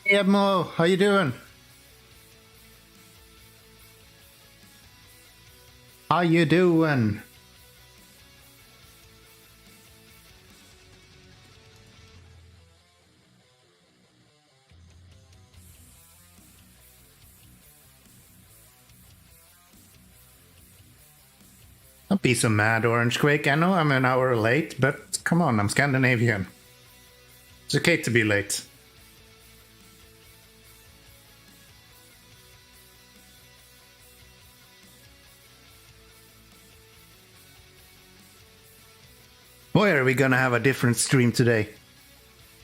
Hey, Amur, how you doing? How you doing? Don't be so mad, Orange Quake. I know I'm an hour late, but come on, I'm Scandinavian. It's okay to be late. Boy, are we gonna have a different stream today.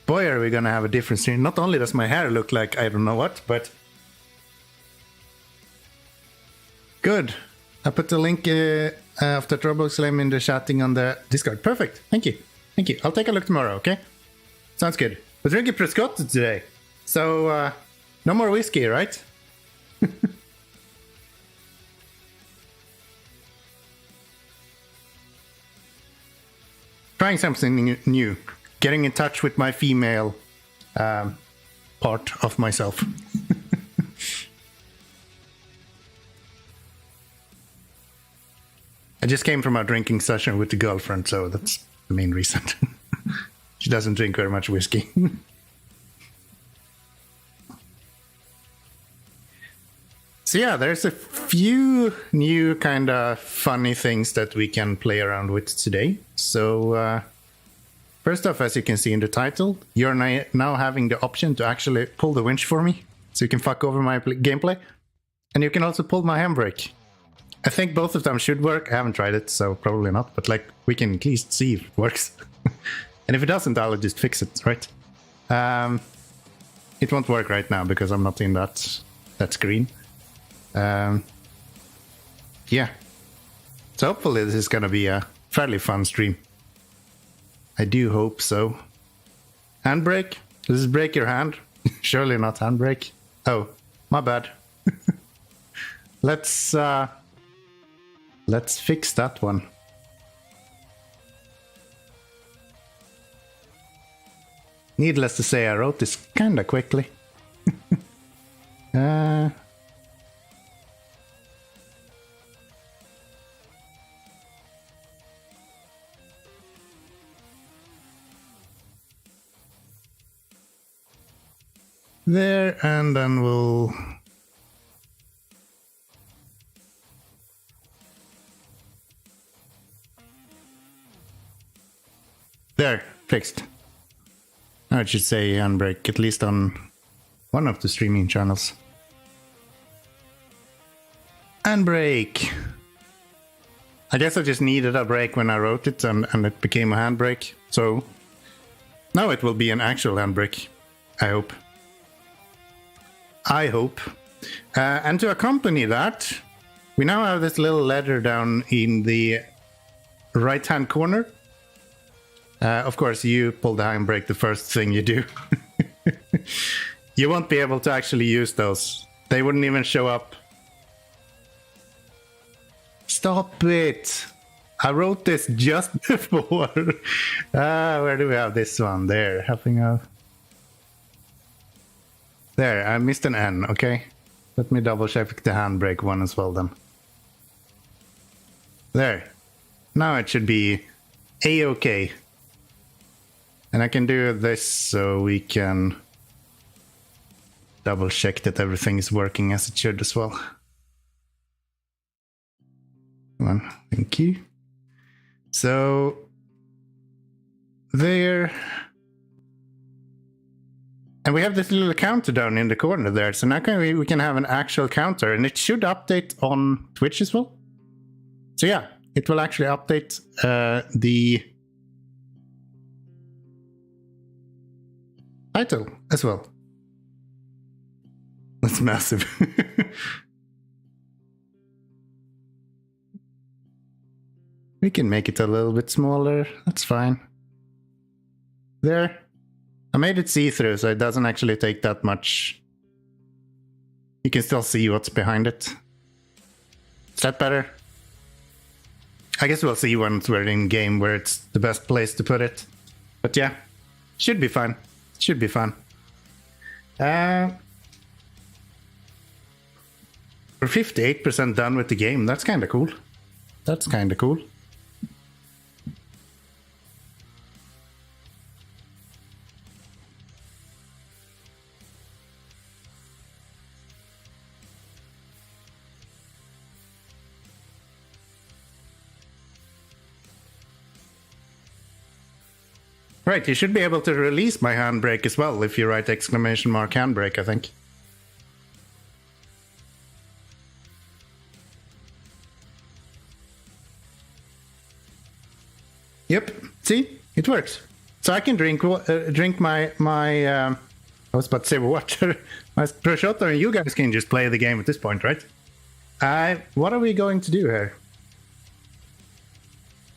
Boy, are we gonna have a different stream. Not only does my hair look like I don't know what, but... Good. I put the link of the Trouble Slam in the chatting on the Discord. Perfect. Thank you. Thank you. I'll take a look tomorrow, okay? Sounds good. We're drinking Prescott today. So, no more whiskey, right? Trying something new. Getting in touch with my female part of myself. I just came from a drinking session with the girlfriend, so that's the main reason. She doesn't drink very much whiskey. So yeah, there's a few new kind of funny things that we can play around with today. So first off, as you can see in the title, you're now having the option to actually pull the winch for me. So you can fuck over my gameplay. And you can also pull my handbrake. I think both of them should work. I haven't tried it, so probably not. But like, we can at least see if it works. And if it doesn't, I'll just fix it, right? It won't work right now because I'm not in that screen. Yeah. So hopefully this is gonna be a fairly fun stream. I do hope so. Handbrake? Does this break your hand? Surely not handbrake. Oh, my bad. Let's fix that one. Needless to say, I wrote this kinda quickly. There, and then we'll... There, fixed. Now it should say handbrake, at least on one of the streaming channels. Handbrake! I guess I just needed a brake when I wrote it and it became a handbrake. So now it will be an actual handbrake. I hope. I hope. And to accompany that, we now have this little letter down in the right-hand corner. Of course, you pull the handbrake the first thing you do. You won't be able to actually use those. They wouldn't even show up. Stop it! I wrote this just before. Where do we have this one? There, helping out. There, I missed an N, okay? Let me double check the handbrake one as well then. There. Now it should be A-okay. And I can do this so we can double check that everything is working as it should as well. Come on, thank you. So there. And we have this little counter down in the corner there. So now we can have an actual counter, and it should update on Twitch as well. So yeah, it will actually update the title as well. That's massive. We can make it a little bit smaller. That's fine. There. I made it see-through, so it doesn't actually take that much. You can still see what's behind it. Is that better? I guess we'll see once we're in game where it's the best place to put it. But yeah, should be fun. Should be fun. We're 58% done with the game. That's kind of cool. That's kind of cool. Right, you should be able to release my handbrake as well if you write exclamation mark handbrake, I think. Yep, see? It works. So I can drink my I was about to say water, my prosciutto, and you guys can just play the game at this point, right? What are we going to do here?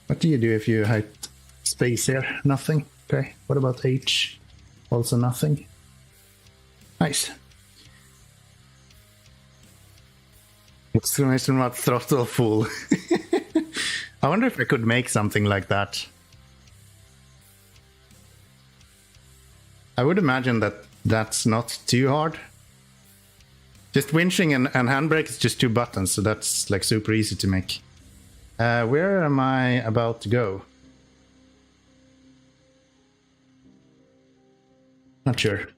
What do you do if you hit space here? Nothing. Okay, what about H? Also nothing. Nice. Exclamation mark throttle full. I wonder if I could make something like that. I would imagine that that's not too hard. Just winching and handbrake is just 2 buttons, so that's like super easy to make. Where am I about to go? Not sure.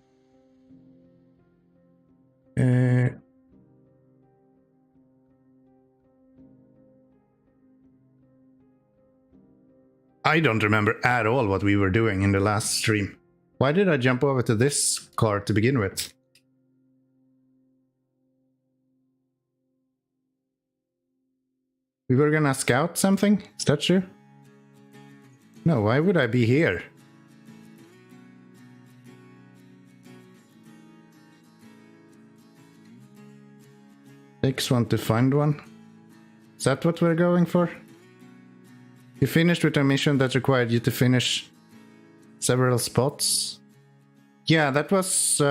I don't remember at all what we were doing in the last stream. Why did I jump over to this car to begin with? We were gonna scout something? Is that true? No, why would I be here? Takes one to find one. Is that what we're going for? You finished with a mission that required you to finish several spots. Yeah, that was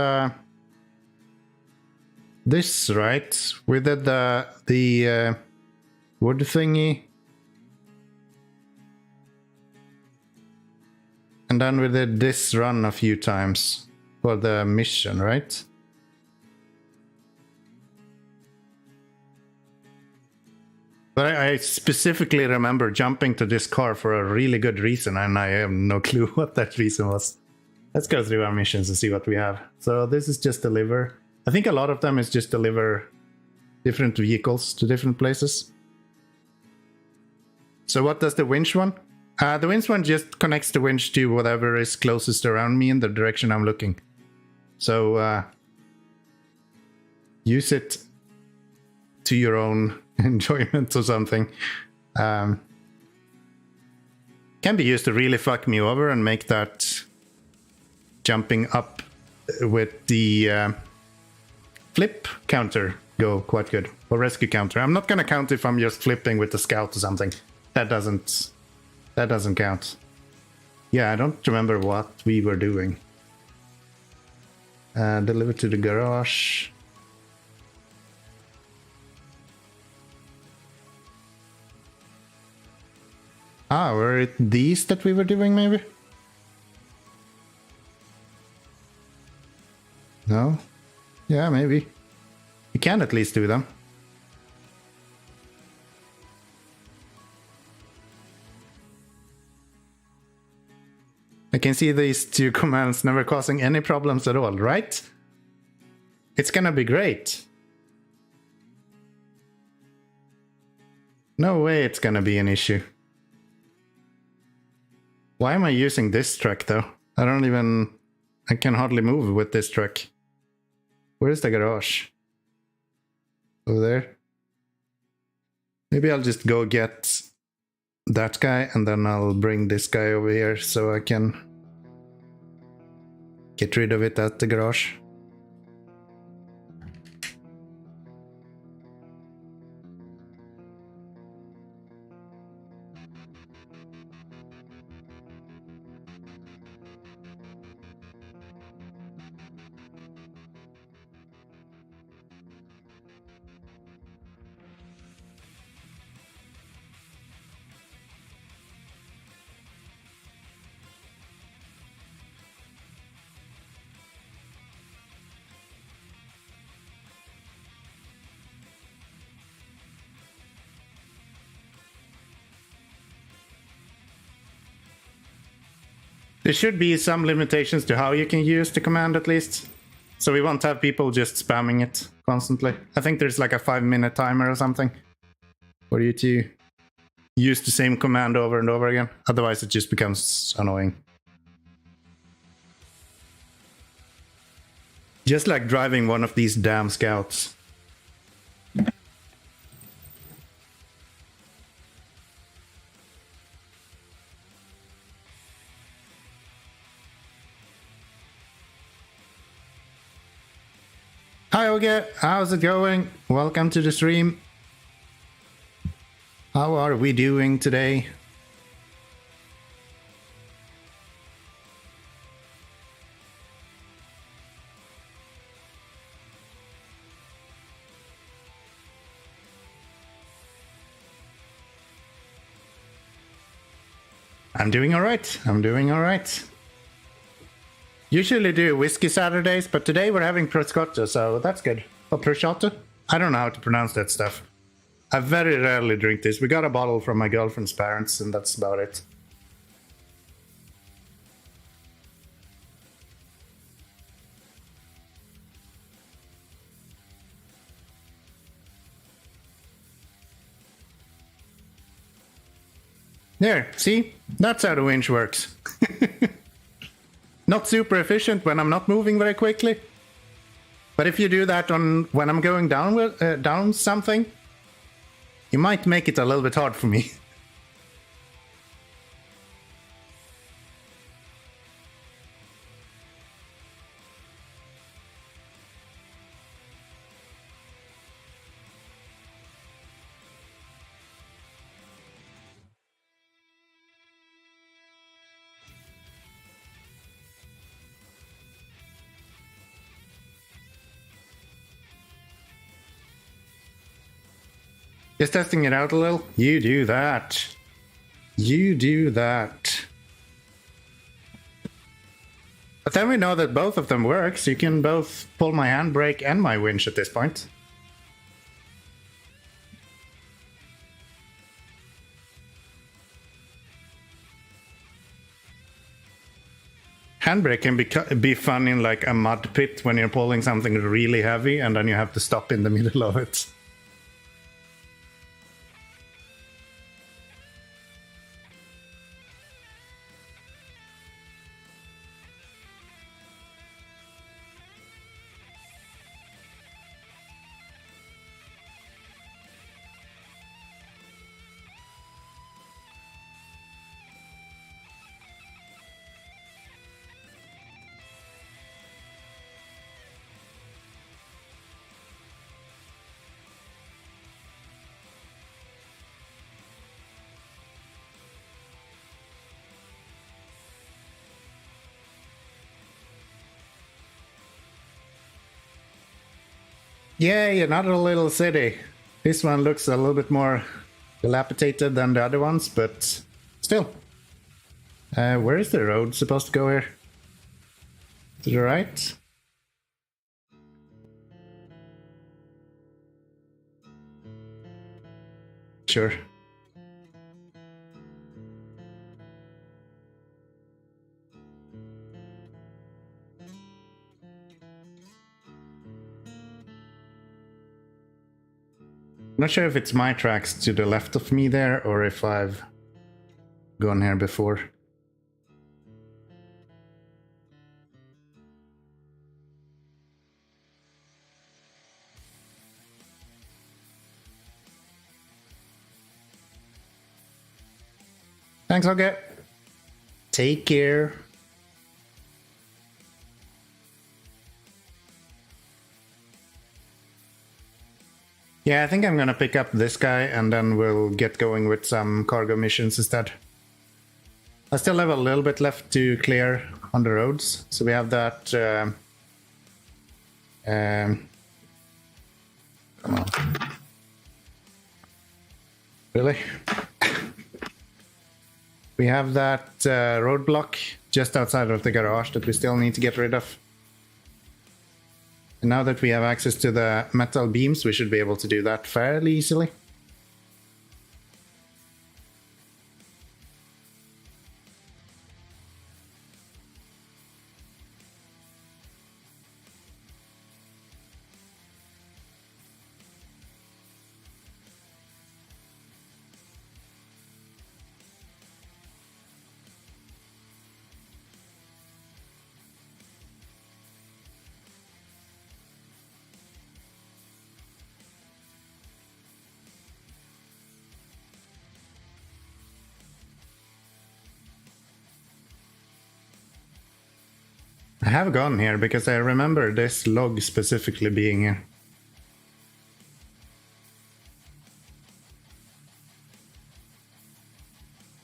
this, right? We did the wood thingy. And then we did this run a few times for the mission, right? But I specifically remember jumping to this car for a really good reason, and I have no clue what that reason was. Let's go through our missions and see what we have. So this is just deliver. I think a lot of them is just deliver different vehicles to different places. So what does the winch one? The winch one just connects the winch to whatever is closest around me in the direction I'm looking. So use it to your own enjoyment or something. Can be used to really fuck me over and make that jumping up with the flip counter go quite good, or rescue counter. I'm not gonna count if I'm just flipping with the scout or something. That doesn't count. Yeah, I don't remember what we were doing. Deliver to the garage. Ah, were it these that we were doing, maybe? No? Yeah, maybe. We can at least do them. I can see these 2 commands never causing any problems at all, right? It's gonna be great. No way it's gonna be an issue. Why am I using this truck though? I can hardly move with this truck. Where's the garage? Over there? Maybe I'll just go get that guy and then I'll bring this guy over here so I can get rid of it at the garage. There should be some limitations to how you can use the command at least. So we won't have people just spamming it constantly. I think there's like a 5-minute timer or something for you to use the same command over and over again. Otherwise it just becomes annoying. Just like driving one of these damn scouts. Hi Oge, how's it going? Welcome to the stream. How are we doing today? I'm doing alright. I'm doing alright. Usually do whiskey Saturdays, but today we're having prosciutto, so that's good. Or prosciutto? I don't know how to pronounce that stuff. I very rarely drink this. We got a bottle from my girlfriend's parents, and that's about it. There, see? That's how the winch works. Not super efficient when I'm not moving very quickly. But if you do that when I'm going down something, you might make it a little bit hard for me. Just testing it out a little. You do that. You do that. But then we know that both of them work, so you can both pull my handbrake and my winch at this point. Handbrake can be fun in like a mud pit when you're pulling something really heavy and then you have to stop in the middle of it. Yay, another little city. This one looks a little bit more dilapidated than the other ones, but still. Where is the road supposed to go here? To the right? Sure. I'm not sure if it's my tracks to the left of me there or if I've gone here before. Thanks, okay. Take care. Yeah, I think I'm gonna pick up this guy and then we'll get going with some cargo missions instead. I still have a little bit left to clear on the roads, so we have that. Come on. Really? We have that roadblock just outside of the garage that we still need to get rid of. And now that we have access to the metal beams, we should be able to do that fairly easily. I have gone here because I remember this log specifically being here.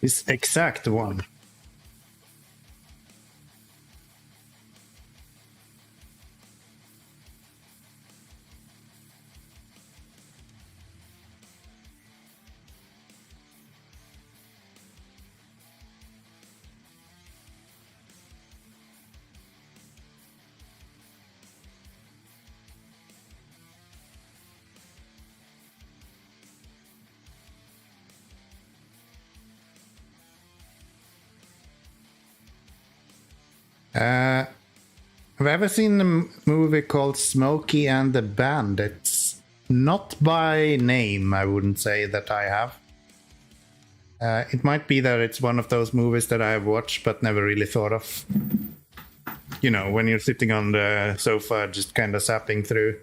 This exact one. Have you ever seen a movie called Smokey and the Bandits? Not by name, I wouldn't say that I have. It might be that it's one of those movies that I have watched but never really thought of. You know, when you're sitting on the sofa just kind of zapping through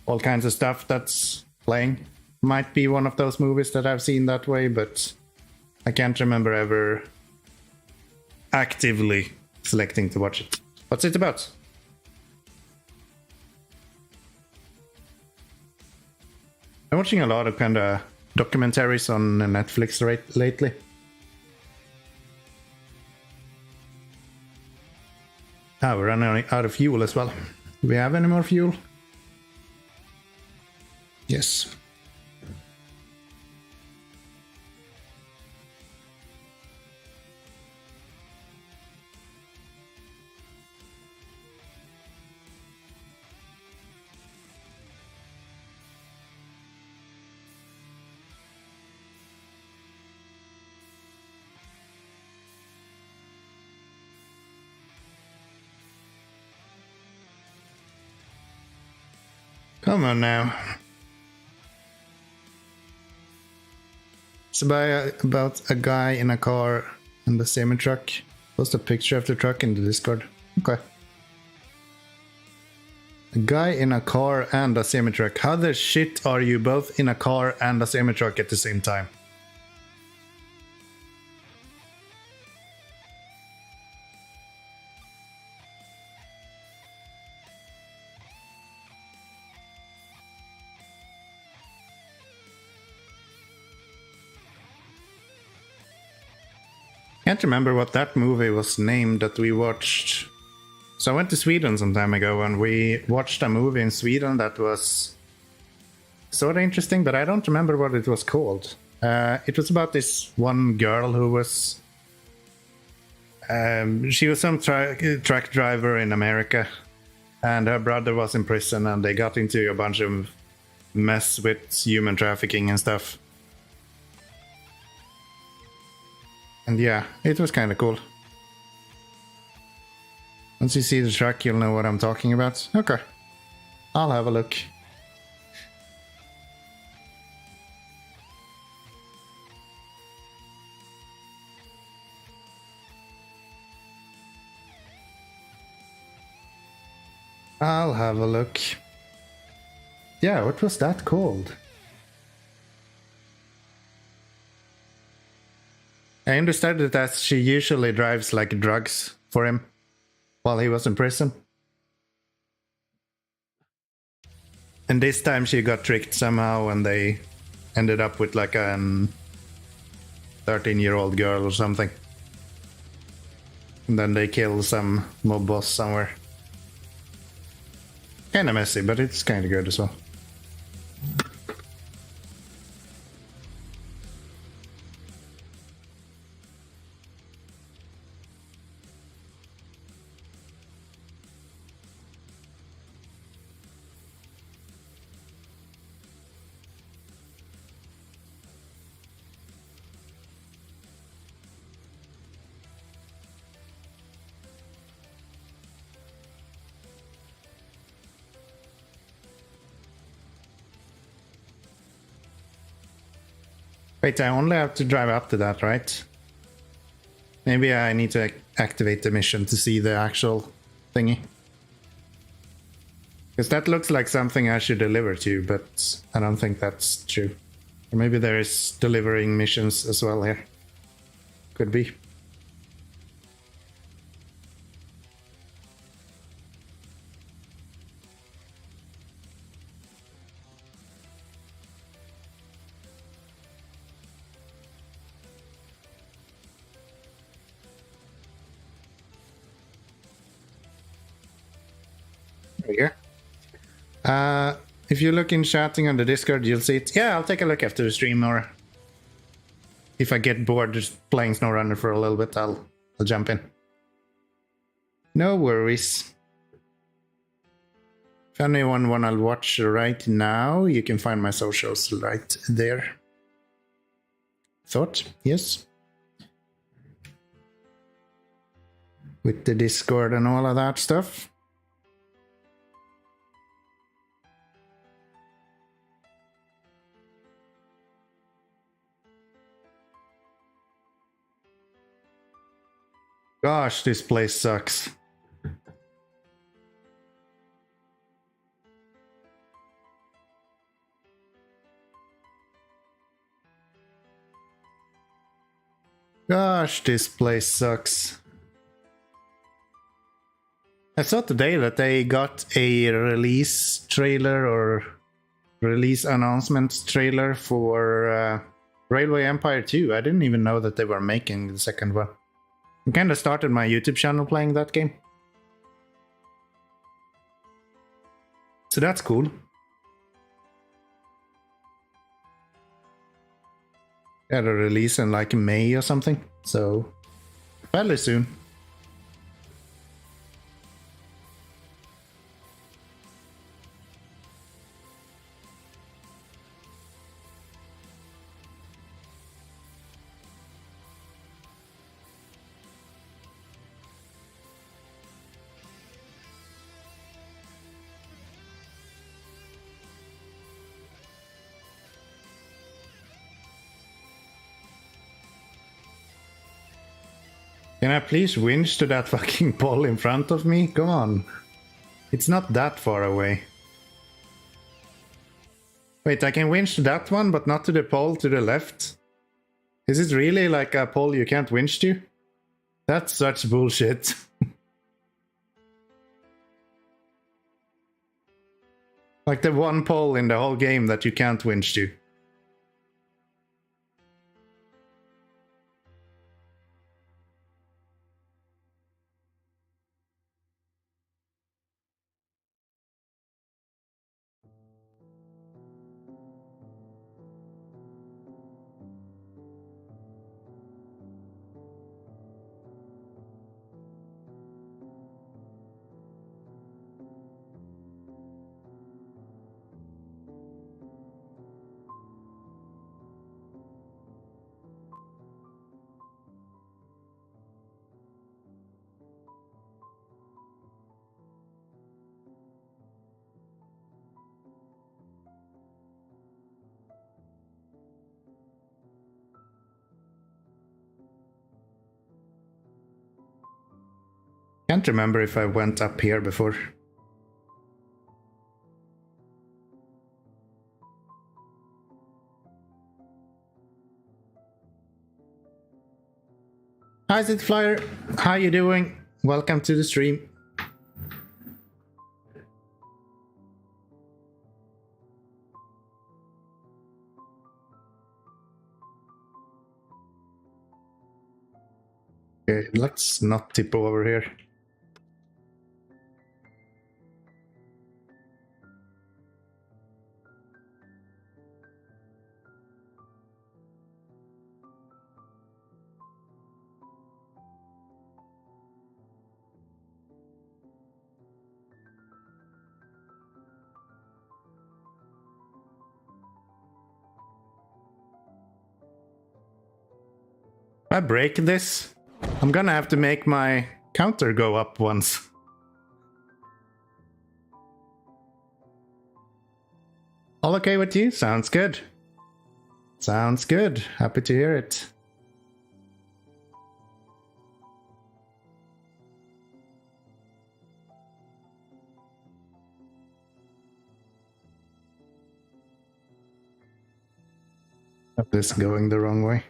all kinds of stuff that's playing. Might be one of those movies that I've seen that way, but I can't remember ever actively selecting to watch it. What's it about? I'm watching a lot of kind of documentaries on Netflix lately. Ah, we're running out of fuel as well. Do we have any more fuel? Yes. Come on now. It's about a guy in a car and a semi-truck. Post a picture of the truck in the Discord. Okay. A guy in a car and a semi-truck. How the shit are you both in a car and a semi-truck at the same time? Can't remember what that movie was named that we watched. So I went to Sweden some time ago and we watched a movie in Sweden that was sort of interesting, but I don't remember what it was called. It was about this one girl who was... she was some truck driver in America, and her brother was in prison, and they got into a bunch of mess with human trafficking and stuff. And yeah, it was kind of cool. Once you see the truck, you'll know what I'm talking about. Okay, I'll have a look. I'll have a look. Yeah, what was that called? I understood it as she usually drives like drugs for him while he was in prison. And this time she got tricked somehow and they ended up with like a 13-year-old girl or something. And then they kill some mob boss somewhere. Kinda messy, but it's kinda good as well. Wait, I only have to drive up to that, right? Maybe I need to activate the mission to see the actual thingy. Because that looks like something I should deliver to, but I don't think that's true. Or maybe there is delivering missions as well here. Could be. here. If you look in chatting on the Discord, you'll see it. Yeah, I'll take a look after the stream, or if I get bored just playing SnowRunner for a little bit, I'll jump in. No worries. If anyone wanna watch right now, you can find my socials right there. Thought? Yes. With the Discord and all of that stuff. Gosh, this place sucks. Gosh, this place sucks. I saw today that they got a release trailer or release announcement trailer for Railway Empire 2. I didn't even know that they were making the second one. I kind of started my YouTube channel playing that game. So that's cool. Got a release in like May or something, so fairly soon. Can I please winch to that fucking pole in front of me? Come on. It's not that far away. Wait, I can winch to that one, but not to the pole to the left? Is it really like a pole you can't winch to? That's such bullshit. Like the one pole in the whole game that you can't winch to. Can't remember if I went up here before. Hi Zed Flyer, how you doing? Welcome to the stream. Okay, let's not tip over here. If I break this, I'm gonna have to make my counter go up once. All okay with you? Sounds good. Sounds good. Happy to hear it. This going the wrong way.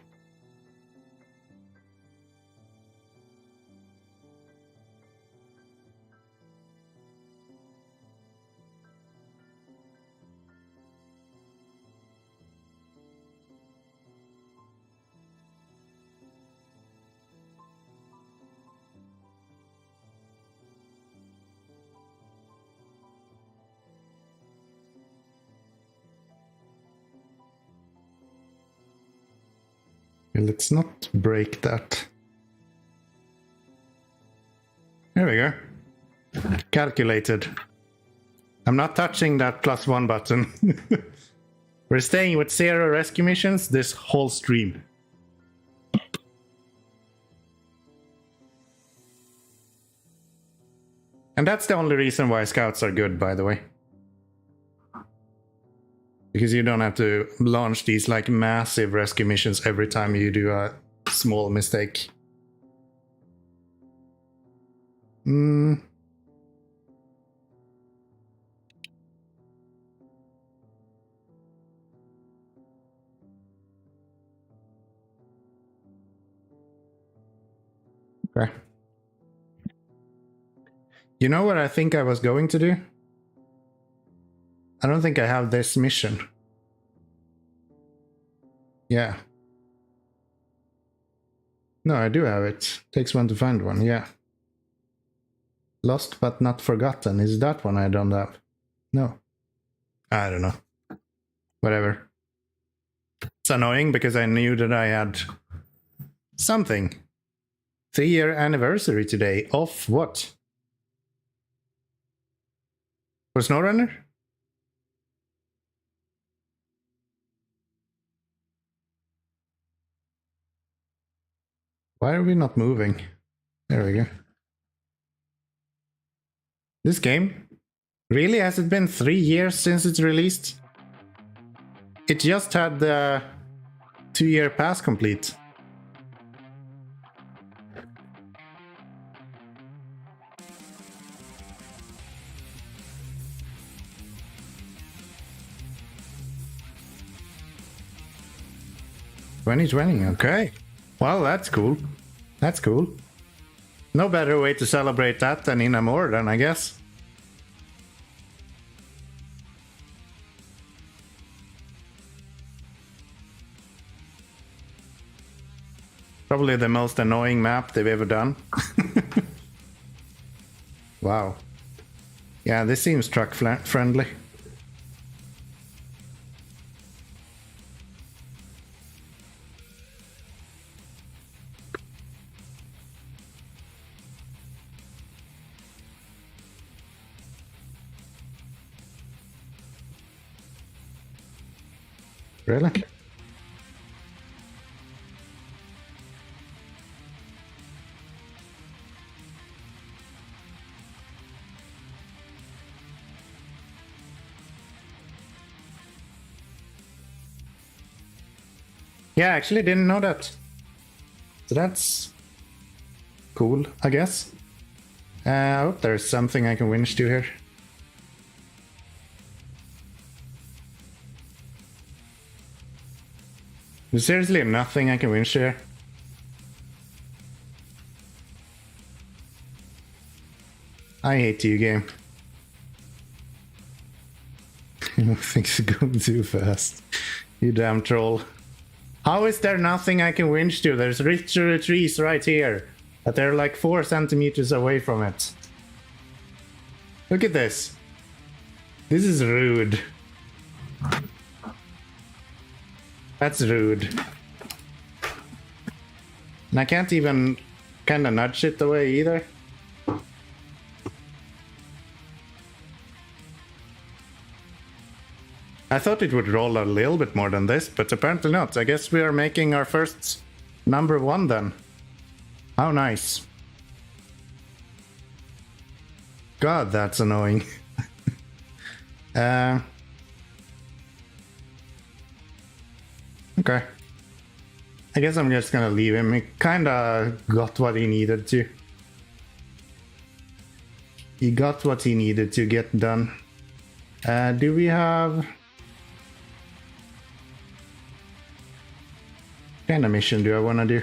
Let's not break that. There we go. Calculated. I'm not touching that +1 button. We're staying with 0 rescue missions this whole stream. And that's the only reason why scouts are good, by the way. Because you don't have to launch these like massive rescue missions every time you do a small mistake. Okay. You know what I think I was going to do? I don't think I have this mission. Yeah. No, I do have it. Takes one to find one, yeah. Lost but not forgotten. Is that one I don't have? No. I don't know. Whatever. It's annoying because I knew that I had something. 3-year anniversary today. Of what? For SnowRunner? Why are we not moving? There we go. This game? Really? Has it been 3 years since it's released? It just had the 2-year pass complete. $2020, okay. Well, that's cool. That's cool. No better way to celebrate that than in Amur, then, I guess. Probably the most annoying map they've ever done. Wow. Yeah, this seems truck friendly. Really? Yeah, I actually didn't know that. So that's cool, I guess. I hope there's something I can winch to here. There's seriously nothing I can winch here. I hate you, game. Things are going too fast. You damn troll. How is there nothing I can winch to? There's literally trees right here. But they're like 4 centimeters away from it. Look at this. This is rude. That's rude. And I can't even kind of nudge it away either. I thought it would roll a little bit more than this, but apparently not. I guess we are making our first #1 then. How nice. God, that's annoying. Okay. I guess I'm just gonna leave him. He kinda got what he needed to. He got what he needed to get done. Do we have... What kind of mission do I want to do?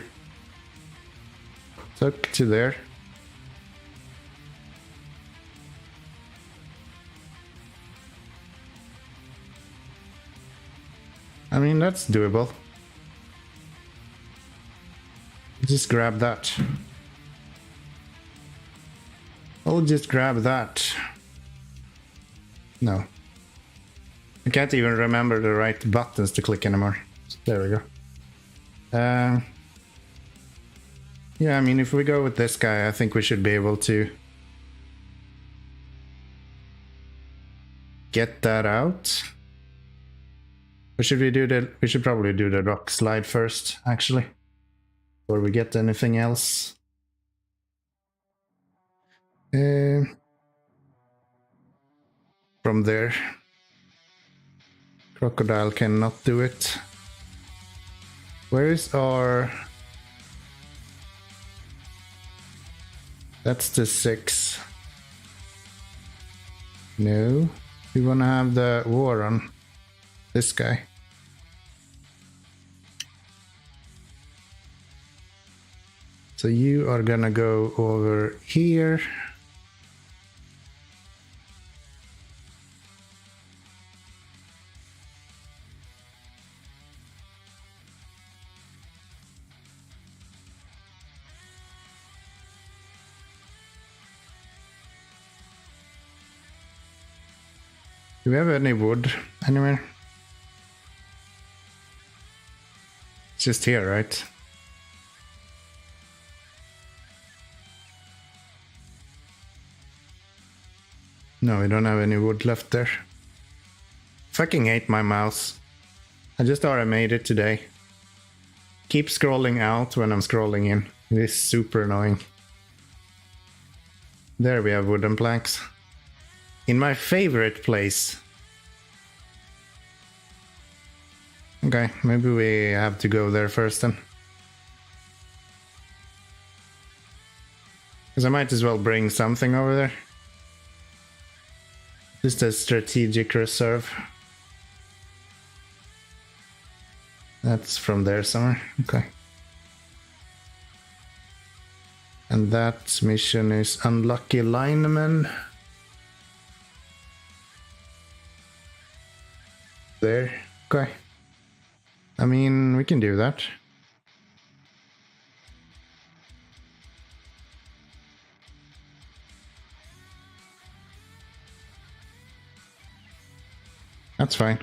So to there. I mean, that's doable. Just grab that. I'll just grab that. No. I can't even remember the right buttons to click anymore. There we go. Yeah, I mean, if we go with this guy, I think we should be able to get that out. Or should we do the... We should probably do the rock slide first, actually. Before we get anything else. From there. Crocodile cannot do it. Where is our... That's the 6. No. We wanna have the war on this guy. So you are gonna go over here. Do we have any wood anywhere? It's just here, right? No, we don't have any wood left there. Fucking hate my mouse. I just thought I made it today. Keep scrolling out when I'm scrolling in. It is super annoying. There we have wooden planks. In my favorite place. Okay, maybe we have to go there first then. Because I might as well bring something over there. Just a strategic reserve. That's from there somewhere. Okay. And that mission is Unlucky Lineman. There. Okay. I mean, we can do that. That's fine.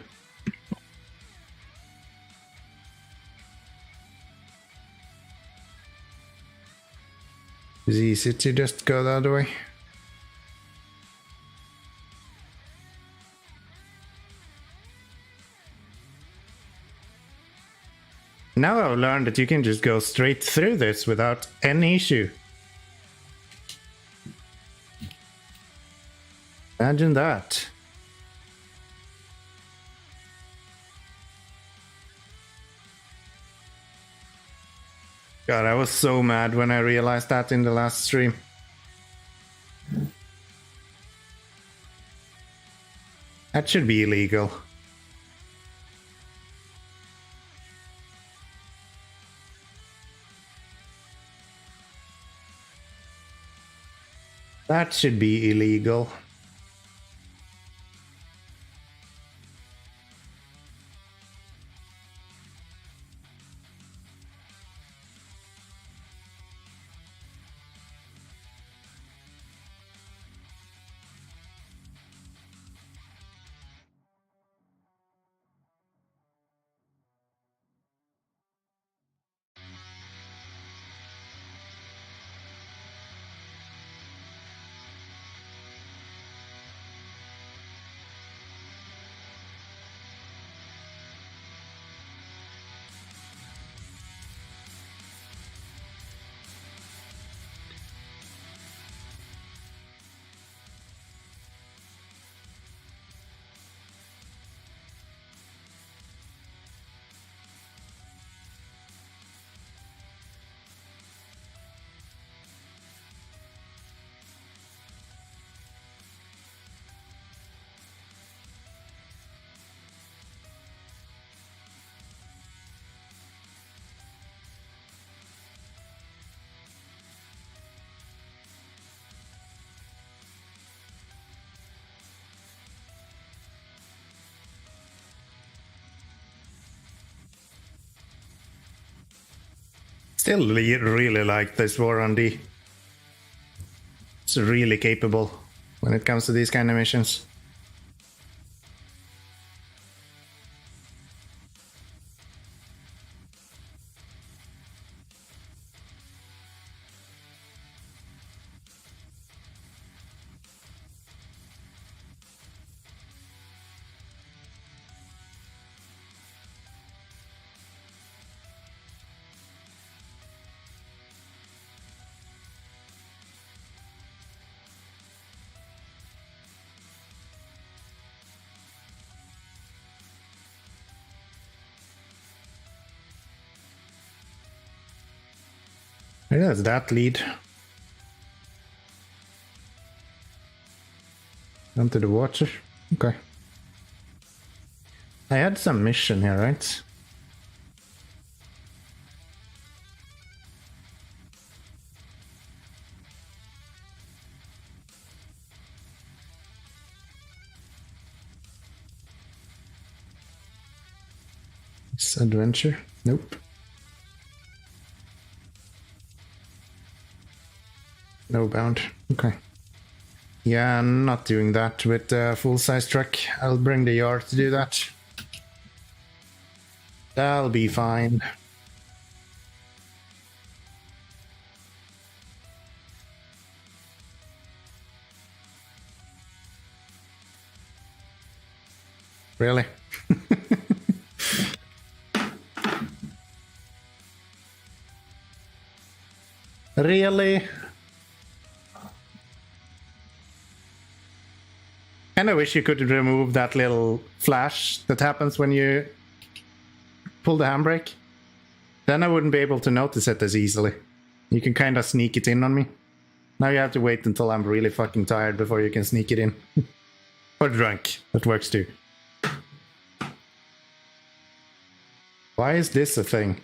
It's easy to just go the other way. Now I've learned that you can just go straight through this without any issue. Imagine that. God, I was so mad when I realized that in the last stream. That should be illegal. That should be illegal. Still really like this war on D. It's really capable when it comes to these kind of missions. Yeah, that lead. Onto the water. Okay. I had some mission here, right? It's adventure. Nope. No bound. Okay. Yeah, I'm not doing that with a full-size truck. I'll bring the yard to do that. That'll be fine. Really? Really? And I wish you could remove that little flash that happens when you pull the handbrake. Then I wouldn't be able to notice it as easily. You can kind of sneak it in on me. Now you have to wait until I'm really fucking tired before you can sneak it in. Or drunk. That works too. Why is this a thing?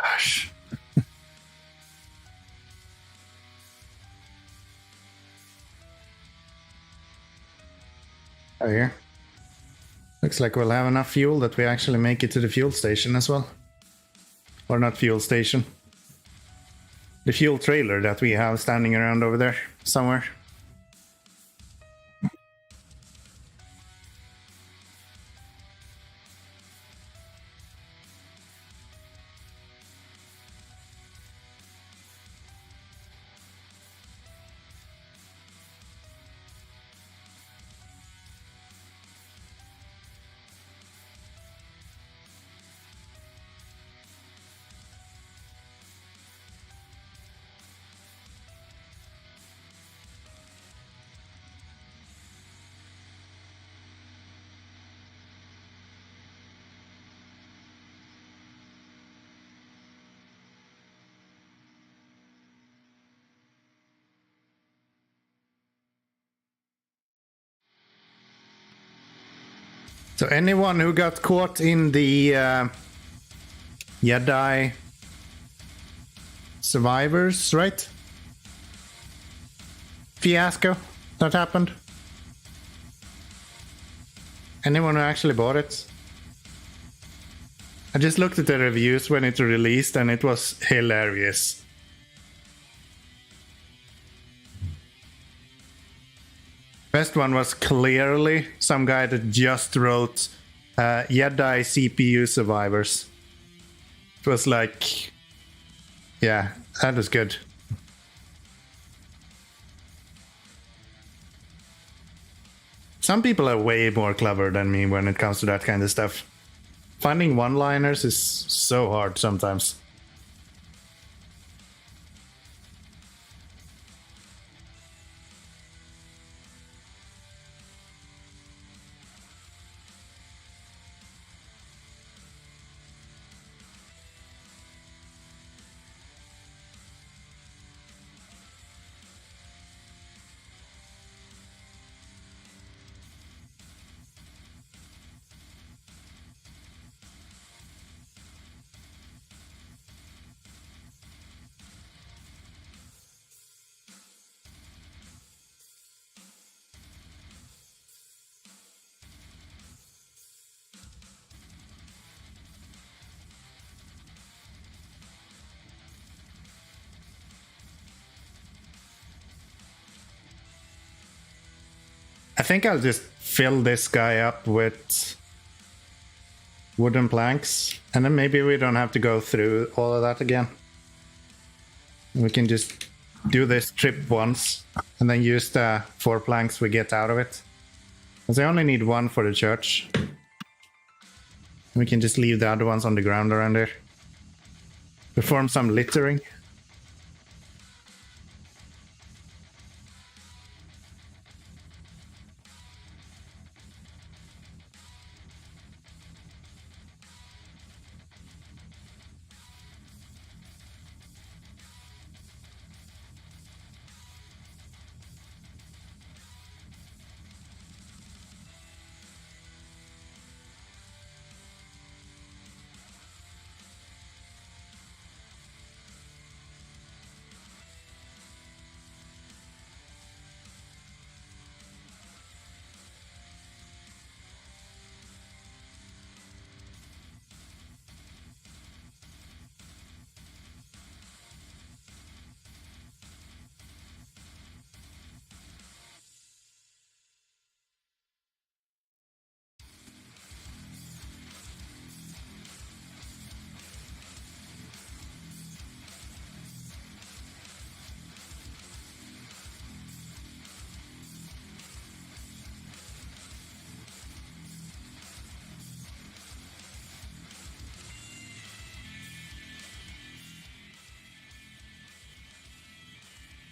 Gosh. Oh, here. Looks like we'll have enough fuel that we actually make it to the fuel station as well. Or not fuel station. The fuel trailer that we have standing around over there somewhere. So anyone who got caught in the Jedi survivors, right? Fiasco that happened. Anyone who actually bought it? I just looked at the reviews when it released and it was hilarious. Best one was clearly some guy that just wrote Jedi CPU survivors. It was like, yeah, that was good. Some people are way more clever than me when it comes to that kind of stuff. Finding one-liners is so hard sometimes. I think I'll just fill this guy up with wooden planks, and then maybe we don't have to go through all of that again. We can just do this trip once and then use the 4 planks we get out of it. Because I only need 1 for the church. We can just leave the other ones on the ground around there. Perform some littering.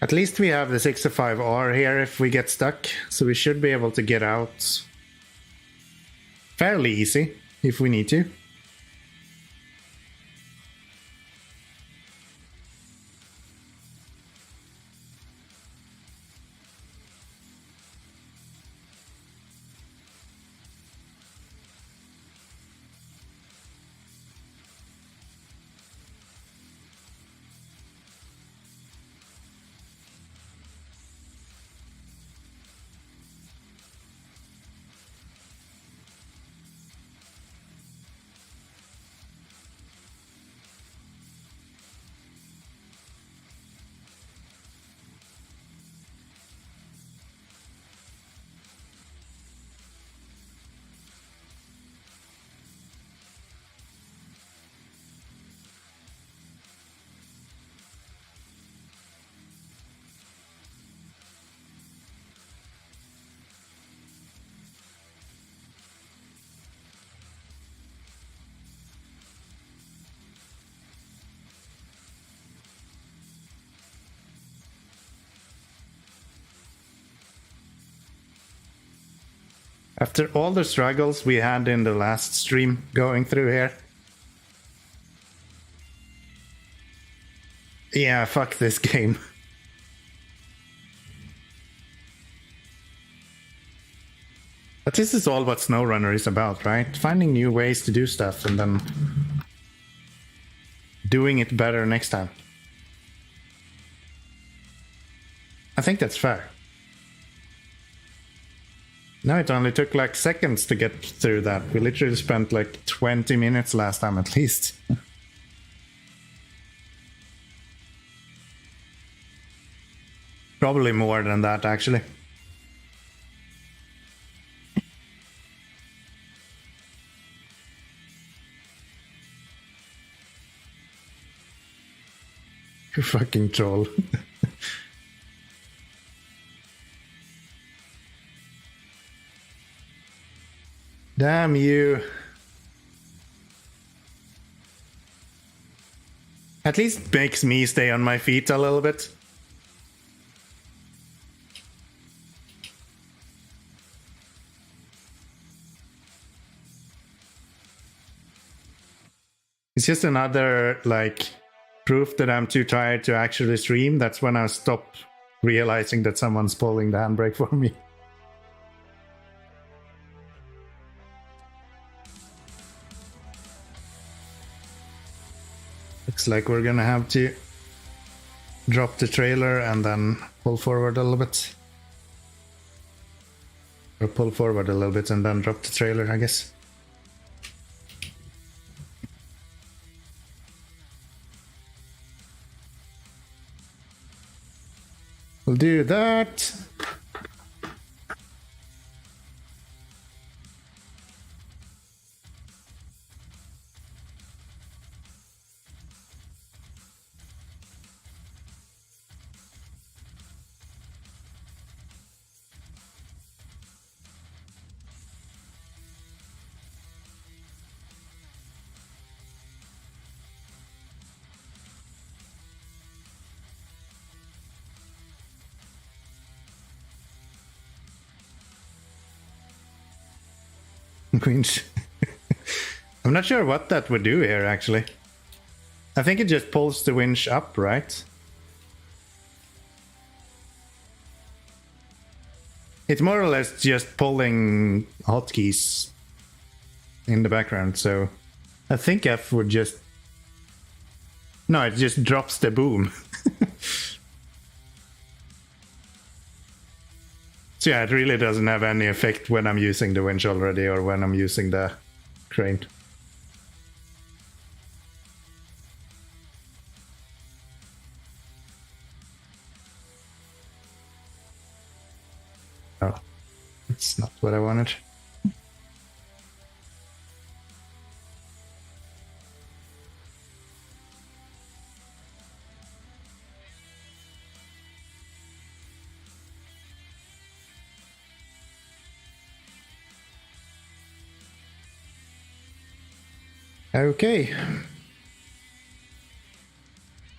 At least we have the 65R here if we get stuck, so we should be able to get out fairly easy if we need to. After all the struggles we had in the last stream going through here. Yeah, fuck this game. But this is all what SnowRunner is about, right? Finding new ways to do stuff and then doing it better next time. I think that's fair. No, it only took like seconds to get through that. We literally spent like 20 minutes last time at least. Probably more than that, actually. You fucking troll. Damn you. At least makes me stay on my feet a little bit. It's just another, like, proof that I'm too tired to actually stream. That's when I stop realizing that someone's pulling the handbrake for me. Looks like we're gonna have to drop the trailer and then pull forward a little bit. Or pull forward a little bit and then drop the trailer, I guess. We'll do that. winch. I'm not sure what that would do here, actually. I think it just pulls the winch up, right? It's more or less just pulling hotkeys in the background, so I think F would just... No, it just drops the boom. So yeah, it really doesn't have any effect when I'm using the winch already or when I'm using the crane. Oh, it's not what I wanted. Okay.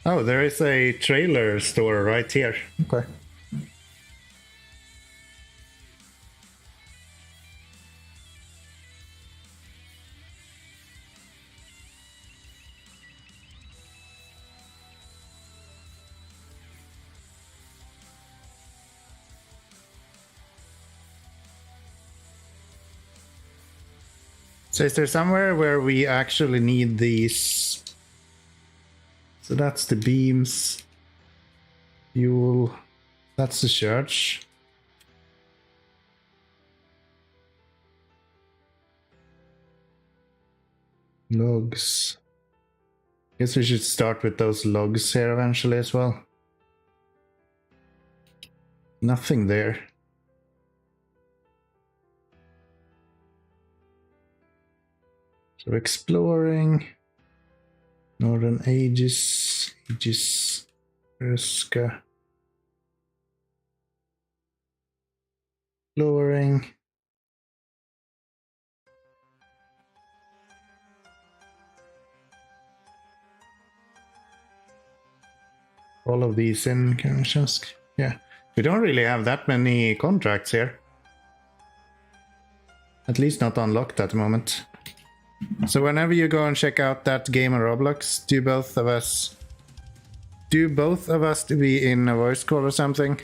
Oh, there is a trailer store right here. Okay. So is there somewhere where we actually need these? So that's the beams. Fuel. That's the church. Logs. Guess we should start with those logs here eventually as well. Nothing there. So exploring. Northern Aegis. Ruska. Exploring. All of these in Kamchatsk. Yeah, we don't really have that many contracts here. At least not unlocked at the moment. So whenever you go and check out that game on Roblox, do both of us to be in a voice call or something?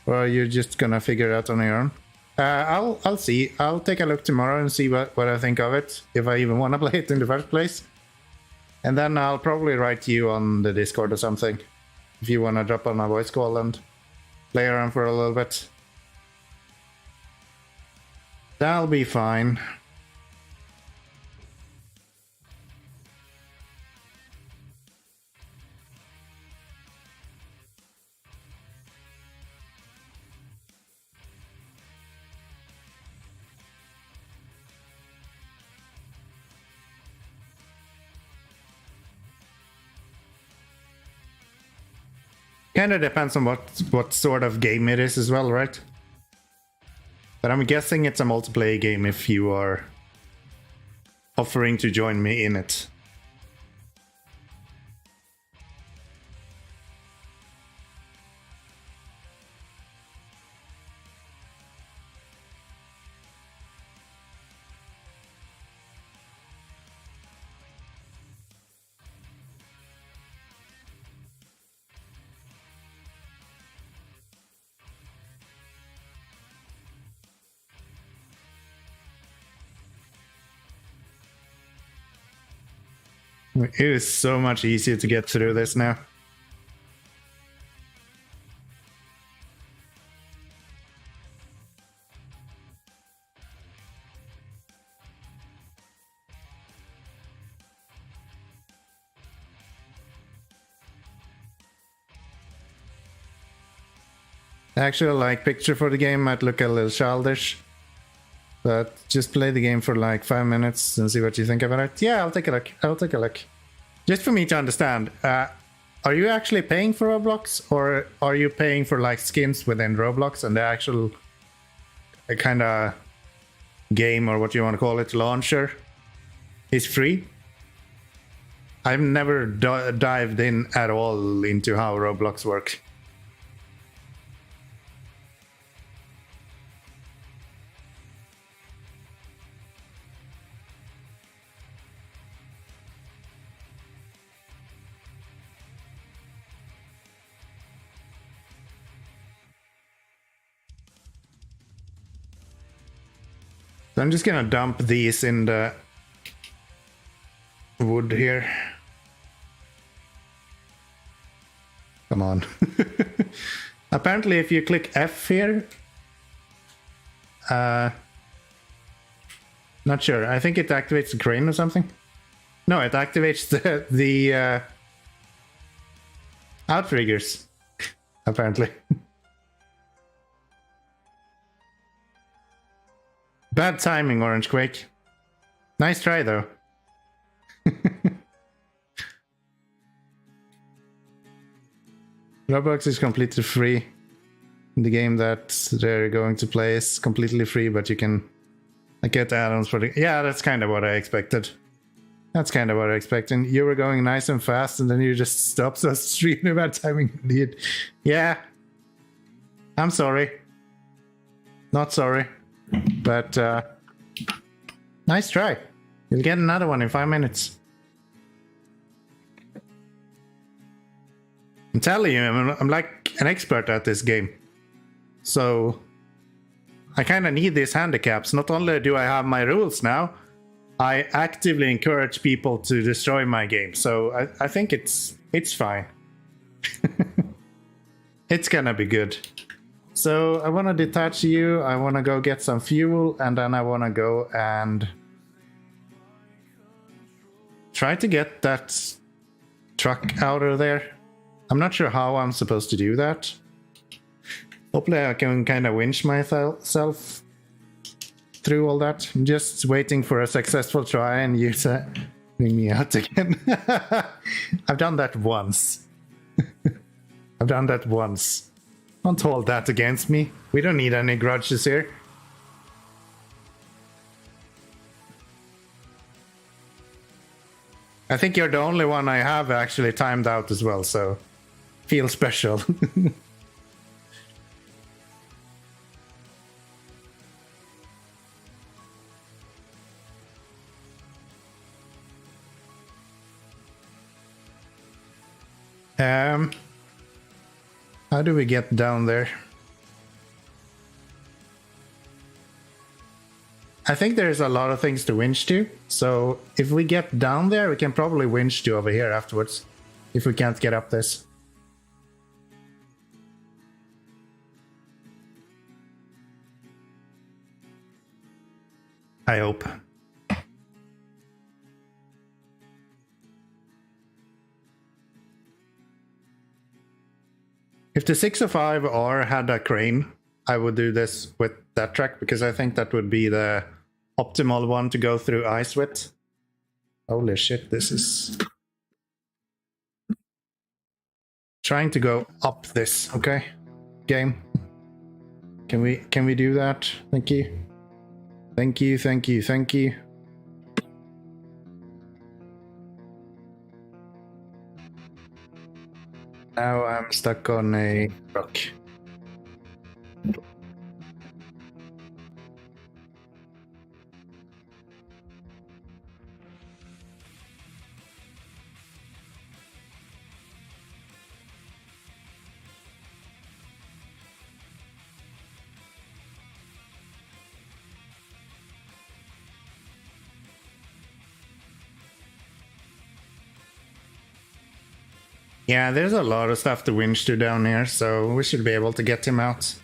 Or are you just gonna figure it out on your own? I'll see. I'll take a look tomorrow and see what I think of it, if I even want to play it in the first place. And then I'll probably write you on the Discord or something, if you want to drop on a voice call and play around for a little bit. That'll be fine. Kind of depends on what sort of game it is as well, right? But I'm guessing it's a multiplayer game if you are offering to join me in it. It is so much easier to get through this now. Actually, like, picture for the game might look a little childish, but just play the game for like 5 minutes and see what you think about it. Yeah, I'll take a look. I'll take a look. Just for me to understand, are you actually paying for Roblox, or are you paying for like skins within Roblox and the actual kind of game, or what you want to call it, launcher is free? I've never dived in at all into how Roblox works. So I'm just gonna dump these in the wood here. Come on. Apparently if you click F here, not sure, I think it activates the crane or something. No, it activates the outriggers, apparently. Bad timing, Orange Quake. Nice try, though. Roblox is completely free. The game that they're going to play is completely free, but you can get add-ons for the... Yeah, that's kind of what I expected. That's kind of what I expected. You were going nice and fast, and then you just stopped. So it's really bad timing indeed. Yeah. I'm sorry. Not sorry. But nice try. You'll get another one in 5 minutes. I'm telling you, I'm like an expert at this game. So I kind of need these handicaps. Not only do I have my rules now, I actively encourage people to destroy my game. So I think it's fine. It's gonna be good. So I want to detach you. I want to go get some fuel, and then I want to go and try to get that truck out of there. I'm not sure how I'm supposed to do that. Hopefully I can kind of winch myself through all that. I'm just waiting for a successful try and you to bring me out again. I've done that once. I've done that once. Don't hold that against me. We don't need any grudges here. I think you're the only one I have actually timed out as well, so feel special. How do we get down there? I think there's a lot of things to winch to, so if we get down there, we can probably winch to over here afterwards, if we can't get up this. I hope. If the 605R had a crane, I would do this with that track because I think that would be the optimal one to go through ice with. Holy shit, this is... Trying to go up this, okay? Game. Can we do that? Thank you. Thank you, thank you, thank you. Now I'm stuck on a rock. Yeah, there's a lot of stuff to winch to down here, so we should be able to get him out. As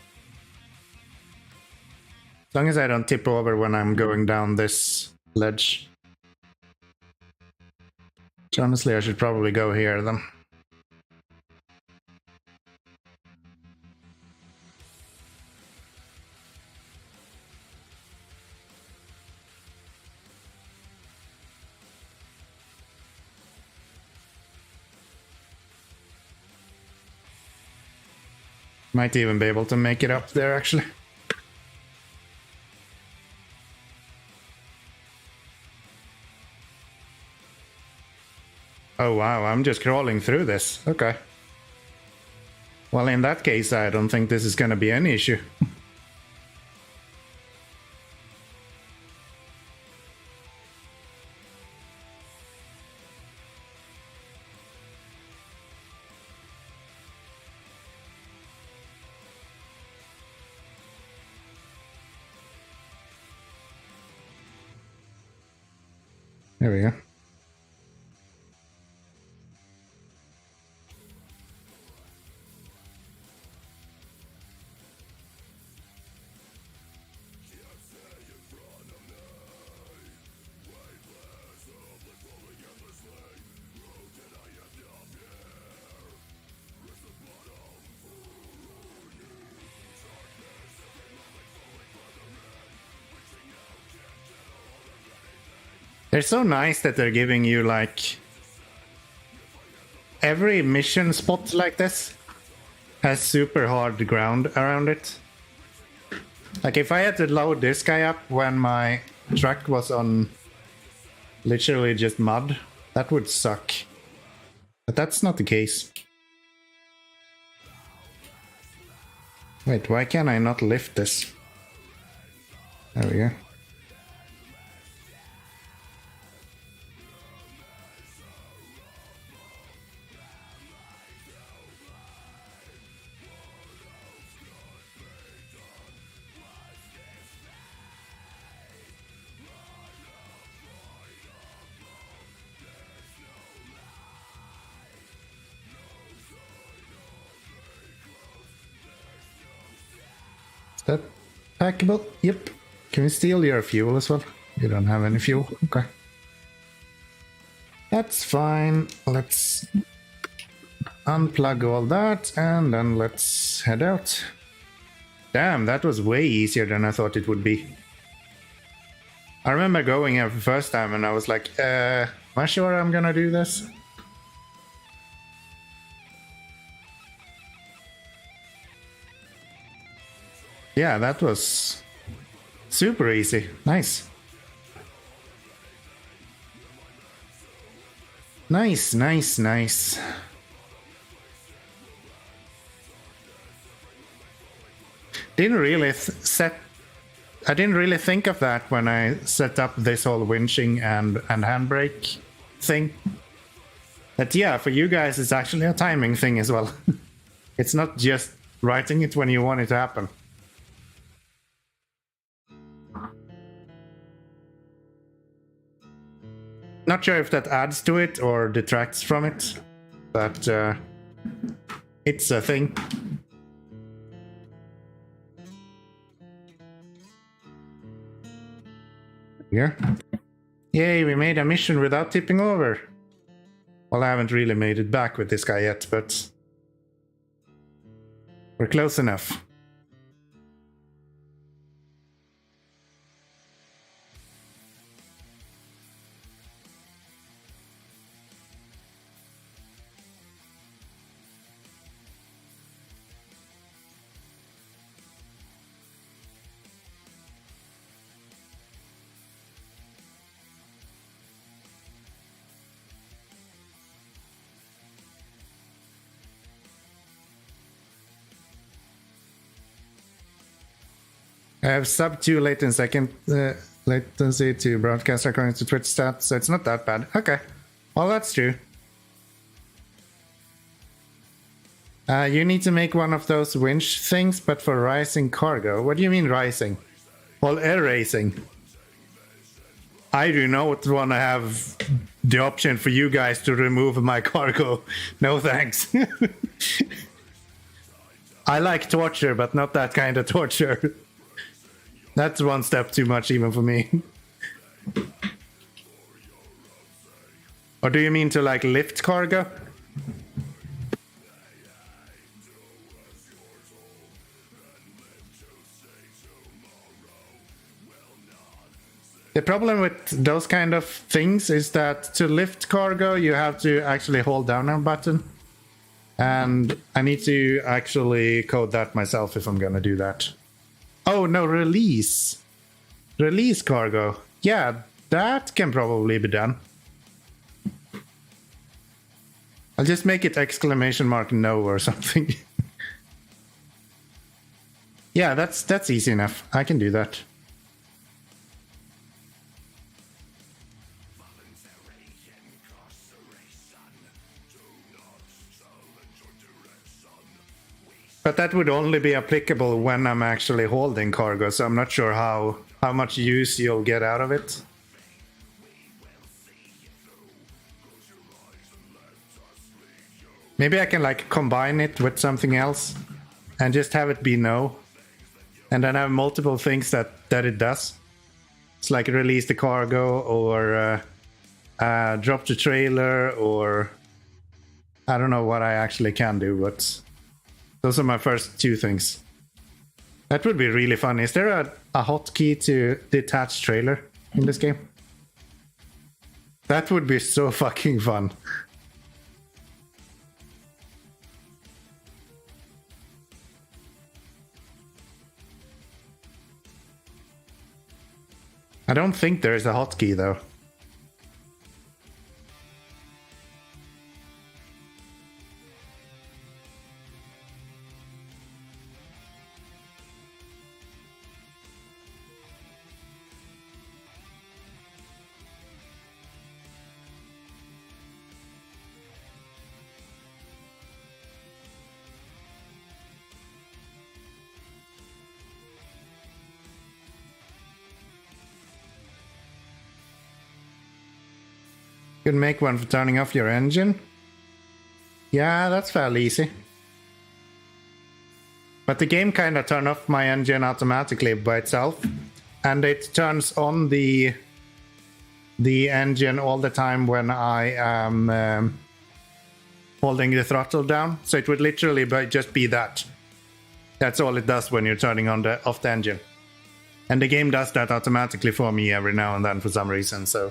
long as I don't tip over when I'm going down this ledge. So honestly, I should probably go here then. Might even be able to make it up there, actually. Oh wow, I'm just crawling through this. Okay. Well, in that case, I don't think this is gonna be any issue. There we go. They're so nice that they're giving you like every mission spot like this has super hard ground around it. Like if I had to load this guy up when my truck was on literally just mud, that would suck. But that's not the case. Wait, why can I not lift this? There we go. That packable? Yep. Can we steal your fuel as well? You don't have any fuel. Okay. That's fine. Let's unplug all that and then let's head out. Damn, that was way easier than I thought it would be. I remember going here for the first time and I was like, am I sure I'm gonna do this? Yeah, that was super easy. Nice. Nice, nice, nice. Didn't really I didn't really think of that when I set up this whole winching and handbrake thing. But yeah, for you guys it's actually a timing thing as well. It's not just writing it when you want it to happen. Not sure if that adds to it or detracts from it, but it's a thing. Here. Yay, we made a mission without tipping over. Well, I haven't really made it back with this guy yet, but we're close enough. I have sub 2 latency to broadcast according to Twitch stats, so it's not that bad. Okay, well that's true. You need to make one of those winch things, but for rising cargo. What do you mean rising? Well, air racing. I do not want to have the option for you guys to remove my cargo. No thanks. I like torture, but not that kind of torture. That's one step too much even for me. Or do you mean to like lift cargo? The problem with those kind of things is that to lift cargo you have to actually hold down a button. And I need to actually code that myself if I'm gonna do that. Oh no, release. Release cargo. Yeah, that can probably be done. I'll just make it exclamation mark no or something. Yeah, that's easy enough. I can do that. But that would only be applicable when I'm actually holding cargo, so I'm not sure how much use you'll get out of it. Maybe I can like combine it with something else and just have it be no. And then have multiple things that it does. It's like release the cargo or drop the trailer, or I don't know what I actually can do, but those are my first two things. That would be really fun. Is there a hotkey to detach trailer in this game? That would be so fucking fun. I don't think there's a hotkey though. You can make one for turning off your engine. Yeah, that's fairly easy. But the game kind of turned off my engine automatically by itself. And it turns on the engine all the time when I am holding the throttle down. So it would literally just be that. That's all it does when you're turning on off the engine. And the game does that automatically for me every now and then for some reason, so...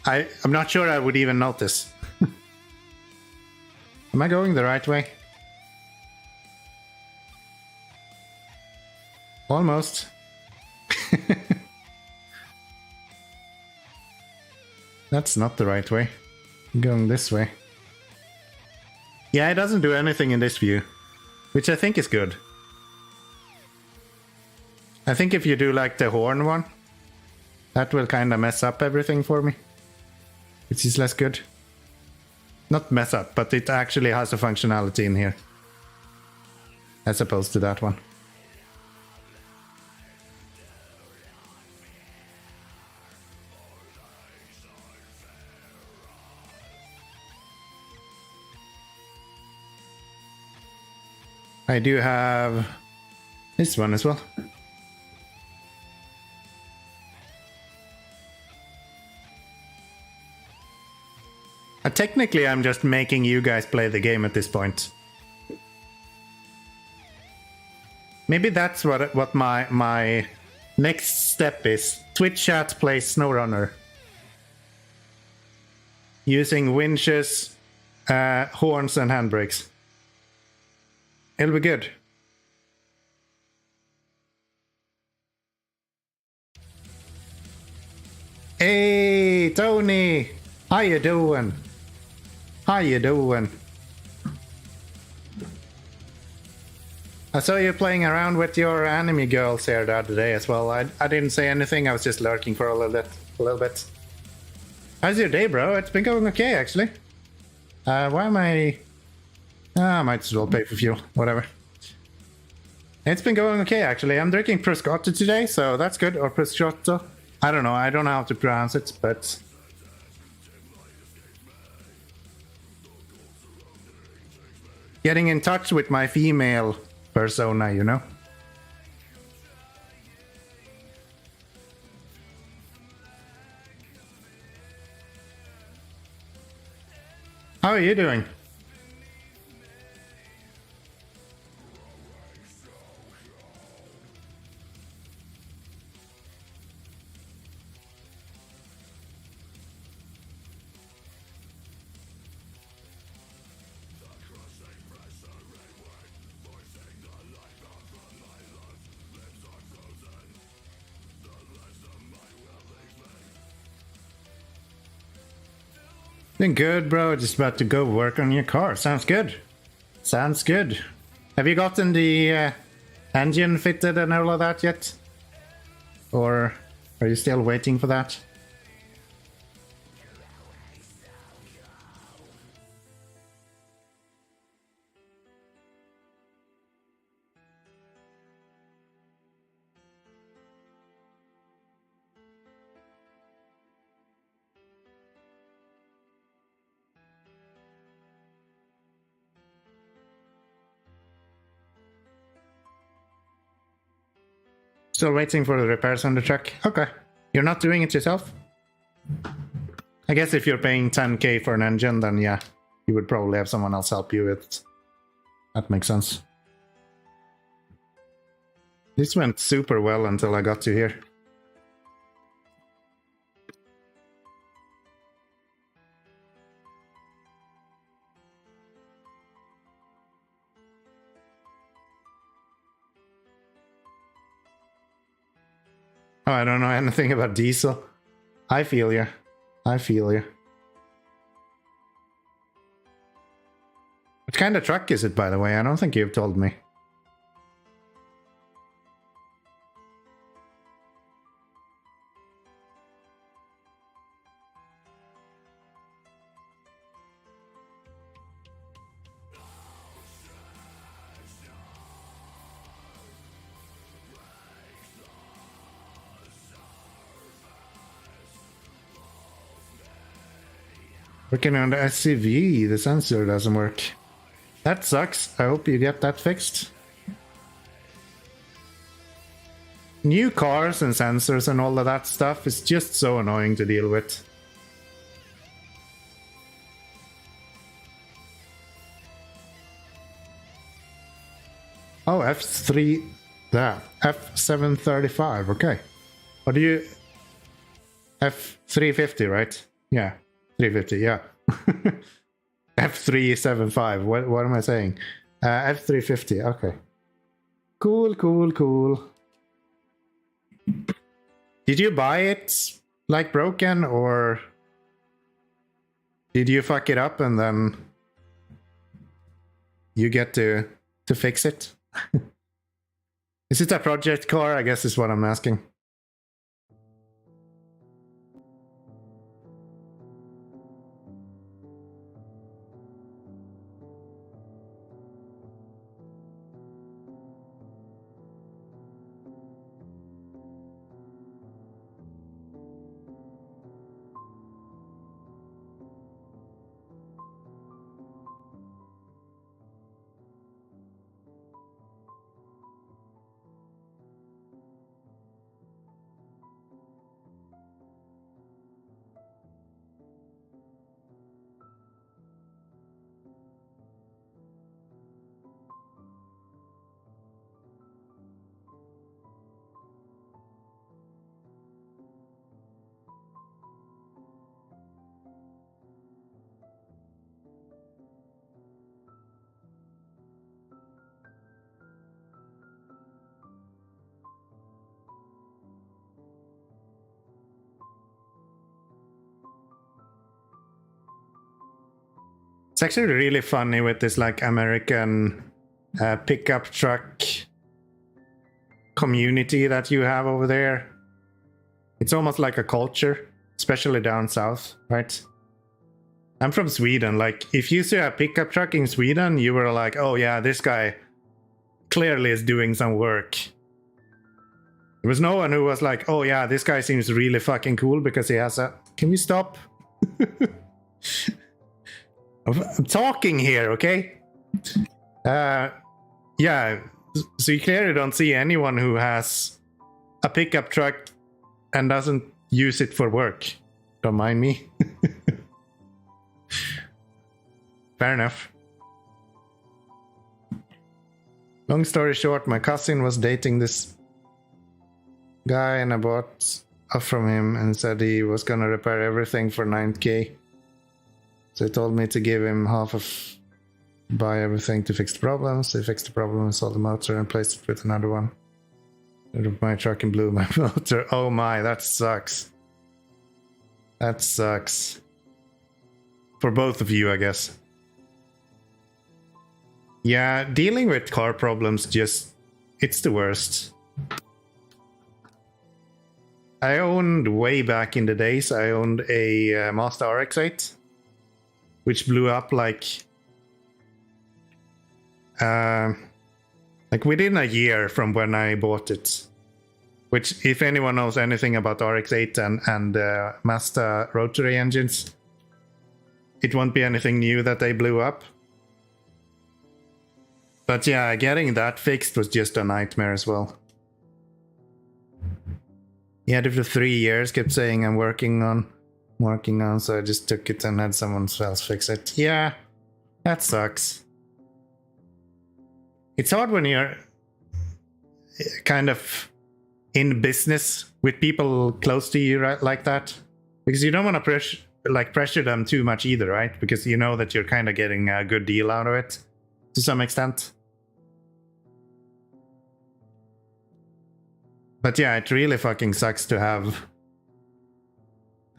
I'm not sure I would even notice. Am I going the right way? Almost. That's not the right way. I'm going this way. Yeah, it doesn't do anything in this view, which I think is good. I think if you do like the horn one, that will kind of mess up everything for me. Which is less good. Not mess up, but it actually has a functionality in here. As opposed to that one. I do have this one as well. Technically, I'm just making you guys play the game at this point. Maybe that's what my next step is. Twitch chat plays SnowRunner. Using winches, horns and handbrakes. It'll be good. Hey, Tony! How you doing? How you doing? I saw you playing around with your anime girls here the other day as well. I didn't say anything, I was just lurking for a little bit. How's your day, bro? It's been going okay, actually. Why am I... I might as well pay for fuel, whatever. It's been going okay, actually. I'm drinking prosciutto today, so that's good. Or prosciutto. I don't know how to pronounce it, but... Getting in touch with my female persona, you know? How are you doing? Been good, bro. Just about to go work on your car. Sounds good. Sounds good. Have you gotten the engine fitted and all of that yet? Or are you still waiting for that? Still waiting for the repairs on the truck. Okay. You're not doing it yourself? I guess if you're paying 10k for an engine, then yeah, you would probably have someone else help you with it. That makes sense. This went super well until I got to here. Oh, I don't know anything about diesel. I feel you. I feel you. What kind of truck is it, by the way? I don't think you've told me. Working on the SCV, the sensor doesn't work. That sucks. I hope you get that fixed. New cars and sensors and all of that stuff is just so annoying to deal with. Oh, F3, that F735, okay. What do you... F350, right? Yeah, 350, yeah. F375, what am I saying? F350, okay. Cool, cool, cool. Did you buy it like broken, or did you fuck it up and then you get to fix it? Is it a project car, I guess is what I'm asking. It's actually really funny with this like American pickup truck community that you have over there. It's almost like a culture, especially down south, right? I'm from Sweden. Like, if you see a pickup truck in Sweden, you were like, oh yeah, this guy clearly is doing some work. There was no one who was like, oh yeah, this guy seems really fucking cool because he has a... Can we stop? I'm talking here, okay? Yeah, so you clearly don't see anyone who has a pickup truck and doesn't use it for work. Don't mind me. Fair enough. Long story short, my cousin was dating this guy and I bought off from him and said he was gonna repair everything for 9k. So he told me to give him half of buy everything to fix the problems. He fixed the problem, sold the motor and replaced it with another one. My truck and blew my motor. Oh my, that sucks. That sucks. For both of you, I guess. Yeah, dealing with car problems just... It's the worst. I owned, way back in the days, I owned a Mazda RX-8. Which blew up like within a year from when I bought it. Which, if anyone knows anything about RX-8 and Mazda rotary engines, it won't be anything new that they blew up. But yeah, getting that fixed was just a nightmare as well. Yeah, after 3 years, kept saying I'm working on, so I just took it and had someone else fix it. Yeah, that sucks. It's hard when you're kind of in business with people close to you, right, like that, because you don't want to pressure them too much either, right? Because you know that you're kind of getting a good deal out of it to some extent. But yeah, it really fucking sucks to have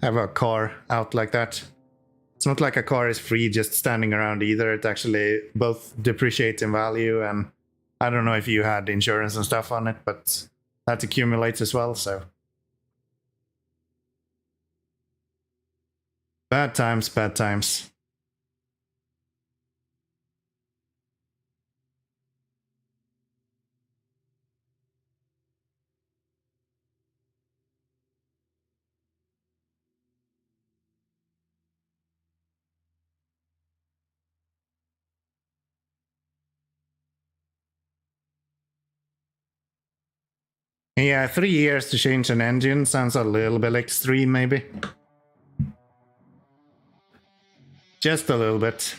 a car out like that. It's not like a car is free just standing around either. It actually both depreciates in value, and I don't know if you had insurance and stuff on it, but that accumulates as well, so. Bad times, bad times. Yeah, 3 years to change an engine sounds a little bit extreme, maybe. Just a little bit.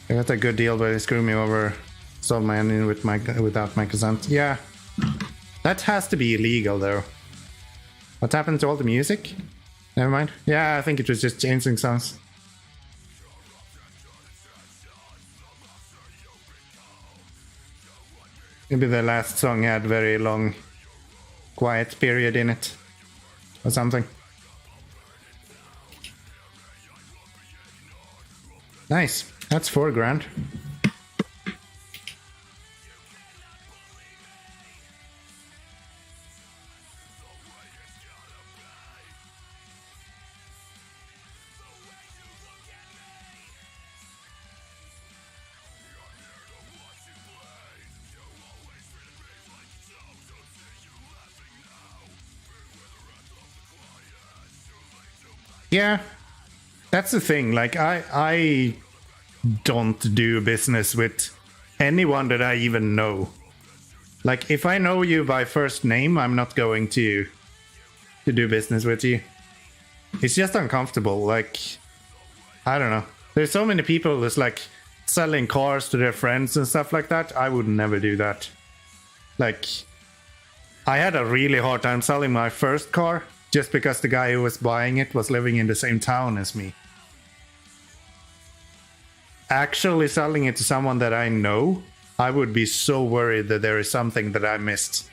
I got a good deal, but they screwed me over. Sold my engine without my consent. Yeah, that has to be illegal, though. What happened to all the music? Never mind. Yeah, I think it was just changing songs. Maybe the last song had very long quiet period in it or something. Nice. That's 4 grand. Yeah, that's the thing. Like, I don't do business with anyone that I even know. Like, if I know you by first name, I'm not going to do business with you. It's just uncomfortable. Like, I don't know. There's so many people that's like selling cars to their friends and stuff like that. I would never do that. Like, I had a really hard time selling my first car just because the guy who was buying it was living in the same town as me. Actually selling it to someone that I know, I would be so worried that there is something that I missed.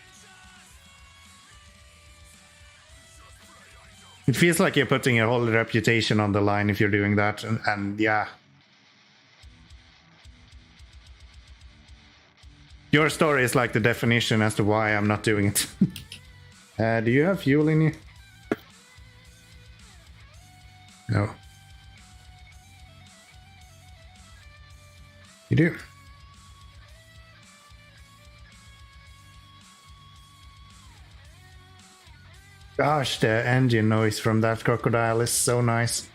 It feels like you're putting your whole reputation on the line if you're doing that, and yeah. Your story is like the definition as to why I'm not doing it. Do you have fuel in you? No. You do. Gosh, the engine noise from that crocodile is so nice.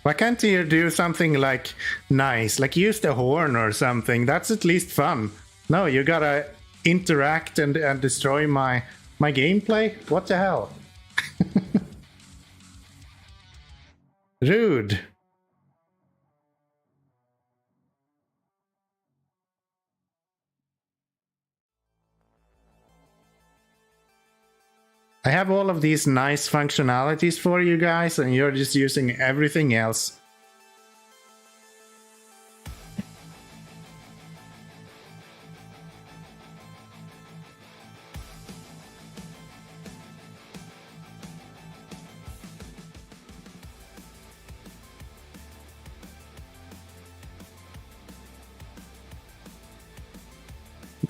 Why can't you do something like nice, like use the horn or something? That's at least fun. No, you gotta interact and destroy my gameplay? What the hell? Rude. I have all of these nice functionalities for you guys, and you're just using everything else.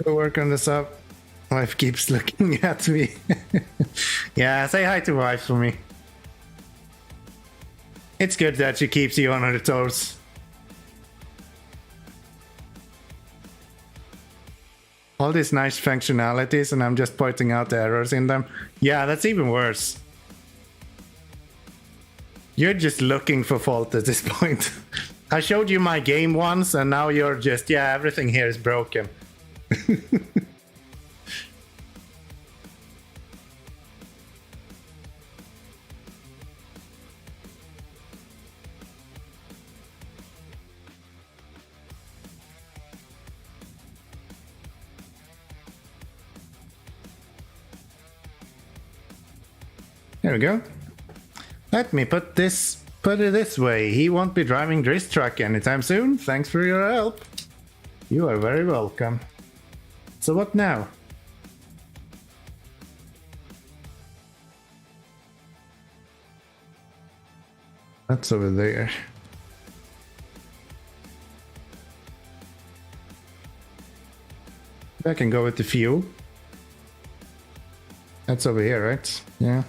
Go work on the sub. Wife keeps looking at me. Yeah, say hi to wife for me. It's good that she keeps you on her toes. All these nice functionalities and I'm just pointing out the errors in them. Yeah, that's even worse. You're just looking for fault at this point. I showed you my game once and now you're just, yeah, everything here is broken. There we go. Let me put it this way. He won't be driving this truck anytime soon. Thanks for your help. You are very welcome. So what now? That's over there. I can go with the fuel. That's over here, right? Yeah.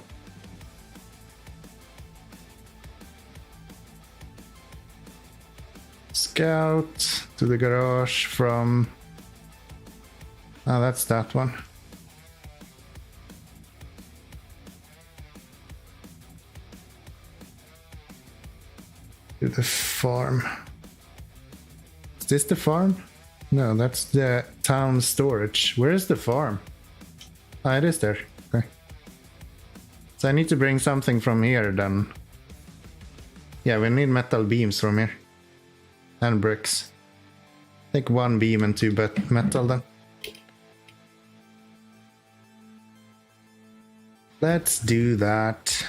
Scout to the garage from... Oh, that's that one. To the farm. Is this the farm? No, that's the town storage. Where is the farm? Ah, it is there. Okay. So I need to bring something from here then. Yeah, we need metal beams from here. And bricks. Take one beam and two metal then. Let's do that.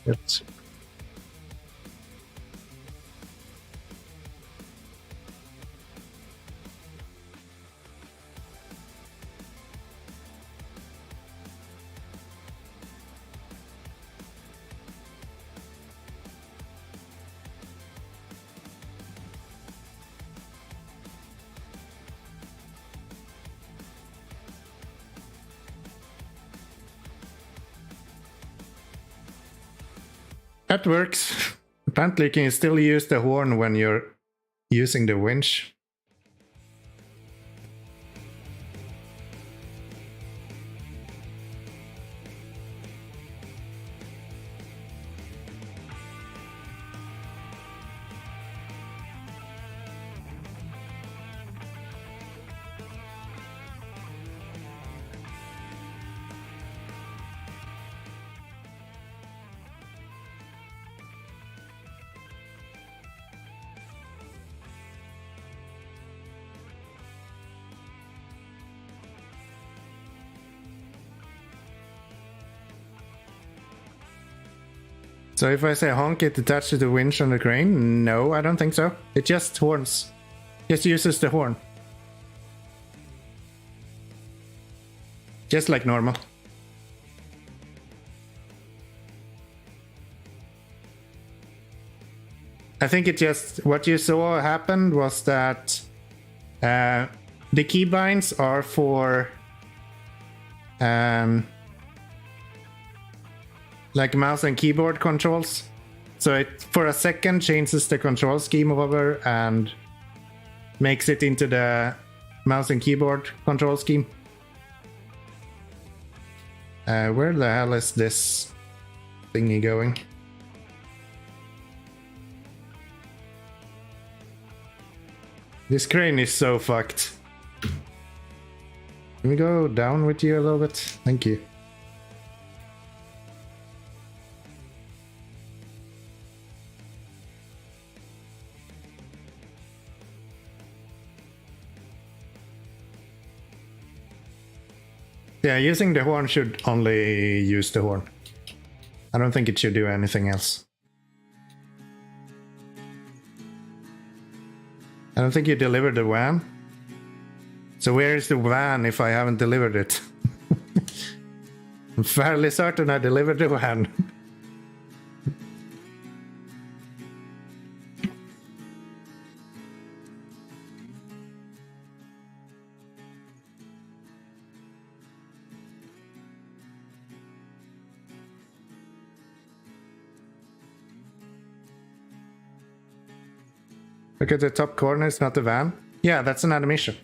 Yes. That works. Apparently you can still use the horn when you're using the winch. So if I say honk, it attaches the winch on the crane? No, I don't think so. It just horns. Just uses the horn. Just like normal. I think it just... What you saw happened was that the keybinds are for... like mouse and keyboard controls. So it for a second changes the control scheme over and makes it into the mouse and keyboard control scheme. Where the hell is this thingy going? This crane is so fucked. Can we go down with you a little bit? Thank you. Yeah, using the horn should only use the horn. I don't think it should do anything else. I don't think you delivered the van. So where is the van if I haven't delivered it? I'm fairly certain I delivered the van. Look at the top corner, it's not the van. Yeah, that's an animation.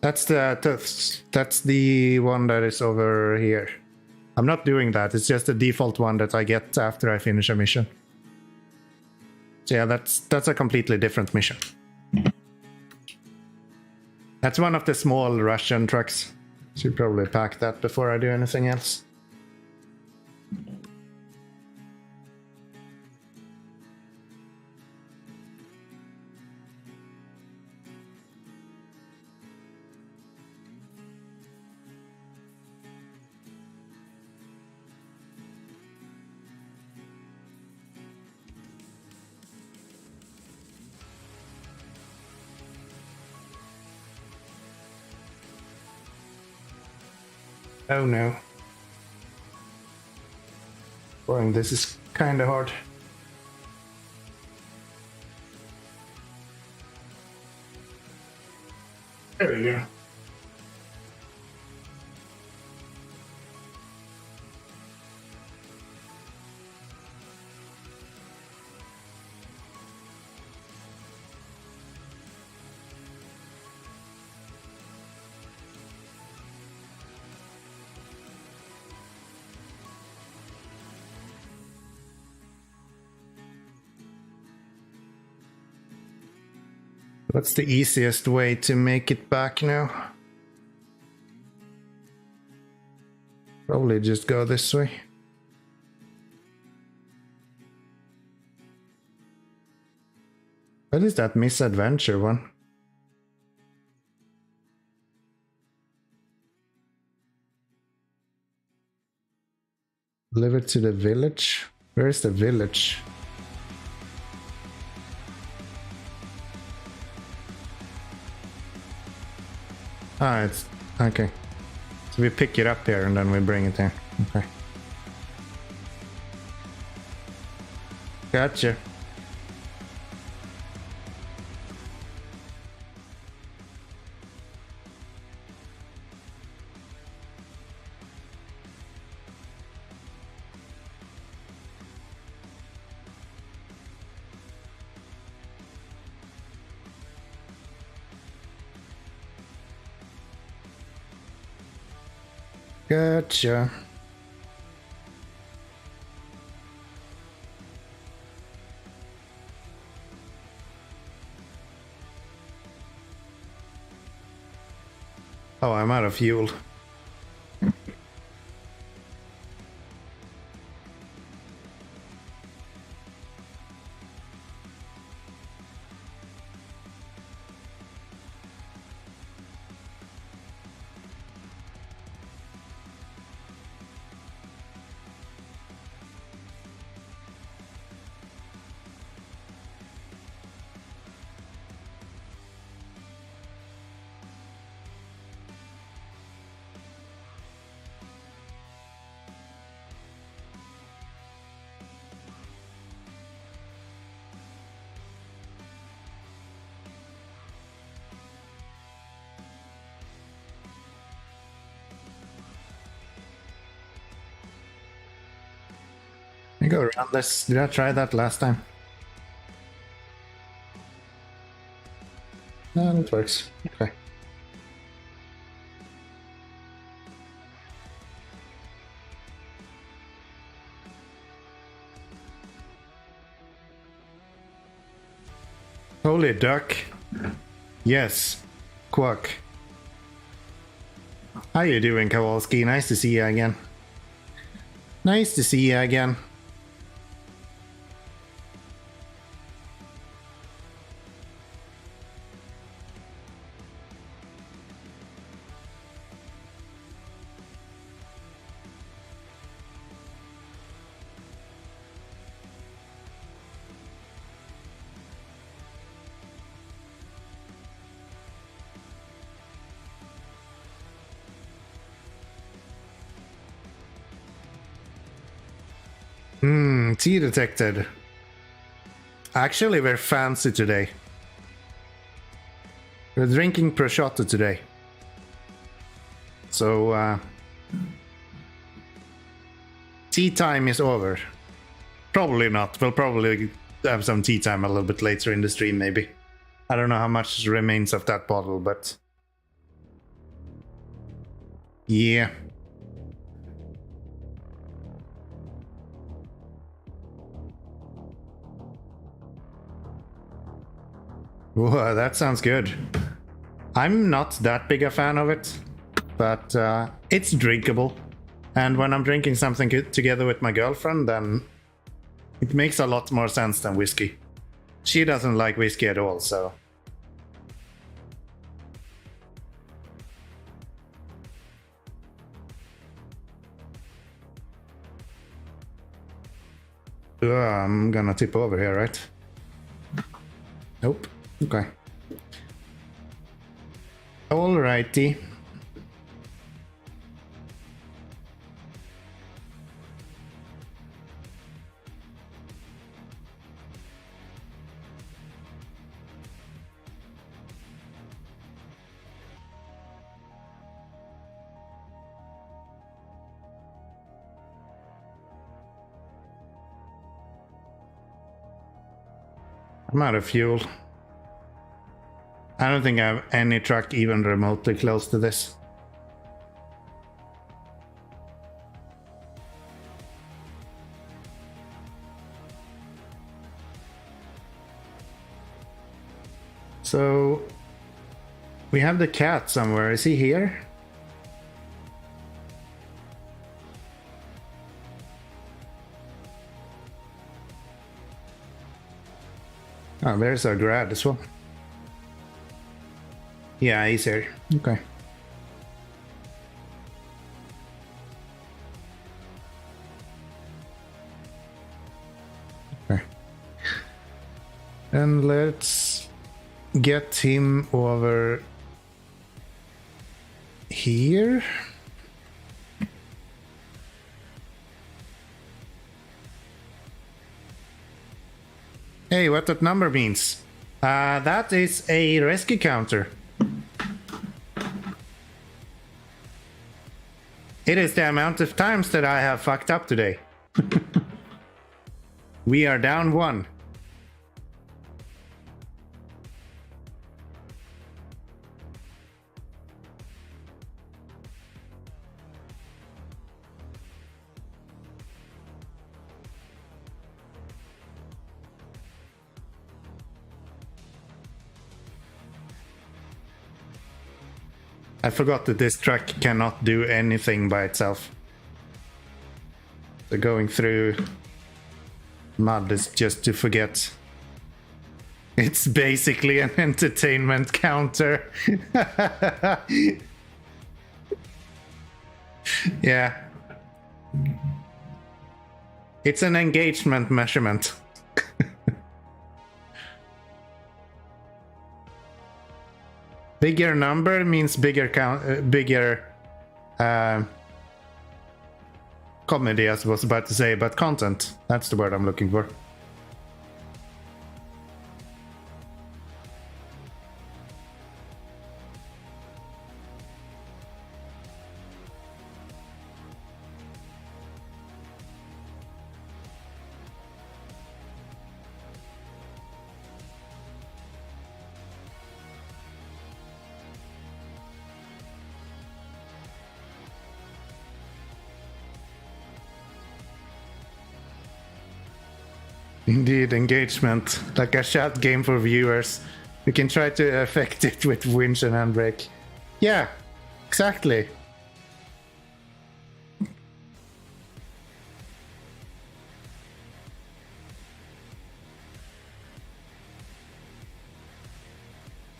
That's the one that is over here. I'm not doing that, it's just the default one that I get after I finish a mission. So yeah, that's a completely different mission. That's one of the small Russian trucks. Should probably pack that before I do anything else. Oh no. Boy, this is kinda hard. There we go. What's the easiest way to make it back now? Probably just go this way. What is that misadventure one? Deliver to the village? Where is the village? Ah, it's okay. So we pick it up here and then we bring it in. Okay. Gotcha. Gotcha. Oh, I'm out of fuel. You go around this. Did I try that last time? No, it works. Okay. Holy duck. Yes. Quack. How you doing, Kowalski? Nice to see you again. Nice to see you again. Tea detected. Actually, we're fancy today. We're drinking prosciutto today. So, tea time is over. Probably not. We'll probably have some tea time a little bit later in the stream, maybe. I don't know how much remains of that bottle, but... yeah. Whoa, that sounds good. I'm not that big a fan of it, but it's drinkable. And when I'm drinking something together with my girlfriend, then it makes a lot more sense than whiskey. She doesn't like whiskey at all, so... I'm gonna tip over here, right? Nope. Okay. Alrighty. I'm out of fuel. I don't think I have any truck even remotely close to this. So we have the cat somewhere. Is he here? Oh, there's our grad as well. Yeah, he's here. Okay. Okay. And let's get him over here. Hey, what that number means? That is a rescue counter. It is the amount of times that I have fucked up today. We are down 1. I forgot that this truck cannot do anything by itself. So going through mud is just to forget. It's basically an entertainment counter. Yeah. It's an engagement measurement. Bigger number means bigger count, bigger comedy, as I was about to say, but content. That's the word I'm looking for. Indeed, engagement, like a chat game for viewers. You can try to affect it with winch and handbrake. Yeah, exactly.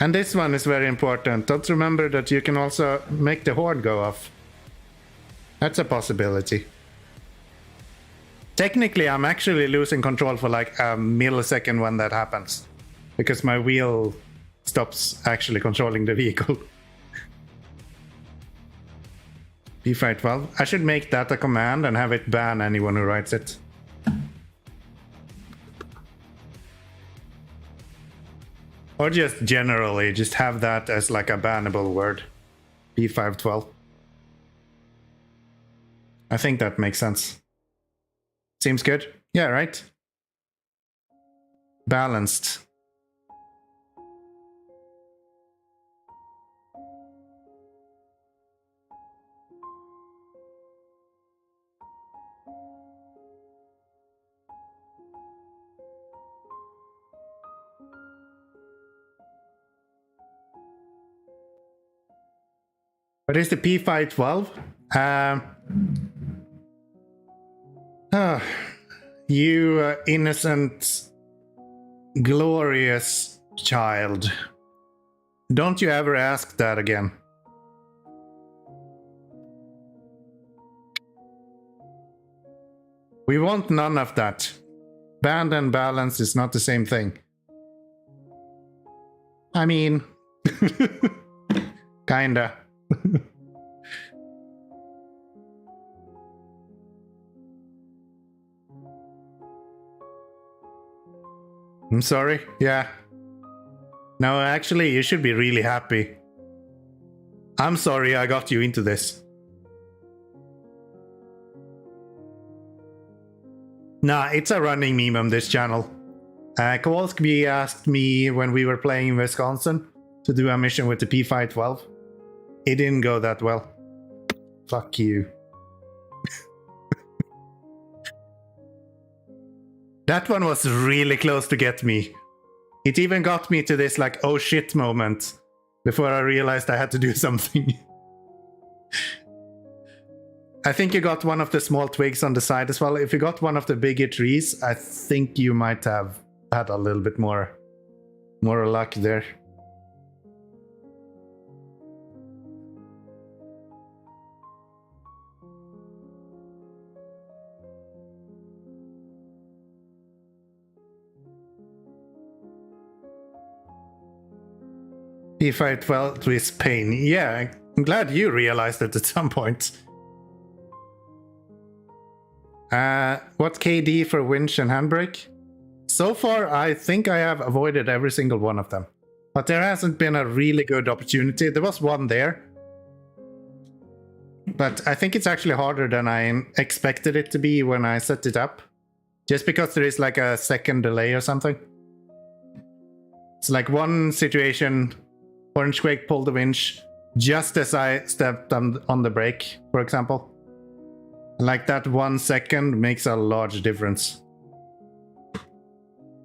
And this one is very important. Don't remember that you can also make the horn go off. That's a possibility. Technically, I'm actually losing control for like a millisecond when that happens, because my wheel stops actually controlling the vehicle. P512. I should make that a command and have it ban anyone who writes it. Or just generally, just have that as like a bannable word. P512. I think that makes sense. Seems good. Yeah, right? Balanced. What is the P512? You innocent, glorious child. Don't you ever ask that again. We want none of that. Band and balance is not the same thing. I mean, kinda. I'm sorry. Yeah. No, actually, you should be really happy. I'm sorry I got you into this. Nah, it's a running meme on this channel. Kowalski asked me when we were playing in Wisconsin to do a mission with the P512. It didn't go that well. Fuck you. That one was really close to get me. It even got me to this like, oh shit moment before I realized I had to do something. I think you got one of the small twigs on the side as well. If you got one of the bigger trees, I think you might have had a little bit more luck there. P512 is pain. Yeah, I'm glad you realized it at some point. What KD for winch and handbrake? So far, I think I have avoided every single one of them. But there hasn't been a really good opportunity. There was one there. But I think it's actually harder than I expected it to be when I set it up. Just because there is like a second delay or something. It's like one situation, Orange Quake pulled the winch just as I stepped on the brake, for example. Like that 1 second makes a large difference.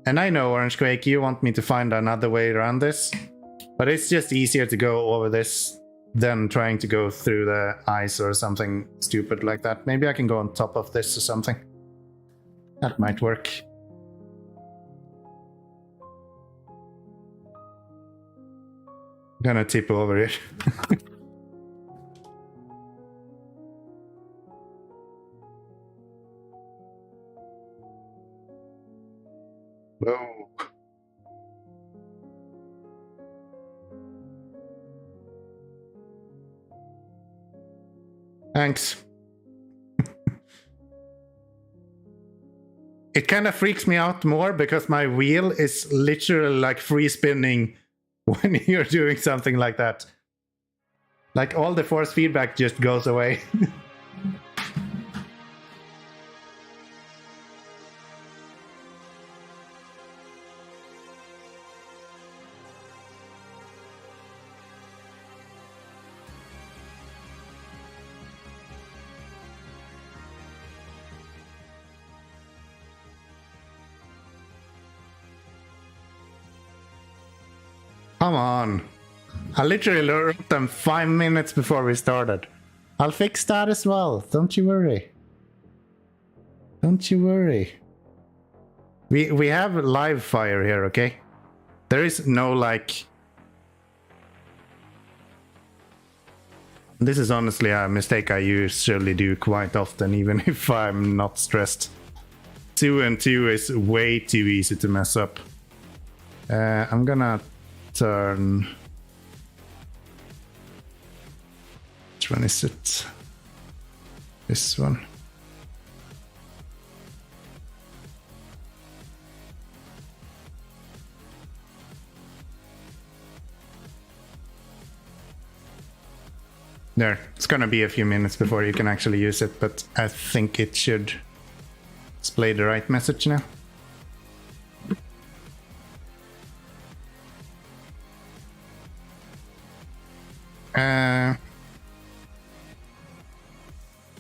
And I know, Orange Quake, you want me to find another way around this. But it's just easier to go over this than trying to go through the ice or something stupid like that. Maybe I can go on top of this or something. That might work. I'm gonna tip over here. Whoa. Thanks. It kind of freaks me out more because my wheel is literally like free spinning when you're doing something like that. Like all the force feedback just goes away. Come on. I literally wrote them 5 minutes before we started. I'll fix that as well. Don't you worry. Don't you worry. We have live fire here, okay? There is no like... This is honestly a mistake I usually do quite often, even if I'm not stressed. 2 and 2 is way too easy to mess up. I'm gonna turn... Which one is it? This one. There, it's gonna be a few minutes before you can actually use it, but I think it should display the right message now.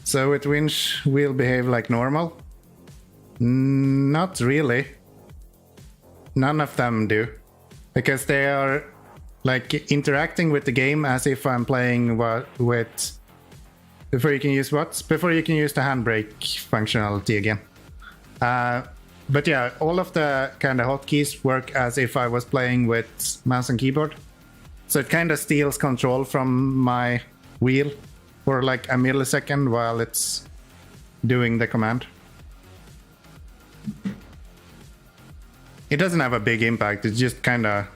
So with winch, we'll behave like normal. Not really. None of them do, because they are like interacting with the game as if I'm playing with. Before you can use what? Before you can use the handbrake functionality again. But yeah, all of the kind of hotkeys work as if I was playing with mouse and keyboard. So it kind of steals control from my wheel for like a millisecond while it's doing the command. It doesn't have a big impact, it just kind of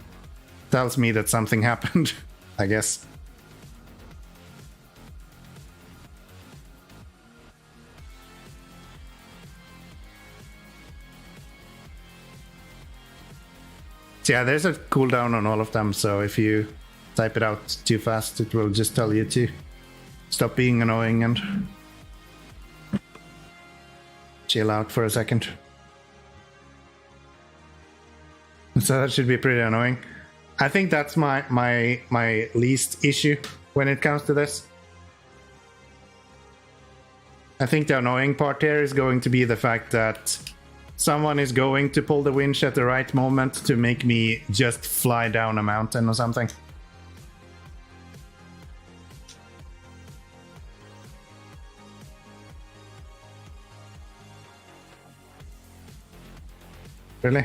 tells me that something happened, I guess. So yeah, there's a cooldown on all of them, so if you type it out too fast, it will just tell you to stop being annoying and chill out for a second. So that should be pretty annoying. I think that's my least issue when it comes to this. I think the annoying part here is going to be the fact that someone is going to pull the winch at the right moment to make me just fly down a mountain or something. Really?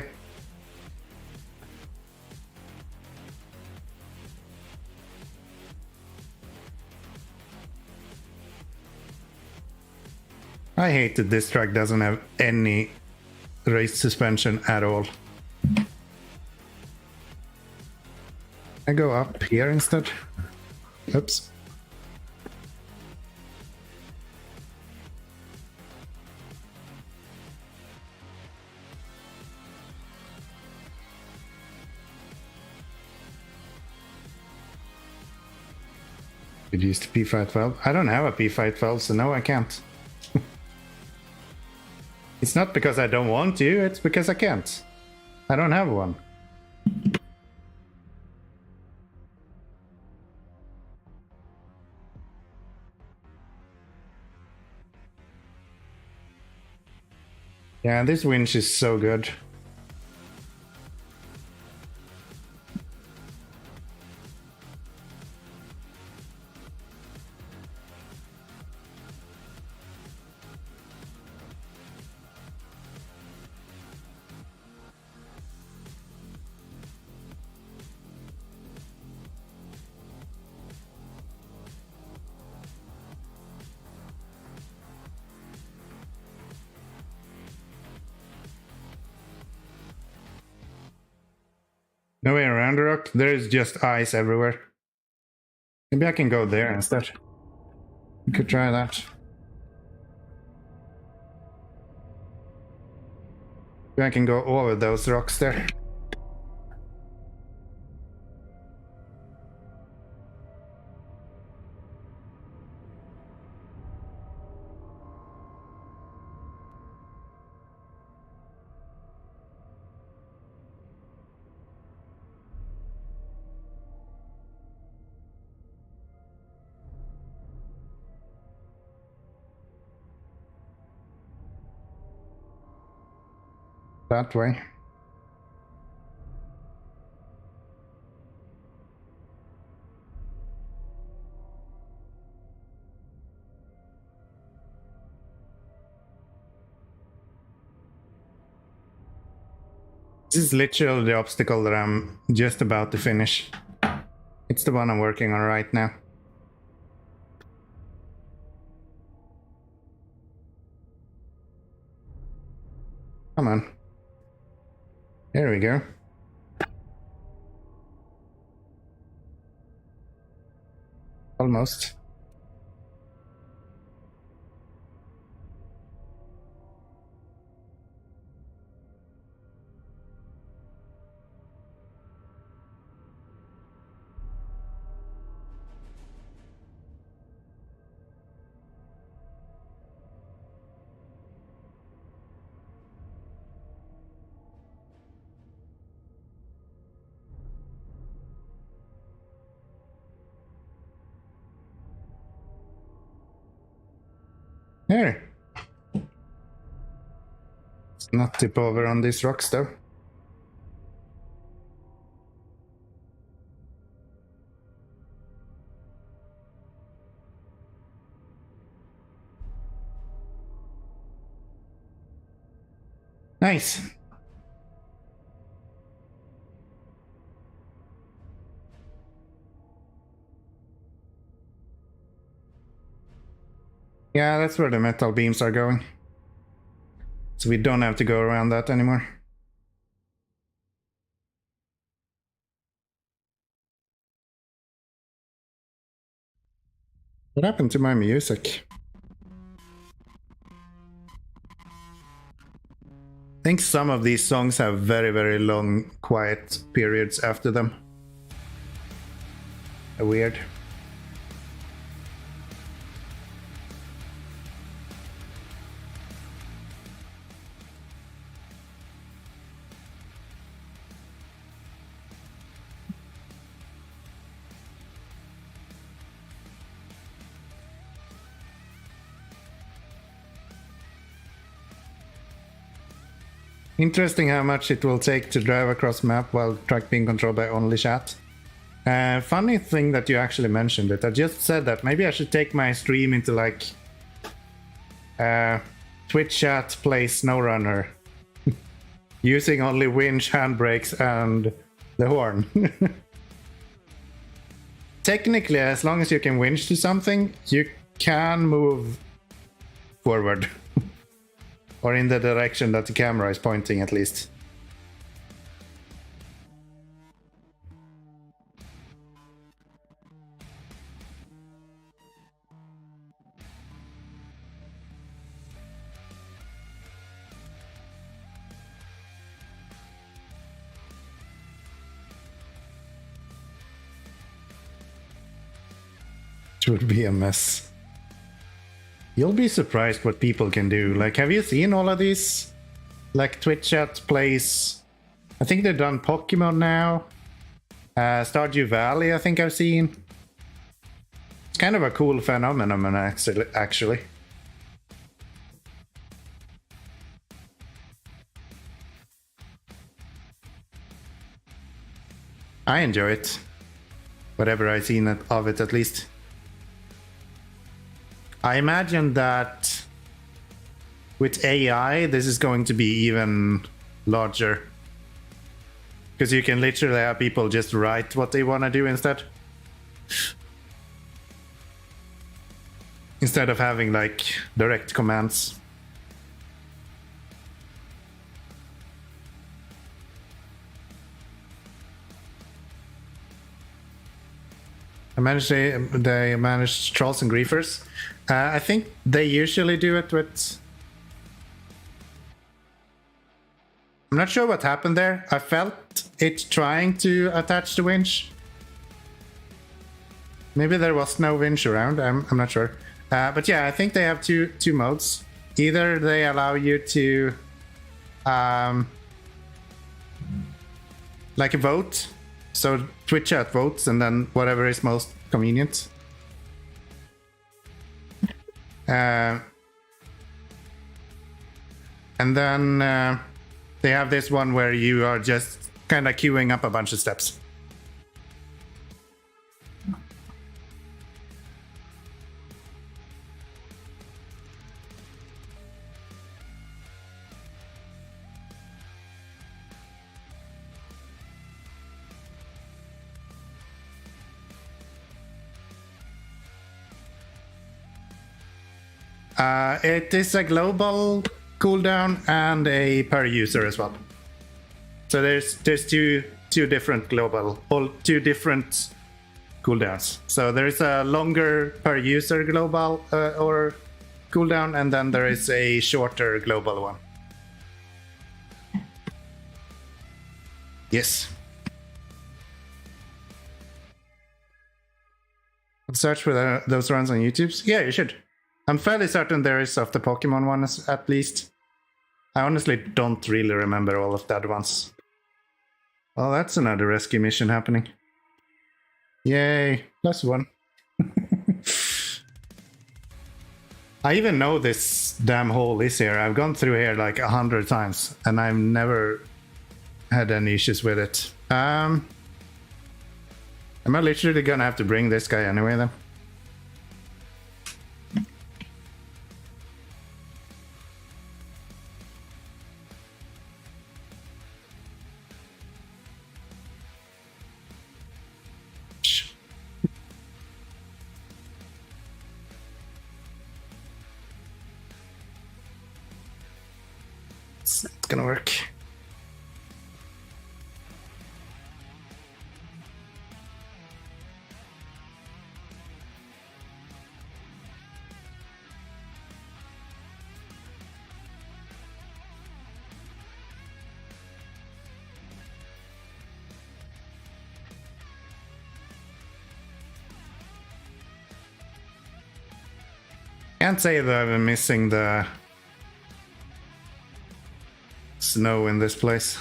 I hate that this track doesn't have any race suspension at all. I go up here instead. Oops. Could use the P512. I don't have a P512, so no, I can't. It's not because I don't want to, it's because I can't. I don't have one. Yeah, this winch is so good. No way around the rock. There is just ice everywhere. Maybe I can go there instead. We could try that. Maybe I can go over those rocks there. That way. This is literally the obstacle that I'm just about to finish. It's the one I'm working on right now. Come on. There we go. Almost. Here. Let's not tip over on these rocks though. Nice. Yeah, that's where the metal beams are going. So we don't have to go around that anymore. What happened to my music? I think some of these songs have very, very long quiet periods after them. Weird. Interesting how much it will take to drive across map while truck being controlled by only chat. Funny thing that you actually mentioned it. I just said that maybe I should take my stream into like Twitch chat plays SnowRunner using only winch, handbrakes, and the horn. Technically, as long as you can winch to something, you can move forward. Or in the direction that the camera is pointing, at least. It would be a mess. You'll be surprised what people can do. Like, have you seen all of these? Like, Twitch chat plays... I think they've done Pokemon now. Stardew Valley, I think I've seen. It's kind of a cool phenomenon, actually. I enjoy it. Whatever I've seen of it, at least. I imagine that with AI, this is going to be even larger. Because you can literally have people just write what they want to do instead. Instead of having like direct commands. They managed Trolls and Griefers. I think they usually do it with... I'm not sure what happened there. I felt it trying to attach the winch. Maybe there was no winch around, I'm not sure. But yeah, I think they have two modes. Either they allow you to like vote. So Twitch chat votes and then whatever is most convenient. And then they have this one where you are just kind of queuing up a bunch of steps. It is a global cooldown and a per user as well. So there's two different two different cooldowns. So there is a longer per user global or cooldown, and then there is a shorter global one. Yes. Search for those runs on YouTube. Yeah, you should. I'm fairly certain there is of the Pokemon one at least. I honestly don't really remember all of the other ones. Well, that's another rescue mission happening. Yay, +1. I even know this damn hole is here. I've gone through here like 100 times and I've never had any issues with it. Am I literally gonna have to bring this guy anyway then? It's not gonna work. Can't say that I've been missing the snow in this place.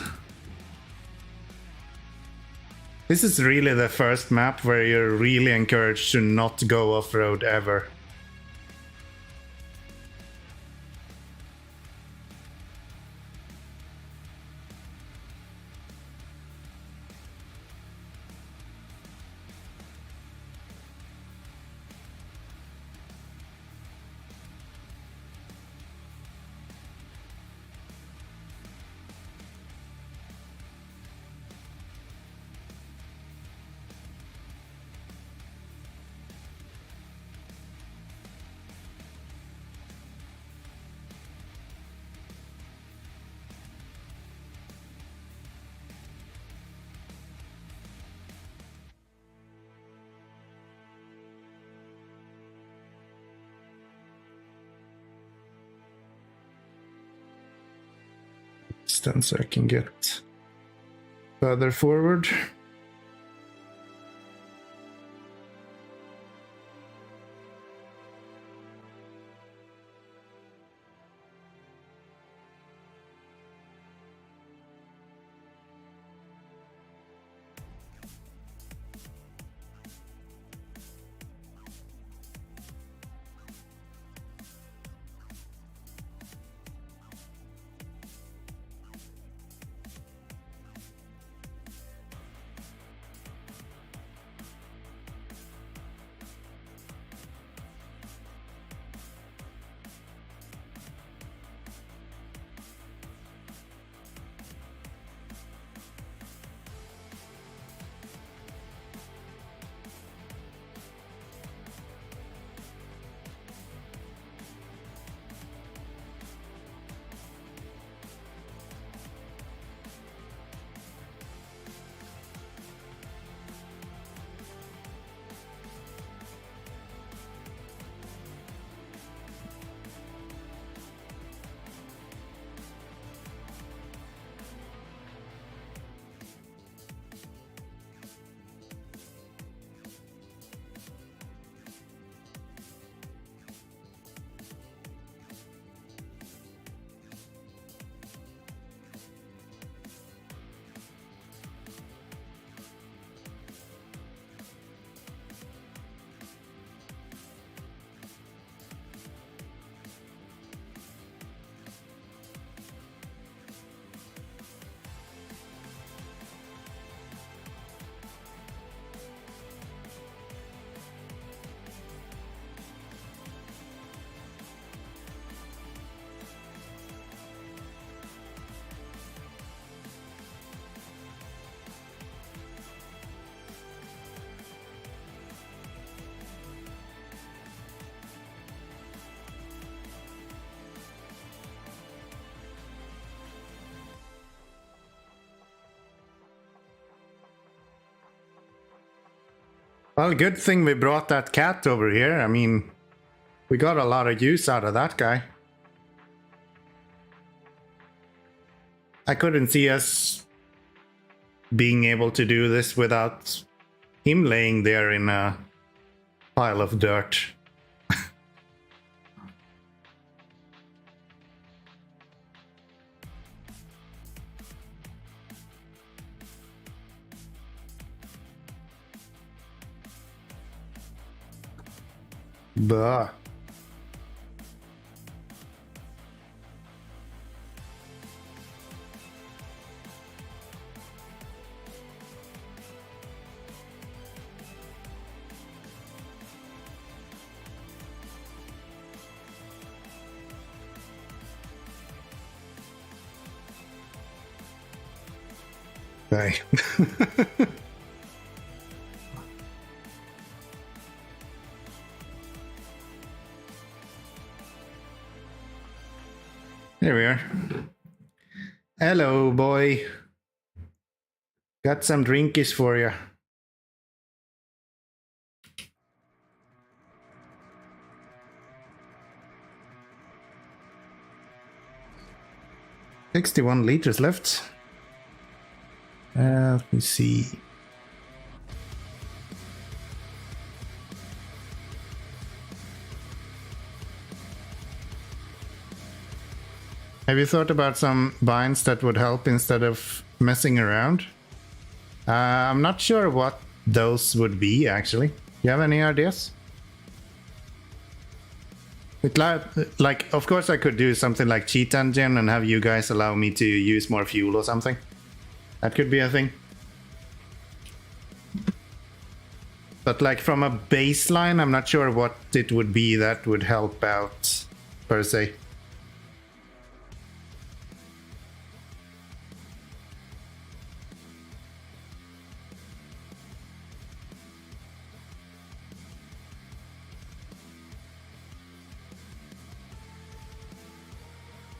This is really the first map where you're really encouraged to not go off-road ever. Distance so I can get further forward. Well, good thing we brought that cat over here. I mean, we got a lot of use out of that guy. I couldn't see us being able to do this without him laying there in a pile of dirt. Bah. Okay. There we are. Hello, boy. Got some drinkies for you. $61 liters left. Let me see. Have you thought about some binds that would help instead of messing around? I'm not sure what those would be, actually. You have any ideas? Like, of course I could do something like cheat engine and have you guys allow me to use more fuel or something. That could be a thing. But like from a baseline, I'm not sure what it would be that would help out, per se.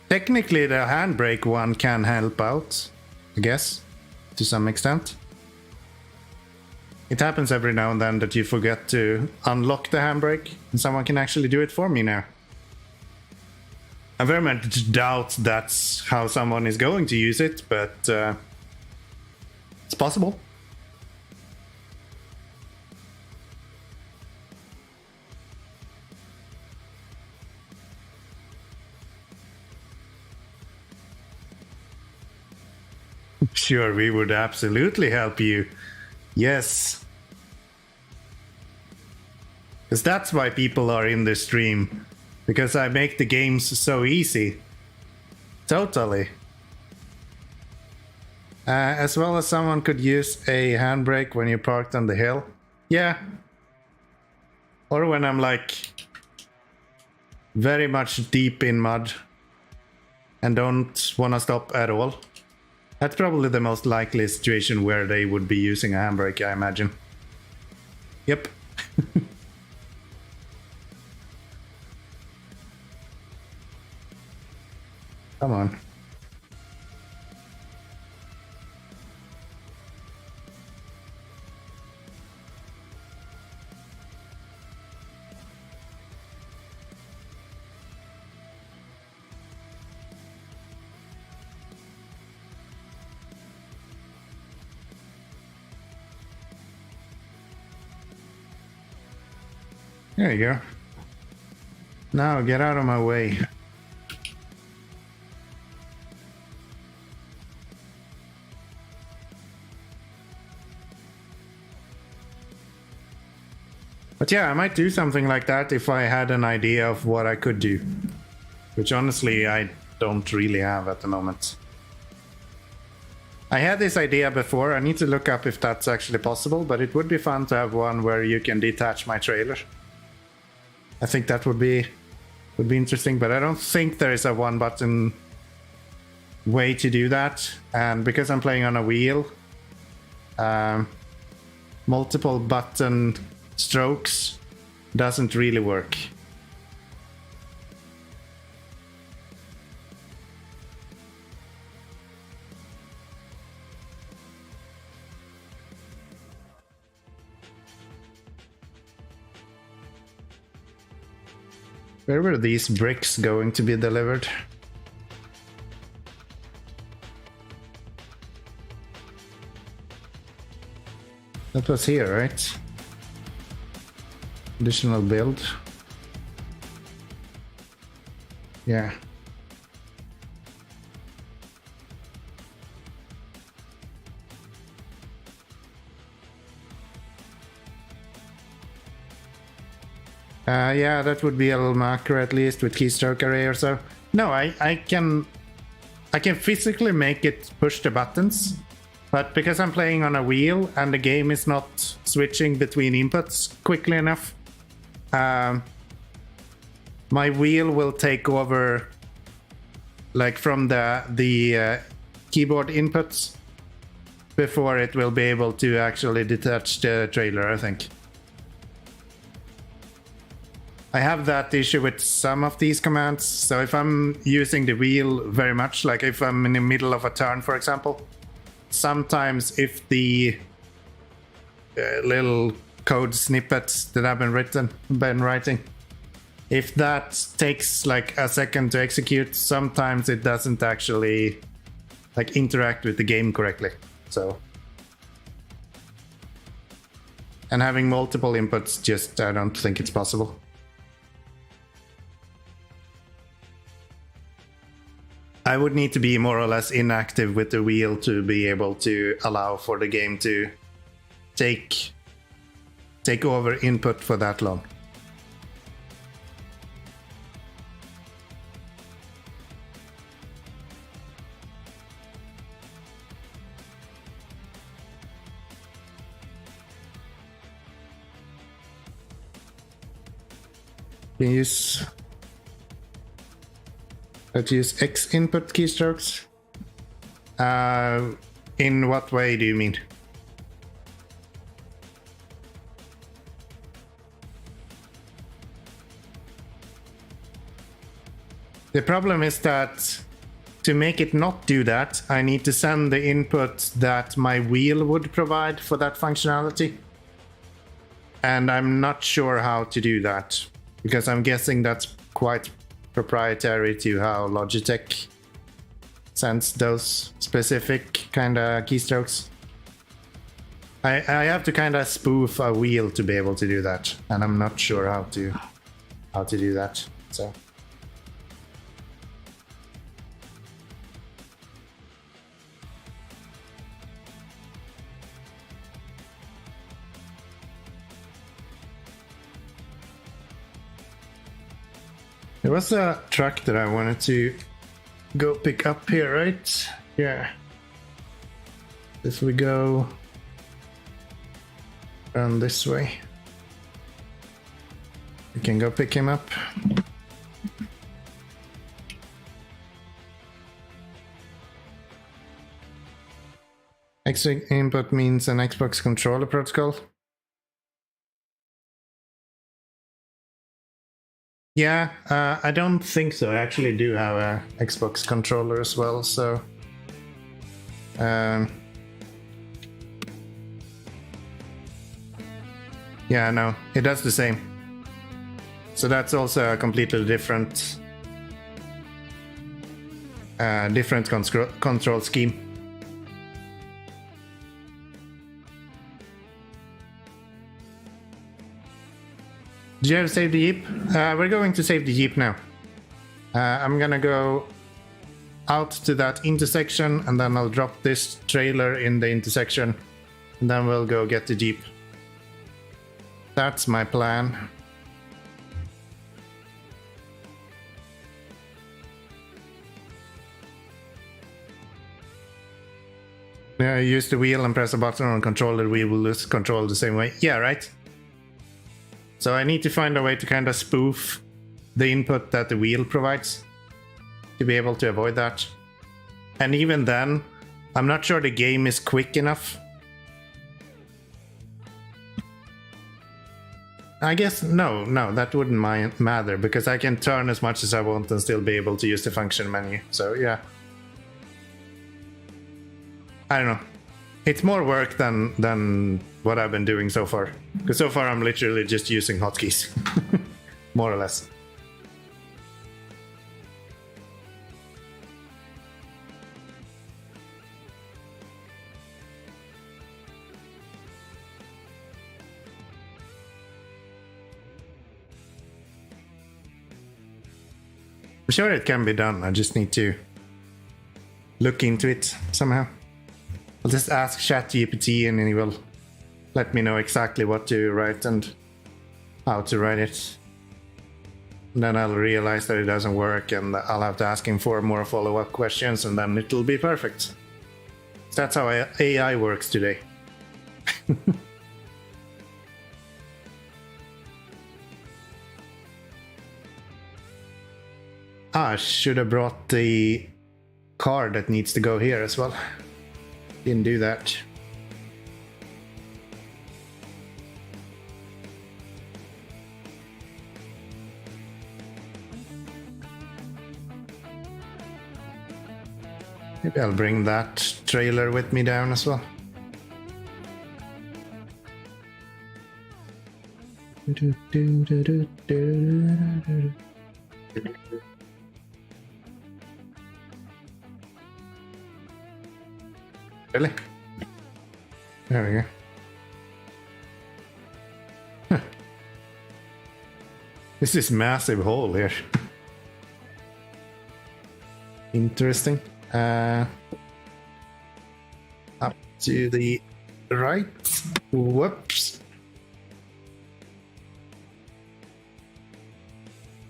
Technically, the handbrake one can help out, I guess, to some extent. It happens every now and then that you forget to unlock the handbrake, and someone can actually do it for me now. I very much doubt that's how someone is going to use it, but it's possible. Sure, we would absolutely help you. Yes. Because that's why people are in the stream. Because I make the games so easy. Totally. As well as someone could use a handbrake when you're parked on the hill. Yeah. Or when I'm like very much deep in mud and don't want to stop at all. That's probably the most likely situation where they would be using a handbrake, I imagine. Yep. Come on. There you go. Now get out of my way. But yeah, I might do something like that if I had an idea of what I could do. Which honestly, I don't really have at the moment. I had this idea before. I need to look up if that's actually possible, but it would be fun to have one where you can detach my trailer. I think that would be interesting, but I don't think there is a one button way to do that. And because I'm playing on a wheel, multiple button strokes doesn't really work. Where were these bricks going to be delivered? That was here, right? Additional build. Yeah. Yeah, that would be a little marker at least with keystroke array or so. No, I can physically make it push the buttons, but because I'm playing on a wheel and the game is not switching between inputs quickly enough, my wheel will take over, like from the keyboard inputs, before it will be able to actually detach the trailer, I think. I have that issue with some of these commands, so if I'm using the wheel very much, like if I'm in the middle of a turn, for example, sometimes if the little code snippets that I've been writing, if that takes like a second to execute, sometimes it doesn't actually like interact with the game correctly. So, and having multiple inputs, just I don't think it's possible. I would need to be more or less inactive with the wheel to be able to allow for the game to take over input for that long. Let's use X input keystrokes. In what way do you mean? The problem is that to make it not do that, I need to send the input that my wheel would provide for that functionality. And I'm not sure how to do that, because I'm guessing that's quite proprietary to how Logitech sends those specific kind of keystrokes. I have to kind of spoof a wheel to be able to do that, and I'm not sure how to do that. So there was a truck that I wanted to go pick up here, right? Yeah. If we go around this way, we can go pick him up. X input means an Xbox controller protocol. Yeah, I don't think so. I actually do have a Xbox controller as well, so yeah, no, it does the same. So that's also a completely different control scheme. Did you ever save the Jeep? We're going to save the Jeep now. I'm gonna go out to that intersection, and then I'll drop this trailer in the intersection, and then we'll go get the Jeep. That's my plan. Use the wheel and press a button on controller, we will lose control the same way. Yeah, right? So I need to find a way to kind of spoof the input that the wheel provides to be able to avoid that. And even then, I'm not sure the game is quick enough. I guess no, that wouldn't matter, because I can turn as much as I want and still be able to use the function menu. So yeah. I don't know. It's more work than what I've been doing so far. Because so far I'm literally just using hotkeys. More or less. I'm sure it can be done. I just need to look into it somehow. I'll just ask ChatGPT and he will let me know exactly what to write and how to write it. And then I'll realize that it doesn't work, and I'll have to ask him for more follow-up questions, and then it'll be perfect. That's how AI works today. I should have brought the car that needs to go here as well. Didn't do that. Maybe I'll bring that trailer with me down as well. Really? There we go. Huh. This is massive hole here. Interesting. Up to the right. Whoops.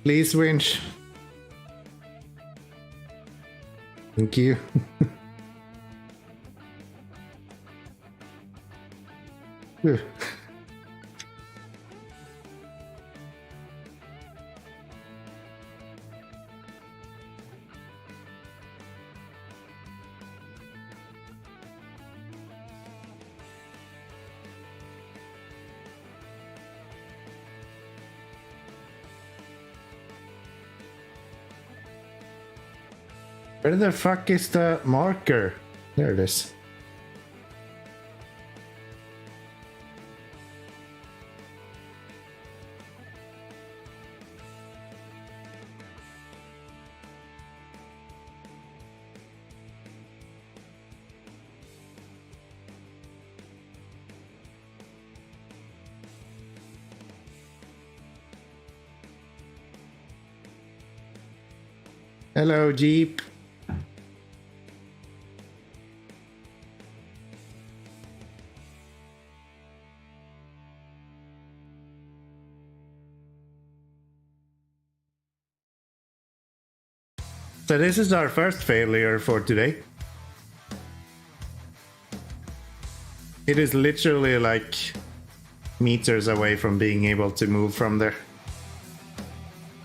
Please, winch. Thank you. Ugh. Where the fuck is the marker? There it is. Hello, Jeep. So this is our first failure for today. It is literally like meters away from being able to move from there.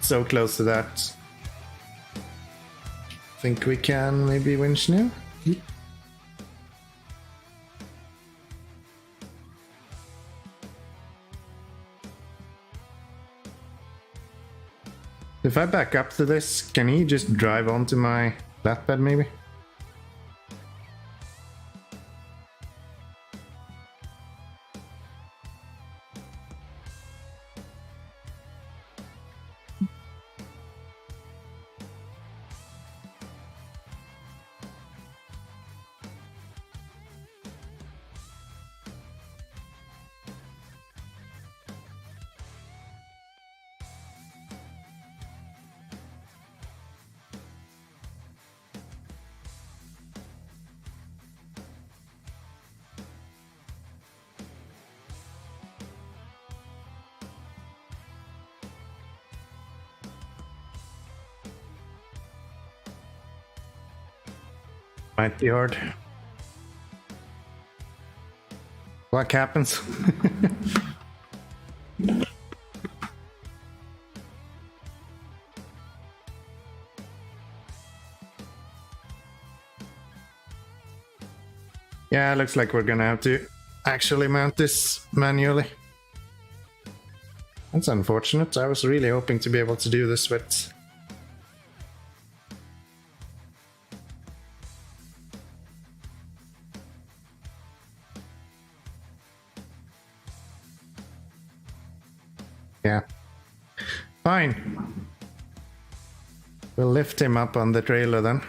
So close to that. Think we can maybe winch now? If I back up to this, can he just drive onto my flatbed maybe? Might be hard. What happens? Yeah, looks like we're gonna have to actually mount this manually. That's unfortunate. I was really hoping to be able to do this with... Yeah. Fine. We'll lift him up on the trailer then.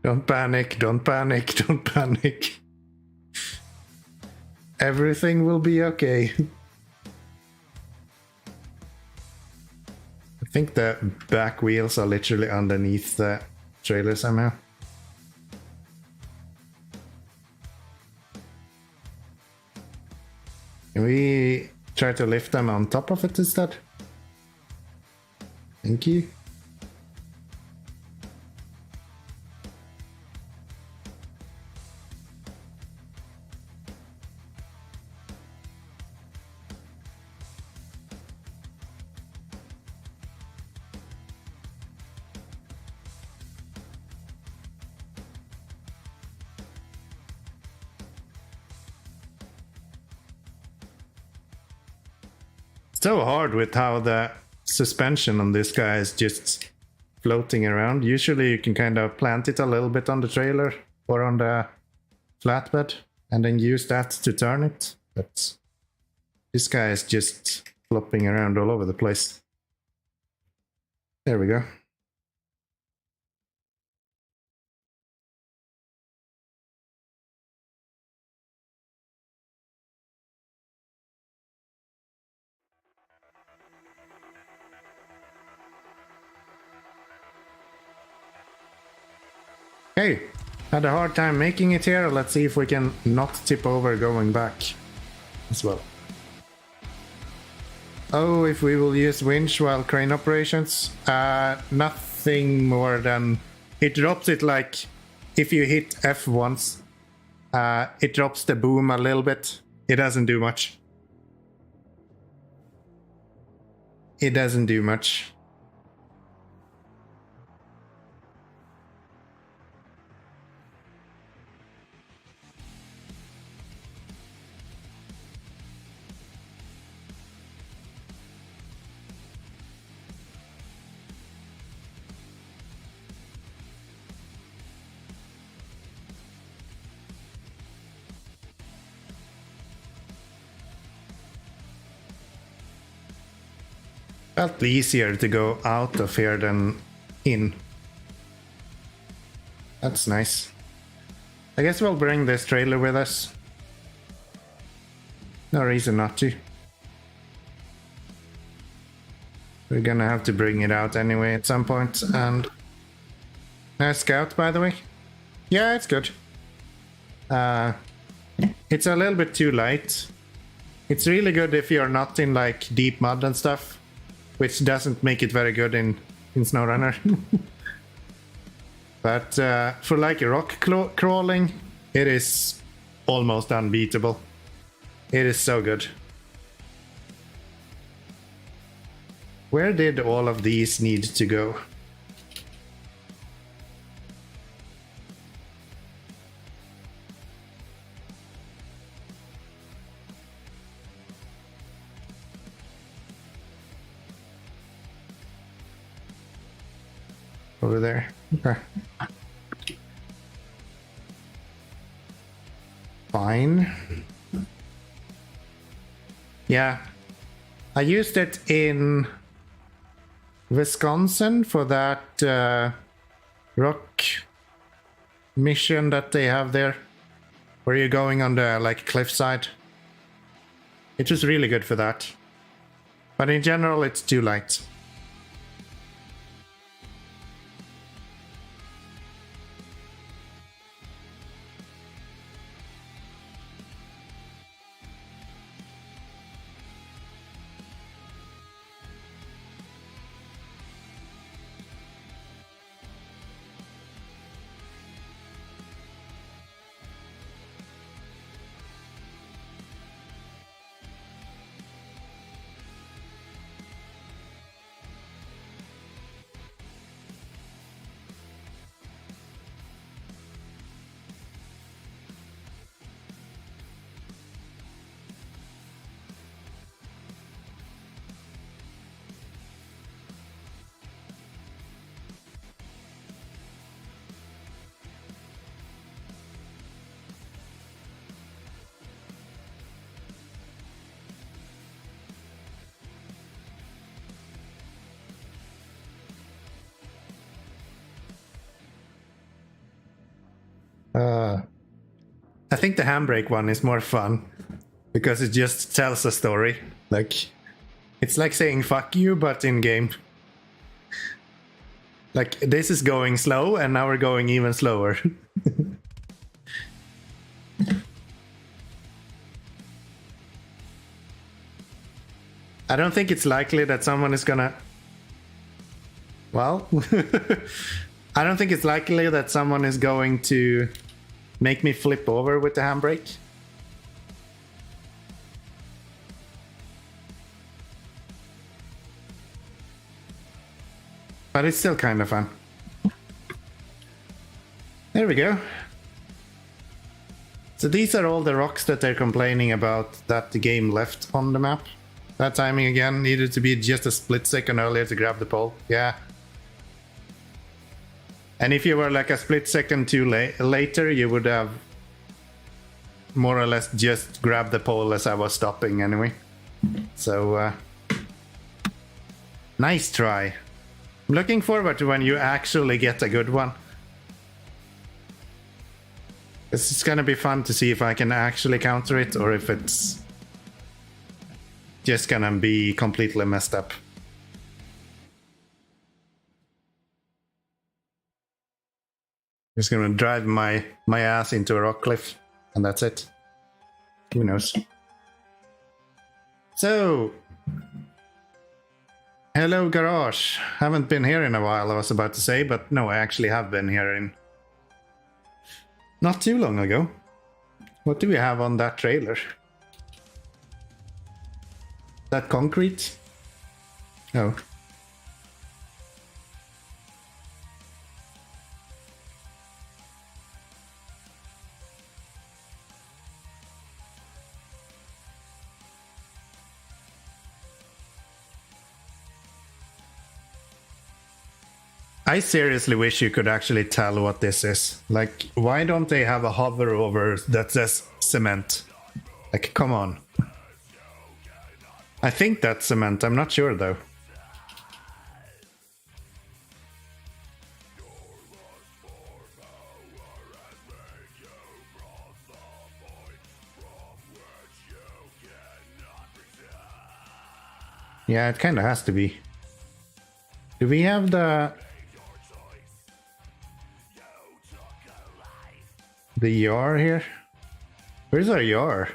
Don't panic, don't panic, don't panic. Everything will be okay. I think the back wheels are literally underneath the trailer somehow. Can we try to lift them on top of it instead? Thank you. So hard with how the suspension on this guy is just floating around. Usually you can kind of plant it a little bit on the trailer or on the flatbed and then use that to turn it. But this guy is just flopping around all over the place. There we go. Hey, had a hard time making it here. Let's see if we can not tip over going back as well. Oh, if we will use winch while crane operations? Nothing more than... It drops it like... If you hit F once, it drops the boom a little bit. It doesn't do much. It doesn't do much. Felt easier to go out of here than in. That's nice. I guess we'll bring this trailer with us. No reason not to. We're gonna have to bring it out anyway at some point. And nice scout, by the way. Yeah, it's good. It's a little bit too light. It's really good if you're not in like deep mud and stuff, which doesn't make it very good in SnowRunner. But for like rock crawling, it is almost unbeatable. It is so good. Where did all of these need to go? Over there. Okay. Fine. Yeah. I used it in Wisconsin for that rock mission that they have there, where you're going on the like cliffside. It was really good for that. But in general, it's too light. I think the handbrake one is more fun because it just tells a story. Like, it's like saying fuck you, but in game. Like, this is going slow, and now we're going even slower. I don't think it's likely that someone is gonna... Well... I don't think it's likely that someone is going to make me flip over with the handbrake. But it's still kind of fun. There we go. So these are all the rocks that they're complaining about that the game left on the map. That timing again needed to be just a split second earlier to grab the pole. Yeah. And if you were like a split second too later, you would have more or less just grabbed the pole as I was stopping anyway. So, nice try. I'm looking forward to when you actually get a good one. It's gonna be fun to see if I can actually counter it or if it's just gonna be completely messed up. Just gonna drive my ass into a rock cliff, and that's it. Who knows? So, hello garage. Haven't been here in a while, I was about to say, but no, I actually have been here in not too long ago. What do we have on that trailer? That concrete? Oh. I seriously wish you could actually tell what this is. Like, why don't they have a hover over that says cement? Like, come on. I think that's cement, I'm not sure though. Yeah, it kinda has to be. Do we have the yar here? Where's our yar?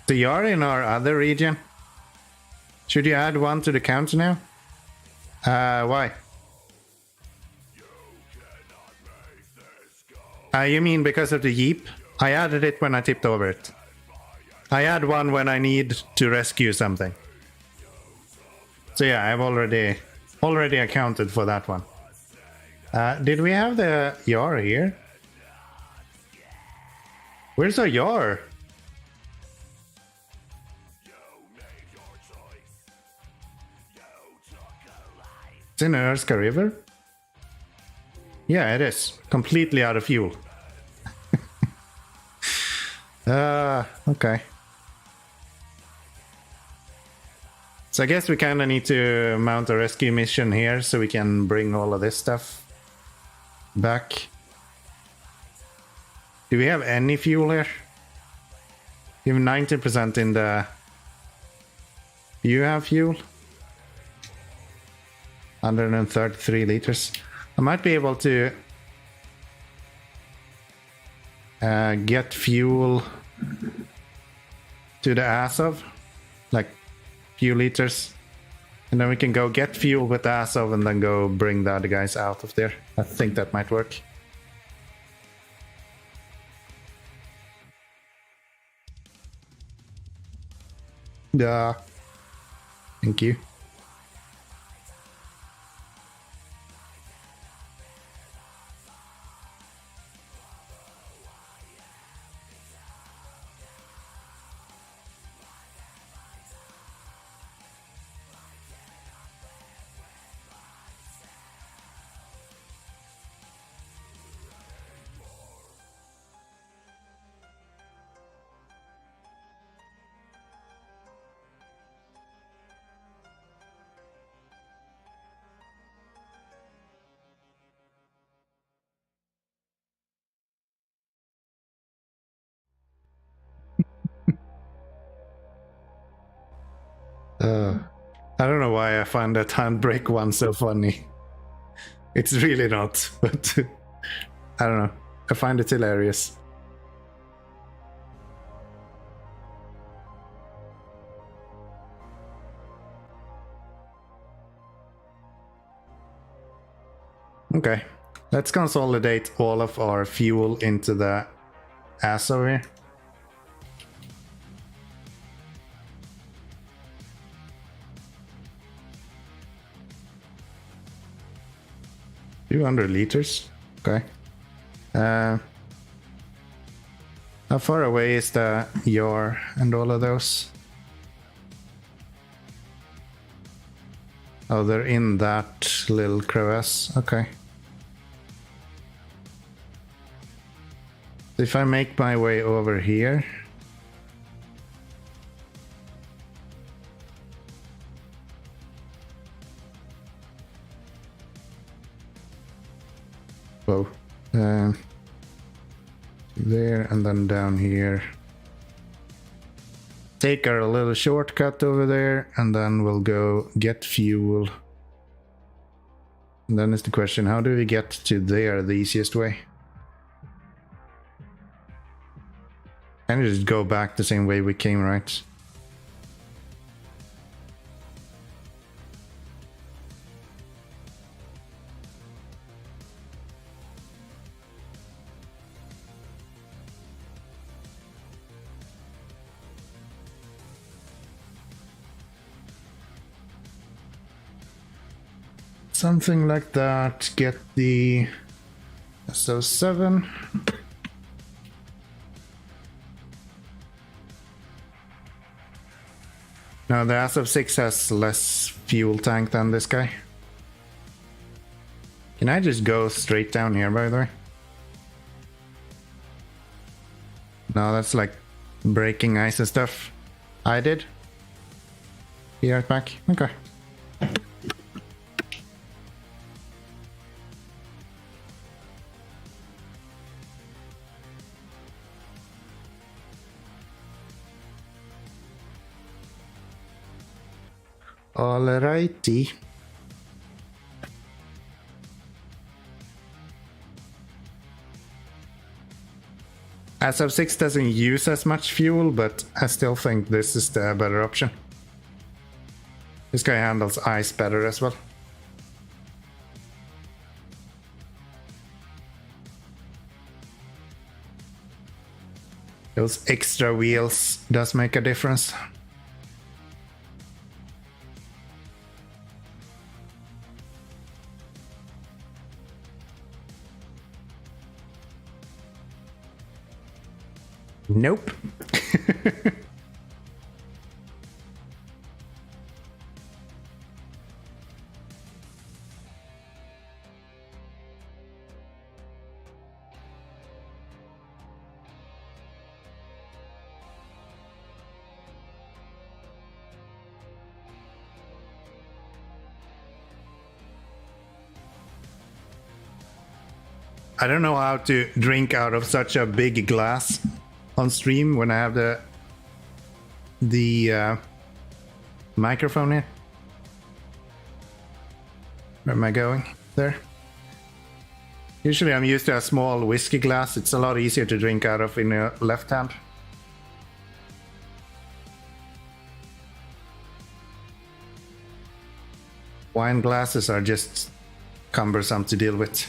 The yar in our other region? Should you add one to the counter now? Why? You mean because of the Jeep? I added it when I tipped over it. I add one when I need to rescue something. So yeah, I've already accounted for that one. Did we have the yar here? Where's our yar? It's in Erska River? Yeah, it is. Completely out of fuel. Okay. So I guess we kind of need to mount a rescue mission here so we can bring all of this stuff back. Do we have any fuel here? You have 90% in the... Do you have fuel? 133 liters. I might be able to get fuel to the Azov, like few liters, and then we can go get fuel with the Azov and then go bring the other guys out of there. I think that might work. Yeah. Thank you. I don't know why I find that handbrake one so funny. It's really not, but I don't know. I find it hilarious. Okay, let's consolidate all of our fuel into the ass over here. $200 liters. Okay. How far away is the yar and all of those? Oh, they're in that little crevasse. Okay. If I make my way over here. Whoa. There and then down here. Take our little shortcut over there and then we'll go get fuel. And then is the question, how do we get to there the easiest way? And just go back the same way we came, right? Something like that. Get the SO7. Now the SF6 has less fuel tank than this guy. Can I just go straight down here, by the way? No, that's like breaking ice and stuff. I did. Be right back. Okay. Alrighty. SF6 doesn't use as much fuel, but I still think this is the better option. This guy handles ice better as well. Those extra wheels does make a difference. Nope. I don't know how to drink out of such a big glass on stream when I have the microphone here. Where am I going? There. Usually I'm used to a small whiskey glass. It's a lot easier to drink out of in your left hand. Wine glasses are just cumbersome to deal with.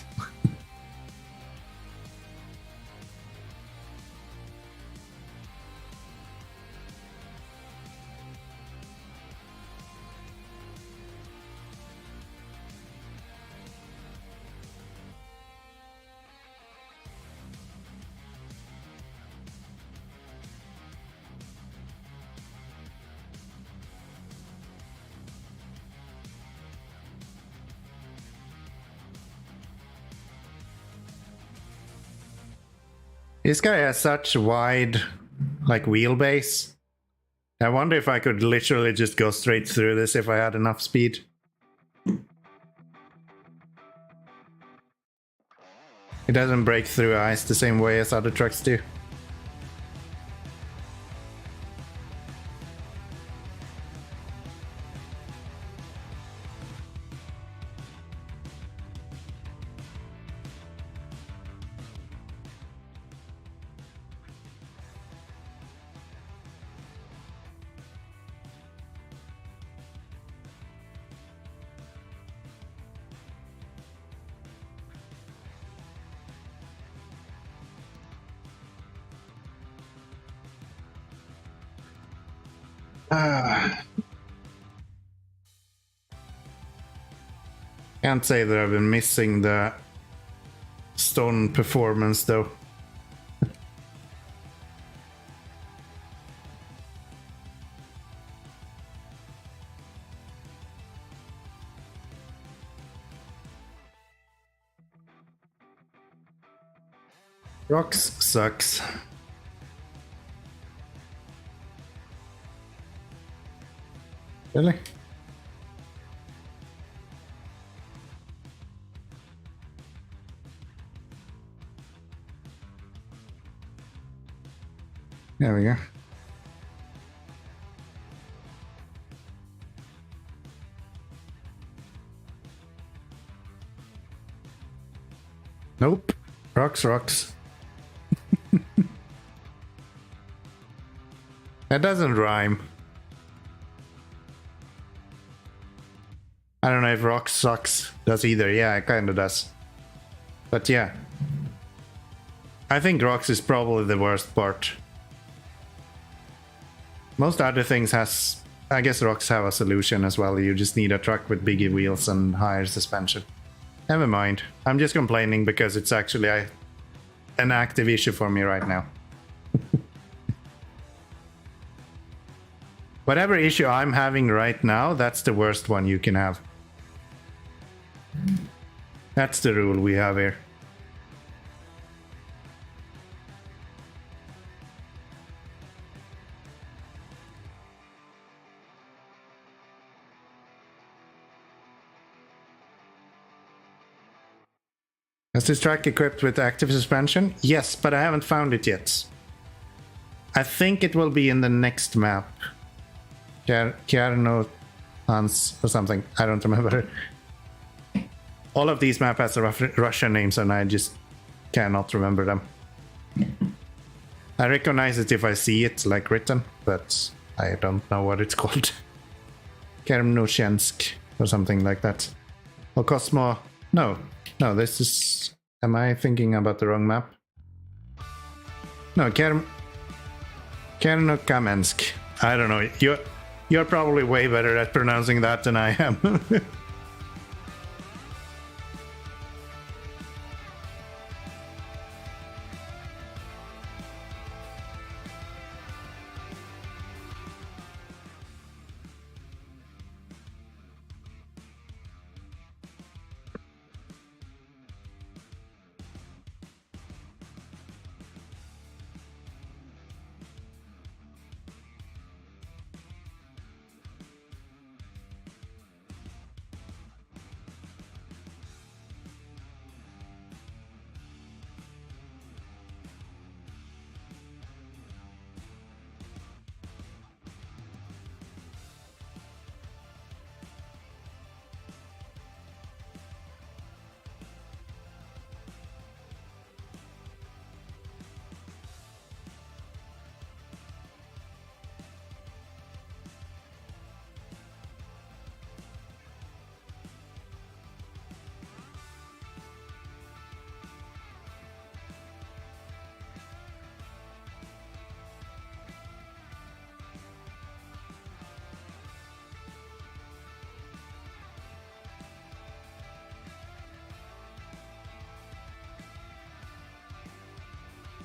This guy has such wide, like, wheelbase. I wonder if I could literally just go straight through this if I had enough speed. It doesn't break through ice the same way as other trucks do. Can't say that I've been missing the stone performance though. Rocks sucks. Really? There we go. Nope. Rocks. That doesn't rhyme. I don't know if rock sucks does either. Yeah, it kind of does. But yeah. I think rocks is probably the worst part. Most other things has... I guess rocks have a solution as well. You just need a truck with bigger wheels and higher suspension. Never mind. I'm just complaining because it's actually an active issue for me right now. Whatever issue I'm having right now, that's the worst one you can have. That's the rule we have here. Is this track equipped with active suspension? Yes, but I haven't found it yet. I think it will be in the next map. Kierno Hans or something. I don't remember. All of these maps has Russian names and I just cannot remember them. I recognize it if I see it like written, but I don't know what it's called. Kermnoshensk or something like that. Or Cosmo... No, this is... Am I thinking about the wrong map? No, Kernokamensk. I don't know. You're probably way better at pronouncing that than I am.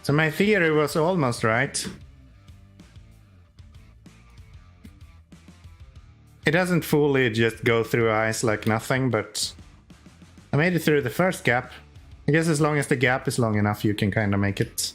So my theory was almost right. It doesn't fully just go through ice like nothing, but I made it through the first gap. I guess as long as the gap is long enough, you can kind of make it.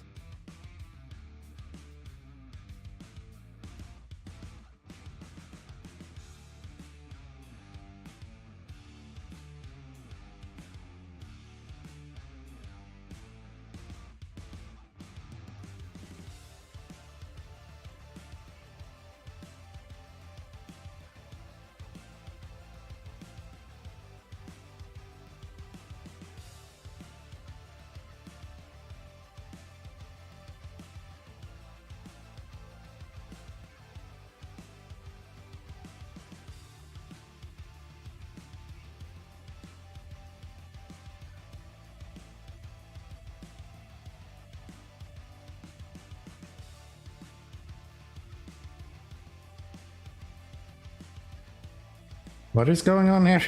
What is going on here?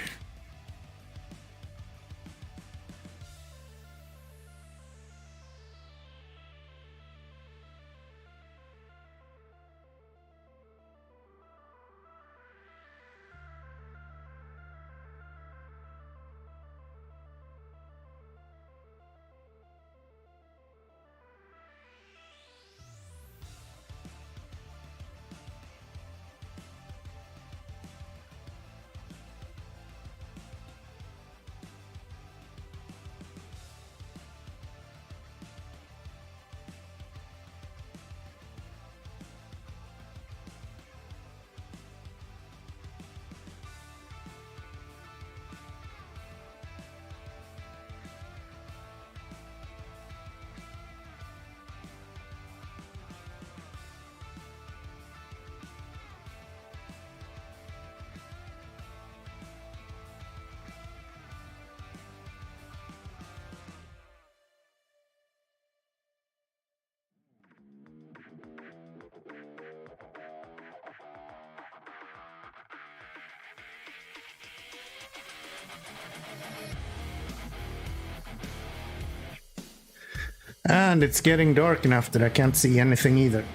And it's getting dark enough that I can't see anything either.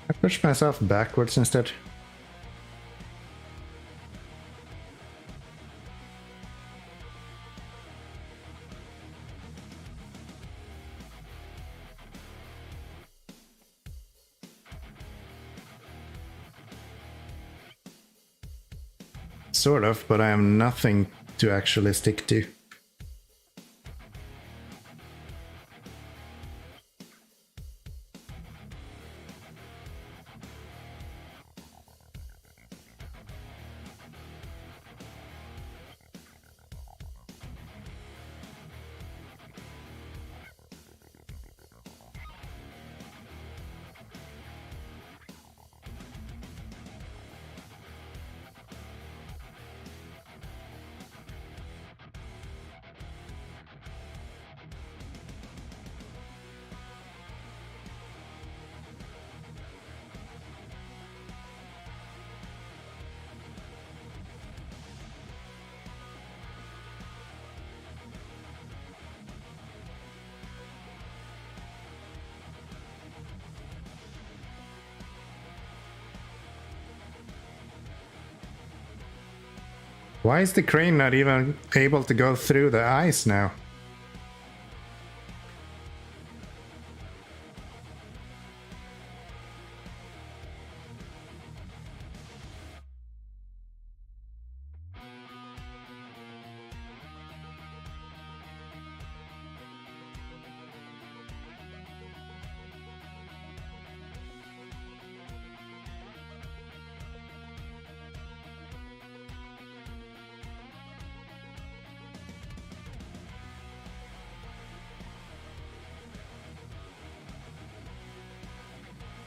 I pushed myself backwards instead. Sort of, but I have nothing to actually stick to. Why is the crane not even able to go through the ice now?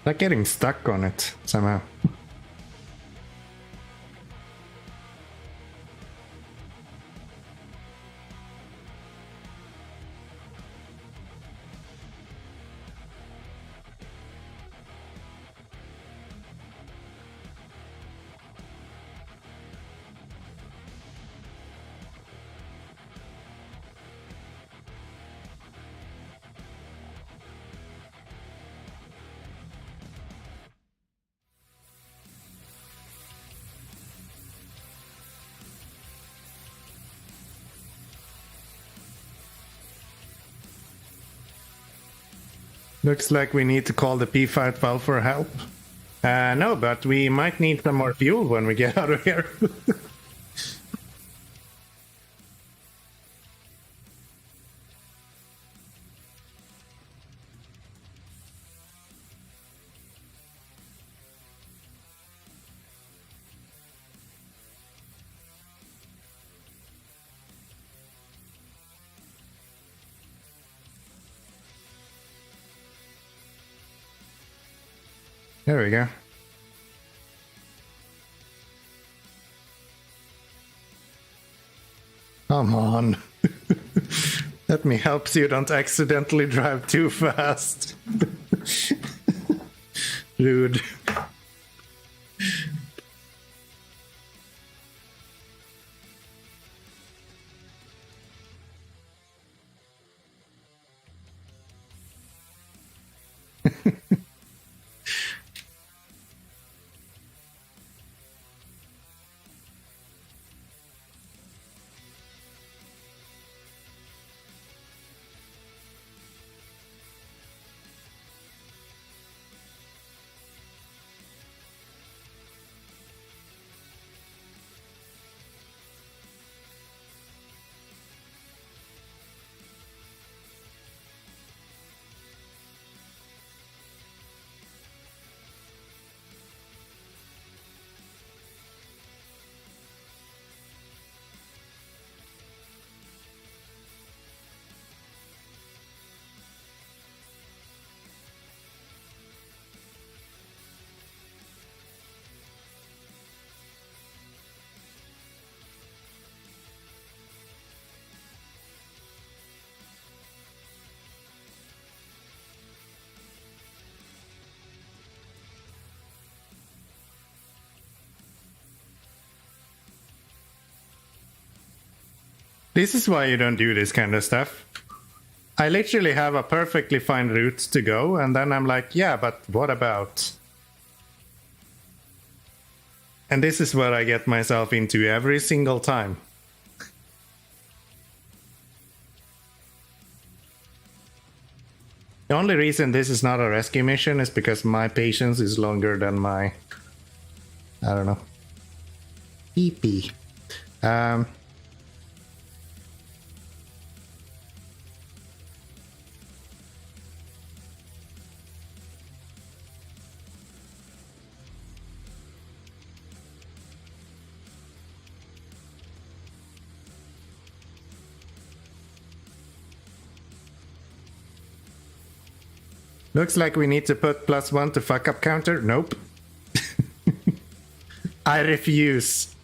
Like getting stuck on it somehow. Looks like we need to call the P512 for help. No, but we might need some more fuel when we get out of here. There we go. Come on. Let me help so you don't accidentally drive too fast. Rude. This is why you don't do this kind of stuff. I literally have a perfectly fine route to go, and then I'm like, yeah, but what about? And this is what I get myself into every single time. The only reason this is not a rescue mission is because my patience is longer than my, I don't know, PP. Looks like we need to put +1 to fuck up counter. Nope. I refuse.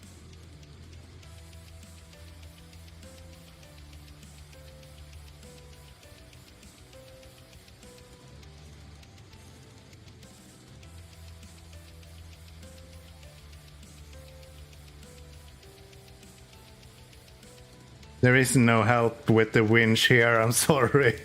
There is no help with the winch here, I'm sorry.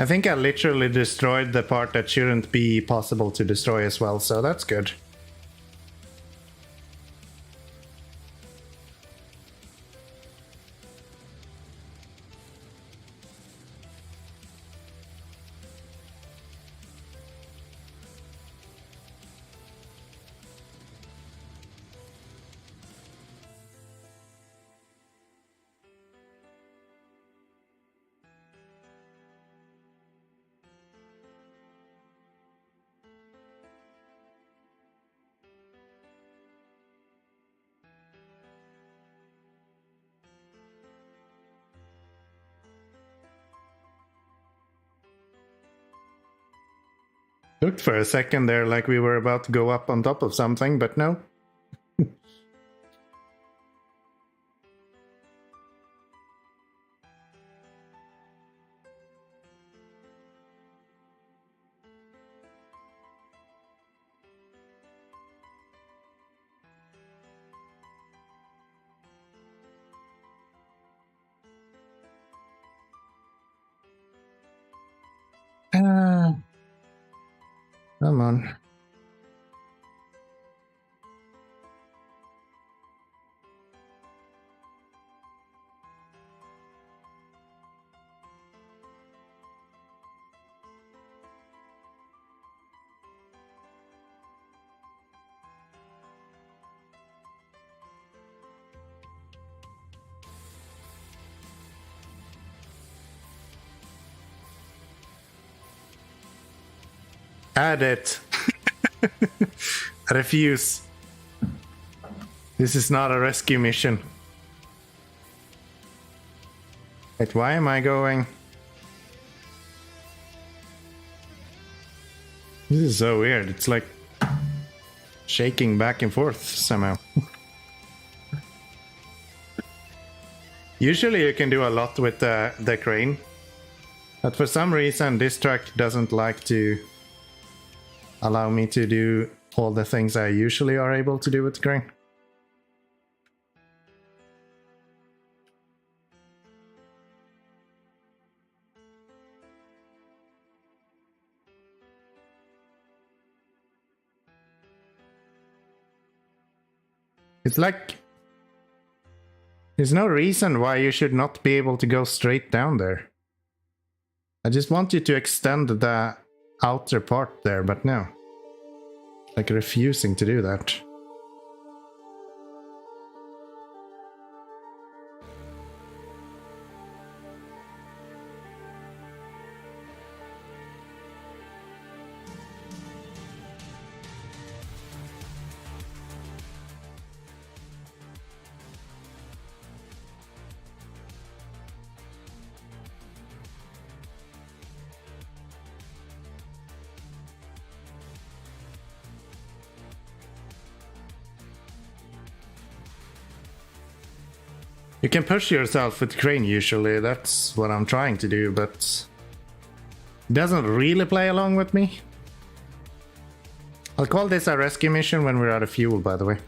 I think I literally destroyed the part that shouldn't be possible to destroy as well, so that's good. Looked for a second there like we were about to go up on top of something, but no. Come on. Add it. I refuse. This is not a rescue mission. Wait, why am I going? This is so weird. It's like shaking back and forth somehow. Usually you can do a lot with the crane, but for some reason this truck doesn't like to allow me to do all the things I usually are able to do with the crane. It's like there's no reason why you should not be able to go straight down there. I just want you to extend the outer part there, but no. Like refusing to do that. You can push yourself with crane usually, that's what I'm trying to do, but it doesn't really play along with me. I'll call this a rescue mission when we're out of fuel, by the way.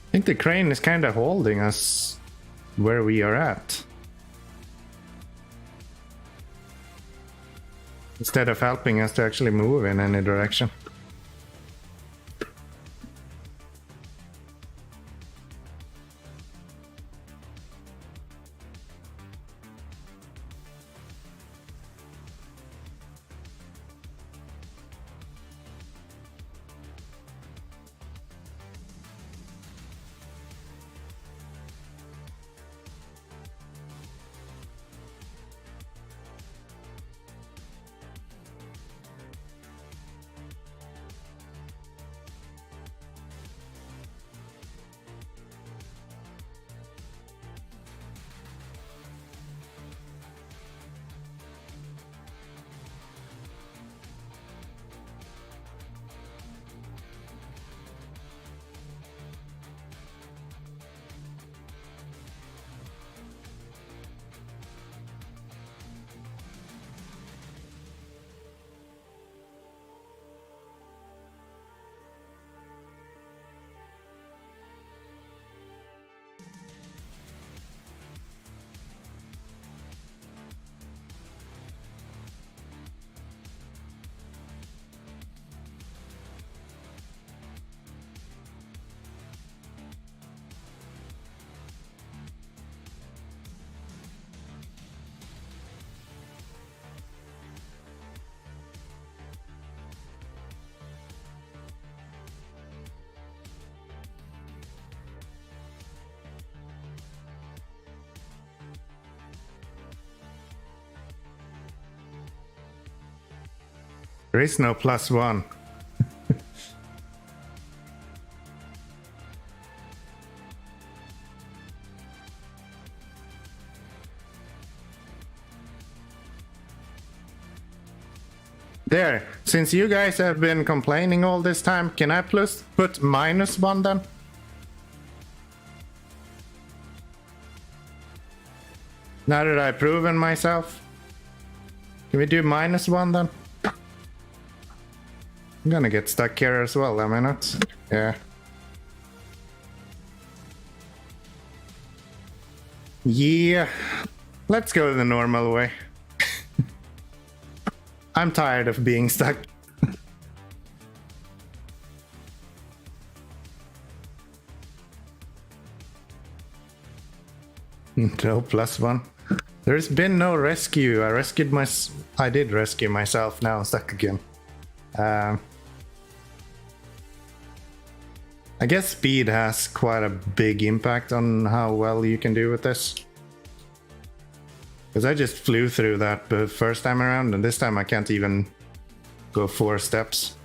I think the crane is kind of holding us where we are at, instead of helping us to actually move in any direction. There is no +1. There, since you guys have been complaining all this time, can I put -1 then? Now that I've proven myself, can we do -1 then? I'm gonna get stuck here as well, am I not? Yeah. Yeah. Let's go the normal way. I'm tired of being stuck. No +1. There's been no rescue. I did rescue myself. Now I'm stuck again. I guess speed has quite a big impact on how well you can do with this. Because I just flew through that the first time around, and this time I can't even go 4 steps.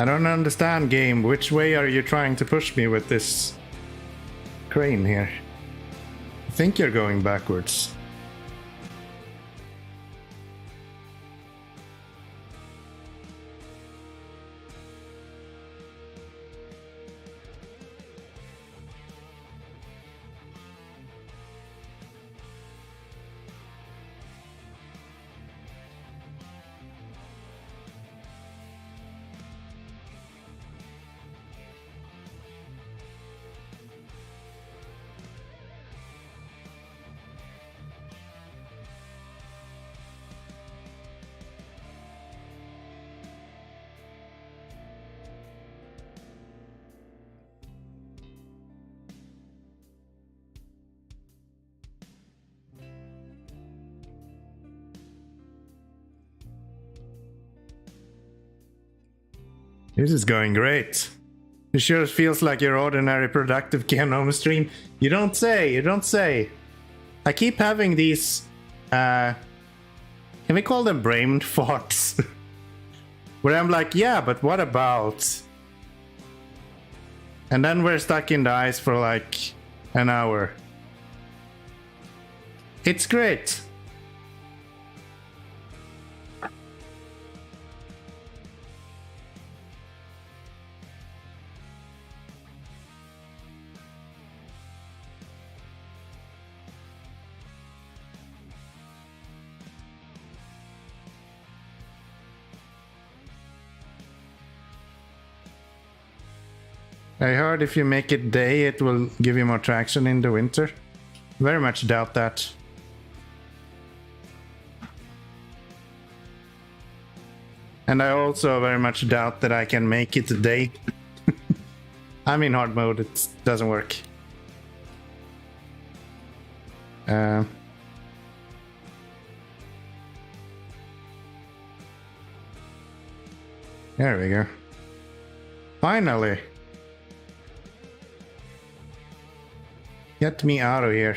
I don't understand, game. Which way are you trying to push me with this crane here? I think you're going backwards. This is going great. It sure feels like your ordinary productive Genome stream. You don't say, you don't say. I keep having these, can we call them brain farts? Where I'm like, yeah, but what about? And then we're stuck in the ice for like an hour. It's great. I heard if you make it day, it will give you more traction in the winter. Very much doubt that. And I also very much doubt that I can make it day. I'm in hard mode, it doesn't work. There we go. Finally! Get me out of here.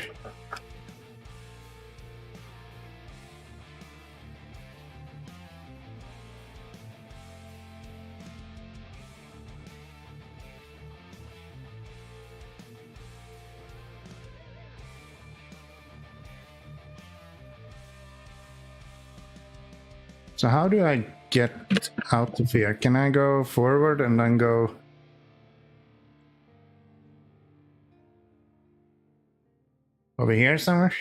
So how do I get out of here? Can I go forward and then go... over here somewhere?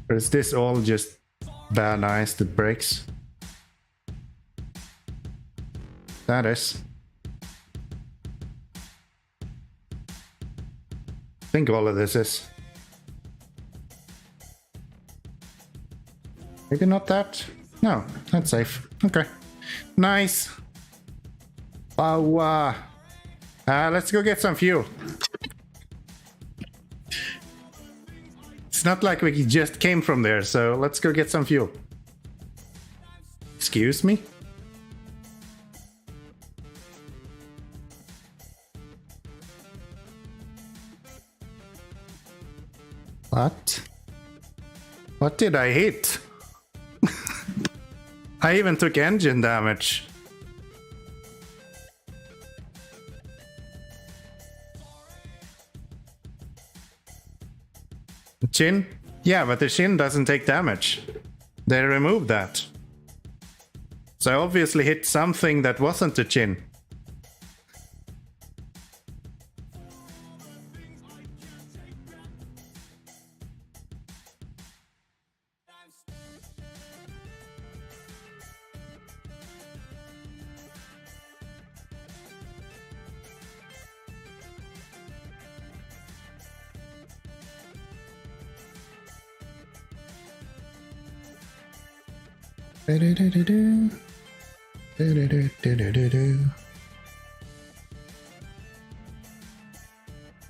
Or is this all just bad ice that breaks? That is. I think all of this is. Maybe not that? No, that's safe. Okay. Nice. Oh, let's go get some fuel. It's not like we just came from there, so let's go get some fuel. Excuse me? What? What did I hit? I even took engine damage. Chin? Yeah, but the chin doesn't take damage. They removed that. So I obviously hit something that wasn't the chin.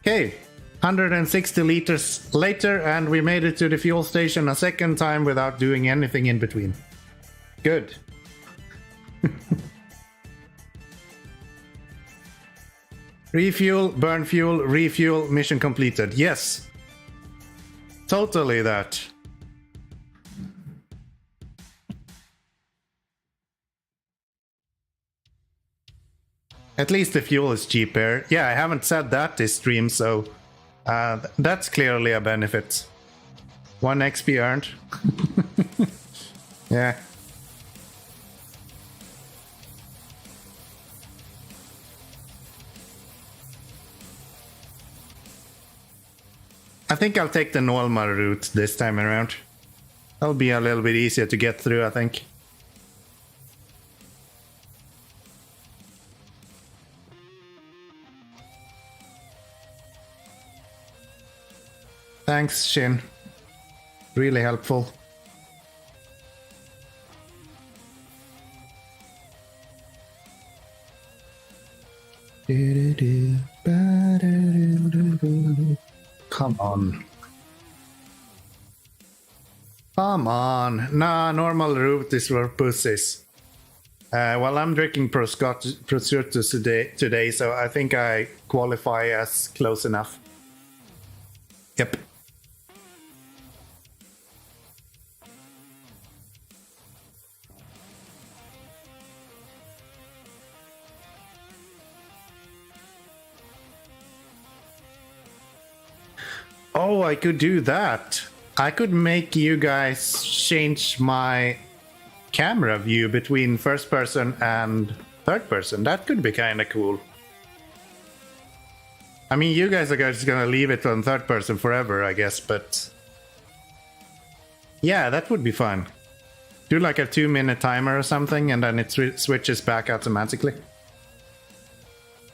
Okay, 160 liters later, and we made it to the fuel station a second time without doing anything in between. Good. Refuel, burn fuel, refuel, mission completed. Yes. Totally that. At least the fuel is cheaper. Yeah, I haven't said that this stream, so that's clearly a benefit. 1 XP earned. Yeah. I think I'll take the normal route this time around. That'll be a little bit easier to get through, I think. Thanks, Shin. Really helpful. Come on. Come on. Nah, normal route is for pussies. Well, I'm drinking prosciutto today, so I think I qualify as close enough. Yep. Oh, I could do that. I could make you guys change my camera view between first person and third person. That could be kind of cool. I mean, you guys are just gonna leave it on third person forever, I guess, but yeah, that would be fun. Do like a 2-minute timer or something, and then it switches back automatically.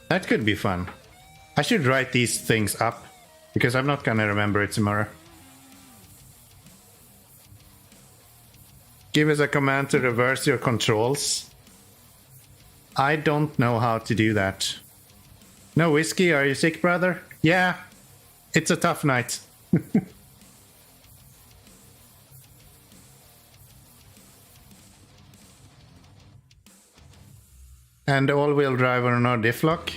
That could be fun. I should write these things up, because I'm not gonna remember it tomorrow. Give us a command to reverse your controls. I don't know how to do that. No whiskey, are you sick, brother? Yeah, it's a tough night. And all-wheel drive or no diff lock?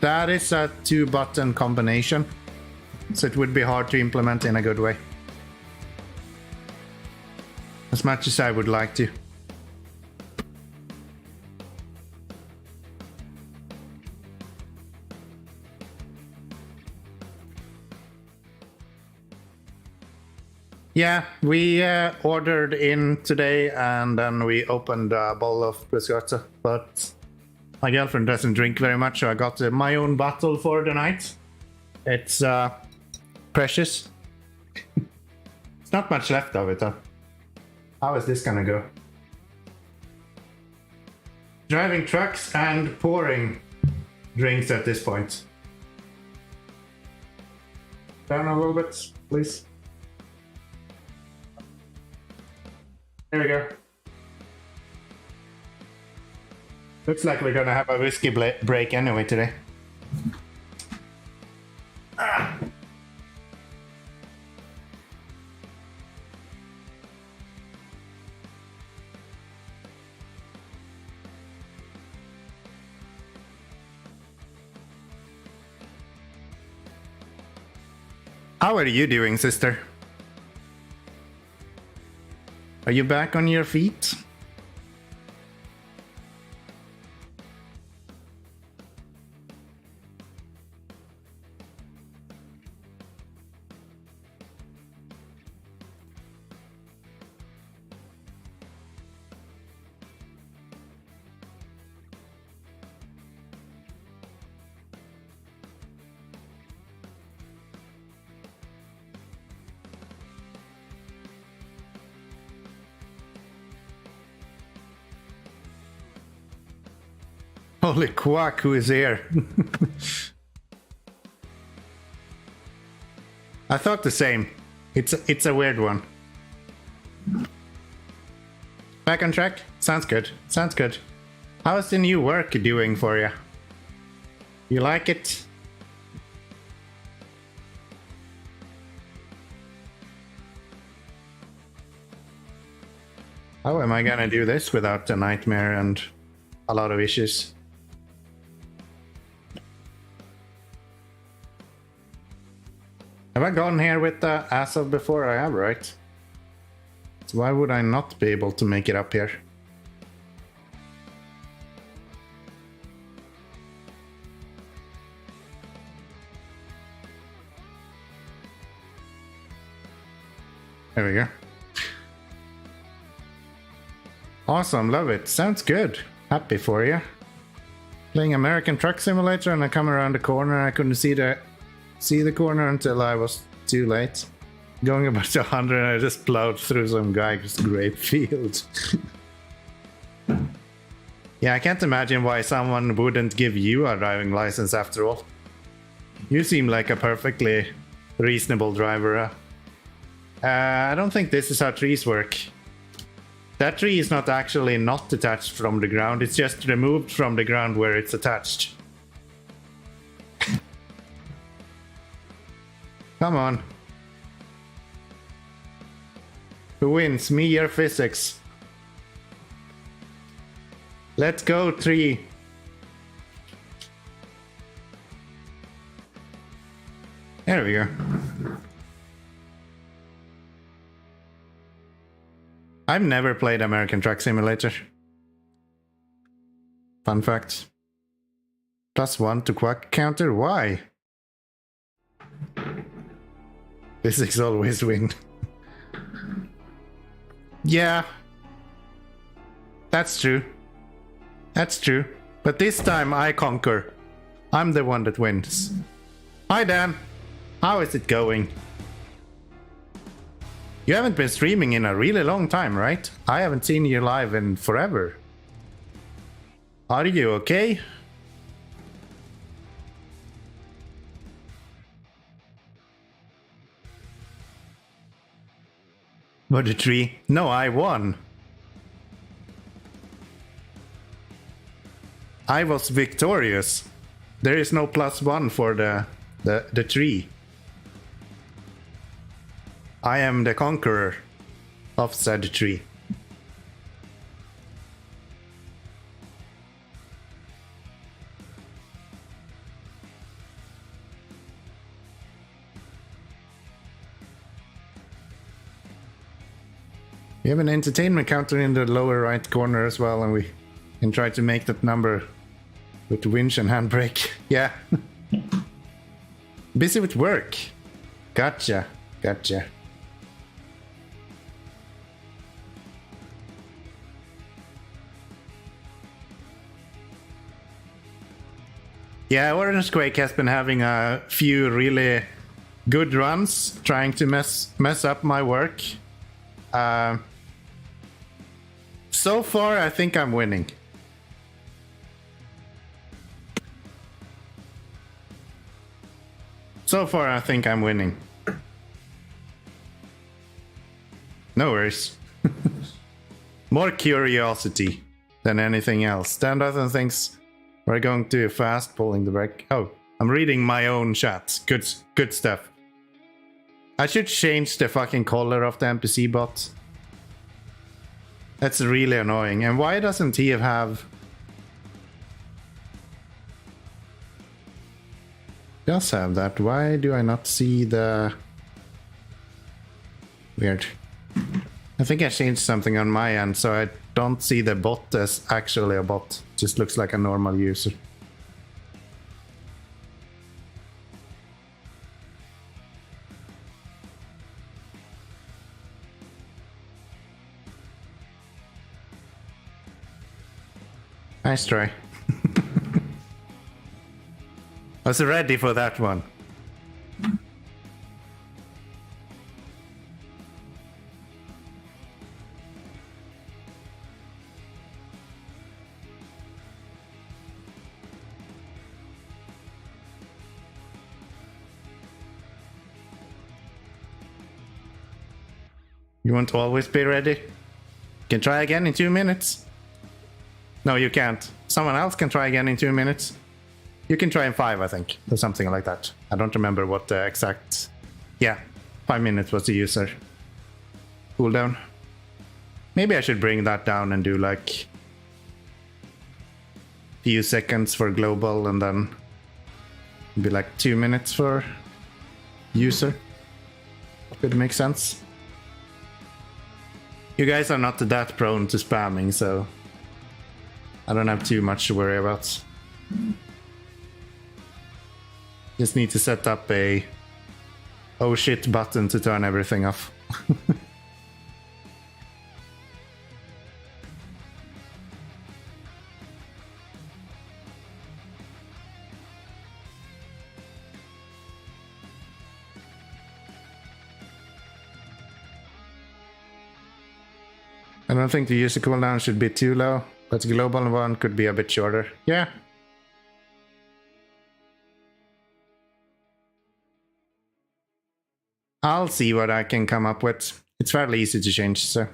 That is a 2-button combination, so it would be hard to implement in a good way. As much as I would like to. Yeah, we ordered in today and then we opened a bowl of prosciutto, but my girlfriend doesn't drink very much, so I got my own bottle for the night. It's precious. It's not much left of it though. How is this gonna go? Driving trucks and pouring drinks at this point. Down a little bit, please. There we go. Looks like we're gonna have a whiskey break anyway today. Ah. How are you doing, sister? Are you back on your feet? Holy quack, who is here? I thought the same. It's a weird one. Back on track? Sounds good. Sounds good. How's the new work doing for you? You like it? How am I gonna do this without a nightmare and a lot of issues? Have I gone here with the ass of before? I have, right? So why would I not be able to make it up here? There we go. Awesome, love it. Sounds good. Happy for you. Playing American Truck Simulator and I come around the corner. I couldn't see the corner until I was too late. Going about 100, I just plowed through some guy's grape field. Yeah, I can't imagine why someone wouldn't give you a driving license after all. You seem like a perfectly reasonable driver. I don't think this is how trees work. That tree is not actually not detached from the ground, it's just removed from the ground where it's attached. Come on. Who wins? Me or physics? Let's go, tree. There we go. I've never played American Truck Simulator. Fun fact. +1 to quack counter, why? Physics always win. Yeah. That's true. That's true. But this time I conquer. I'm the one that wins. Hi Dan. How is it going? You haven't been streaming in a really long time, right? I haven't seen you live in forever. Are you okay? What a tree. No, I won. I was victorious. There is no +1 for the tree. I am the conqueror of said tree. We have an entertainment counter in the lower right corner as well, and we can try to make that number with winch and handbrake. Yeah. Busy with work. Gotcha. Gotcha. Yeah, Orange Quake has been having a few really good runs, trying to mess up my work. So far, I think I'm winning. So far, I think I'm winning. No worries. More curiosity than anything else. Stan doesn't think we're going too fast, pulling the brake. Oh, I'm reading my own chat. Good stuff. I should change the fucking color of the NPC bot. That's really annoying. And why doesn't he have... Does have that. Why do I not see the Weird. I think I changed something on my end, so I don't see the bot as actually a bot. Just looks like a normal user. Nice try. I was ready for that one. You won't always be ready? You can try again in 2 minutes. No, you can't. Someone else can try again in 2 minutes. You can try in 5, I think, or something like that. I don't remember what the exact... Yeah, 5 minutes was the user cooldown. Maybe I should bring that down and do like few seconds for global and then be like 2 minutes for user. Could make sense. You guys are not that prone to spamming, so I don't have too much to worry about. Just need to set up a oh shit button to turn everything off. I don't think the user cooldown should be too low, but the global one could be a bit shorter. Yeah. I'll see what I can come up with. It's fairly easy to change, so.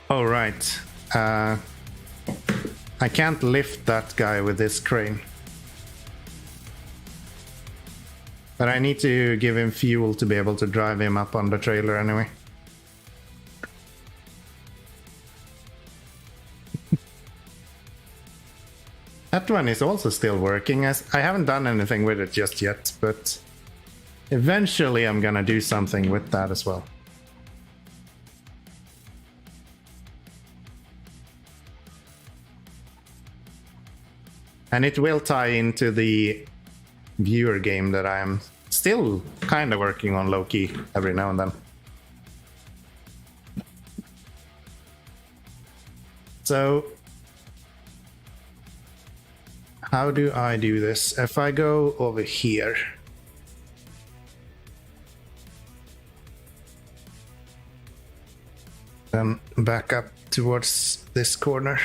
Oh, right. I can't lift that guy with this crane. But I need to give him fuel to be able to drive him up on the trailer anyway. That one is also still working. As I haven't done anything with it just yet, but eventually I'm gonna do something with that as well. And it will tie into the viewer game that I'm still kind of working on low-key every now and then. So, how do I do this? If I go over here, then back up towards this corner.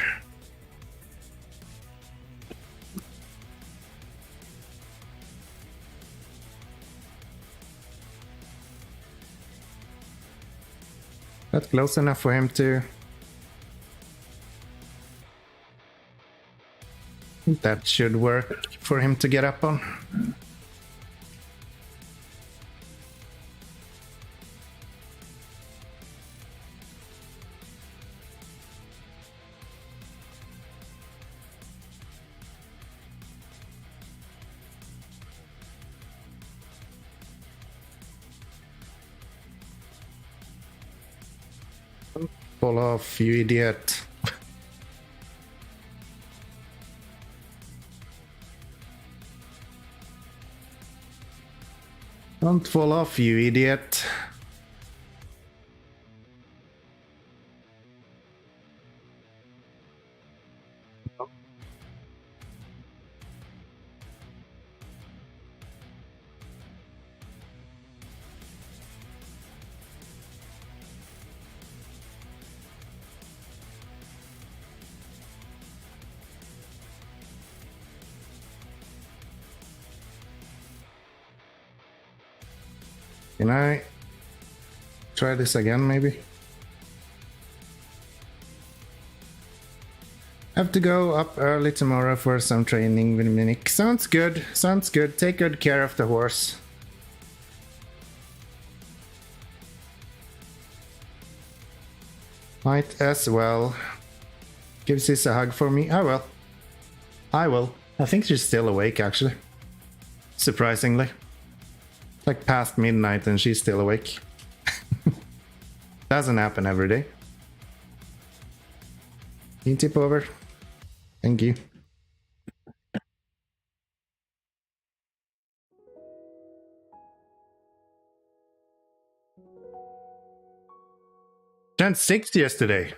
That's close enough for him to... That should work for him to get up on. Fall off, you idiot. Don't fall off, you idiot. Can I try this again, maybe? Have to go up early tomorrow for some training with Minik. Sounds good, sounds good. Take good care of the horse. Might as well. Give Sis a hug for me. I will. I will. I think she's still awake, actually. Surprisingly. Like past midnight and she's still awake. Doesn't happen every day. Can you tip over? Thank you. Turned 6 yesterday.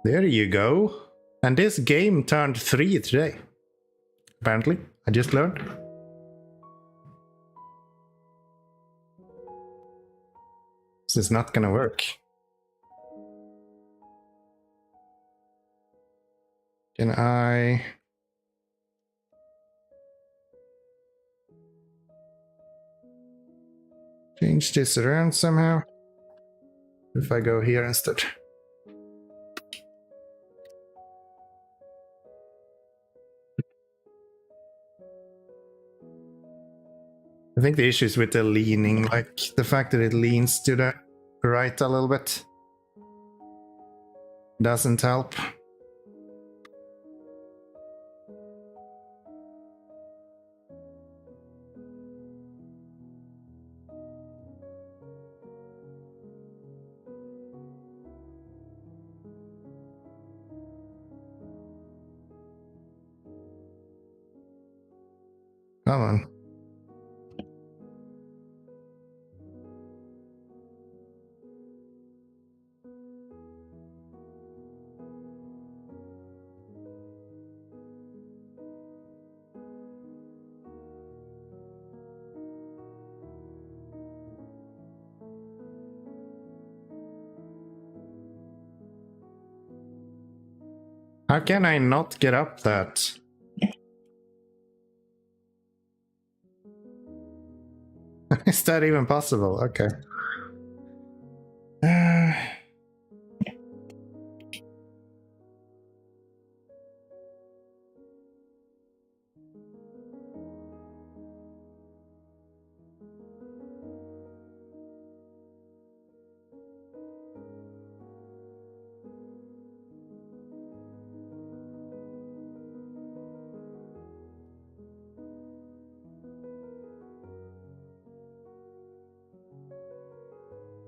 There you go. And this game turned 3 today. Apparently, I just learned. This is not gonna work. Can I... change this around somehow? If I go here instead. I think the issue is with the leaning, like the fact that it leans to the right a little bit doesn't help. Come on. How can I not get up that? Is that even possible? Okay.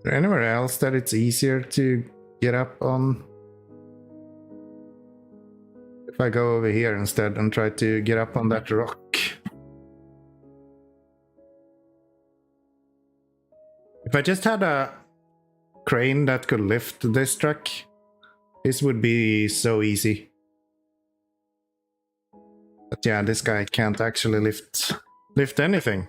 Is there anywhere else that it's easier to get up on? If I go over here instead and try to get up on that rock. If I just had a crane that could lift this truck, this would be so easy. But yeah, this guy can't actually lift anything.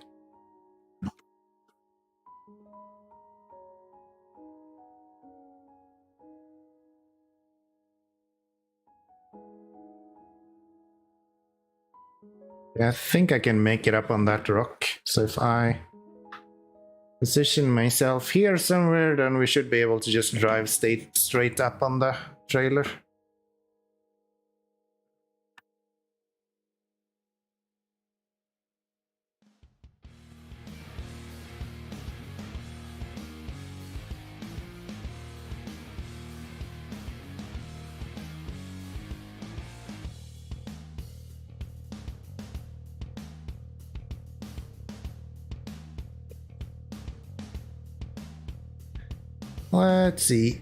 Yeah, I think I can make it up on that rock. So if I position myself here somewhere, then we should be able to just drive straight up on the trailer. Let's see.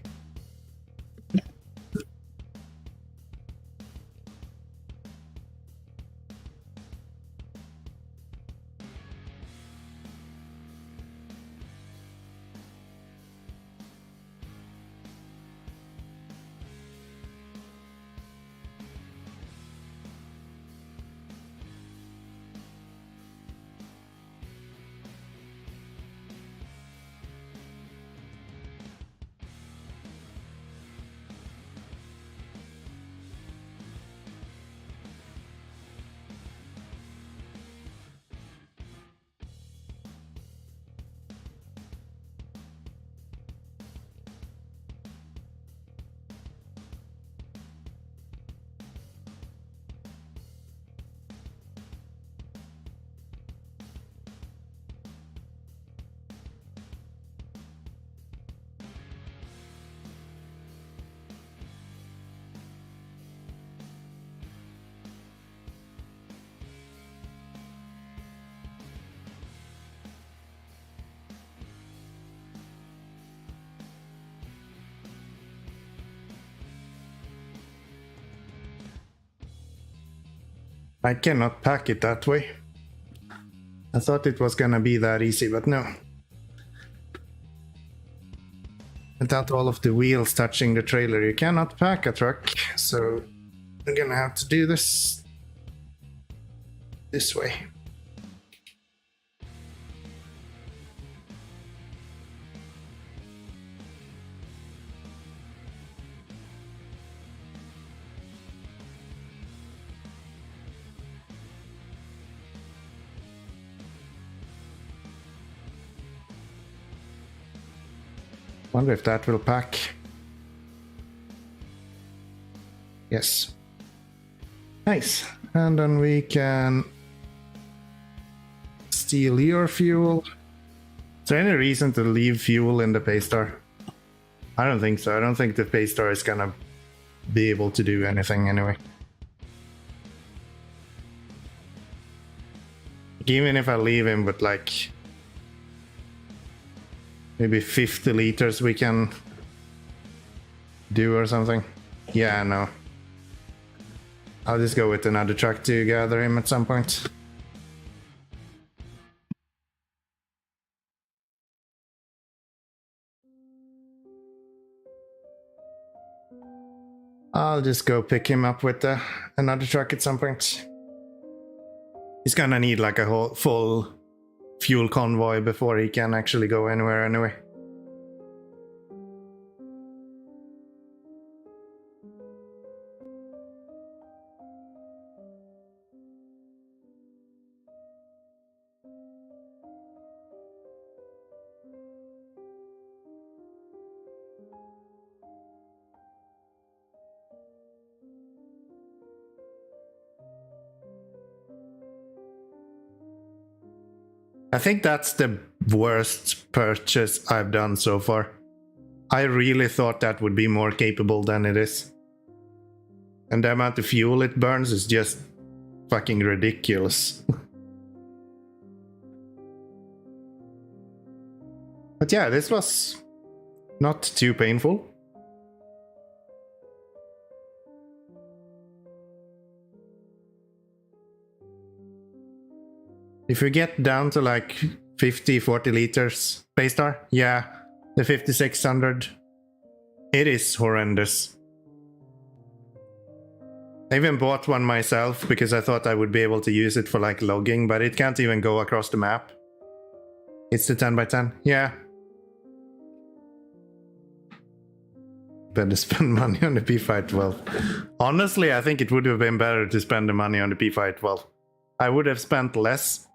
I cannot pack it that way. I thought it was gonna be that easy, but no. Without all of the wheels touching the trailer, you cannot pack a truck. So I'm gonna have to do this way. Wonder if that will pack. Yes. Nice. And then we can steal your fuel. Is there any reason to leave fuel in the Paystar? I don't think so. I don't think the Paystar is gonna be able to do anything anyway. Even if I leave him with like maybe 50 liters we can do or something. Yeah, no. I'll just go with another truck to gather him at some point. I'll just go pick him up with another truck at some point. He's gonna need like a whole full fuel convoy before he can actually go anywhere anyway. I think that's the worst purchase I've done so far. I really thought that would be more capable than it is. And the amount of fuel it burns is just fucking ridiculous. But yeah, this was not too painful. If you get down to like 50-40 liters Paystar, yeah, the 5600, it is horrendous. I even bought one myself because I thought I would be able to use it for like logging, but it can't even go across the map. It's the 10x10, yeah. Better spend money on the P512. Honestly, I think it would have been better to spend the money on the P512. I would have spent less.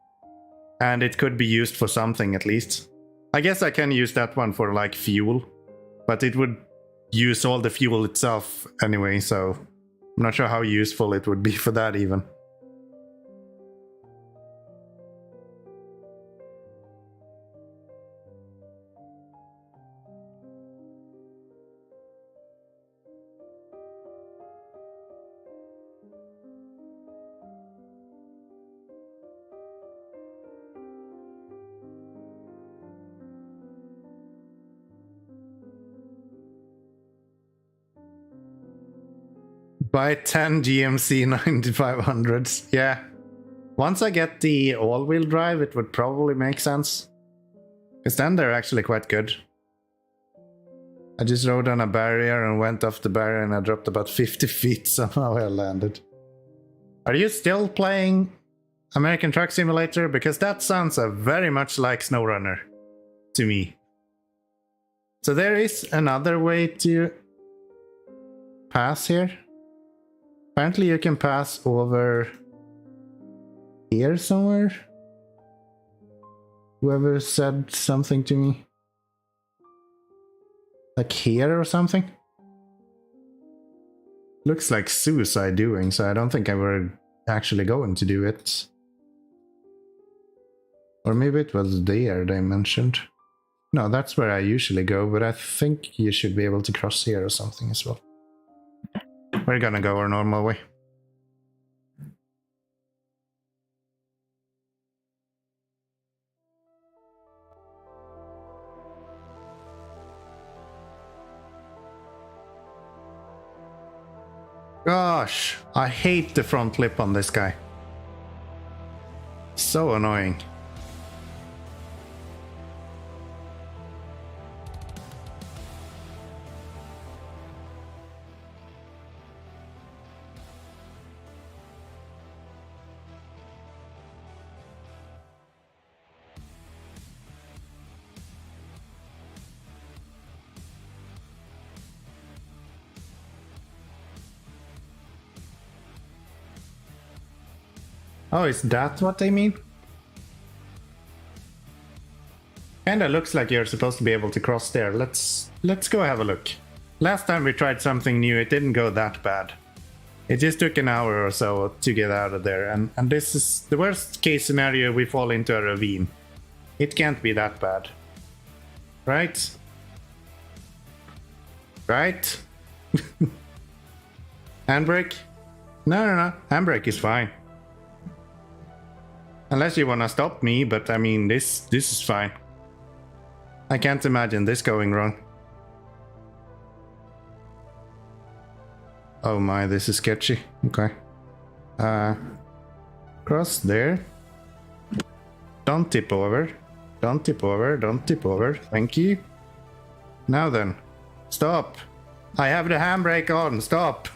And it could be used for something at least. I guess I can use that one for like fuel, but it would use all the fuel itself anyway, so I'm not sure how useful it would be for that even. Buy 10 GMC 9500s, yeah. Once I get the all-wheel drive, it would probably make sense. Because then they're actually quite good. I just rode on a barrier and went off the barrier and I dropped about 50 feet, somehow I landed. Are you still playing American Truck Simulator? Because that sounds very much like SnowRunner to me. So there is another way to pass here. Apparently you can pass over here somewhere. Whoever said something to me. Like here or something. Looks like suicide doing, so I don't think I were actually going to do it. Or maybe it was there they mentioned. No, that's where I usually go, but I think you should be able to cross here or something as well. We're gonna go our normal way. Gosh, I hate the front lip on this guy. So annoying. Oh, is that what they mean? Kinda looks like you're supposed to be able to cross there. Let's go have a look. Last time we tried something new, it didn't go that bad. It just took an hour or so to get out of there, and this is the worst case scenario. We fall into a ravine. It can't be that bad. Right? Right? Handbrake? No. Handbrake is fine. Unless you wanna stop me, but I mean, this is fine. I can't imagine this going wrong. Oh my, this is sketchy. Okay. Cross there. Don't tip over. Don't tip over. Don't tip over. Thank you. Now then. Stop. I have the handbrake on. Stop.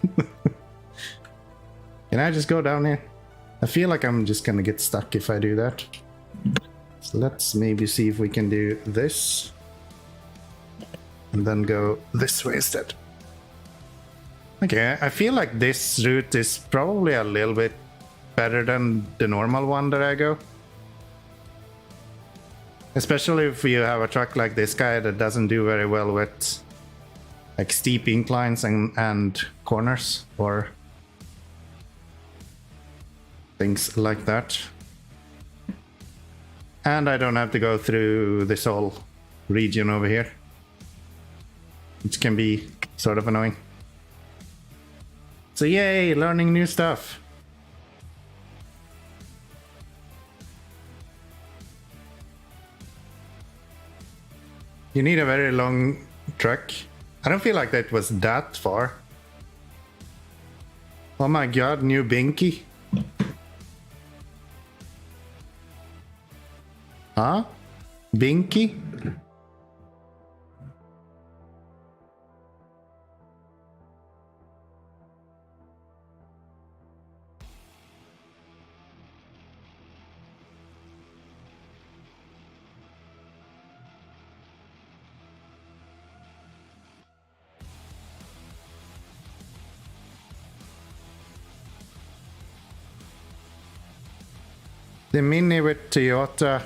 Can I just go down here? I feel like I'm just gonna get stuck if I do that. So let's maybe see if we can do this. And then go this way instead. Okay, I feel like this route is probably a little bit better than the normal one that I go. Especially if you have a truck like this guy that doesn't do very well with like steep inclines and corners or things like that. And I don't have to go through this whole region over here, which can be sort of annoying. So yay, learning new stuff. You need a very long truck. I don't feel like that was that far. Oh my god, new binky. Huh? Binky? The Mini with Toyota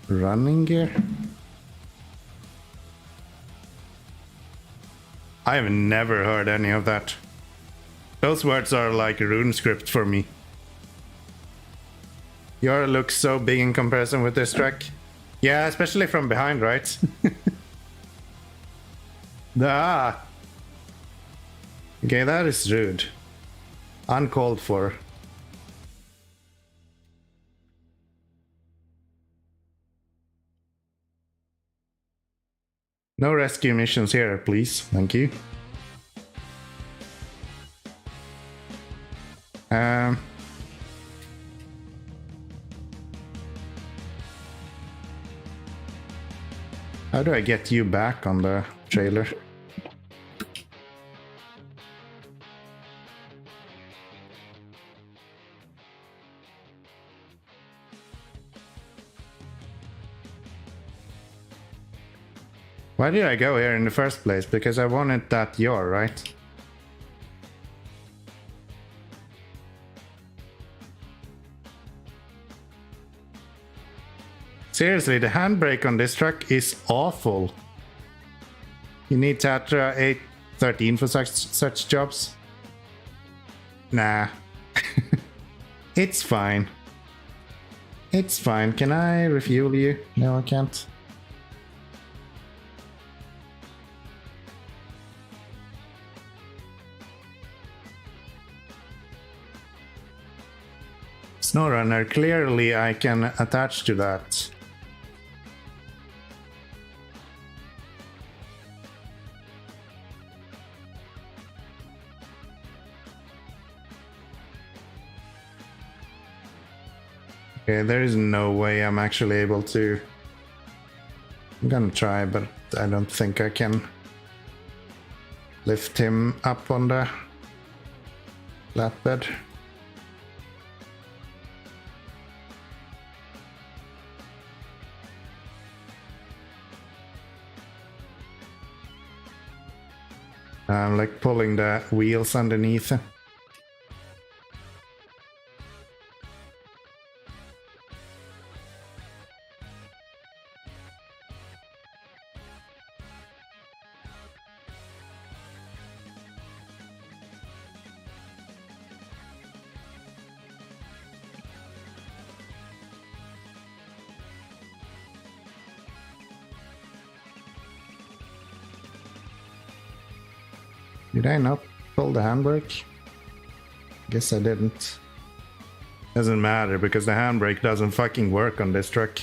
running gear? I've never heard any of that. Those words are like rune script for me. Your looks so big in comparison with this truck. Yeah, especially from behind, right? Ah. Okay, that is rude. Uncalled for. No rescue missions here, please. Thank you. How do I get you back on the trailer? Why did I go here in the first place? Because I wanted that yaw, right? Seriously, the handbrake on this truck is awful. You need Tatra 813 for such jobs? Nah. It's fine. It's fine. Can I refuel you? No, I can't. SnowRunner, clearly I can attach to that. Okay, there is no way I'm actually able to... I'm gonna try, but I don't think I can lift him up on the flatbed. I'm like pulling the wheels underneath him. Did I not pull the handbrake? Guess I didn't. Doesn't matter because the handbrake doesn't fucking work on this truck.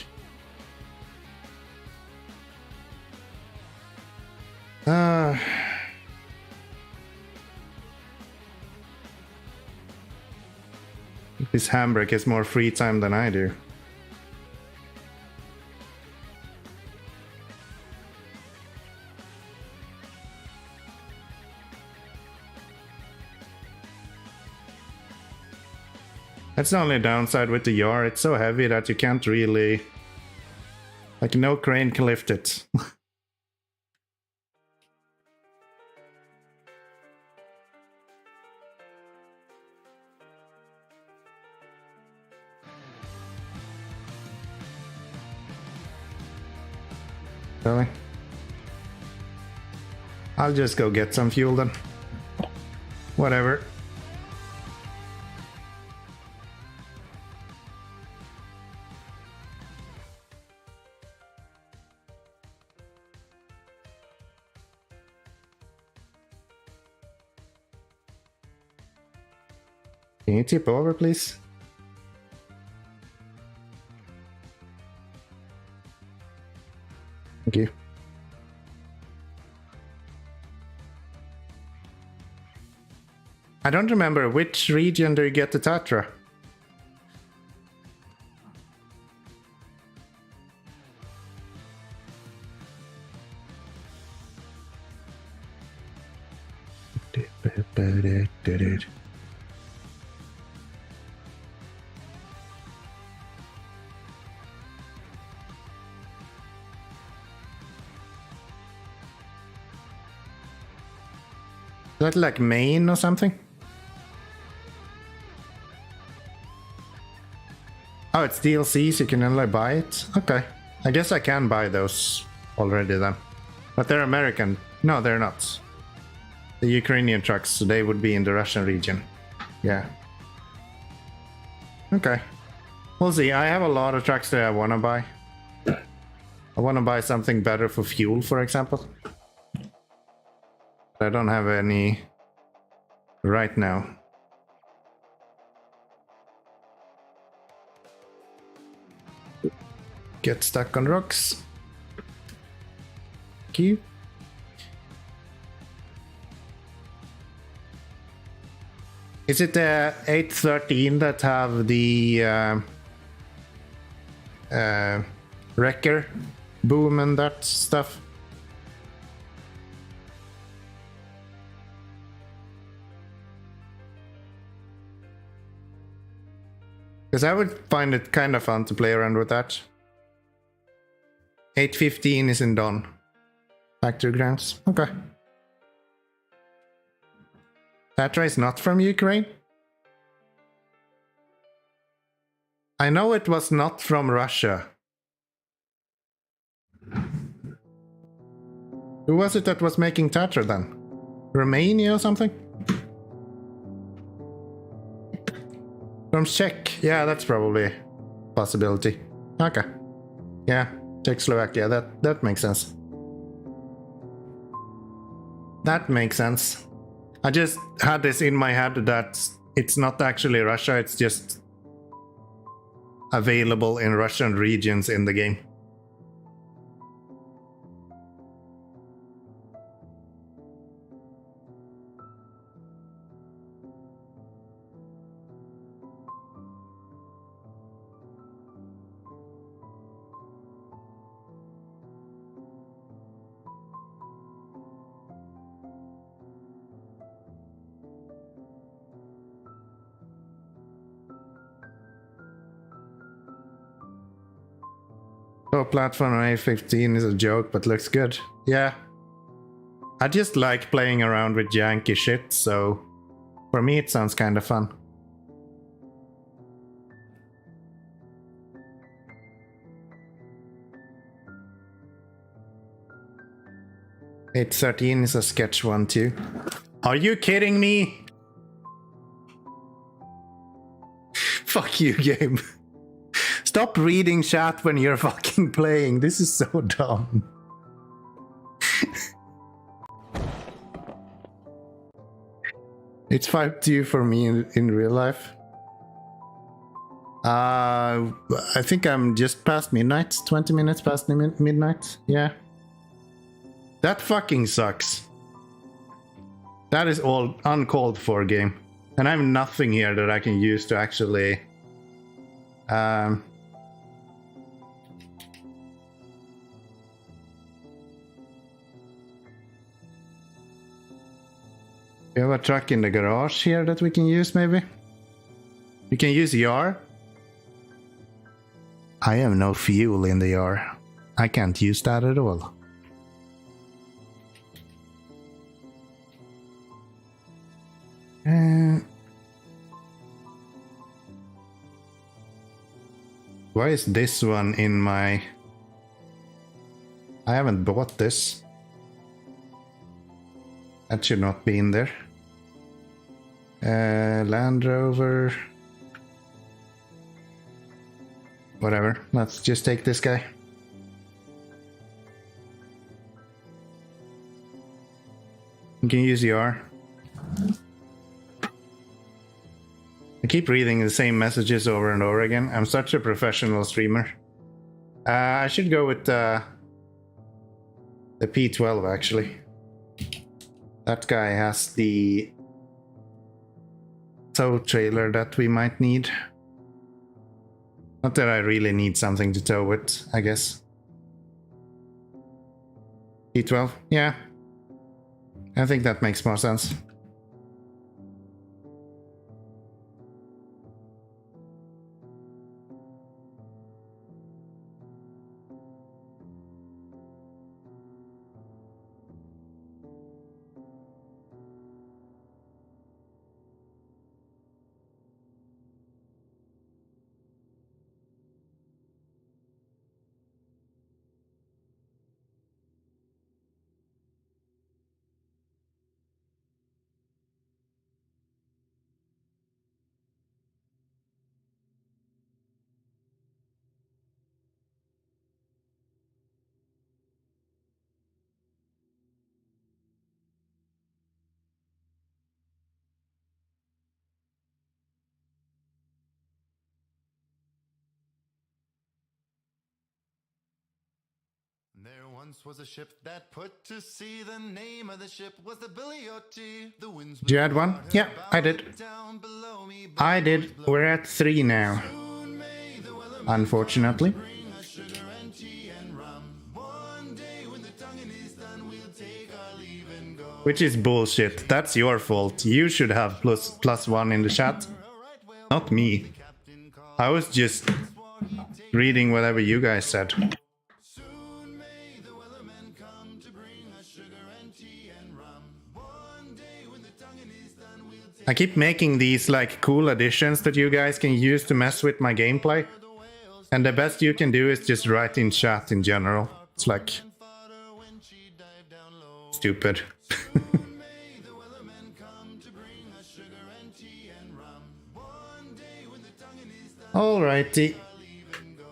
This handbrake has more free time than I do. That's the only downside with the yard. It's so heavy that you can't really... Like, no crane can lift it. Really? I'll just go get some fuel then. Whatever. Can you tip over, please? Thank you. I don't remember which region do you get the Tatra? Is that like Maine or something? Oh, it's DLCs, you can only buy it? Okay. I guess I can buy those already then. But they're American. No, they're not. The Ukrainian trucks, so they would be in the Russian region. Yeah. Okay. We'll see. I have a lot of trucks that I want to buy. I want to buy something better for fuel, for example. I don't have any right now. Get stuck on rocks. Thank you. Is it the 813 that have the wrecker boom and that stuff? Because I would find it kind of fun to play around with that. 815 is in Don. Factory grounds. Okay. Tatra is not from Ukraine? I know it was not from Russia. Who was it that was making Tatra then? Romania or something? From Czech. Yeah, that's probably a possibility. Okay. Yeah, Czechoslovakia. That makes sense. That makes sense. I just had this in my head that it's not actually Russia, it's just available in Russian regions in the game. Oh, platform A15 is a joke, but looks good. Yeah. I just like playing around with janky shit, so for me it sounds kind of fun. A13 is a sketch one too. Are you kidding me? Fuck you, game. Stop reading chat when you're fucking playing. This is so dumb. It's 5-2 for me in real life. I think I'm just past midnight. 20 minutes past midnight. Yeah. That fucking sucks. That is all uncalled for game. And I have nothing here that I can use to actually... We have a truck in the garage here that we can use, maybe? We can use YAR. I have no fuel in the YAR. I can't use that at all. Why is this one in my... I haven't bought this. That should not be in there. Land Rover. Whatever, let's just take this guy. You can use YAR. I keep reading the same messages over and over again. I'm such a professional streamer. I should go with the P12 actually. That guy has the tow trailer that we might need. Not that I really need something to tow with, I guess. P12, yeah. I think that makes more sense. There once was a ship that put to sea. The name of the ship was the Billy O.T. The winds. Did you add one? Yeah, I did. I did. We're at 3 now. Unfortunately. Which is bullshit. That's your fault. You should have +1 in the chat. Not me. I was just reading whatever you guys said. I keep making these like cool additions that you guys can use to mess with my gameplay. And the best you can do is just write in chat in general. It's like... stupid. Alrighty.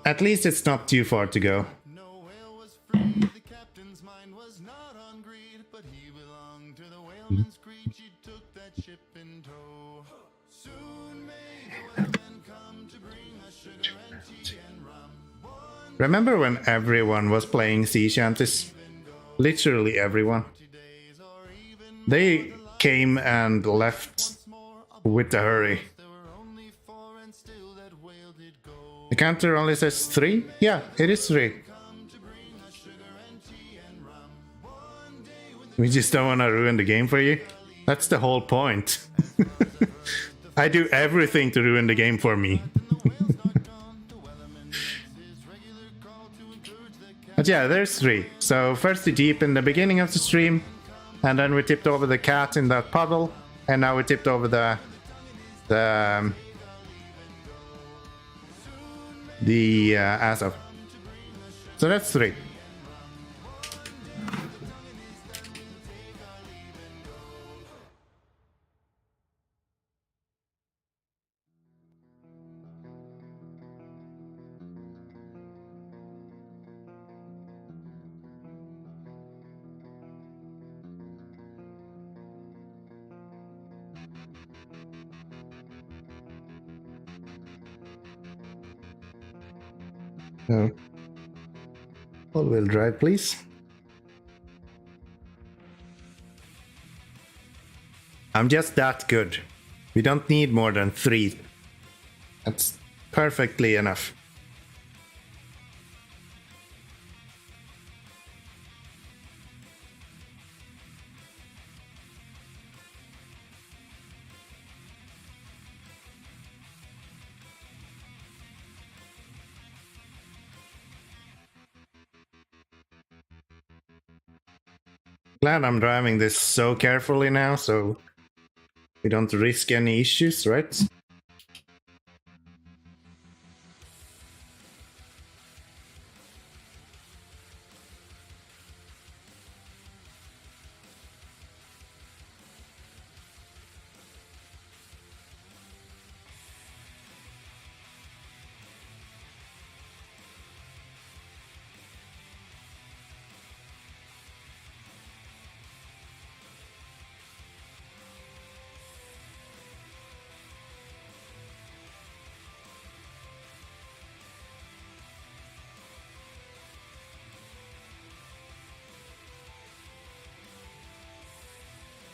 At least it's not too far to go. Remember when everyone was playing sea shanties? Literally everyone. They came and left with a hurry. The counter only says 3? Yeah, it is 3. We just don't want to ruin the game for you. That's the whole point. I do everything to ruin the game for me. But yeah, there's 3. So first the Jeep in the beginning of the stream, and then we tipped over the cat in that puddle, and now we tipped over the Azov. So that's 3. So, all-wheel drive, please. I'm just that good. We don't need more than 3. That's perfectly enough. Glad I'm driving this so carefully now, so we don't risk any issues, right?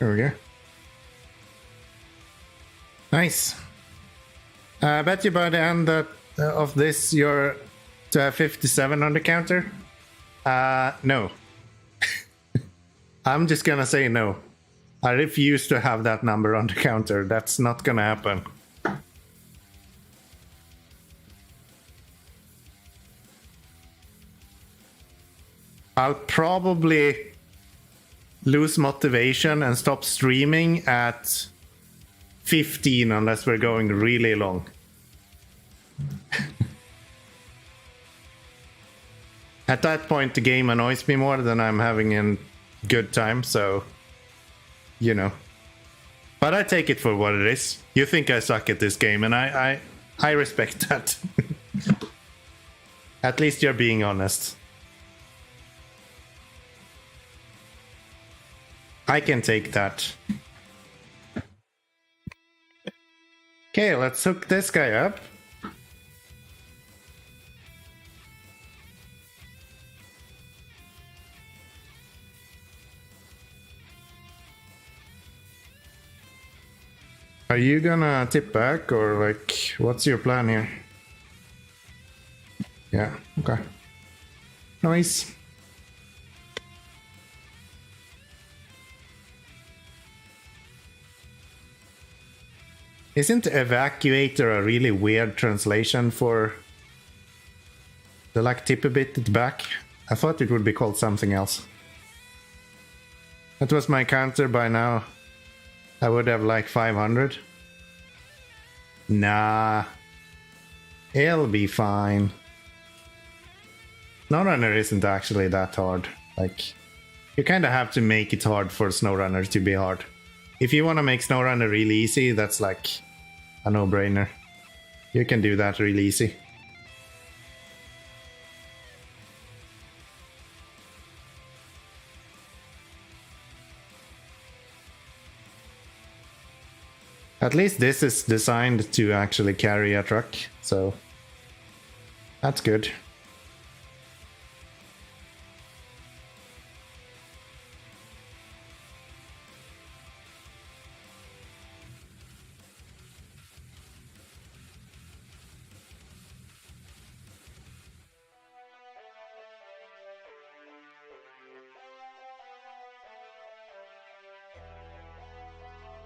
There we go. Nice. I bet you by the end of this you're to have 57 on the counter. No. I'm just gonna say no. I refuse to have that number on the counter. That's not gonna happen. I'll probably lose motivation and stop streaming at 15 unless we're going really long. At that point the game annoys me more than I'm having a good time, so you know. But I take it for what it is. You think I suck at this game, and I respect that. At least you're being honest. I can take that. Okay, let's hook this guy up. Are you gonna tip back, or like, what's your plan here? Yeah, okay. Nice. Isn't evacuator a really weird translation for the like tip a bit at the back? I thought it would be called something else. That was my counter. By now I would have like 500. Nah. It'll be fine. SnowRunner isn't actually that hard. Like, you kinda have to make it hard for SnowRunner to be hard. If you want to make SnowRunner really easy, that's like a no-brainer. You can do that really easy. At least this is designed to actually carry a truck, so that's good.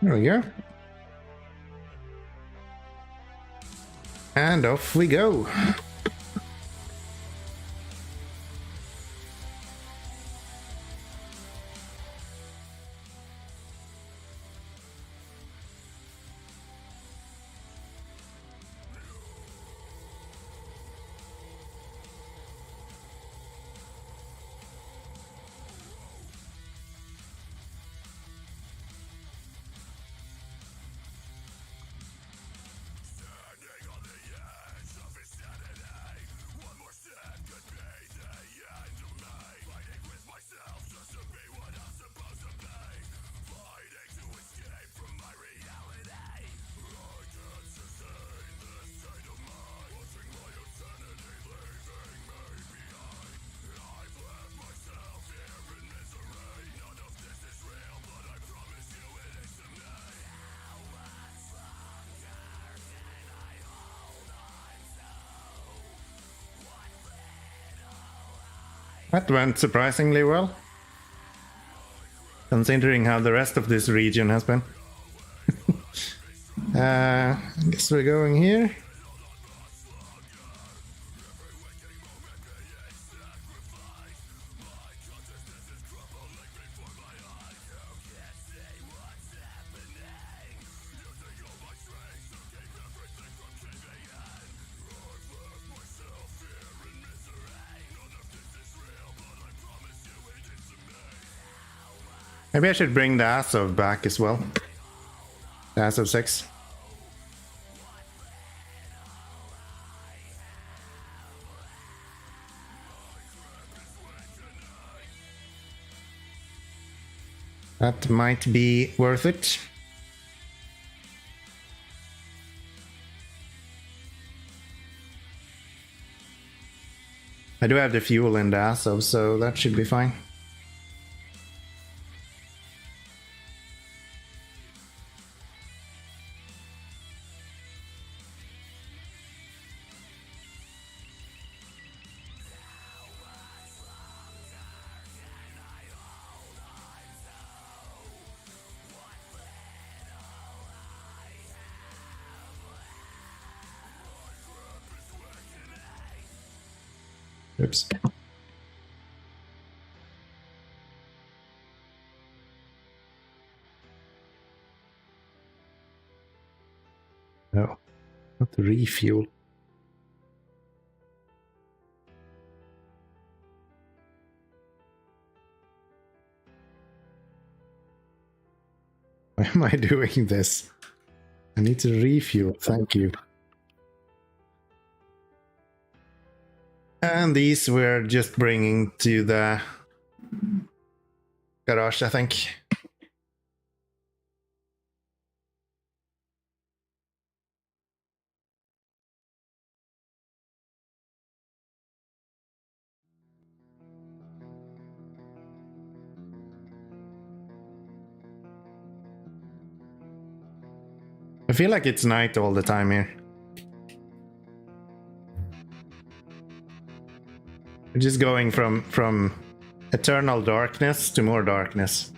There we go. And off we go. That went surprisingly well, considering how the rest of this region has been. I guess we're going here. Maybe I should bring the Azov back as well. The Azov 6. That might be worth it. I do have the fuel in the Azov, so that should be fine. Oops. No, not the refuel. Why am I doing this? I need to refuel, thank you. And these we're just bringing to the garage, I think. I feel like it's night all the time here. We're just going from eternal darkness to more darkness.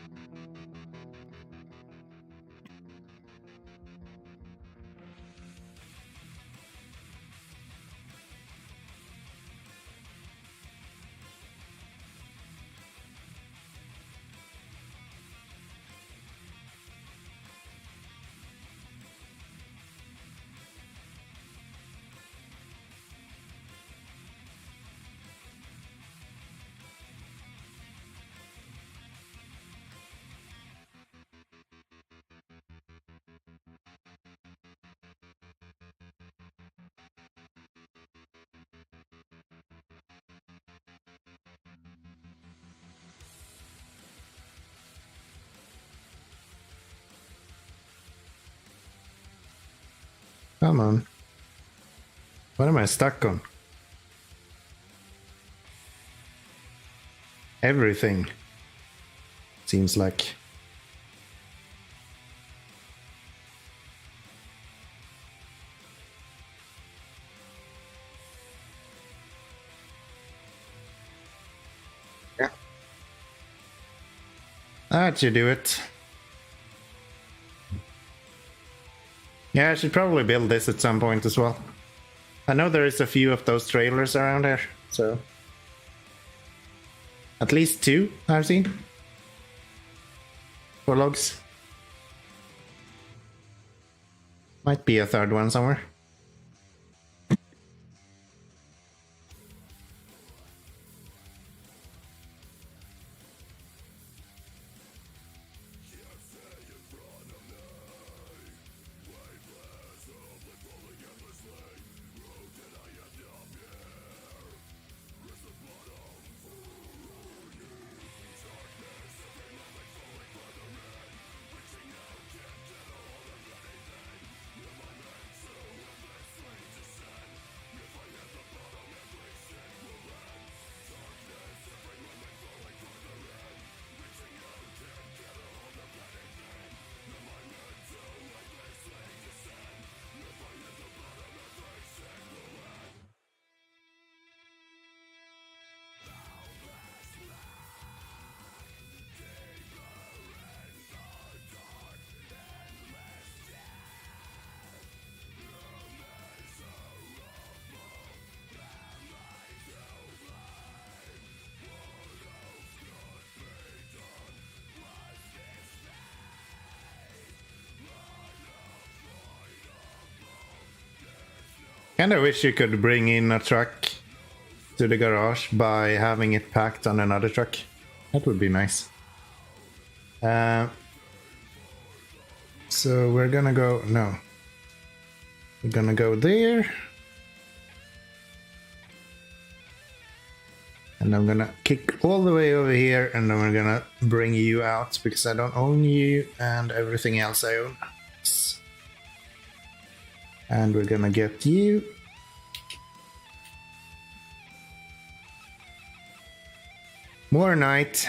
Come on. What am I stuck on? Everything. Seems like. Yeah. That should do it. Yeah, I should probably build this at some point as well. I know there is a few of those trailers around here, so... At least 2 I've seen. 4 logs. Might be a 3rd one somewhere. Kinda wish you could bring in a truck to the garage by having it packed on another truck. That would be nice. So we're gonna go, no. We're gonna go there. And I'm gonna kick all the way over here, and then we're gonna bring you out because I don't own you and everything else I own. And we're gonna get you. More night.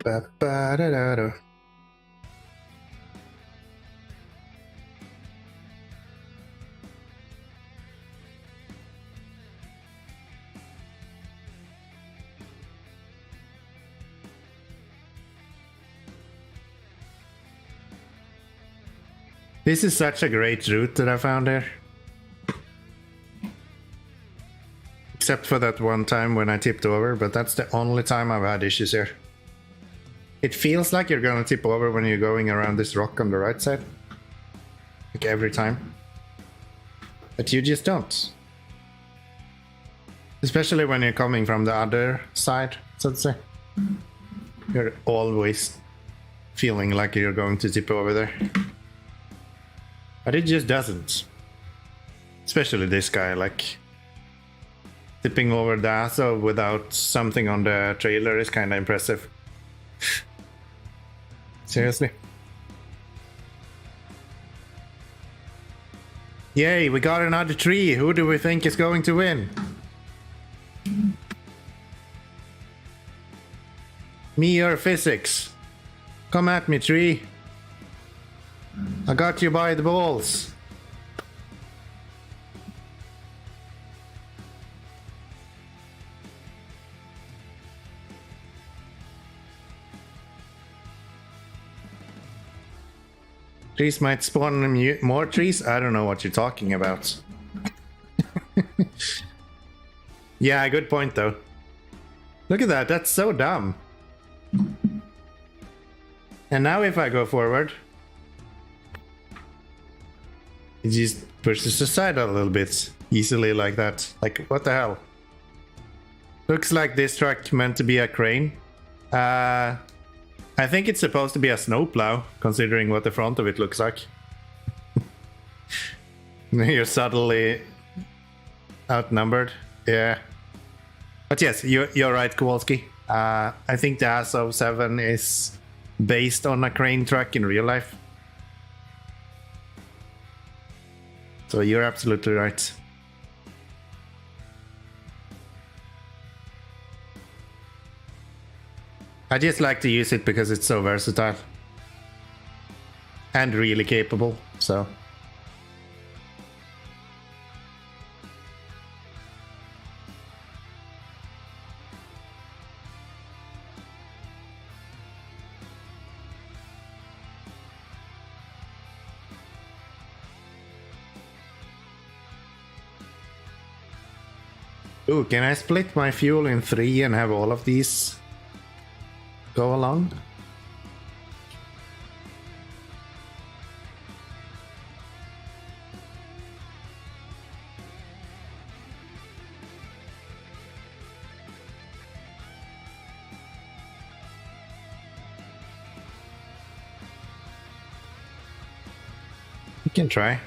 Ba-ba-da-da-da. This is such a great route that I found here. Except for that one time when I tipped over, but that's the only time I've had issues here. It feels like you're gonna tip over when you're going around this rock on the right side. Like every time. But you just don't. Especially when you're coming from the other side, so to say. You're always feeling like you're going to tip over there. But it just doesn't. Especially this guy, like... tipping over the Aso without something on the trailer is kinda impressive. Seriously. Yay, we got another tree. Who do we think is going to win? Me or physics? Come at me, tree. I got you by the balls. Trees might spawn more trees? I don't know what you're talking about. Yeah, good point though. Look at that, that's so dumb. And now if I go forward, it just pushes aside a little bit easily like that. Like, what the hell? Looks like this truck meant to be a crane. I think it's supposed to be a snowplow, considering what the front of it looks like. You're subtly outnumbered. Yeah. But yes, you're right, Kowalski. I think the Aso 7 is based on a crane truck in real life. So you're absolutely right. I just like to use it because it's so versatile. And really capable, so... Ooh, can I split my fuel in 3 and have all of these go along? You can try.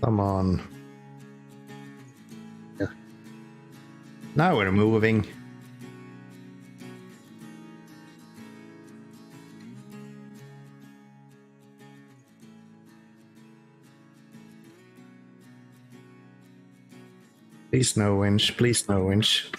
Come on. Yeah. Now we're moving. Please no winch, please no winch.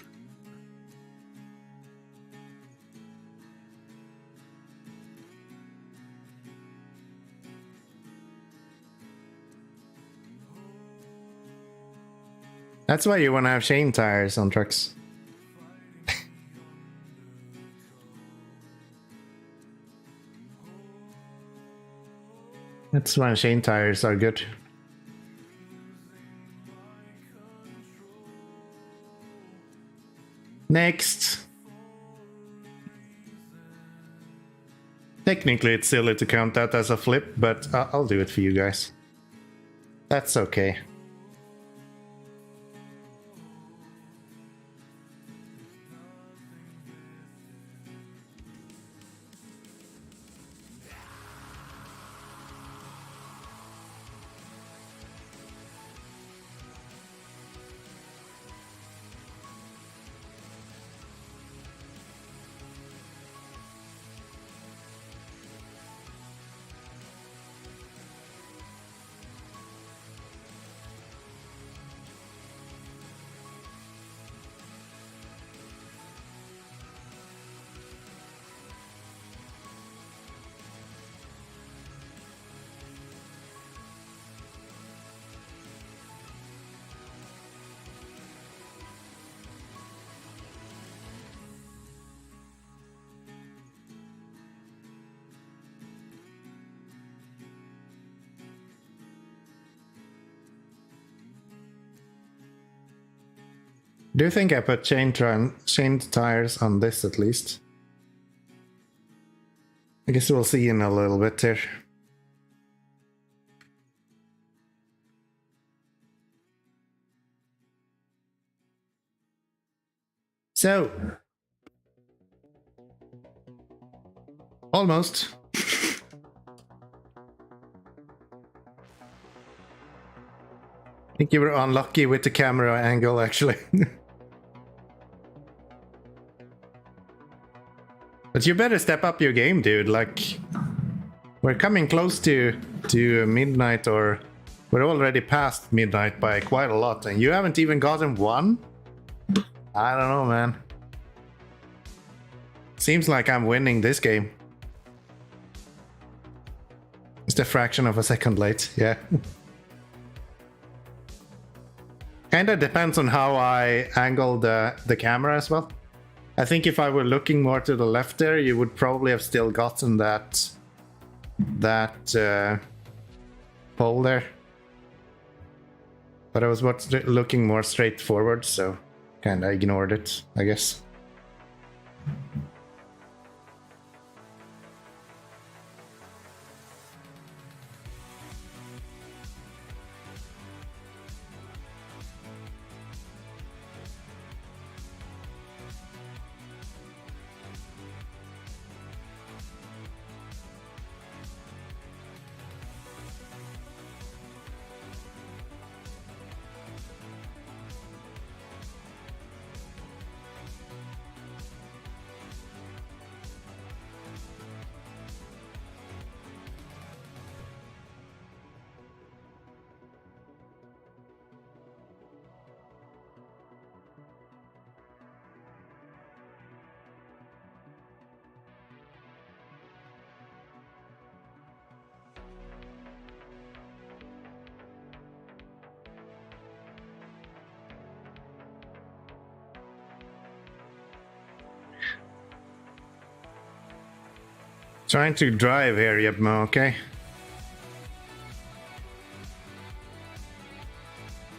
That's why you want to have chain tires on trucks. That's why chain tires are good. Next. Technically it's silly to count that as a flip, but I'll do it for you guys. That's okay. Do you think I put chain tires on this at least? I guess we'll see in a little bit here. So, almost. I think you were unlucky with the camera angle, actually. But you better step up your game, dude. Like, we're coming close to midnight, or we're already past midnight by quite a lot, and you haven't even gotten one? I don't know, man. Seems like I'm winning this game. Just a fraction of a second late, yeah. Kinda depends on how I angle the camera as well. I think if I were looking more to the left there, you would probably have still gotten that pole there. But I was looking more straight forward, so kinda ignored it, I guess. Trying to drive here, Yepmo, okay?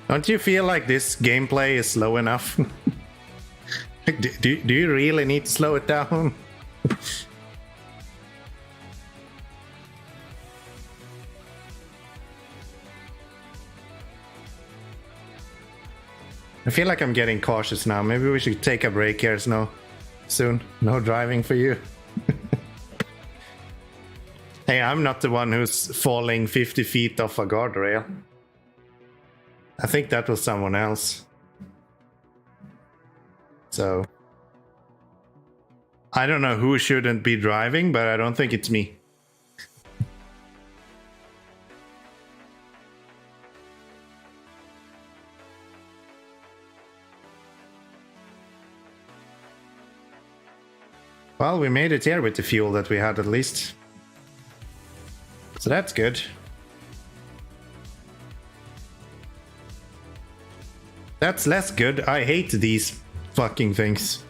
Don't you feel like this gameplay is slow enough? do you really need to slow it down? I feel like I'm getting cautious now. Maybe we should take a break here, soon. No driving for you. Hey, I'm not the one who's falling 50 feet off a guardrail. I think that was someone else. So I don't know who shouldn't be driving, but I don't think it's me. Well, we made it here with the fuel that we had at least. So that's good. That's less good. I hate these fucking things.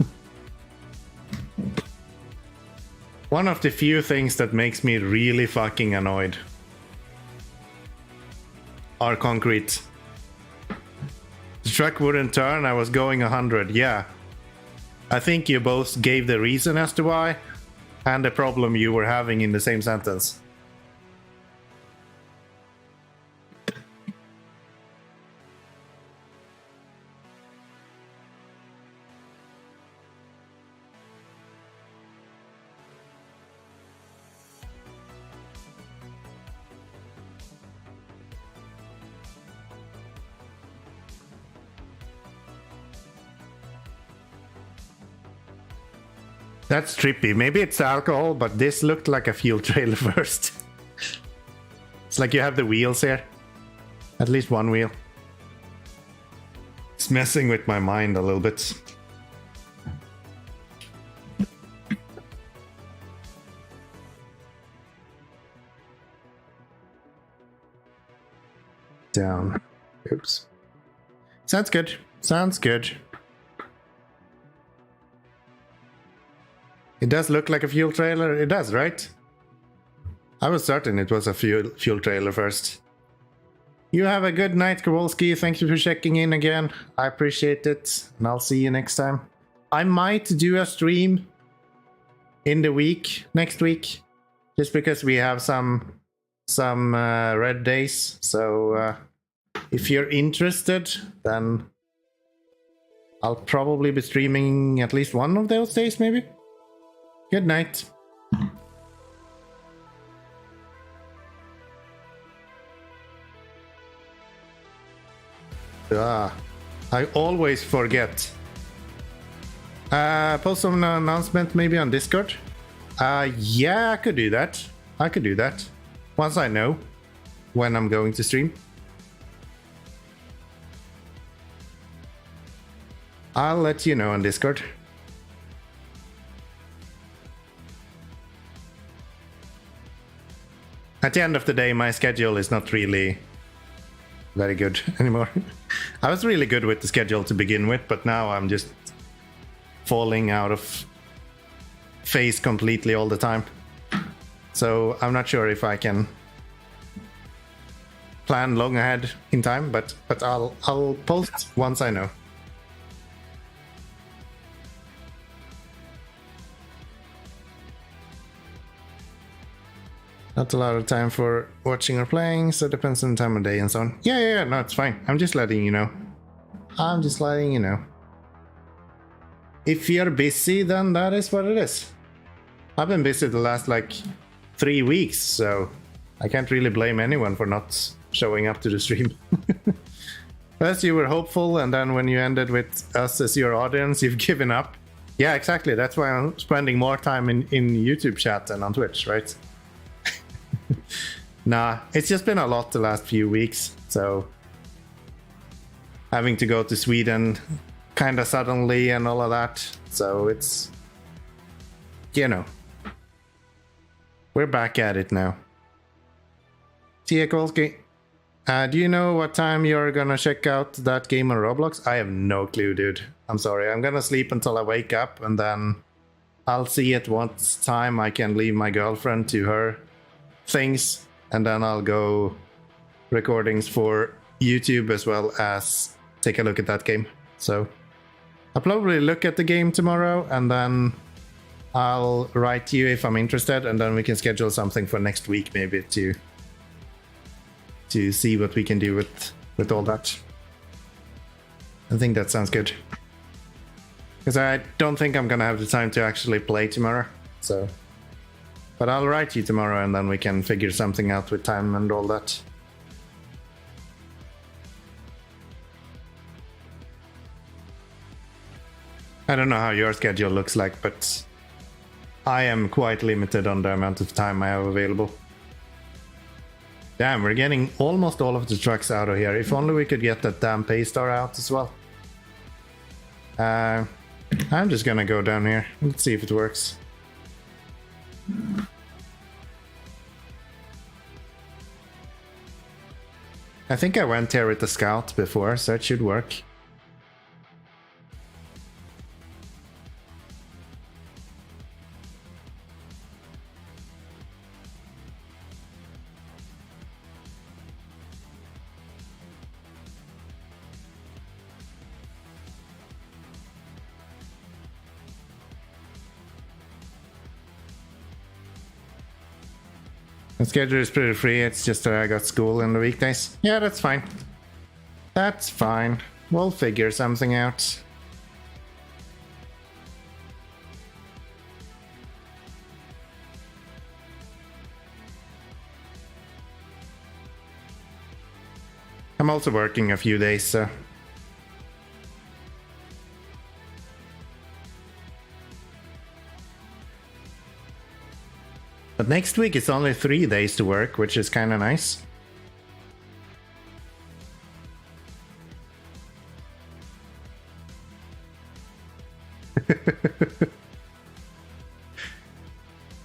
One of the few things that makes me really fucking annoyed are concrete. The truck wouldn't turn, I was going 100, yeah. I think you both gave the reason as to why, and the problem you were having in the same sentence. That's trippy. Maybe it's alcohol, but this looked like a fuel trailer first. It's like you have the wheels here. At least one wheel. It's messing with my mind a little bit. Down. Oops. Sounds good. Sounds good. It does look like a fuel trailer. It does, right? I was certain it was a fuel trailer first. You have a good night, Kowalski. Thank you for checking in again. I appreciate it. And I'll see you next time. I might do a stream in the week, next week. Just because we have some red days. So if you're interested, then I'll probably be streaming at least one of those days, maybe. Good night. I always forget. Post some announcement maybe on Discord. Yeah, I could do that. I could do that. Once I know when I'm going to stream. I'll let you know on Discord. At the end of the day, my schedule is not really very good anymore. I was really good with the schedule to begin with, but now I'm just falling out of phase completely all the time. So I'm not sure if I can plan long ahead in time, but I'll post once I know. Not a lot of time for watching or playing, so it depends on the time of day and so on. Yeah, no, it's fine. I'm just letting you know. I'm just letting you know. If you're busy, then that is what it is. I've been busy the last, 3 weeks, so I can't really blame anyone for not showing up to the stream. First you were hopeful, and then when you ended with us as your audience, you've given up. Yeah, exactly. That's why I'm spending more time in YouTube chat than on Twitch, right? Nah, it's just been a lot the last few weeks, so having to go to Sweden kind of suddenly and all of that, so it's, we're back at it now. Tia Kolski, do you know what time you're gonna check out that game on Roblox? I have no clue, dude. I'm sorry. I'm gonna sleep until I wake up, and then I'll see at what time I can leave my girlfriend to her things, and then I'll go recordings for YouTube as well as take a look at that game. So I'll probably look at the game tomorrow, and then I'll write you if I'm interested, and then we can schedule something for next week maybe to see what we can do with all that. I think that sounds good, because I don't think I'm gonna have the time to actually play tomorrow, so. But I'll write you tomorrow, and then we can figure something out with time and all that. I don't know how your schedule looks like, but I am quite limited on the amount of time I have available. Damn, we're getting almost all of the trucks out of here. If only we could get that damn Paystar out as well. I'm just gonna go down here. Let's see if it works. I think I went here with the scout before, so it should work. The schedule is pretty free, it's just that I got school on the weekdays. Yeah, that's fine. That's fine. We'll figure something out. I'm also working a few days, so... But next week it's only 3 days to work, which is kind of nice.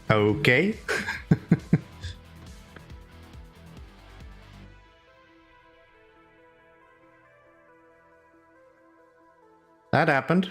Okay. That happened.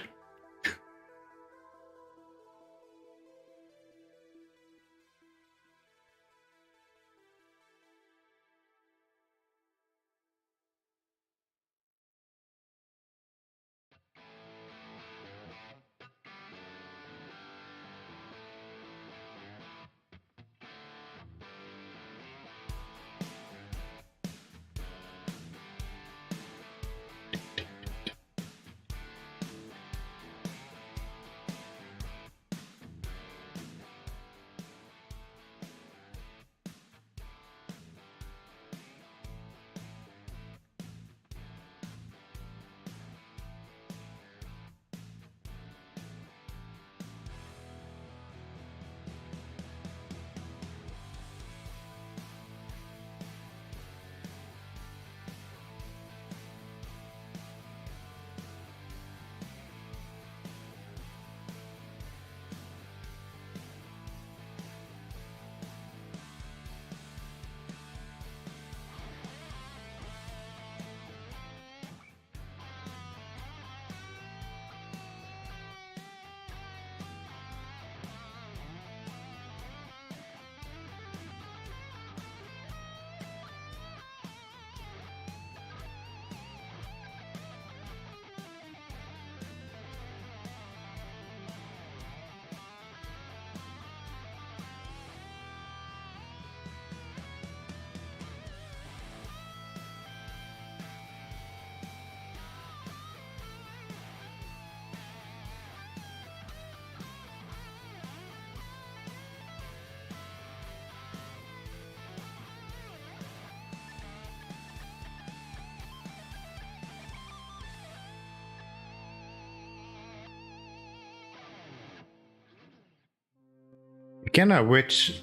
You cannot witch.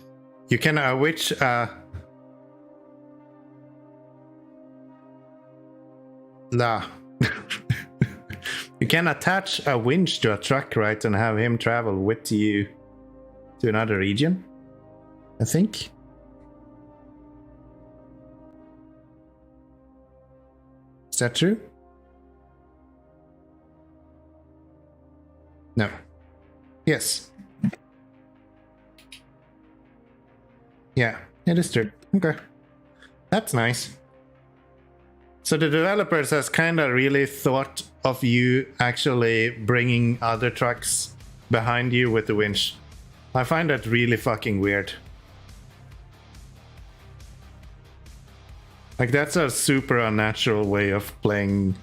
You cannot witch. Nah. You can attach a winch to a truck, right, and have him travel with you to another region, I think. Is that true? No. Yes. Yeah, it is true. Okay. That's nice. So the developers has kind of really thought of you actually bringing other trucks behind you with the winch. I find that really fucking weird. Like, that's a super unnatural way of playing...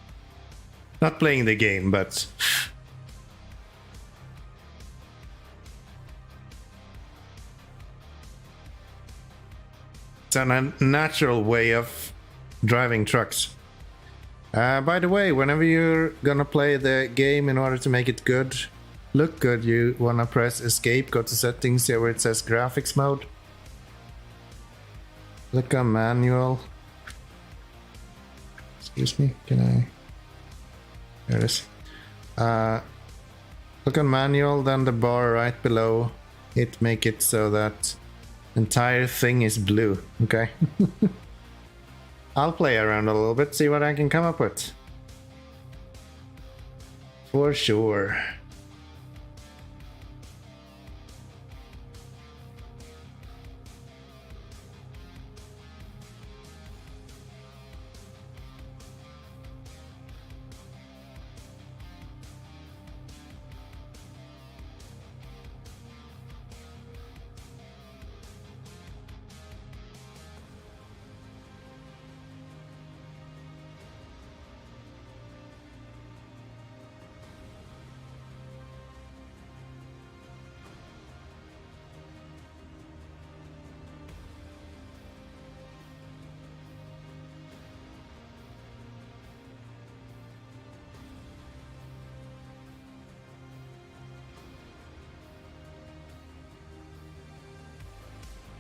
Not playing the game, but... It's a natural way of driving trucks. By the way, whenever you're gonna play the game, in order to make it good, look good, you wanna press escape, go to settings here where it says graphics mode. Look on manual. Excuse me, can I? There it is. Look on manual, then the bar right below it, make it so that entire thing is blue, okay? I'll play around a little bit, see what I can come up with. For sure.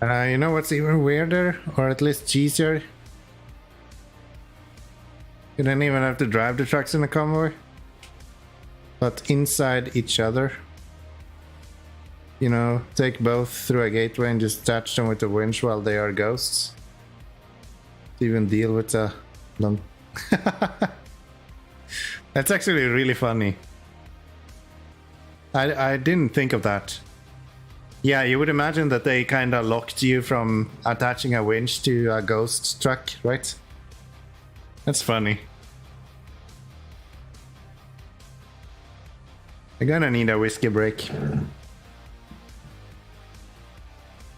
You know what's even weirder, or at least cheesier? You don't even have to drive the trucks in a convoy, but inside each other. You know, take both through a gateway and just attach them with a winch while they are ghosts. To even deal with a long... That's actually really funny. I didn't think of that. Yeah, you would imagine that they kind of locked you from attaching a winch to a ghost truck, right? That's funny. I'm gonna need a whiskey break.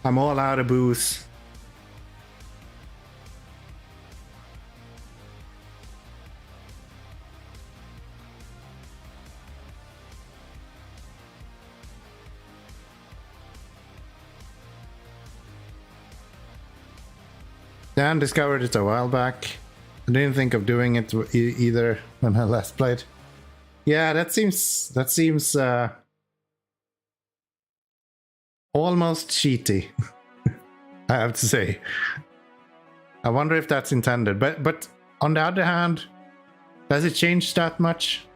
I'm all out of booze. Dan discovered it a while back. I didn't think of doing it either when I last played. Yeah, that seems almost cheaty. I have to say. I wonder if that's intended. But on the other hand, does it change that much?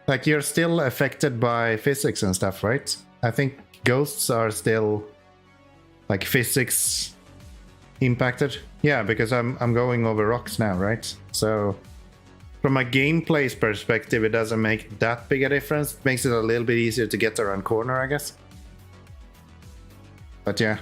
Like, you're still affected by physics and stuff, right? I think ghosts are still like physics impacted. Yeah, because I'm going over rocks now, right? So from a gameplay's perspective, it doesn't make that big a difference. It makes it a little bit easier to get around corner, I guess. But yeah.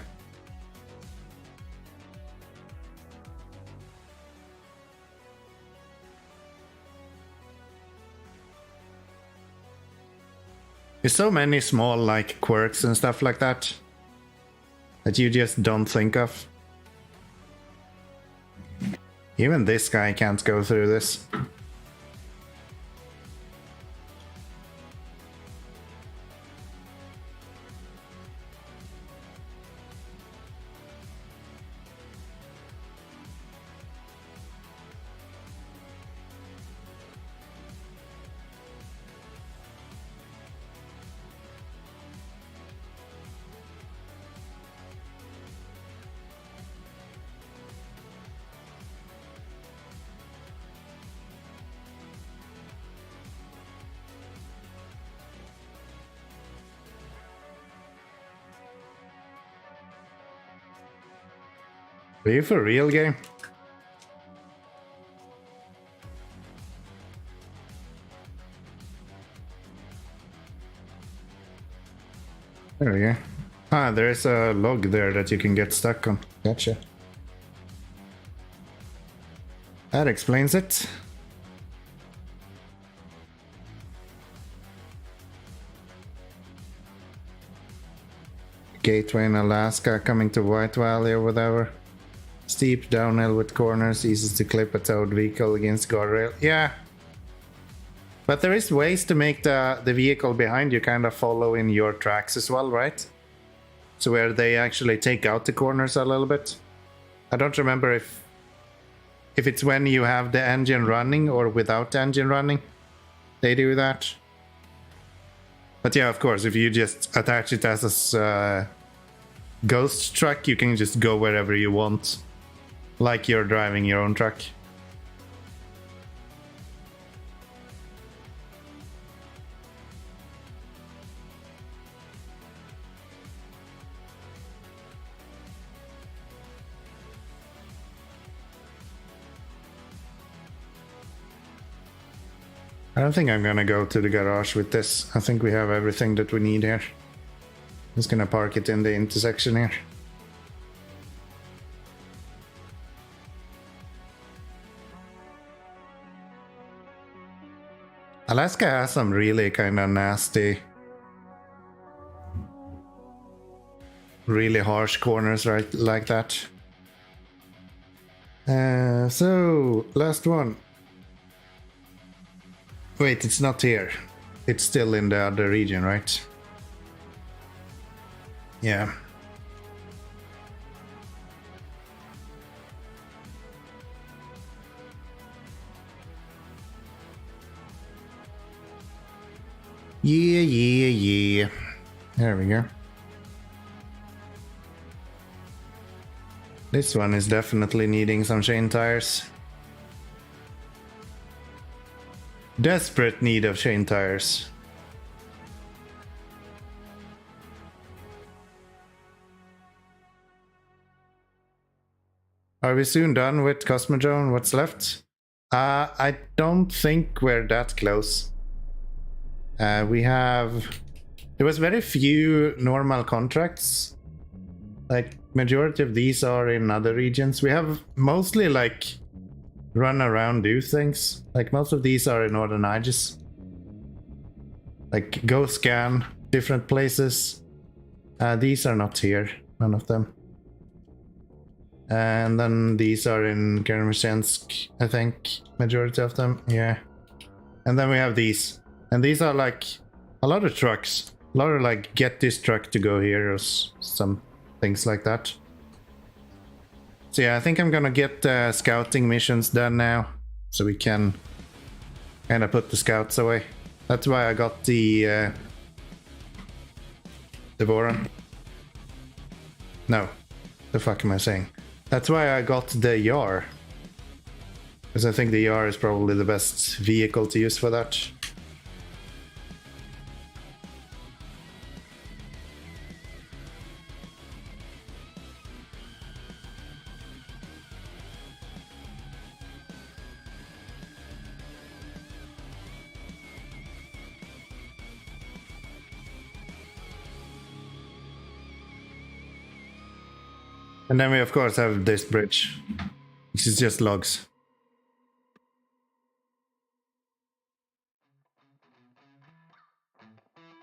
There's so many small like quirks and stuff like that that you just don't think of. Even this guy can't go through this. Are you for real, game? There we go. Ah, there's a log there that you can get stuck on. Gotcha. That explains it. Gateway in Alaska coming to White Valley or whatever. Steep downhill with corners, easy to clip a towed vehicle against guardrail. Yeah. But there is ways to make the vehicle behind you kind of follow in your tracks as well, right? So where they actually take out the corners a little bit. I don't remember if if it's when you have the engine running or without the engine running, they do that. But yeah, of course, if you just attach it as a ghost truck, you can just go wherever you want, like you're driving your own truck. I don't think I'm gonna go to the garage with this. I think we have everything that we need here. Just gonna park it in the intersection here. Alaska has some really kind of nasty, really harsh corners right like that. So, last one. Wait, it's not here. It's still in the other region, right? Yeah. Yeah. There we go. This one is definitely needing some chain tires. Desperate need of chain tires. Are we soon done with Cosmodrome? What's left? I don't think we're that close. There was very few normal contracts. Like, majority of these are in other regions. We have mostly like run around, do things. Like most of these are in Northern Aegis. Like go scan different places. These are not here, none of them. And then these are in Kermyshensk, I think, majority of them, yeah. And then we have these. And these are like a lot of trucks. A lot of like get this truck to go here or some things like that. So yeah, I think I'm gonna get scouting missions done now, so we can kind of put the scouts away. That's why I got the Voron. No, the fuck am I saying? That's why I got the Yar, because I think the Yar is probably the best vehicle to use for that. And then we of course have this bridge, which is just logs.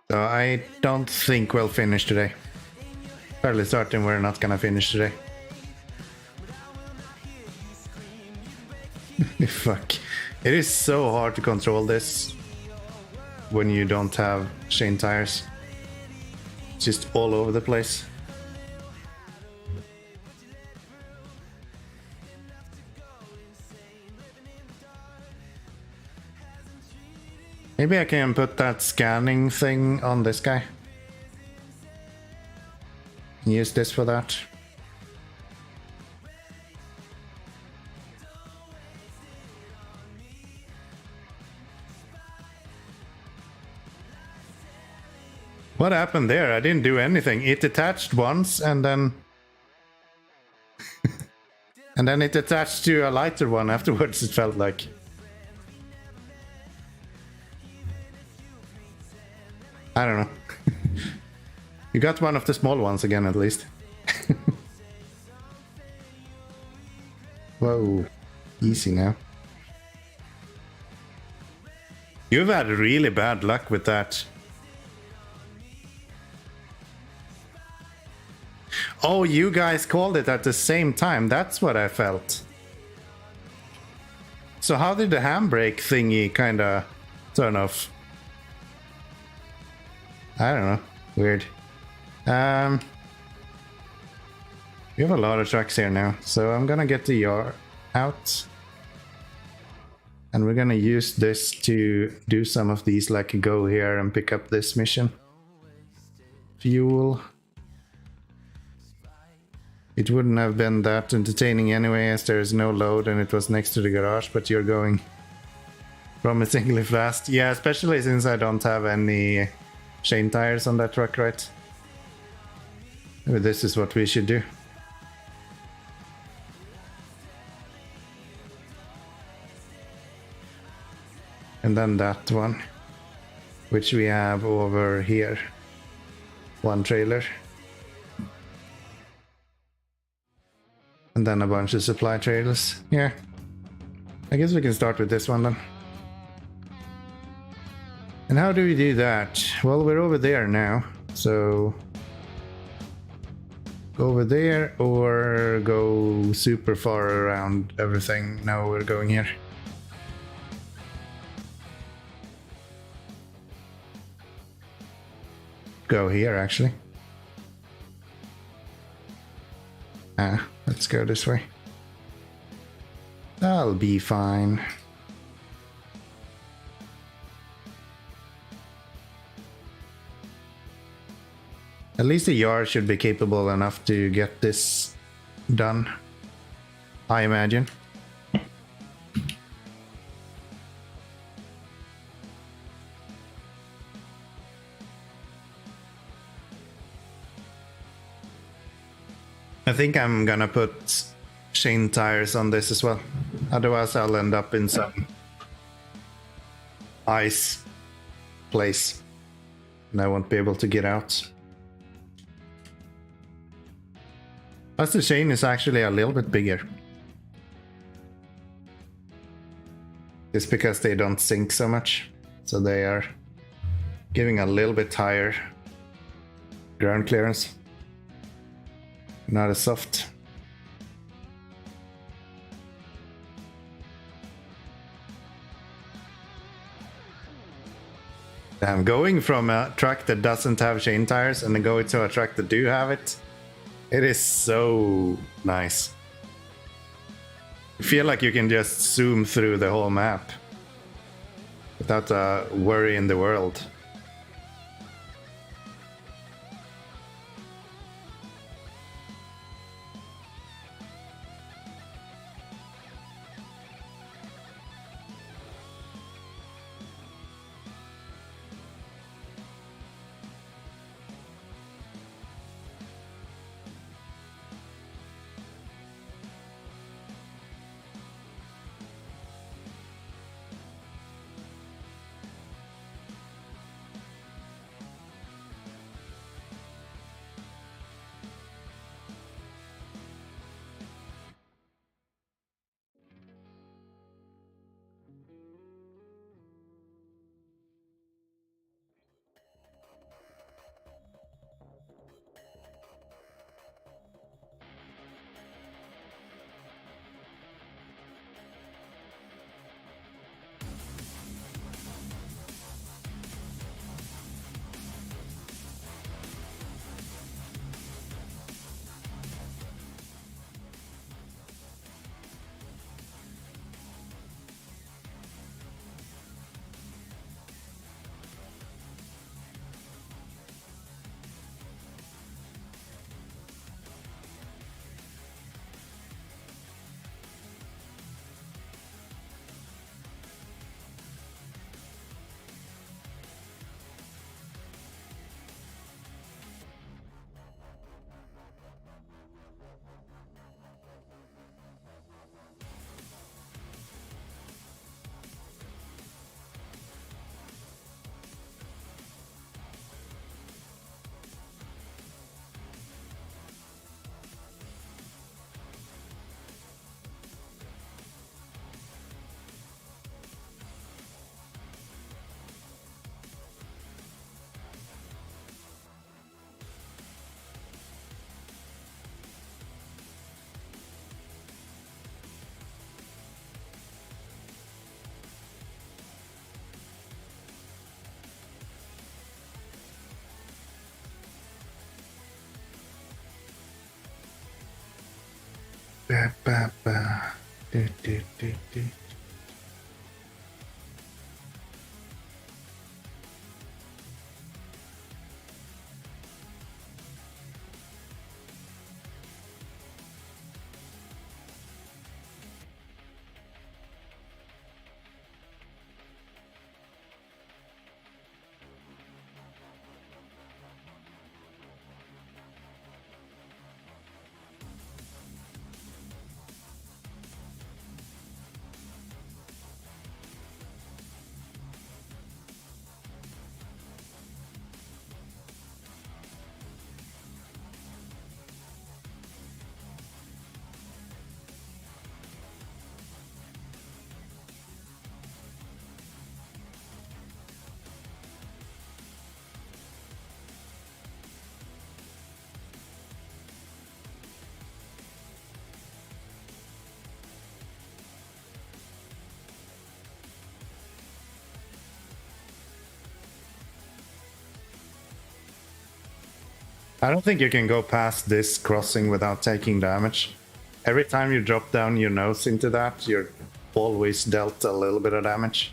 So I don't think we'll finish today. Fairly certain we're not gonna finish today. Fuck. It is so hard to control this when you don't have chain tires. It's just all over the place. Maybe I can put that scanning thing on this guy. Use this for that. What happened there? I didn't do anything. It attached once and then... and then it attached to a lighter one afterwards, it felt like. I don't know. You got one of the small ones again, at least. Whoa. Easy now. You've had really bad luck with that. Oh, you guys called it at the same time. That's what I felt. So how did the handbrake thingy kinda turn off? I don't know. Weird. We have a lot of trucks here now, so I'm gonna get the Yar out. And we're gonna use this to do some of these, like go here and pick up this mission. Fuel. It wouldn't have been that entertaining anyway, as there is no load and it was next to the garage, but you're going promisingly fast. Yeah, especially since I don't have any chain tires on that truck, right? Maybe this is what we should do. And then that one, which we have over here. One trailer. And then a bunch of supply trailers. Yeah. I guess we can start with this one then. And how do we do that? Well, we're over there now. So go over there or go super far around everything. No, we're going here. Go here actually. Let's go this way. I'll be fine. At least the yard should be capable enough to get this done, I imagine. I think I'm gonna put chain tires on this as well. Otherwise I'll end up in some ice place and I won't be able to get out. Plus the chain is actually a little bit bigger. It's because they don't sink so much. So they are giving a little bit higher ground clearance. Not as soft. I'm going from a truck that doesn't have chain tires and then going to a truck that do have it. It is so nice. You feel like you can just zoom through the whole map without a worry in the world. Ba, ba, ba. Do, do, do, do. I don't think you can go past this crossing without taking damage. Every time you drop down your nose into that, you're always dealt a little bit of damage.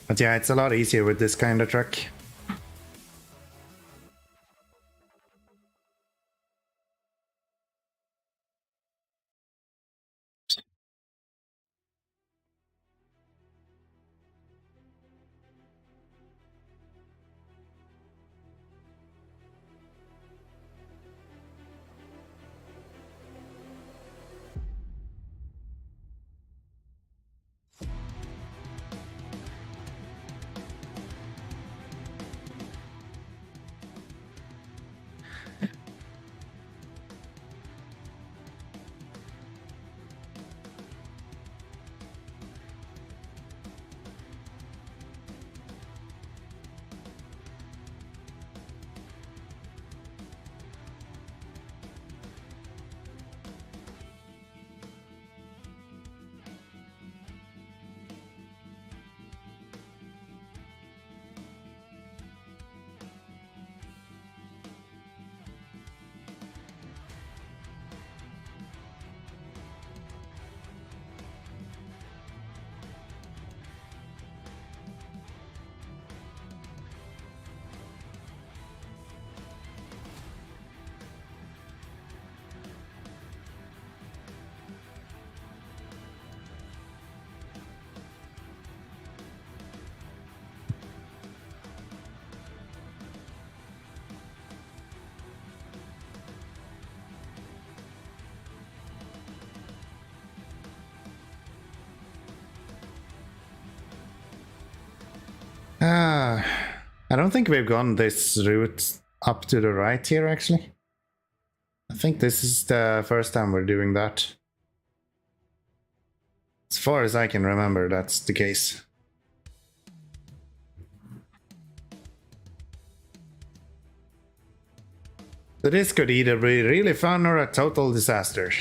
But yeah, it's a lot easier with this kind of truck. I don't think we've gone this route up to the right here, actually. I think this is the first time we're doing that. As far as I can remember, that's the case. So this could either be really fun or a total disaster.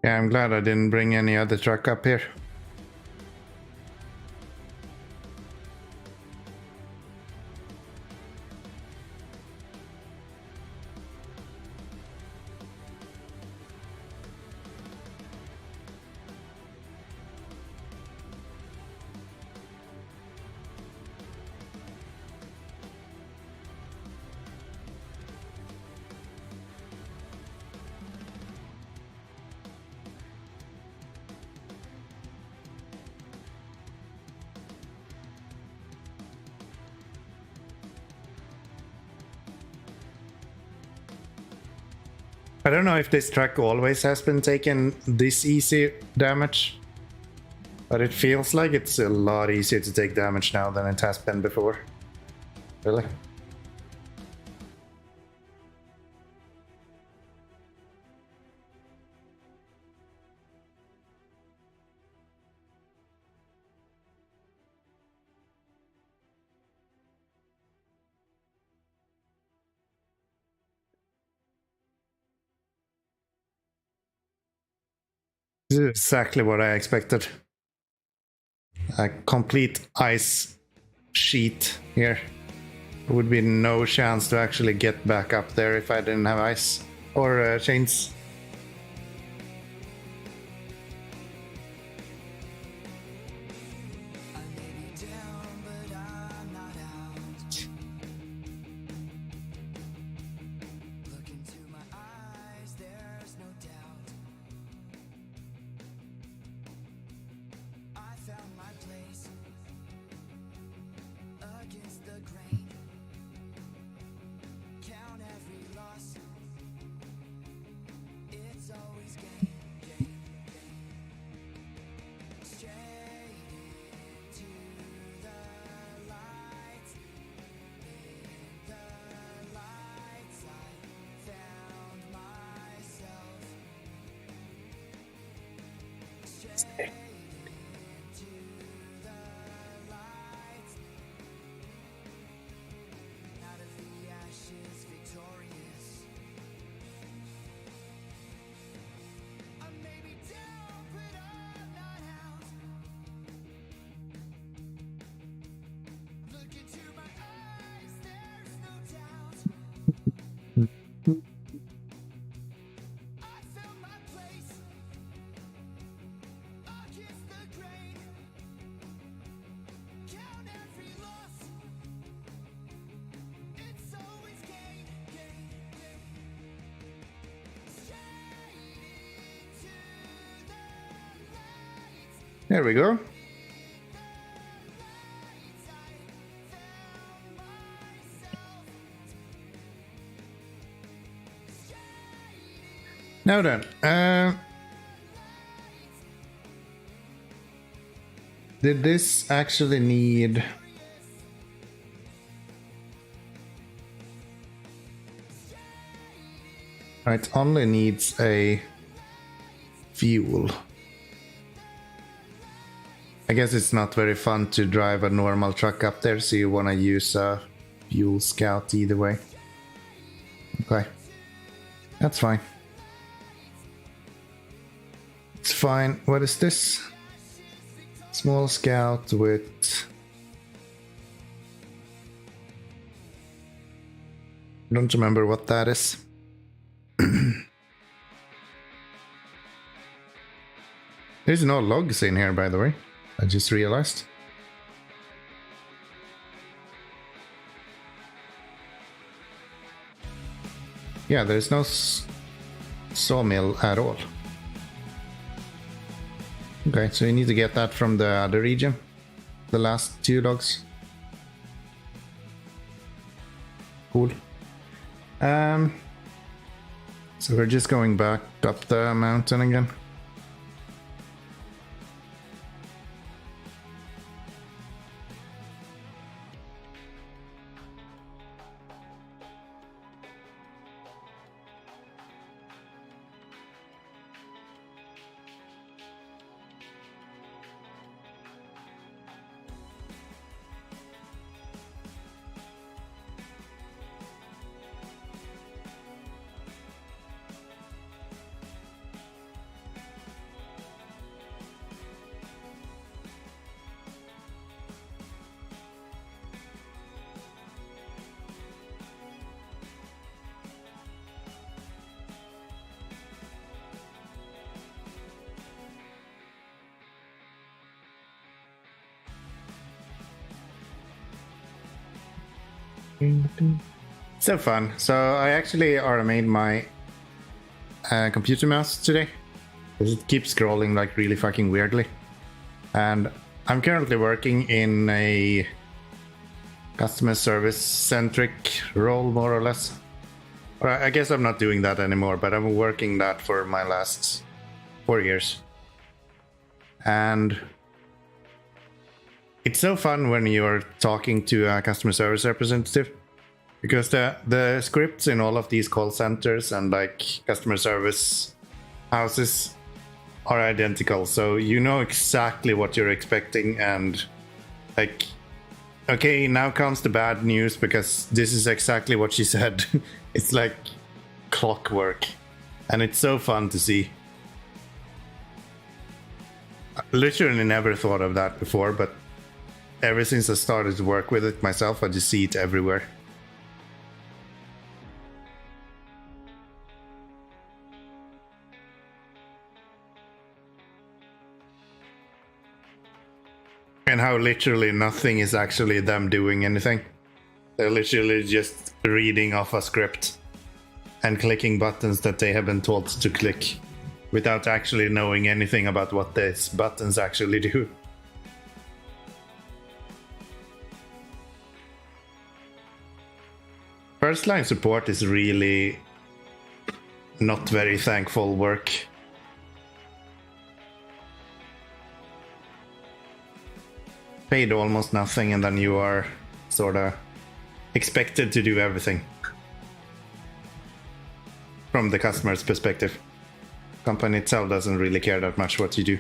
Yeah, I'm glad I didn't bring any other truck up here. I don't know if this truck always has been taking this easy damage, but it feels like it's a lot easier to take damage now than it has been before. Really? This is exactly what I expected. A complete ice sheet here. There would be no chance to actually get back up there if I didn't have ice or chains. There we go. Now then, did this actually need... It only needs a fuel. I guess it's not very fun to drive a normal truck up there, so you want to use a fuel scout either way. Okay, that's fine. It's fine. What is this? Small scout with... Don't remember what that is. There's no logs in here, by the way. I just realized. Yeah, there's no sawmill at all. Okay, so you need to get that from the other region. The last 2 logs. Cool. So we're just going back up the mountain again. So fun. So I actually made my computer mouse today, because it keeps scrolling like really fucking weirdly. And I'm currently working in a customer service centric role, more or less. Or I guess I'm not doing that anymore, but I'm working that for my last 4 years. And it's so fun when you're talking to a customer service representative, because the scripts in all of these call centers and like customer service houses are identical, so you know exactly what you're expecting, and like, okay, now comes the bad news because this is exactly what she said. It's like clockwork, and it's so fun to see. I literally never thought of that before, but ever since I started to work with it myself, I just see it everywhere. And how literally nothing is actually them doing anything. They're literally just reading off a script and clicking buttons that they have been told to click, without actually knowing anything about what these buttons actually do. First line support is really not very thankful work. Paid almost nothing, and then you are sort of expected to do everything from the customer's perspective. company itself doesn't really care that much what you do.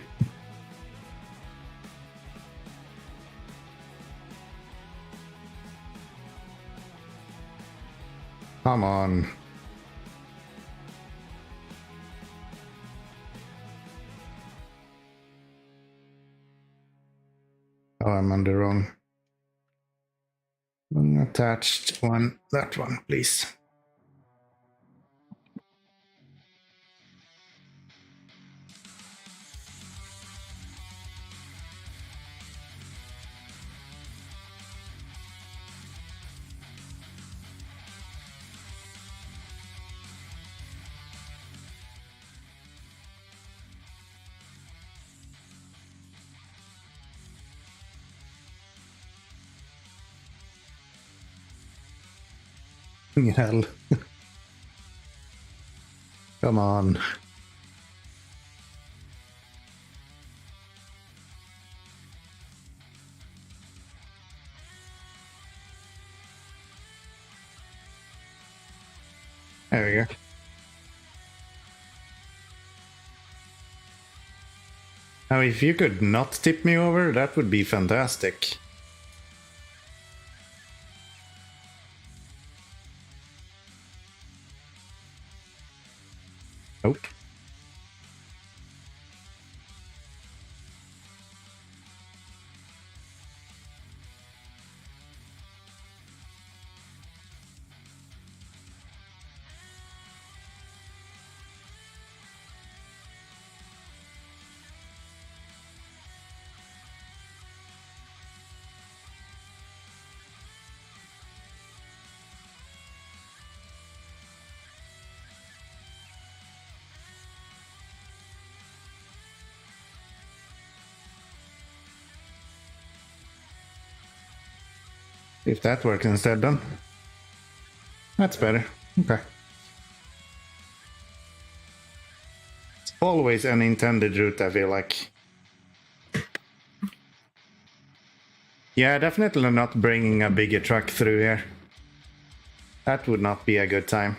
Come on. Oh, I'm on the wrong. Unattached one. That one, please. Hell. Come on. There we go. Now, if you could not tip me over, that would be fantastic. Nope. If that works instead, then that's better. Okay. It's always an intended route, I feel like. Yeah, definitely not bringing a bigger truck through here. That would not be a good time.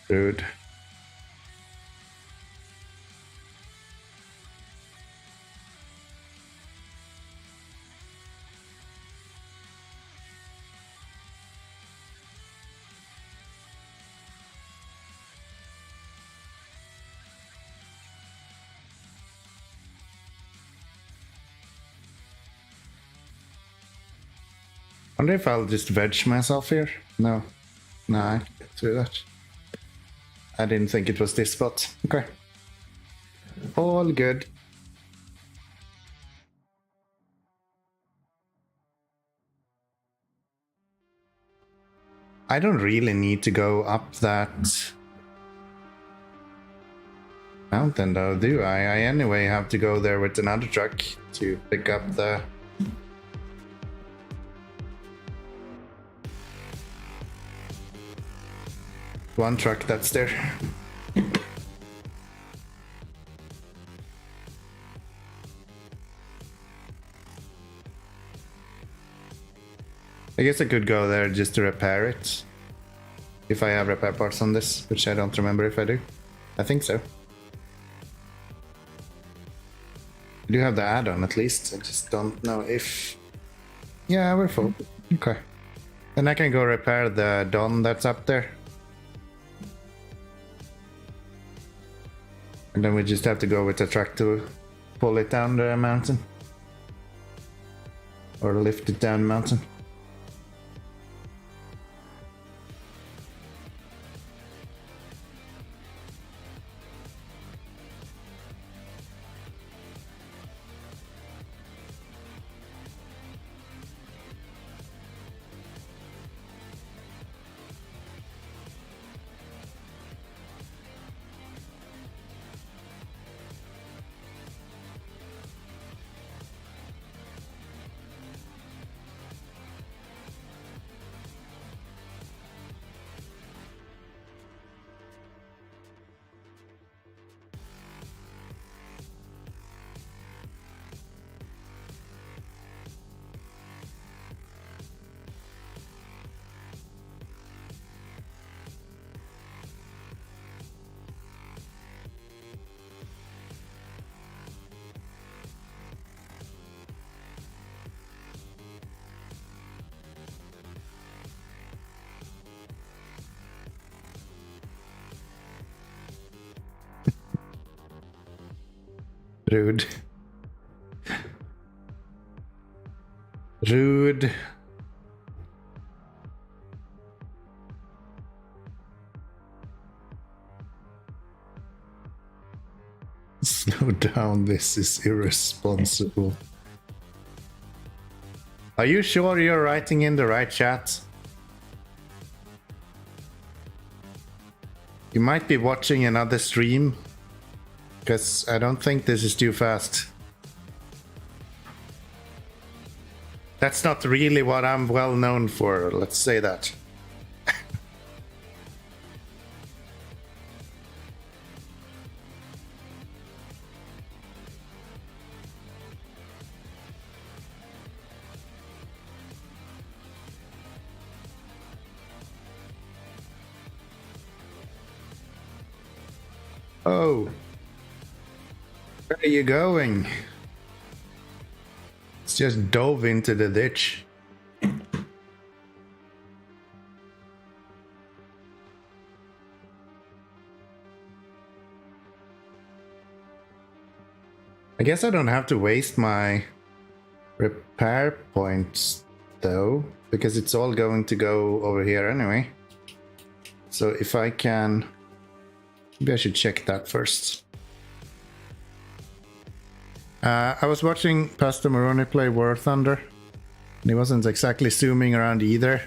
Dude. Wonder if I'll just veg myself here. No. Nah, I can't do that. I didn't think it was this spot. Okay. All good. I don't really need to go up that mountain though, do I? I anyway have to go there with another truck to pick up the... one truck that's there. I guess I could go there just to repair it. If I have repair parts on this, which I don't remember if I do. I think so. I do have the add-on at least, I just don't know if... Yeah, we're full. Okay. Then I can go repair the Don that's up there. And then we just have to go with the truck to pull it down the mountain. Or lift it down the mountain. Rude. Rude. Slow down, this is irresponsible. Are you sure you're writing in the right chat? You might be watching another stream, because I don't think this is too fast. That's not really what I'm well known for, let's say that. Oh, where are you going? It's just dove into the ditch. I guess I don't have to waste my repair points though, because it's all going to go over here anyway. So if I can... Maybe I should check that first. I was watching Pastor Moroni play War Thunder, and he wasn't exactly zooming around either.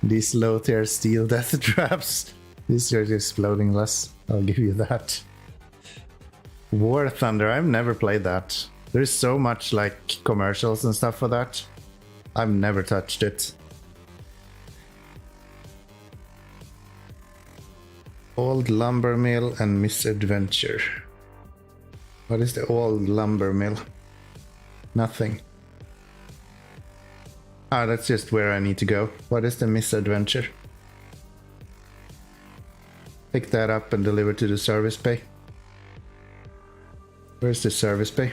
These low tier steel death traps. These are just floating less, I'll give you that. War Thunder, I've never played that. There's so much like commercials and stuff for that. I've never touched it. Old lumber mill and misadventure. What is the old lumber mill? Nothing. Ah, that's just where I need to go. What is the misadventure? Pick that up and deliver to the service bay. Where's the service bay?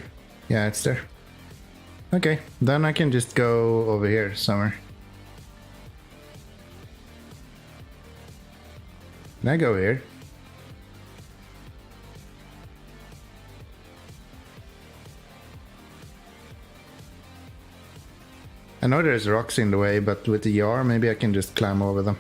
Yeah, it's there. Okay, then I can just go over here somewhere. Can I go here? I know there's rocks in the way, but with the yar, maybe I can just climb over them.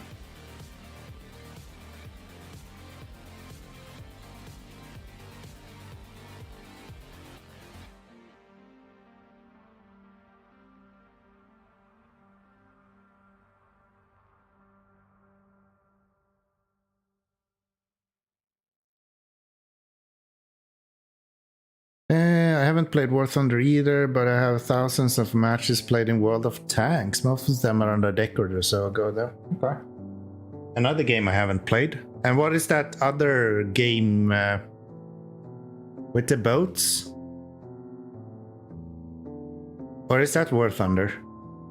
I haven't played War Thunder either, but I have thousands of matches played in World of Tanks. Most of them are on a decade or so ago though. Okay. Another game I haven't played. And what is that other game with the boats? Or is that War Thunder?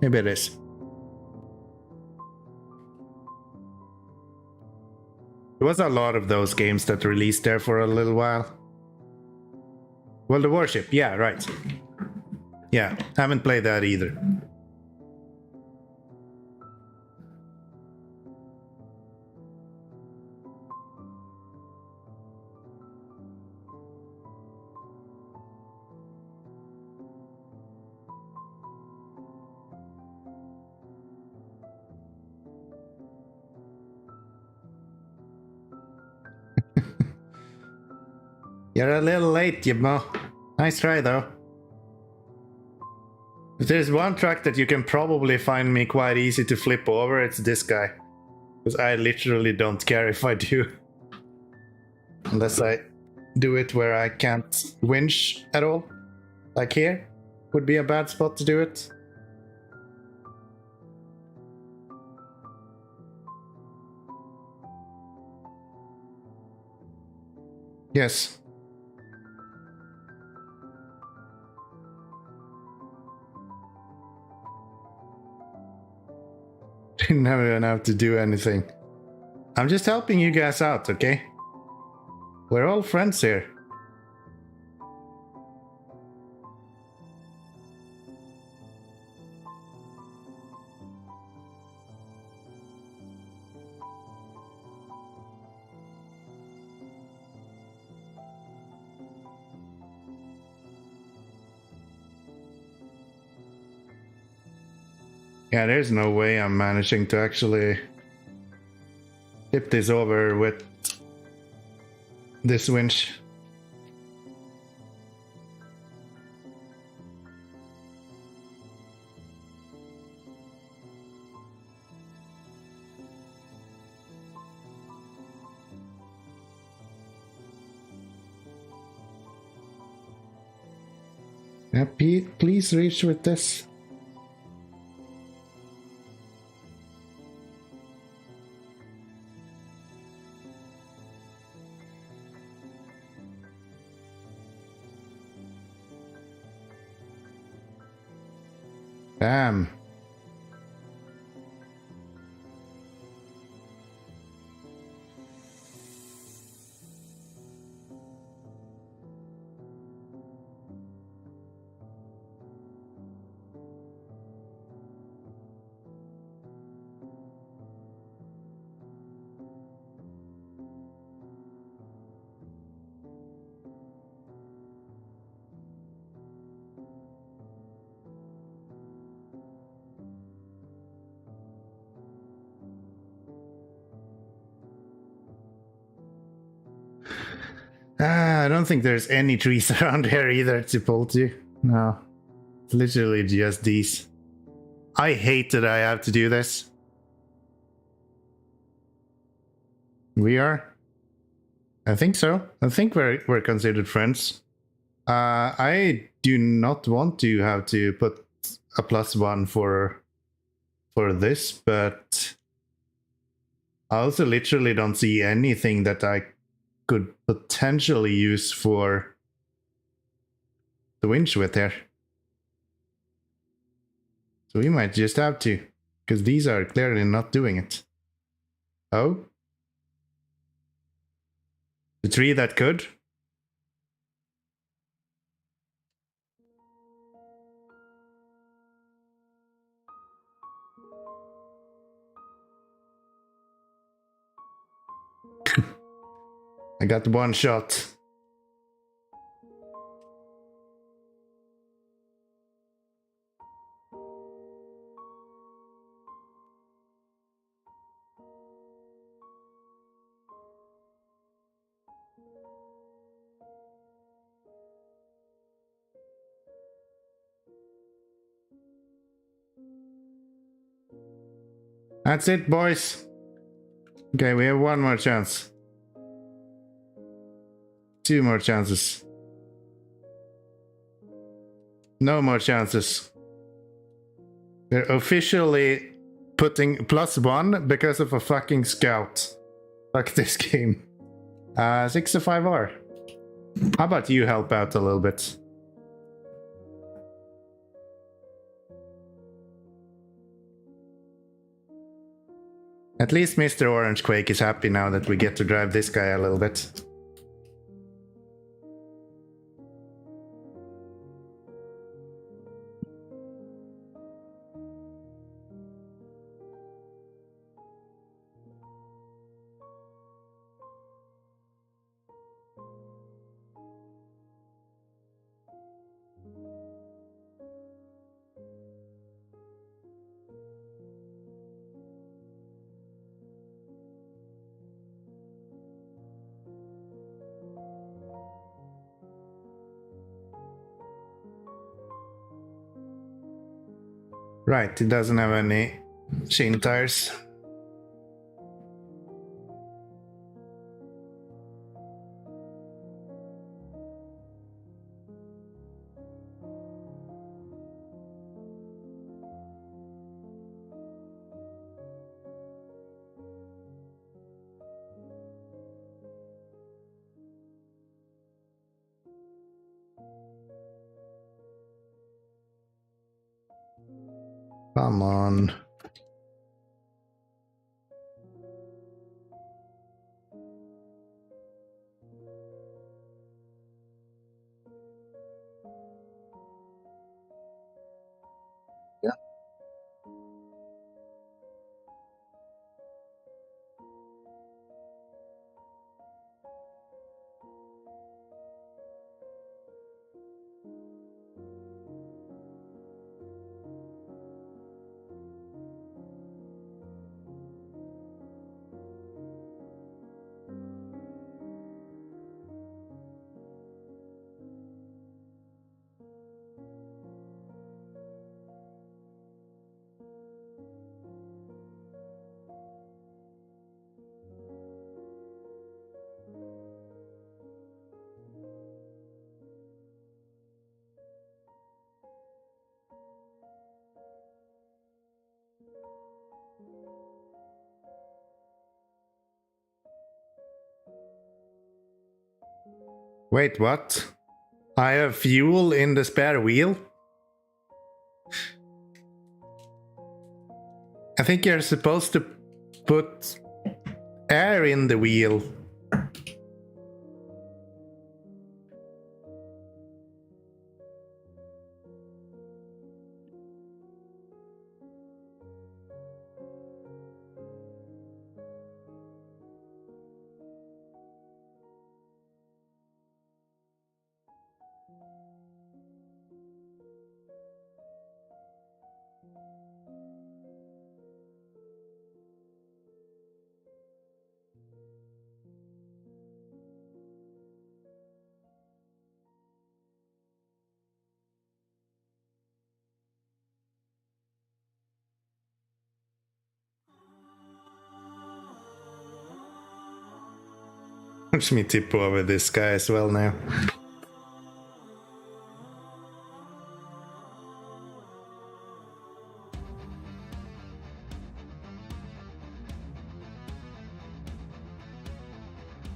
Maybe it is. There was a lot of those games that released there for a little while. Well, the Warship, yeah, right. Yeah, haven't played that either. You're a little late, Yibmo. Nice try, though. If there's one truck that you can probably find me quite easy to flip over, it's this guy. Because I literally don't care if I do. Unless I do it where I can't winch at all. Like here. Would be a bad spot to do it. Yes. Didn't even have to do anything. I'm just helping you guys out, okay? We're all friends here. Yeah, there's no way I'm managing to actually tip this over with this winch. Yeah, please reach with this. Damn. I don't think there's any trees around here either to pull to. No. It's literally just these. I hate that I have to do this. We are? I think so. I think we're considered friends. I do not want to have to put a +1 for this, but I also literally don't see anything that I could potentially use for the winch with here. So we might just have to, because these are clearly not doing it. Oh? The tree that could? I got one shot. That's it, boys. Okay, we have one more chance. 2 more chances. No more chances. They're officially putting +1 because of a fucking scout. Fuck this game. 6 to 5R. How about you help out a little bit? At least Mr. Orange Quake is happy now that we get to drive this guy a little bit. Right, it doesn't have any chain tires. Come on. Yeah. Wait, what? I have fuel in the spare wheel? I think you're supposed to put air in the wheel. Watch me tip over this guy as well now.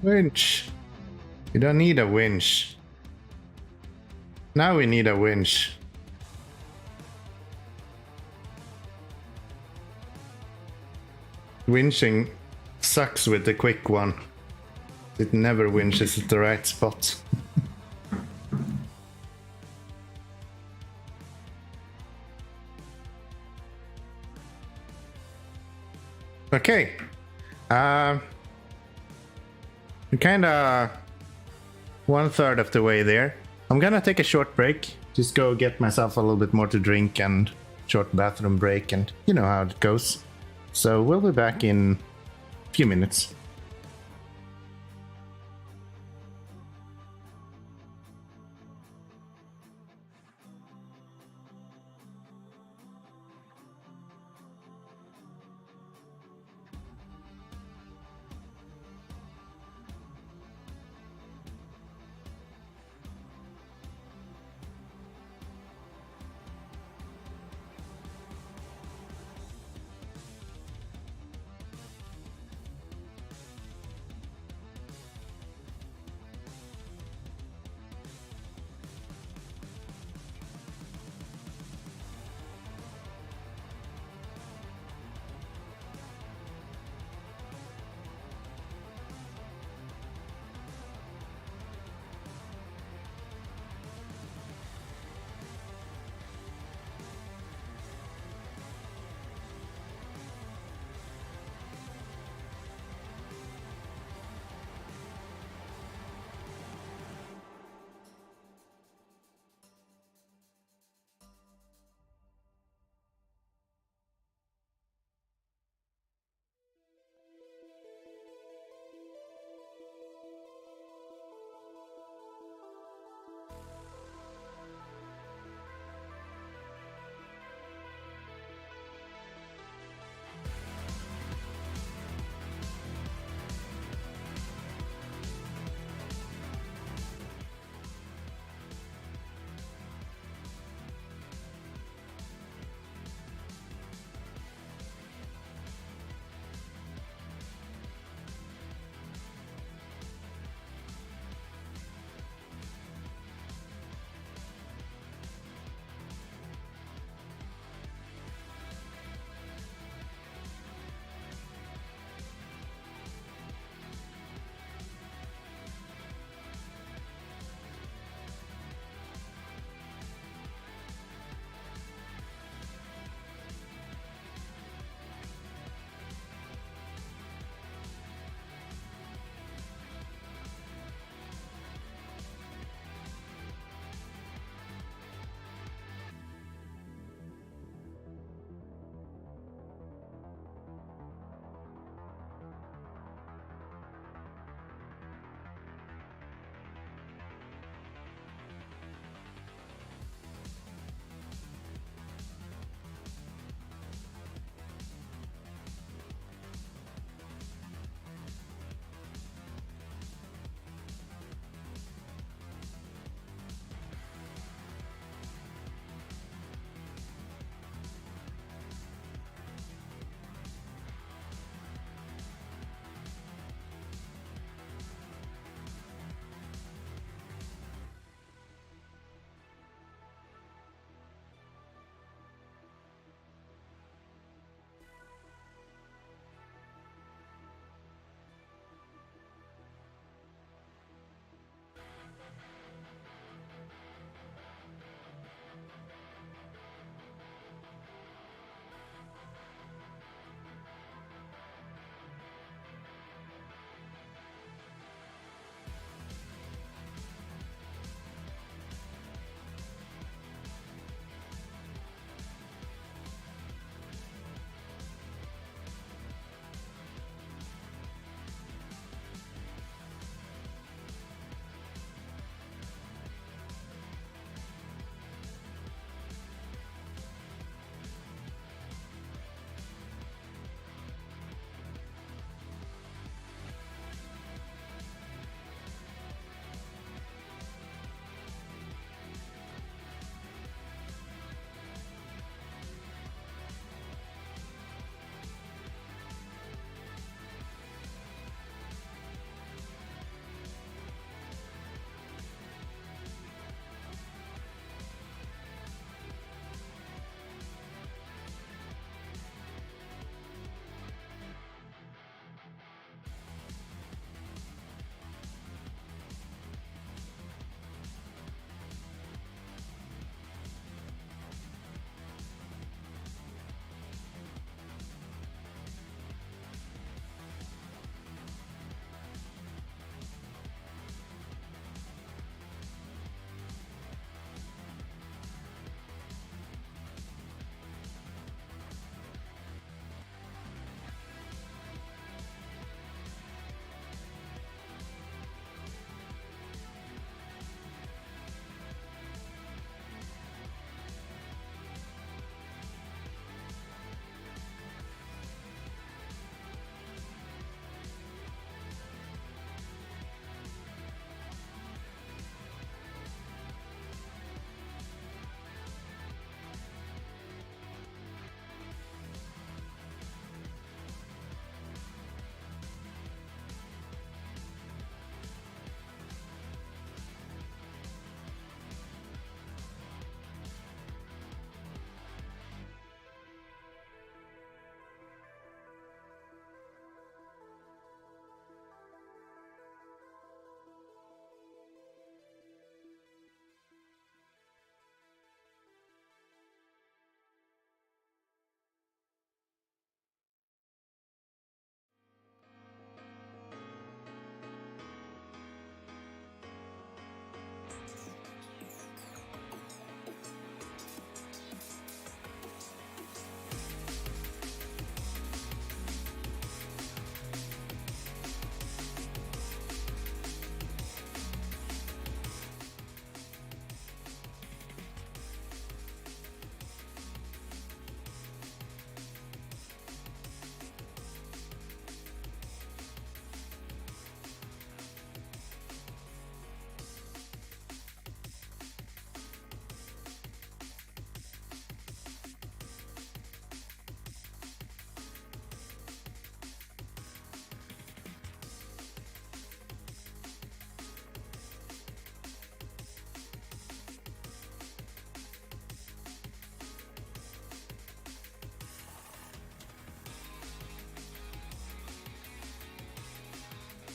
Winch. You don't need a winch. Now we need a winch. Winching sucks with the quick one. It never winches at the right spot. Okay. We're kinda 1/3 of the way there. I'm gonna take a short break. Just go get myself a little bit more to drink and short bathroom break, and you know how it goes. So we'll be back in a few minutes.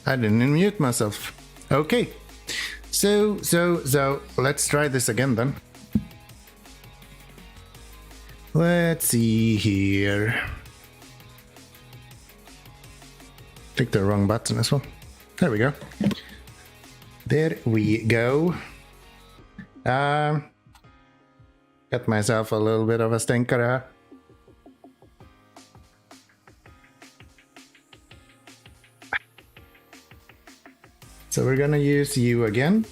I didn't unmute myself. Okay. So, let's try this again then. Let's see here. Click the wrong button as well. There we go. There we go. Got myself a little bit of a stinker. So we're gonna use you again.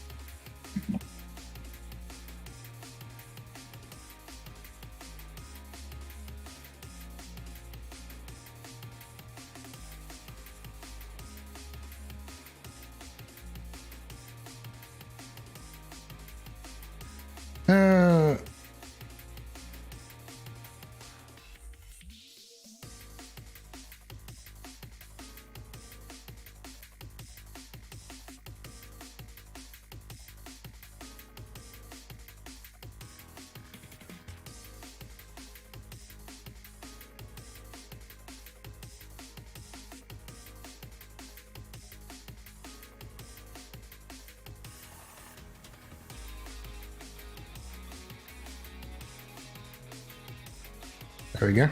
There we go.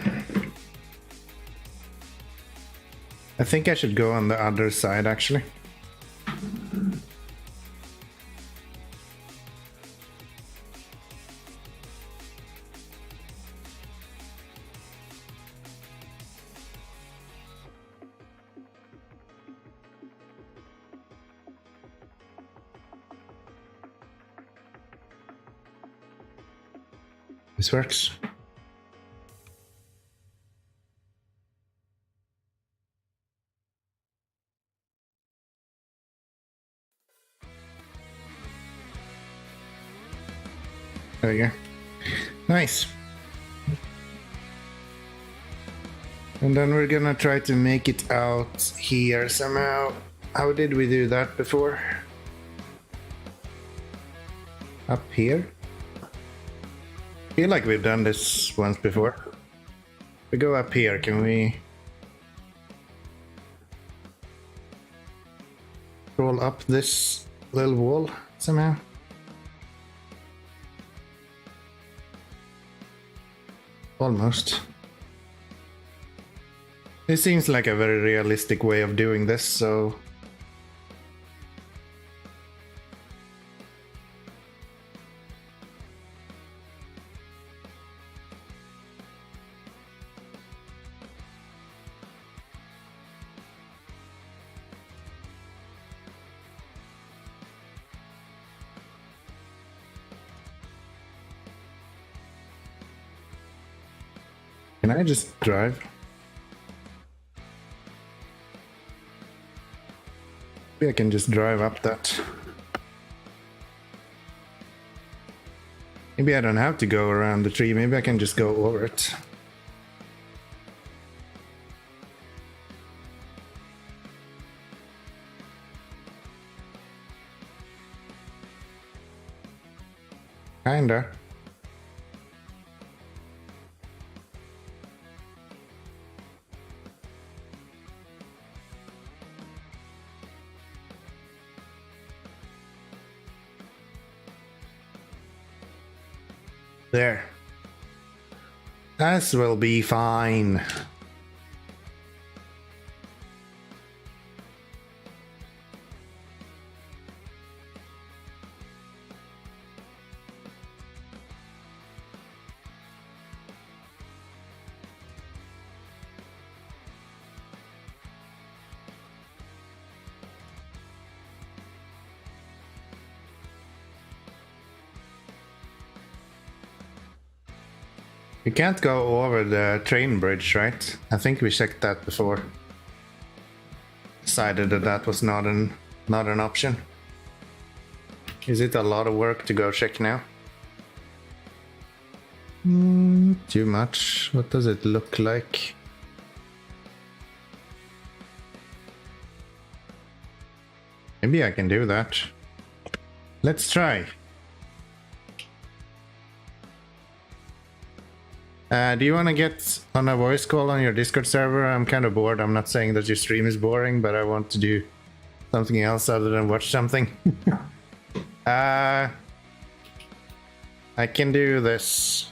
I think I should go on the other side actually. This works. There we go. Nice. And then we're gonna try to make it out here somehow. How did we do that before? Up here? I feel like we've done this once before. We go up here, can we roll up this little wall somehow? Almost. It seems like a very realistic way of doing this, so... Can I just drive? Maybe I can just drive up that. Maybe I don't have to go around the tree, maybe I can just go over it. Kinda. There. This will be fine. You can't go over the train bridge, right? I think we checked that before. Decided that that was not an option. Is it a lot of work to go check now? Too much. What does it look like? Maybe I can do that. Let's try. Do you want to get on a voice call on your Discord server? I'm kind of bored. I'm not saying that your stream is boring, but I want to do something else other than watch something. I can do this.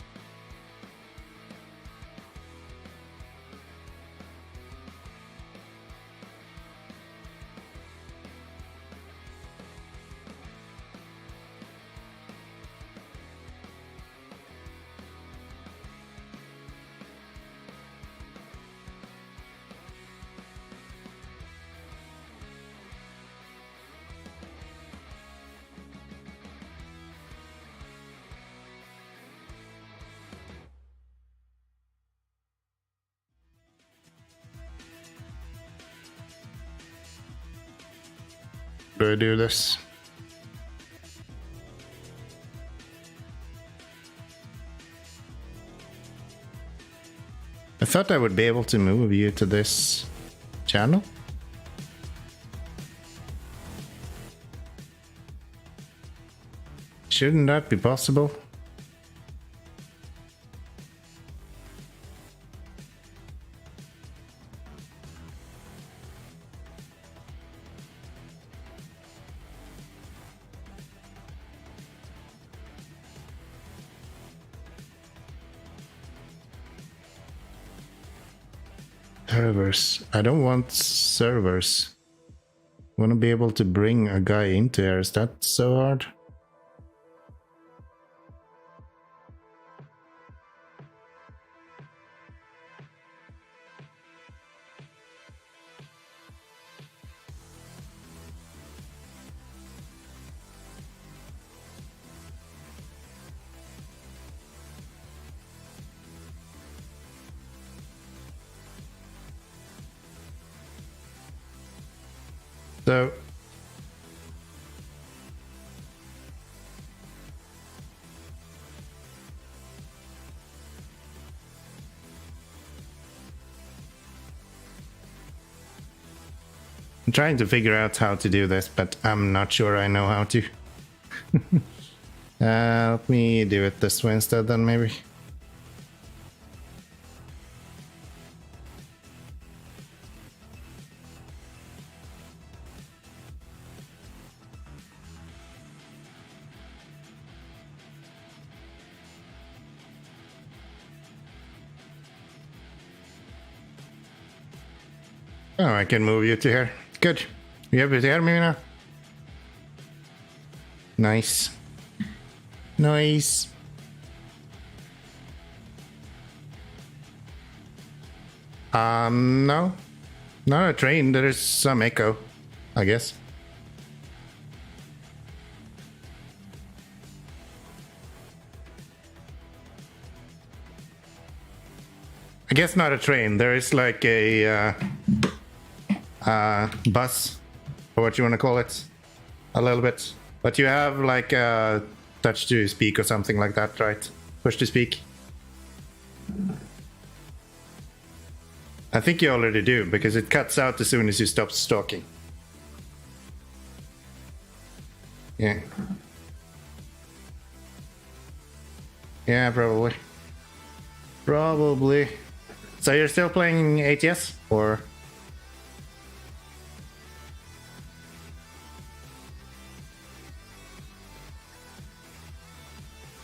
Do I do this? I thought I would be able to move you to this channel. Shouldn't that be possible? Servers. I don't want servers. Want to be able to bring a guy into here. Is that so hard? So I'm trying to figure out how to do this, but I'm not sure I know how to. Let me do it this way instead then, maybe. Oh, I can move you to here. Good. You able to hear me now? Nice. Nice. No. Not a train. There is some echo, I guess. I guess not a train. There is like a bus, or what you want to call it, a little bit. But you have like a touch to speak or something like that, right? Push to speak. I think you already do, because it cuts out as soon as you stop stalking. Yeah. Yeah, probably. Probably. So you're still playing ATS, or?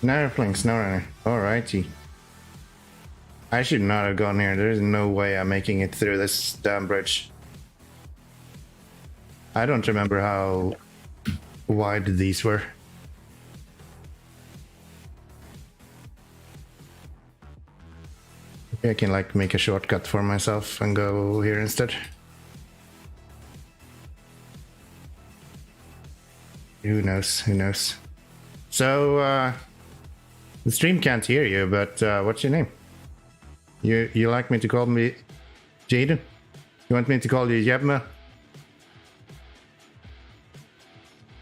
Now you're playing SnowRunner. Alrighty. I should not have gone here. There's no way I'm making it through this damn bridge. I don't remember how wide these were. Maybe I can like make a shortcut for myself and go here instead. Who knows? Who knows? So, the stream can't hear you, but what's your name? You like me to call me Jaden? You want me to call you Yebma?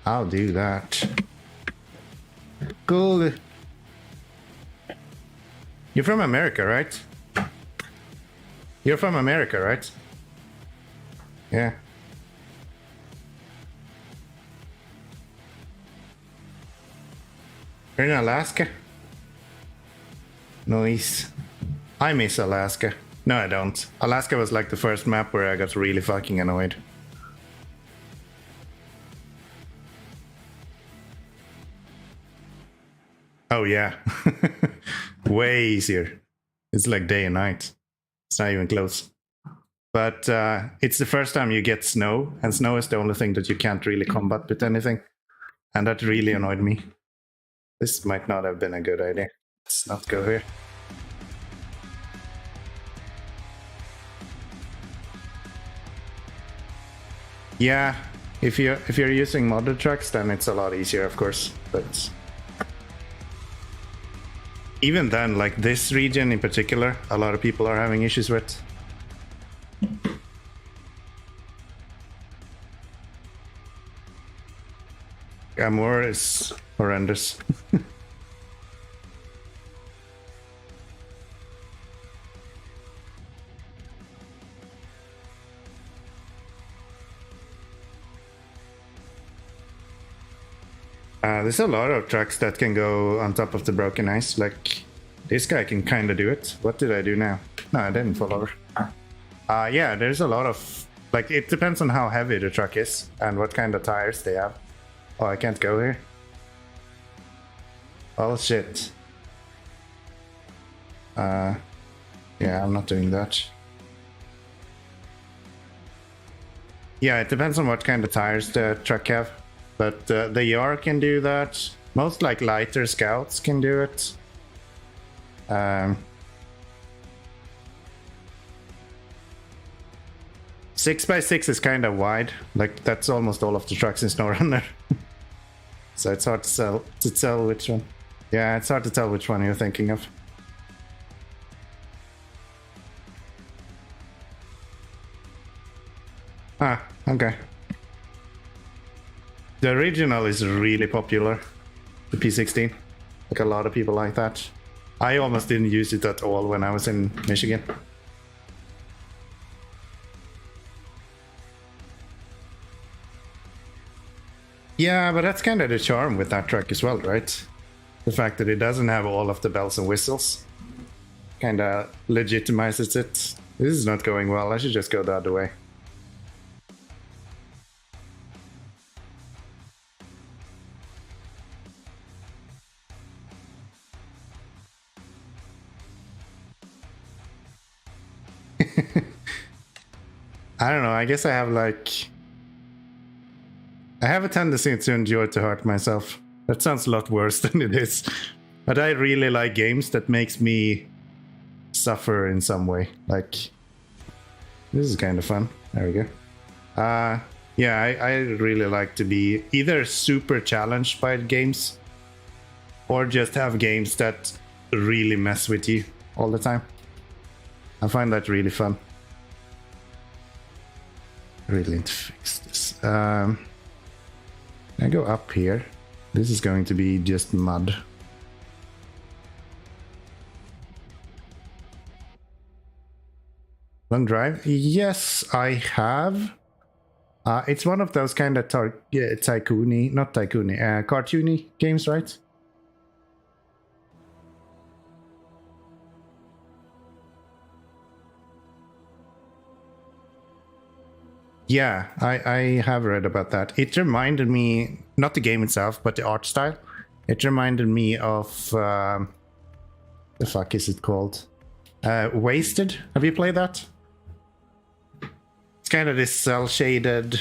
I'll do that. Cool. You're from America, right? You're from America, right? Yeah. You're in Alaska? Nice. I miss Alaska. No, I don't. Alaska was like the first map where I got really fucking annoyed. Oh yeah. Way easier. It's like day and night. It's not even close. But it's the first time you get snow, and snow is the only thing that you can't really combat with anything. And that really annoyed me. This might not have been a good idea. Let's not go here. Yeah, if you're using modded trucks, then it's a lot easier, of course. But even then, like this region in particular, a lot of people are having issues with. Amur is horrendous. There's a lot of trucks that can go on top of the broken ice. Like, this guy can kind of do it. What did I do now? No, I didn't fall over. Yeah, there's a lot of... Like, it depends on how heavy the truck is and what kind of tires they have. Oh, I can't go here. Oh, shit. Yeah, I'm not doing that. Yeah, it depends on what kind of tires the truck have. But the Yar can do that. Most like lighter scouts can do it. 6x6 is kind of wide. Like that's almost all of the trucks in SnowRunner. So it's hard to tell which one. Yeah, it's hard to tell which one you're thinking of. Ah, okay. The original is really popular, the P16. Like a lot of people like that. I almost didn't use it at all when I was in Michigan. Yeah, but that's kind of the charm with that truck as well, right? The fact that it doesn't have all of the bells and whistles kind of legitimizes it. This is not going well, I should just go the other way. I don't know, I guess I have a tendency to enjoy to hurt myself. That sounds a lot worse than it is. But I really like games that makes me suffer in some way. Like, this is kind of fun. There we go. Yeah, I really like to be either super challenged by games or just have games that really mess with you all the time. I find that really fun. I really need to fix this. I go up here. This is going to be just mud. Long drive? Yes, I have. It's one of those kind of tycoony, not tycoony, cartoony games, right? Yeah, I have read about that. It reminded me, not the game itself, but the art style. It reminded me of, the fuck is it called? Wasted. Have you played that? It's kind of this cel-shaded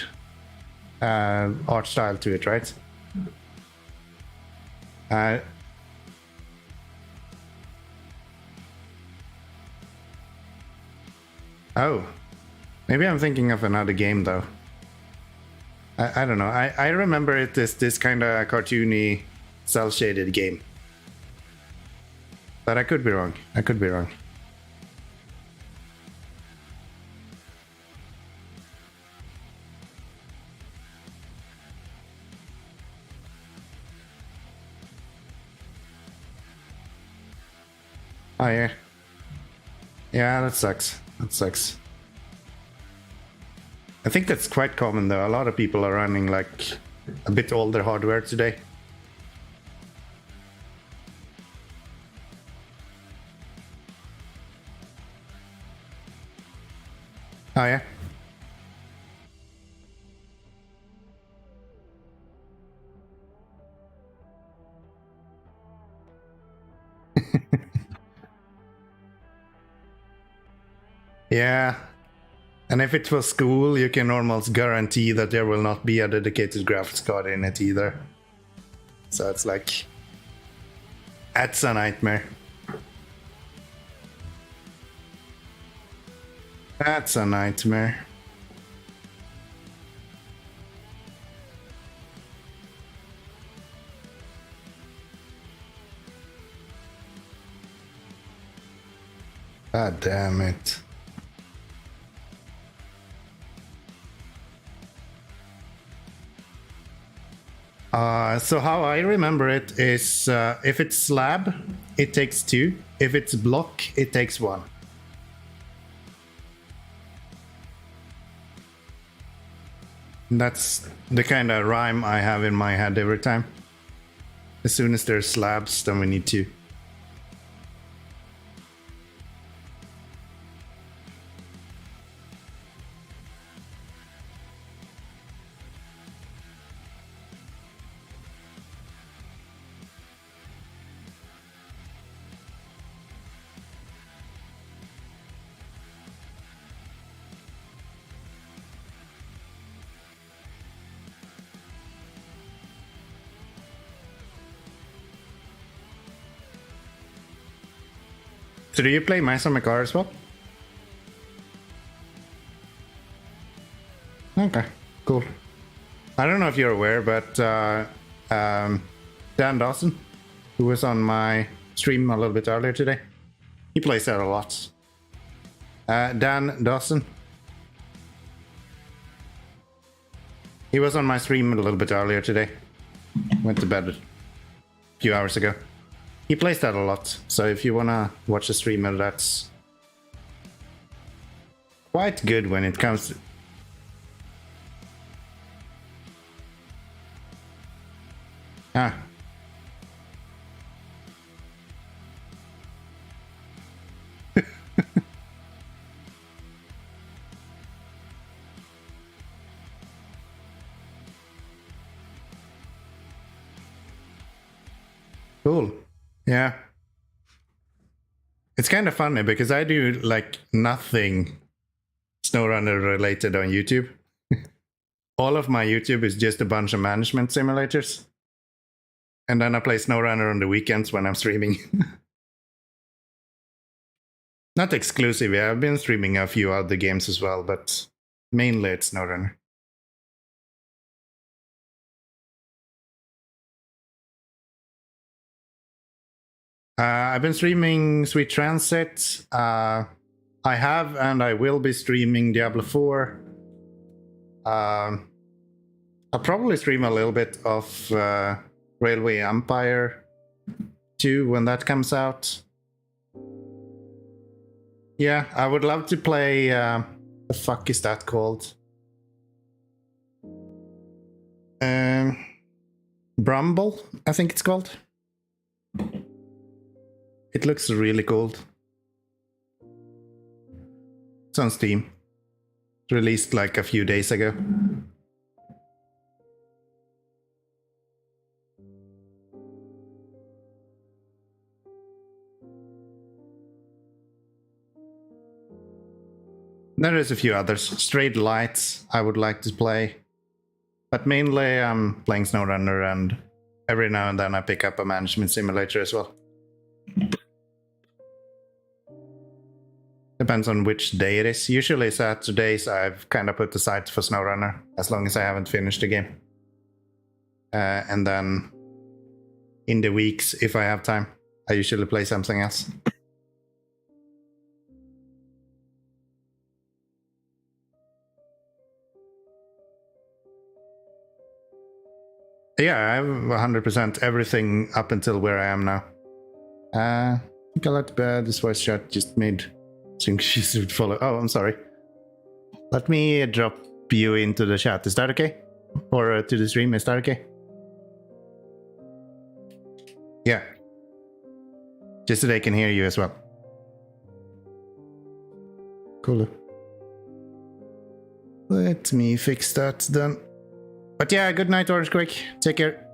art style to it, right? Oh. Maybe I'm thinking of another game, though. I don't know. I remember it as this kind of cartoony, cel-shaded game. But I could be wrong. I could be wrong. Oh, yeah. Yeah, that sucks. That sucks. I think that's quite common though. A lot of people are running like a bit older hardware today. Oh yeah. Yeah. And if it was school, you can almost guarantee that there will not be a dedicated graphics card in it either. So it's like... That's a nightmare. That's a nightmare. God damn it. So how I remember it is if it's slab, it takes 2. If it's block, it takes 1. That's the kind of rhyme I have in my head every time. As soon as there's slabs, then we need 2. So do you play Mice on my car as well? Okay, cool. I don't know if you're aware, but Dan Dawson, who was on my stream a little bit earlier today, he plays that a lot. Dan Dawson. He was on my stream a little bit earlier today. Went to bed a few hours ago. He plays that a lot, so if you wanna watch a streamer that's quite good when it comes to... Ah. Cool. Yeah. It's kind of funny because I do like nothing SnowRunner related on YouTube. All of my YouTube is just a bunch of management simulators. And then I play SnowRunner on the weekends when I'm streaming. Not exclusively, I've been streaming a few other games as well, but mainly it's SnowRunner. I've been streaming Sweet Transit. I have and I will be streaming Diablo 4. I'll probably stream a little bit of Railway Empire 2 when that comes out. Yeah, I would love to play... the fuck is that called? Bramble, I think it's called. It looks really cool. It's on Steam. Released like a few days ago. There is a few others. Straight Lights I would like to play. But mainly I'm playing SnowRunner, and every now and then I pick up a management simulator as well. Depends on which day it is. Usually Saturdays I've kind of put aside for SnowRunner, as long as I haven't finished the game. And then in the weeks, if I have time, I usually play something else. Yeah, I have 100% everything up until where I am now. I think I let to bed. This voice chat just made think she should follow. Oh, I'm sorry. Let me drop you into the chat. Is that okay? Or to the stream, is that okay? Yeah. Just so they can hear you as well. Cool. Let me fix that then. But yeah, good night, Orange Quake. Take care.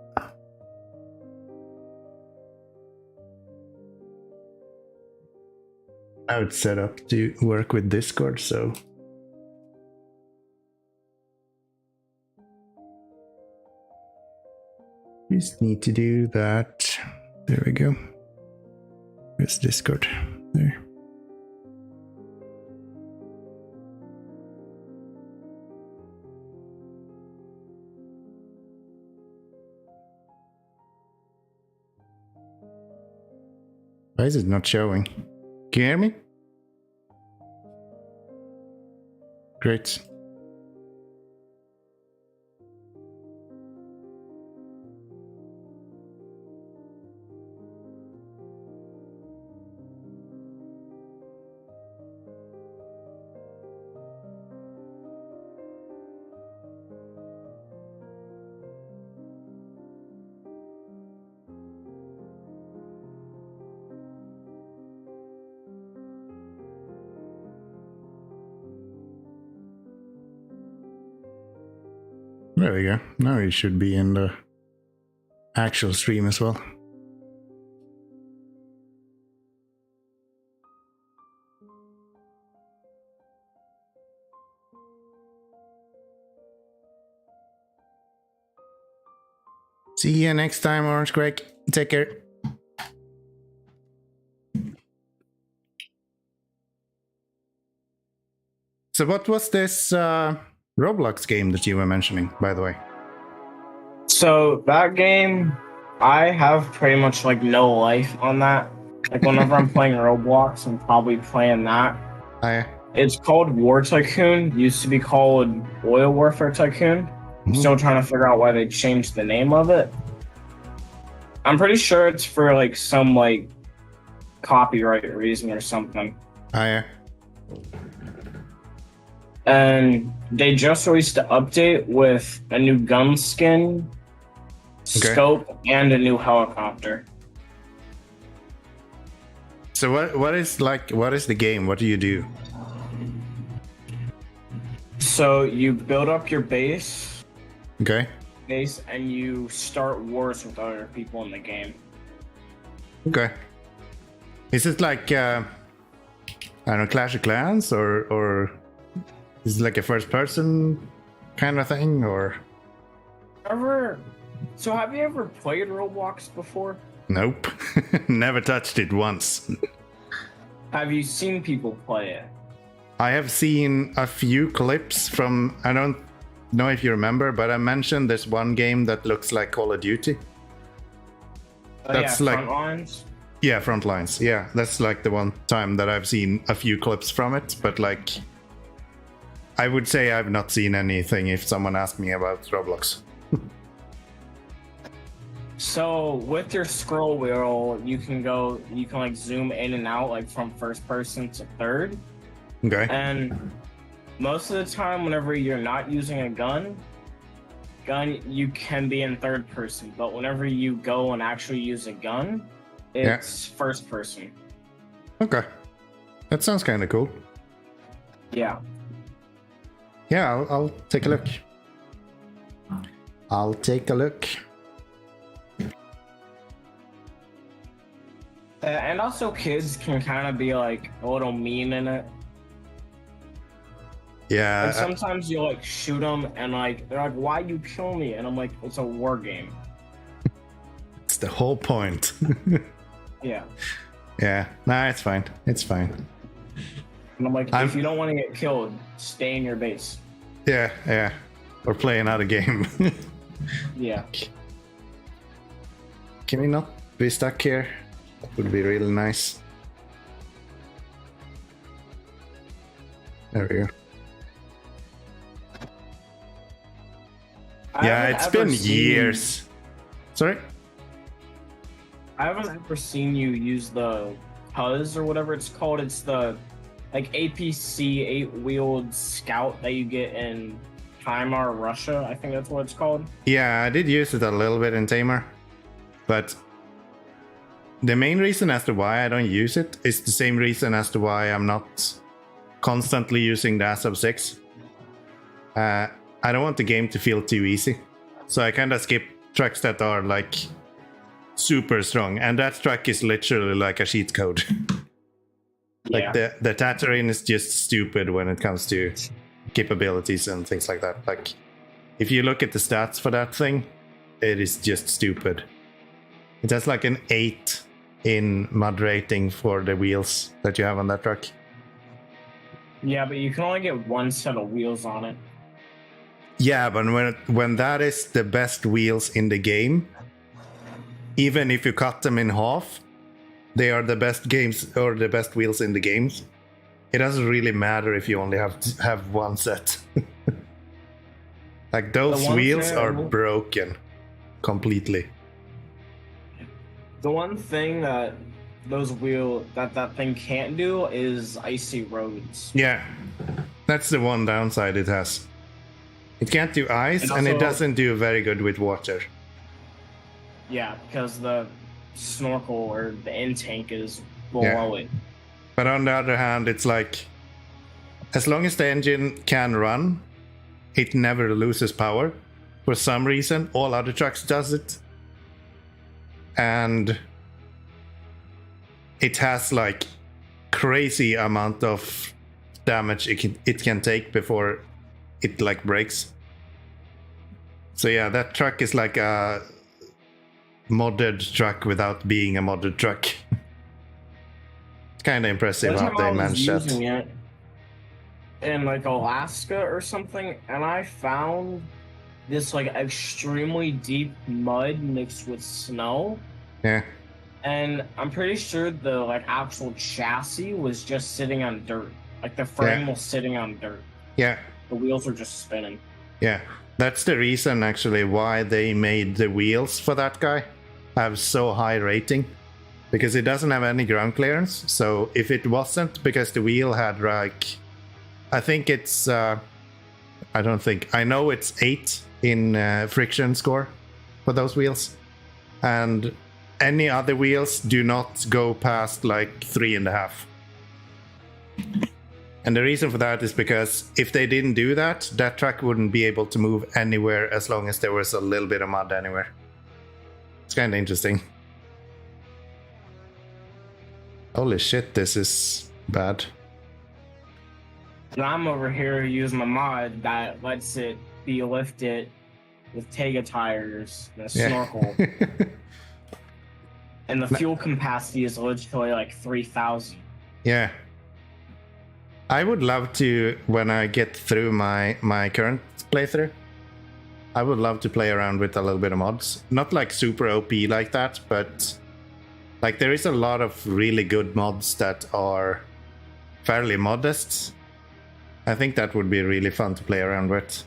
Now it's set up to work with Discord, so just need to do that. There we go. Where's Discord? There. Why is it not showing? Can you hear me? Great. There we go. Now you should be in the actual stream as well. See you next time, Orange Craig. Take care. So what was this Roblox game that you were mentioning, by the way? So that game, I have pretty much like no life on that. Like whenever I'm playing Roblox, I'm probably playing that. It's called War Tycoon. Used to be called Oil Warfare Tycoon. I'm still trying to figure out why they changed the name of it. I'm pretty sure it's for like some like copyright reason or something. And they just released an update with a new gun skin, scope, and a new helicopter. So what is the game? What do you do? So you build up your base. And you start wars with other people in the game. Is it like I don't know, Clash of Clans or is it like a first person kind of thing or? So have you ever played Roblox before? Nope. Never touched it once. Have you seen people play it? I have seen a few clips from, I don't know if you remember, but I mentioned this one game that looks like Call of Duty. That's like Frontlines? Yeah, Frontlines. Yeah, that's like the one time that I've seen a few clips from it, but like I would say I've not seen anything if someone asked me about Roblox. So with your scroll wheel, you can like zoom in and out like from first person to third. And most of the time, whenever you're not using a gun, you can be in third person. But whenever you go and actually use a gun, it's first person. That sounds kind of cool. Yeah, I'll take a look. And also kids can kind of be like a little mean in it. Yeah. And sometimes you like shoot them and like they're like, "Why you kill me?" And I'm like, "It's a war game." It's the whole point. Yeah. Nah, it's fine. And I'm like, if you don't want to get killed, stay in your base. Yeah. Or play another game. Yeah. Can we not be stuck here? That would be really nice. There we go. It's been years. Sorry? I haven't ever seen you use the Puzz or whatever it's called. It's the like APC 8-wheeled scout that you get in Timor, Russia. I think that's what it's called. Yeah, I did use it a little bit in Tamar. But the main reason as to why I don't use it is the same reason as to why I'm not constantly using the ASAP 6. I don't want the game to feel too easy. So I kind of skip tracks that are like super strong. And that track is literally like a cheat code. Like the Tatooine is just stupid when it comes to capabilities and things like that. Like if you look at the stats for that thing, it is just stupid. It has like an 8 in mud rating for the wheels that you have on that truck. Yeah, but you can only get one set of wheels on it. Yeah, but when that is the best wheels in the game, even if you cut them in half, they are the best games or the best wheels in the games. It doesn't really matter if you only have one set. Like those wheels are broken completely. The one thing that that thing can't do is icy roads. Yeah, that's the one downside it has. It can't do ice, and it doesn't do very good with water. Yeah, because the snorkel or the end tank is below it. But on the other hand, it's like, as long as the engine can run, it never loses power. For some reason, all other trucks does it. And it has like crazy amount of damage it can take before it like breaks. So yeah, that truck is like a modded truck without being a modded truck. It's kind of impressive how they managed that. In like Alaska or something, and I found this like extremely deep mud mixed with snow. Yeah. And I'm pretty sure the like actual chassis was just sitting on dirt. Like the frame was sitting on dirt. Yeah. The wheels were just spinning. Yeah. That's the reason actually why they made the wheels for that guy have so high rating. Because it doesn't have any ground clearance. So if it wasn't because the wheel had like, I think it's I know it's 8 in friction score for those wheels. And any other wheels do not go past like 3.5. And the reason for that is because if they didn't do that, that truck wouldn't be able to move anywhere as long as there was a little bit of mud anywhere. It's kind of interesting. Holy shit, this is bad. And I'm over here using a mod that lets it be lifted with Tega tires and a snorkel. And the fuel capacity is literally like 3,000. Yeah. I would love to, when I get through my current playthrough, I would love to play around with a little bit of mods. Not like super OP like that, but like there is a lot of really good mods that are fairly modest. I think that would be really fun to play around with.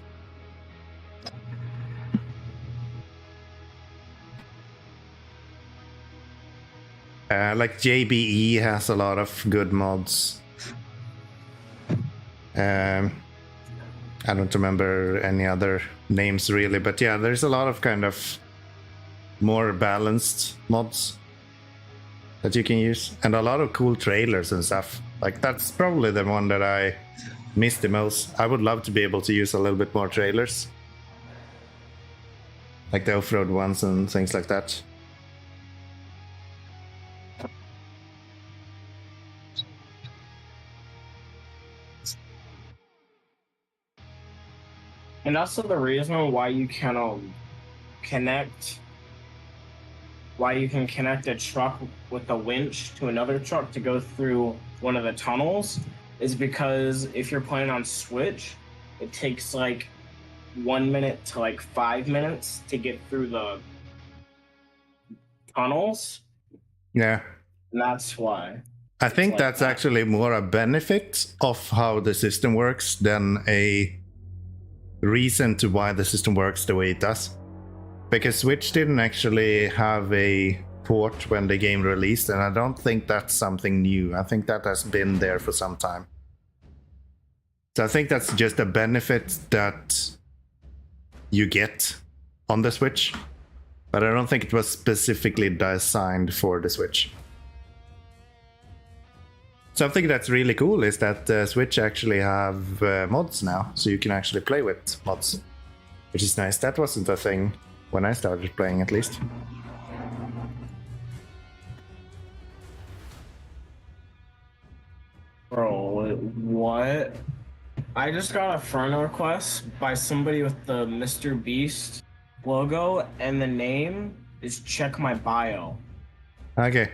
Like JBE has a lot of good mods. I don't remember any other names really, but yeah, there's a lot of kind of more balanced mods that you can use, and a lot of cool trailers and stuff. Like that's probably the one that I miss the most. I would love to be able to use a little bit more trailers, like the off-road ones and things like that. And also the reason why you can connect a truck with a winch to another truck to go through one of the tunnels is because if you're playing on Switch, it takes like 1 minute to like 5 minutes to get through the tunnels. Yeah. And that's why. I think that's actually more a benefit of how the system works than a reason to why the system works the way it does. Because Switch didn't actually have a port when the game released, and I don't think that's something new. I think that has been there for some time. So I think that's just a benefit that you get on the Switch, but I don't think it was specifically designed for the Switch. Something that's really cool is that Switch actually have mods now, so you can actually play with mods, which is nice. That wasn't a thing when I started playing, at least. But I just got a friend request by somebody with the Mr. Beast logo, and the name is Check My Bio. Okay.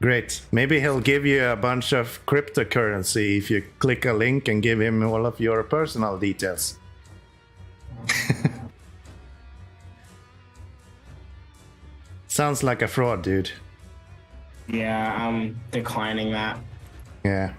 Great. Maybe he'll give you a bunch of cryptocurrency if you click a link and give him all of your personal details. Sounds like a fraud, dude. Yeah, I'm declining that. Yeah.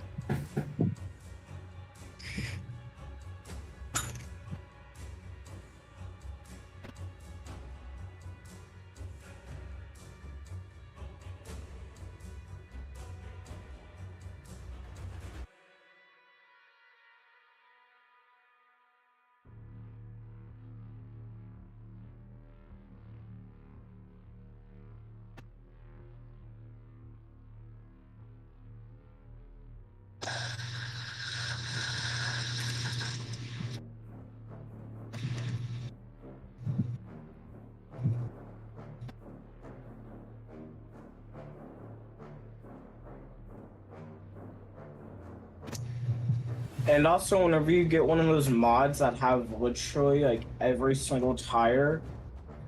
And also, whenever you get one of those mods that have literally like every single tire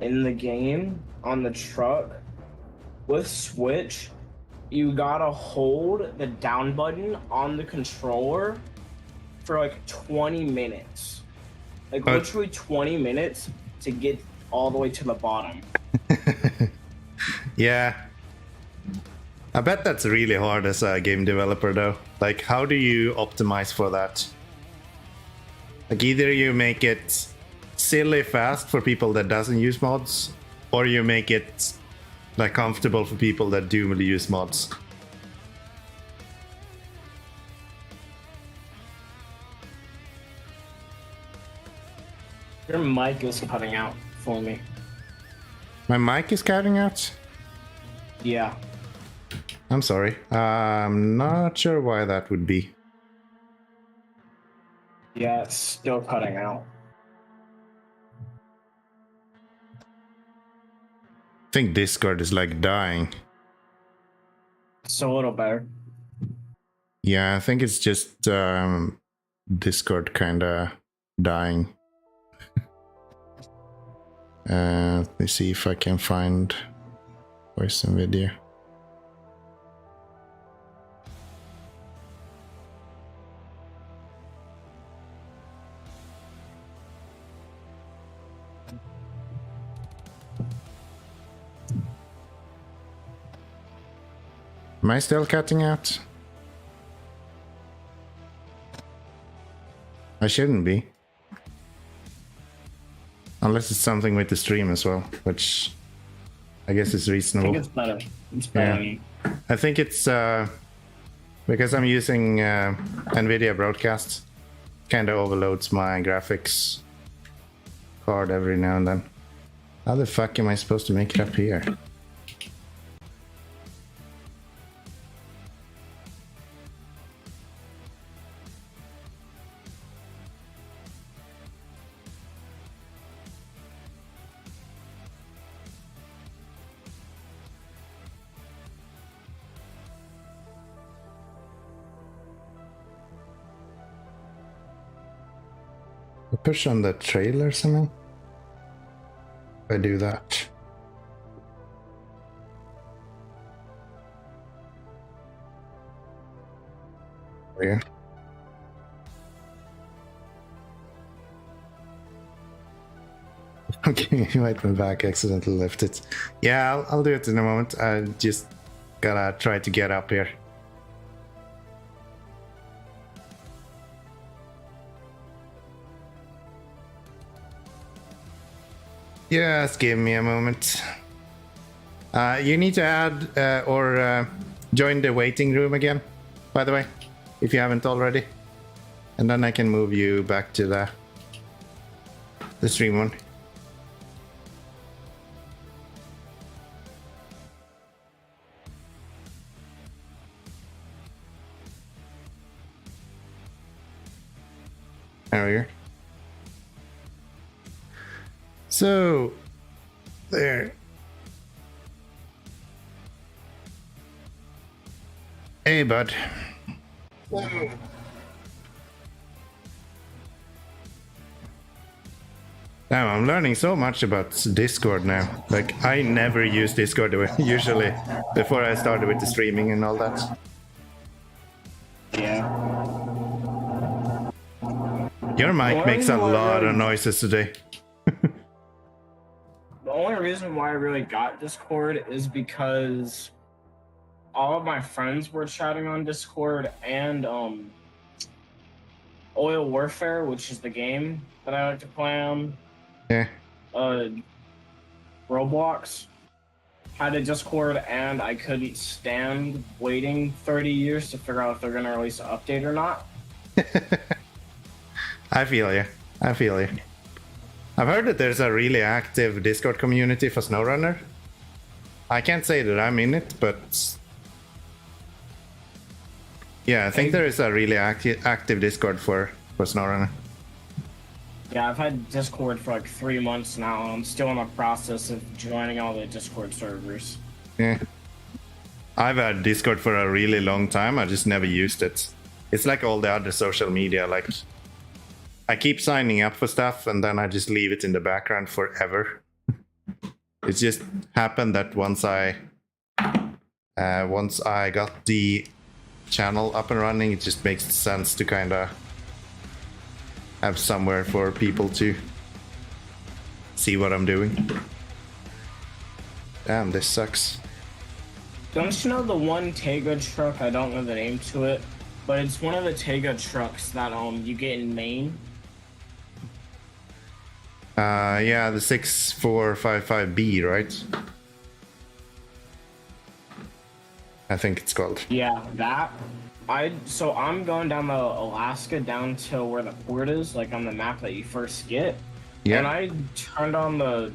in the game on the truck, with Switch, you gotta hold the down button on the controller for like 20 minutes. Like literally 20 minutes to get all the way to the bottom. Yeah. I bet that's really hard as a game developer though. Like, how do you optimize for that? Like, either you make it silly fast for people that doesn't use mods, or you make it like comfortable for people that do really use mods. Your mic is cutting out for me. My mic is cutting out? Yeah. I'm sorry. I'm not sure why that would be. Yeah, it's still cutting out. I think Discord is like dying. It's a little better. Yeah, I think it's just Discord kinda dying. Let me see if I can find voice and video. Am I still cutting out? I shouldn't be. Unless it's something with the stream as well, which I guess is reasonable. I think it's better. It's better. Yeah. I think it's because I'm using NVIDIA Broadcast. Kind of overloads my graphics card every now and then. How the fuck am I supposed to make it up here? Push on the trailer or something? If I do that. Here. Okay, right, my back accidentally left it. Yeah, I'll do it in a moment. I just gotta try to get up here. Just give me a moment. You need to add or join the waiting room again, by the way, if you haven't already. And then I can move you back to the stream one. There we go. So, there. Hey, bud. Damn, I'm learning so much about Discord now. Like, I never use Discord usually before I started with the streaming and all that. Yeah. Your mic makes a lot of noises today. The only reason why I really got Discord is because all of my friends were chatting on Discord, and Oil Warfare, which is the game that I like to play on. Yeah. Roblox had a Discord, and I couldn't stand waiting 30 years to figure out if they're going to release an update or not. I feel you. I feel you. I've heard that there's a really active Discord community for SnowRunner. I can't say that I'm in it, but yeah, I think there is a really active Discord for SnowRunner. Yeah, I've had Discord for like 3 months now. I'm still in the process of joining all the Discord servers. Yeah. I've had Discord for a really long time. I just never used it. It's like all the other social media. Like, I keep signing up for stuff and then I just leave it in the background forever. It just happened that once I got the channel up and running, it just makes sense to kind of have somewhere for people to see what I'm doing. Damn, this sucks. Don't you know the one Tega truck? I don't know the name to it, but it's one of the Tega trucks that you get in Maine. Yeah, the 6455B, right? I think it's called. Yeah, that. So I'm going down the Alaska down to where the port is, like on the map that you first get. Yeah. And I turned on the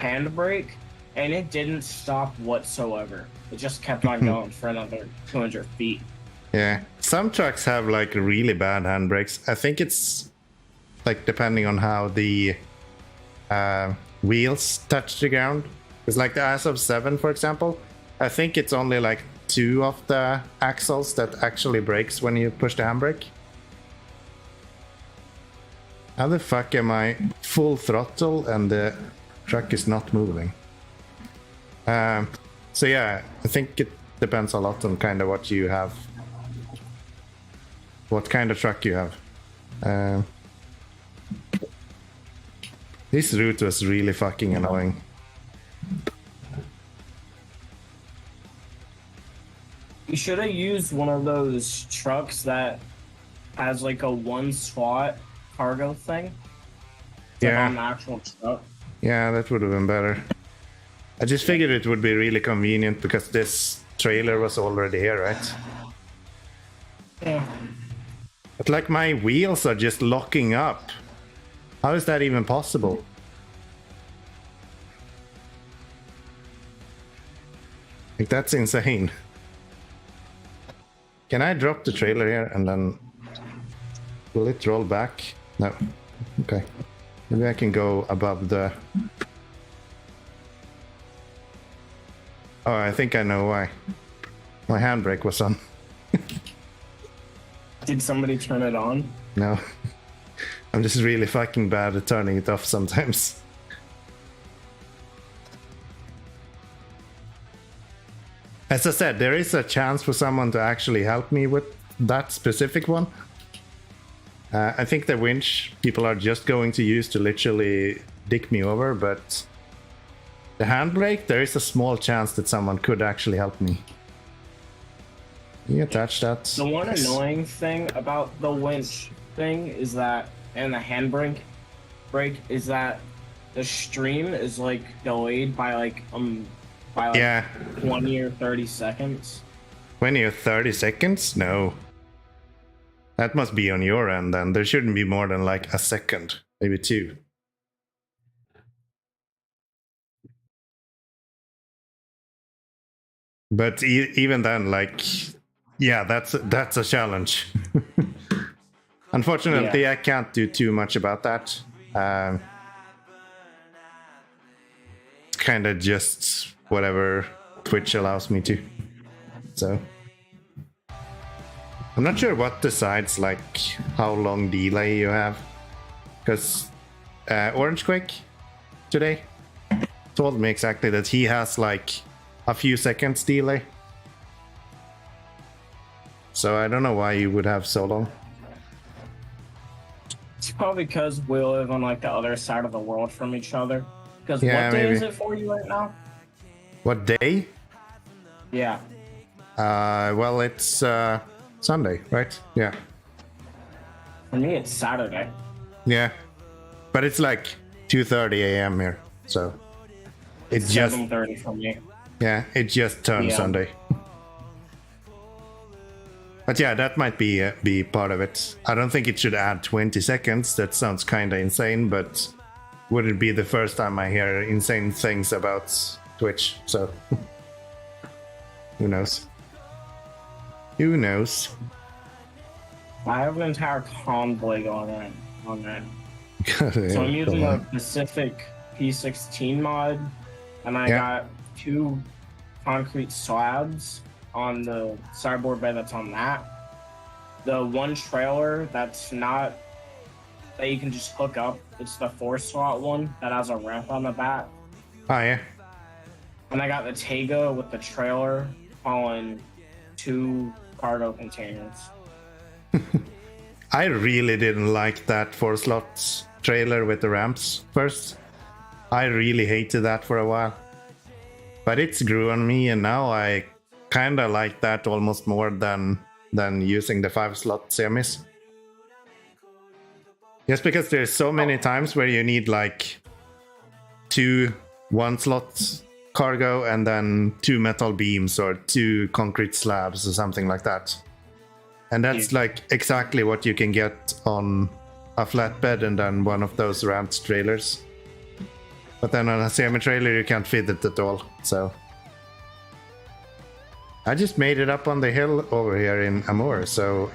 handbrake, and it didn't stop whatsoever. It just kept on going for another 200 feet. Yeah, some trucks have like really bad handbrakes. I think it's like depending on how the wheels touch the ground. It's like the ASOV 7, for example. I think it's only like 2 of the axles that actually brakes when you push the handbrake. How the fuck am I full throttle and the truck is not moving? So yeah, I think it depends a lot on kind of what you have, what kind of truck you have. This route was really fucking annoying. You should have used one of those trucks that has like a one slot cargo thing. Yeah. On the actual truck. Yeah, that would have been better. I just figured it would be really convenient because this trailer was already here, right? Yeah. But like my wheels are just locking up. How is that even possible? Like, that's insane. Can I drop the trailer here and then will it roll back? No. Okay. Maybe I can go above the... Oh, I think I know why. My handbrake was on. Did somebody turn it on? No. I'm just really fucking bad at turning it off sometimes. As I said, there is a chance for someone to actually help me with that specific one. I think the winch people are just going to use to literally dick me over, but the handbrake, there is a small chance that someone could actually help me. You attach that. The one annoying thing about the winch thing is that, and the handbrake is that the stream is like delayed by like 20 or 30 seconds. 20 or 30 seconds? No. That must be on your end then. There shouldn't be more than like a second, maybe 2. But even then, like, yeah, that's a challenge. Unfortunately, yeah. I can't do too much about that. It's kind of just whatever Twitch allows me to. So I'm not sure what decides like how long delay you have, because Orange Quick today told me exactly that he has like a few seconds delay. So I don't know why you would have so long. It's probably because we live on like the other side of the world from each other. Because Yeah, what day maybe. is it for you right now? What day? Yeah. Well, it's Sunday, right? Yeah. For me, it's Saturday. Yeah. But it's like 2:30 a.m. here, so It's just 7:30 for me. yeah, it just turned Yeah. Sunday. But yeah, that might be part of it. I don't think it should add 20 seconds. That sounds kind of insane, but would it be the first time I hear insane things about Twitch? So who knows? Who knows? I have an entire convoy going on that. So I'm using a Pacific P16 mod, and I got 2 concrete slabs on the sideboard bed that's on that. The one trailer that's not, that you can just hook up, it's the 4-slot one that has a ramp on the back. Oh yeah. And I got the Tega with the trailer hauling 2 cargo containers. I really didn't like that 4-slot trailer with the ramps first. I really hated that for a while. But it's grew on me, and now I kind of like that almost more than using the 5-slot semis. Just because there's so many times where you need like 2 1-slot cargo and then 2 metal beams or 2 concrete slabs or something like that. And that's like exactly what you can get on a flatbed and then one of those ramped trailers. But then on a semi-trailer you can't fit it at all, so... I just made it up on the hill over here in Amur, so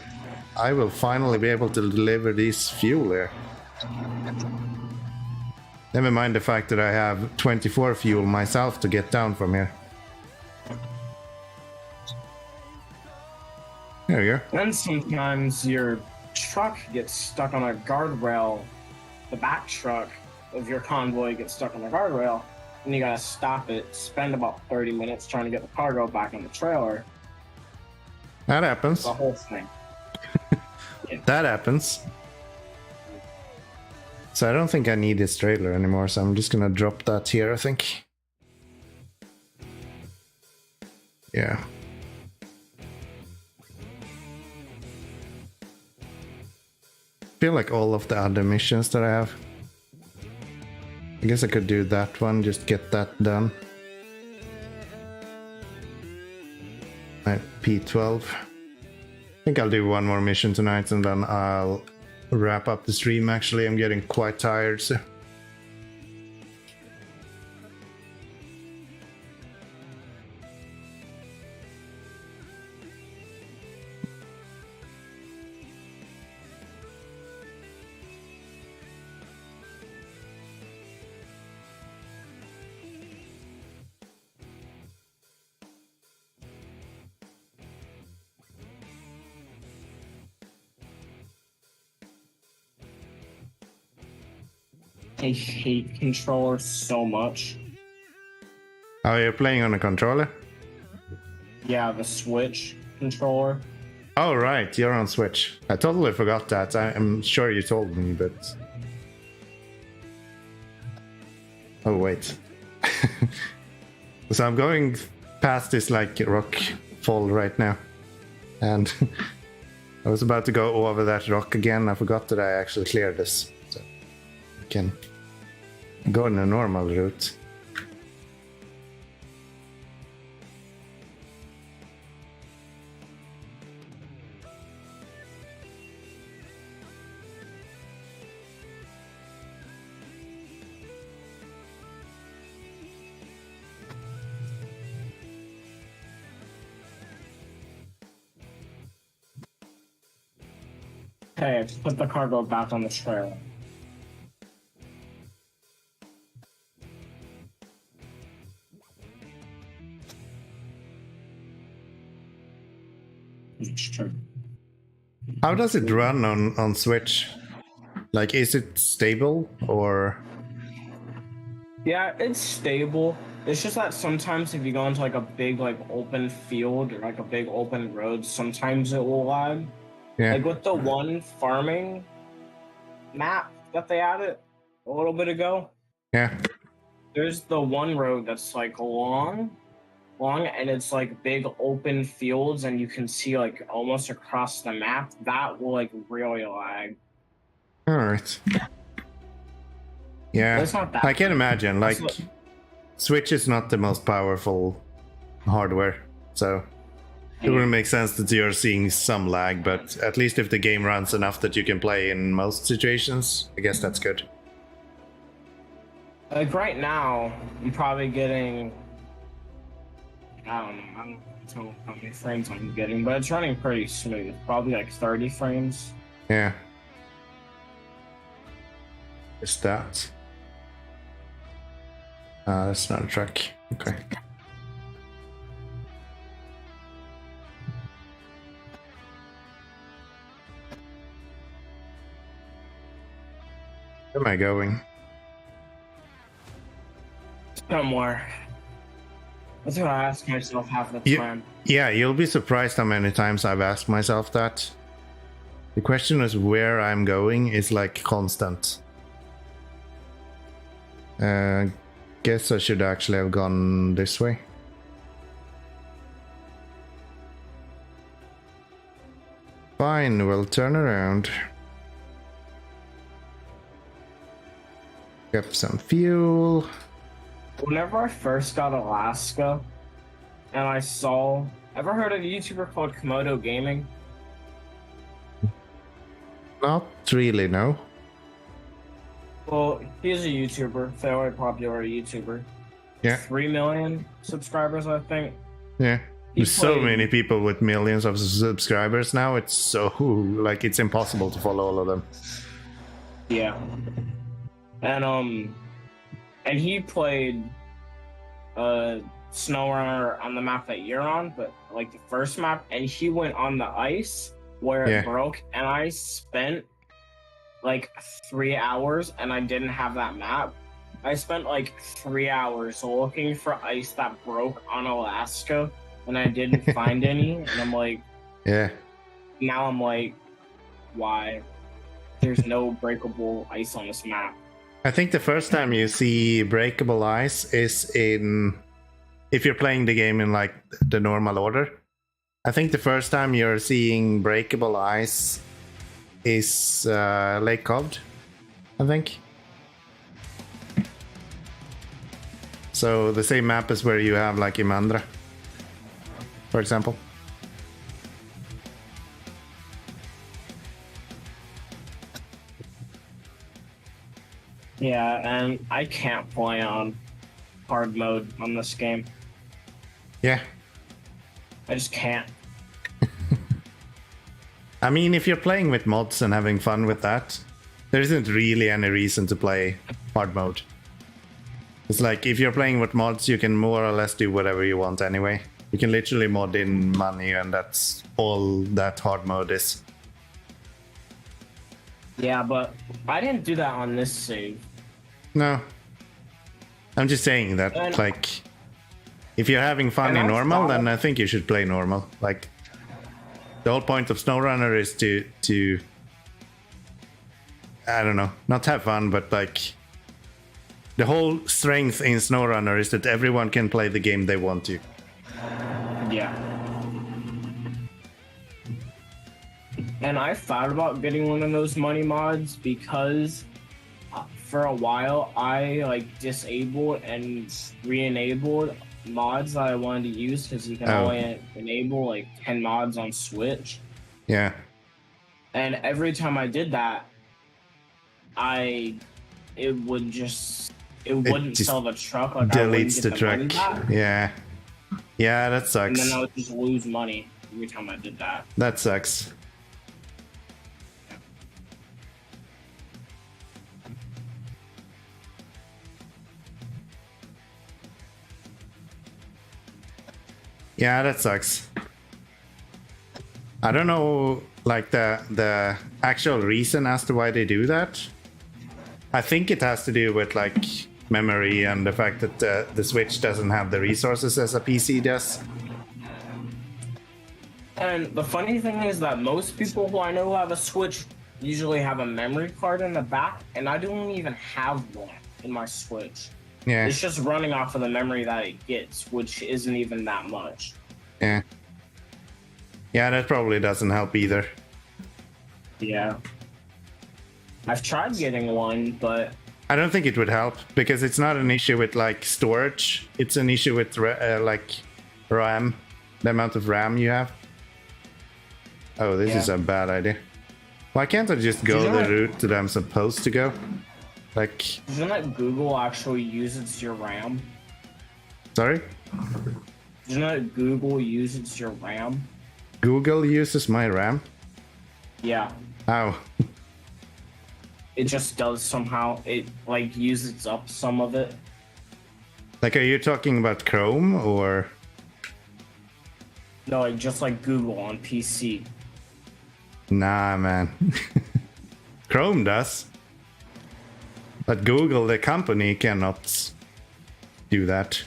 I will finally be able to deliver this fuel here. Never mind the fact that I have 24 fuel myself to get down from here. There you go. And sometimes your truck gets stuck on a guardrail. The back truck of your convoy gets stuck on a guardrail, and you gotta stop it, spend about 30 minutes trying to get the cargo back on the trailer. That happens. The whole thing. That happens. So I don't think I need this trailer anymore, so I'm just gonna drop that here, I think. Yeah. Feel like all of the other missions that I have. I guess I could do that one, just get that done. My P12. I think I'll do one more mission tonight and then I'll wrap up the stream. Actually, I'm getting quite tired, so... I hate controllers so much. Oh, you're playing on a controller? Yeah, the Switch controller. Oh, right, you're on Switch. I totally forgot that. I'm sure you told me, but... Oh, wait. So I'm going past this, like, rock fall right now. And I was about to go over that rock again. I forgot that I actually cleared this. So I can go in a normal route. Okay, put the cargo back on the trailer. How does it run on Switch? Like, is it stable or? Yeah, it's stable. It's just that sometimes if you go into like a big like open field or like a big open road, sometimes it will lag. Yeah. Like with the one farming map that they added a little bit ago. Yeah. There's the one road that's like long, and it's like big open fields and you can see like almost across the map. That will like really lag. All right. Yeah, it's not that I can imagine. Like, Switch is not the most powerful hardware, so it wouldn't make sense that you're seeing some lag. But at least if the game runs enough that you can play in most situations, I guess that's good. Like right now, I'm probably getting. I don't know how many frames I'm getting, but it's running pretty smooth. Probably like 30 frames. Yeah. Just that. That's not a truck. Okay. Where am I going? Somewhere. That's what I ask myself half the time. Yeah, you'll be surprised how many times I've asked myself that. The question is where I'm going is like constant. Guess I should actually have gone this way. Fine, we'll turn around. Get some fuel. Whenever I first got Alaska, and I saw... Ever heard of a YouTuber called Komodo Gaming? Not really, no. Well, he's a YouTuber, fairly popular YouTuber. Yeah. 3 million subscribers, I think. Yeah. There's so many people with millions of subscribers now. It's so, like, it's impossible to follow all of them. Yeah. And he played SnowRunner on the map that you're on, but like the first map, and he went on the ice where it broke, and I spent like 3 hours, and I didn't have that map. I spent like 3 hours looking for ice that broke on Alaska, and I didn't find any. And I'm like, now I'm like, why? There's no breakable ice on this map. I think the first time you see breakable ice is if you're playing the game in like the normal order. I think the first time you're seeing breakable ice is Lake Cod, I think. So the same map as where you have like Imandra, for example. Yeah, and I can't play on hard mode on this game. Yeah. I just can't. I mean, if you're playing with mods and having fun with that, there isn't really any reason to play hard mode. It's like, if you're playing with mods, you can more or less do whatever you want anyway. You can literally mod in money, and that's all that hard mode is. Yeah, but I didn't do that on this save. No. I'm just saying that, like, if you're having fun in normal, then I think you should play normal. Like, the whole point of SnowRunner is to I don't know, not have fun, but like, the whole strength in SnowRunner is that everyone can play the game they want to. Yeah. And I thought about getting one of those money mods because for a while I like disabled and re-enabled mods that I wanted to use because you can only enable like 10 mods on Switch. Yeah. And every time I did that, it wouldn't sell the truck. Like, deletes the truck. Yeah. Yeah, that sucks. And then I would just lose money every time I did that. That sucks. Yeah, that sucks. I don't know like the actual reason as to why they do that. I think it has to do with like memory and the fact that the Switch doesn't have the resources as a PC does. And the funny thing is that most people who I know who have a Switch usually have a memory card in the back, and I don't even have one in my Switch. Yeah. It's just running off of the memory that it gets, which isn't even that much. Yeah. Yeah, that probably doesn't help either. Yeah. I've tried getting one, but I don't think it would help because it's not an issue with like storage. It's an issue with like RAM, the amount of RAM you have. Oh, this is a bad idea. Why can't I just go the route that I'm supposed to go? Like, isn't that Google actually uses your RAM? Sorry? Isn't that Google uses your RAM? Google uses my RAM? Yeah. How? It just does somehow. It like uses up some of it. Like, are you talking about Chrome or? No, like just like Google on PC. Nah, man. Chrome does. But Google, the company, cannot do that.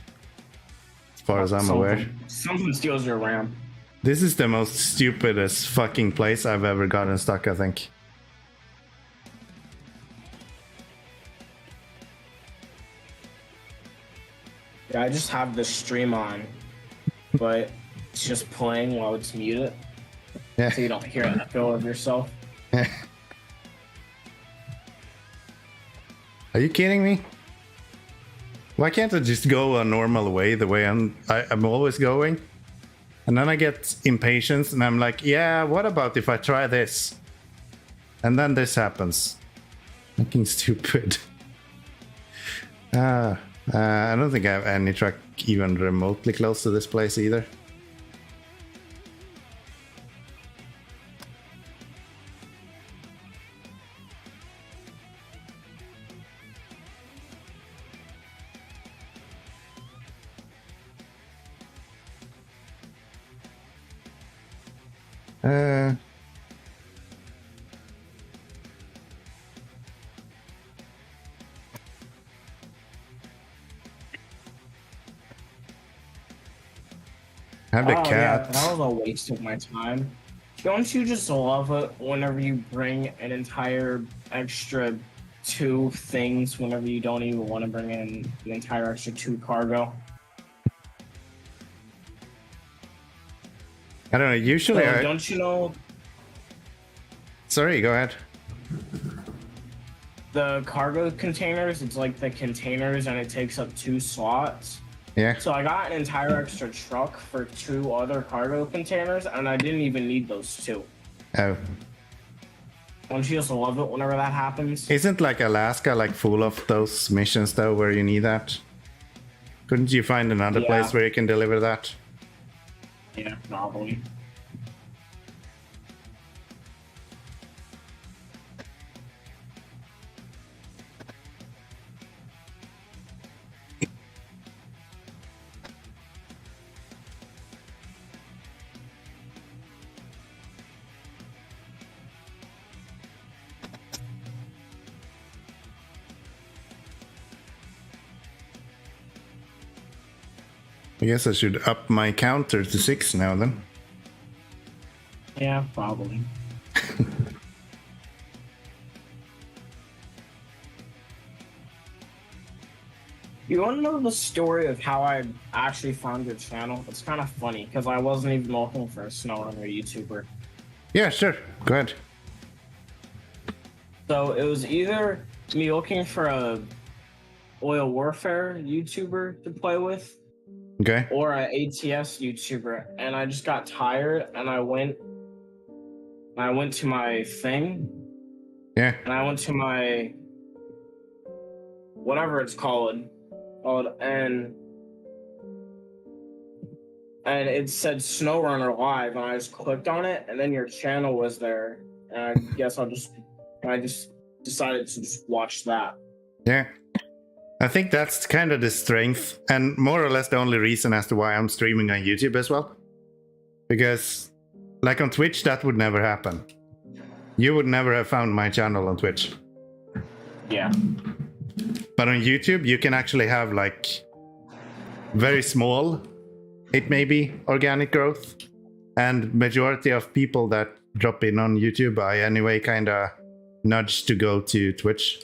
As far as I'm aware. Something steals your RAM. This is the most stupidest fucking place I've ever gotten stuck, I think. Yeah, I just have the stream on, but it's just playing while it's muted. Yeah. So you don't hear an echo of yourself. Are you kidding me? Why can't I just go a normal way, the way I'm always going? And then I get impatient and I'm like, yeah, what about if I try this? And then this happens. Fucking stupid. I don't think I have any truck even remotely close to this place either. Have the cat. Yeah, that was a waste of my time. Don't you just love it whenever you bring an entire extra 2 things whenever you don't even want to bring in an entire extra 2 cargo? I don't know, usually So, don't you know Sorry, go ahead. the cargo containers, it's like the containers and it takes up 2 slots. Yeah. So I got an entire extra truck for 2 other cargo containers and I didn't even need those 2. Oh. Don't you just love it whenever that happens? Isn't like Alaska like full of those missions though where you need that? Couldn't you find another place where you can deliver that? Yeah, probably. I guess I should up my counter to 6 now then. Yeah, probably. You want to know the story of how I actually found your channel? It's kind of funny because I wasn't even looking for a SnowRunner YouTuber. Yeah, sure. Go ahead. So it was either me looking for a oil warfare YouTuber to play with, Okay. or an ATS YouTuber, and I just got tired and I went to my thing. Yeah. And I went to my whatever it's called, and it said SnowRunner Live, and I just clicked on it, and then your channel was there, and I guess I just decided to just watch that. Yeah. I think that's kind of the strength and more or less the only reason as to why I'm streaming on YouTube as well. Because Like on Twitch, that would never happen. You would never have found my channel on Twitch. Yeah. But on YouTube, you can actually have like very small, it may be organic growth, and majority of people that drop in on YouTube, I anyway kind of nudge to go to Twitch,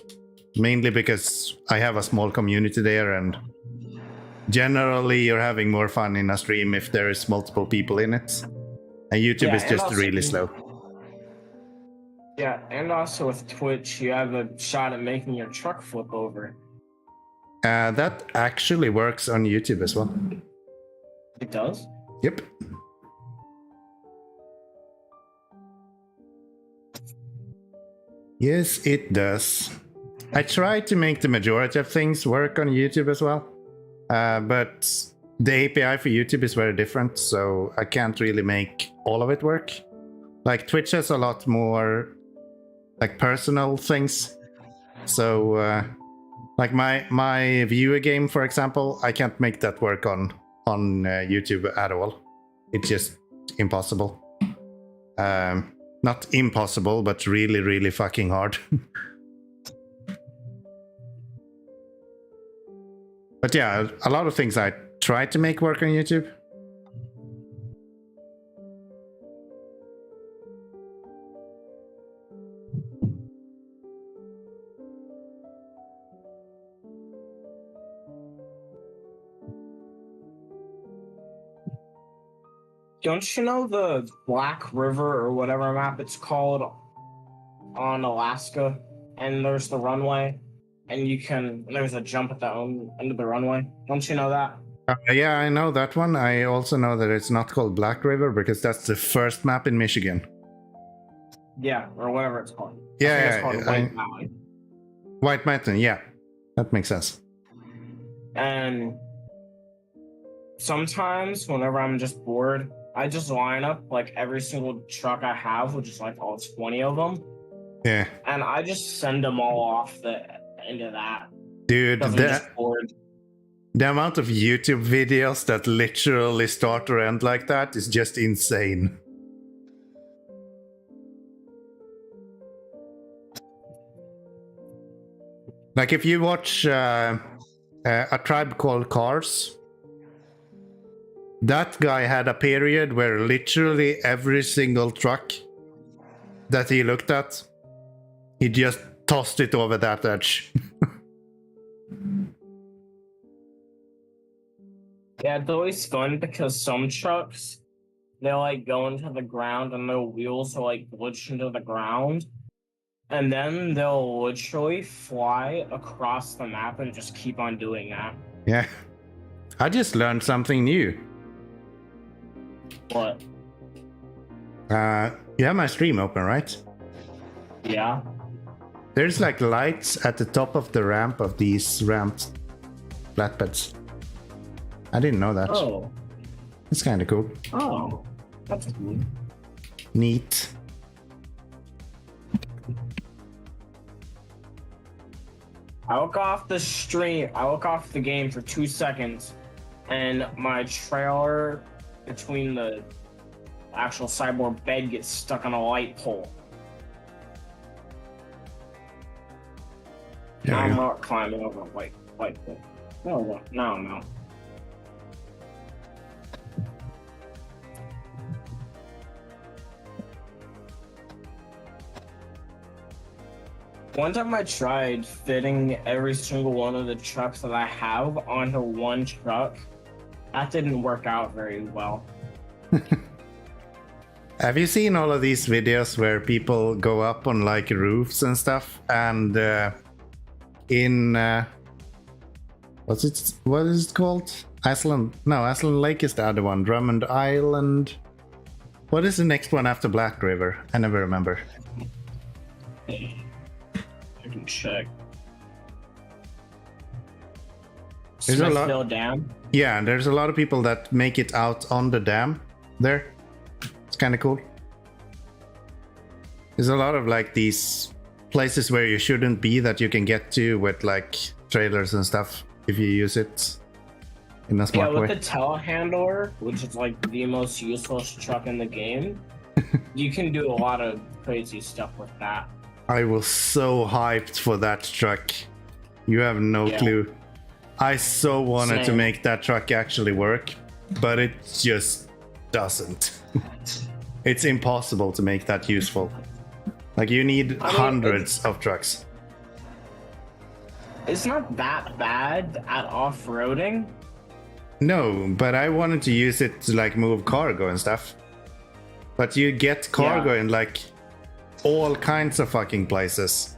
mainly because I have a small community there, and generally you're having more fun in a stream if there is multiple people in it, and YouTube is just really slow. Yeah, and also with Twitch, you have a shot at making your truck flip over. That actually works on YouTube as well. It does? Yep. Yes, it does. I try to make the majority of things work on YouTube as well, but the API for YouTube is very different, so I can't really make all of it work. Like Twitch has a lot more like personal things, so like my viewer game, for example, I can't make that work on YouTube at all. It's just impossible. Not impossible, but really, really fucking hard. But yeah, a lot of things I try to make work on YouTube. Don't you know the Black River or whatever map it's called on Alaska? And there's the runway, and there's a jump at the end of the runway. Don't you know that? Yeah, I know that one. I also know that it's not called Black River because that's the first map in Michigan. Yeah, or whatever it's called. Yeah, it's called White Mountain. White Mountain, yeah. That makes sense. And sometimes whenever I'm just bored, I just line up like every single truck I have, which is like all 20 of them. Yeah. And I just send them all off the end of that. Dude, the amount of YouTube videos that literally start or end like that is just insane. Like if you watch A Tribe Called Cars, that guy had a period where literally every single truck that he looked at, he just tossed it over that edge. Yeah, it's always fun because some trucks, they like go into the ground and their wheels will like glitch into the ground. And then they'll literally fly across the map and just keep on doing that. Yeah. I just learned something new. What? You have my stream open, right? Yeah. There's like lights at the top of the ramp of these ramped flatbeds. I didn't know that. Oh. It's kind of cool. Oh. That's cool. Neat. I look off the game for 2 seconds, and my trailer between the actual sideboard bed gets stuck on a light pole. Yeah, I'm not climbing over a light pole. No. One time I tried fitting every single one of the trucks that I have onto one truck. That didn't work out very well. Have you seen all of these videos where people go up on like roofs and stuff, and in what is it called? Iceland Lake is the other one. Drummond Island. What is the next one after Black River? I never remember. I can check. There's a lot. Smithville Dam. Yeah, there's a lot of people that make it out on the dam there. It's kind of cool. There's a lot of like these places where you shouldn't be that you can get to with like trailers and stuff if you use it in a smart way. Yeah, with the telehandler, which is like the most useless truck in the game, You can do a lot of crazy stuff with that. I was so hyped for that truck. You have no clue. I so wanted to make that truck actually work, but it just doesn't. It's impossible to make that useful. Like, you need hundreds of trucks. It's not that bad at off-roading. No, but I wanted to use it to like move cargo and stuff. But you get cargo in like all kinds of fucking places.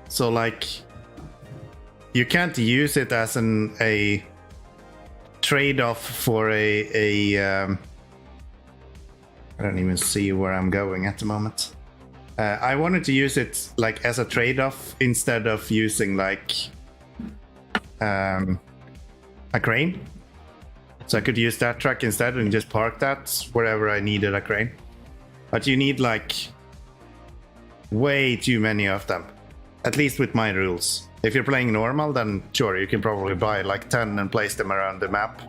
So like, you can't use it as a trade-off for I don't even see where I'm going at the moment. I wanted to use it like as a trade-off instead of using like a crane. So I could use that truck instead and just park that wherever I needed a crane. But you need like way too many of them, at least with my rules. If you're playing normal, then sure, you can probably buy like 10 and place them around the map.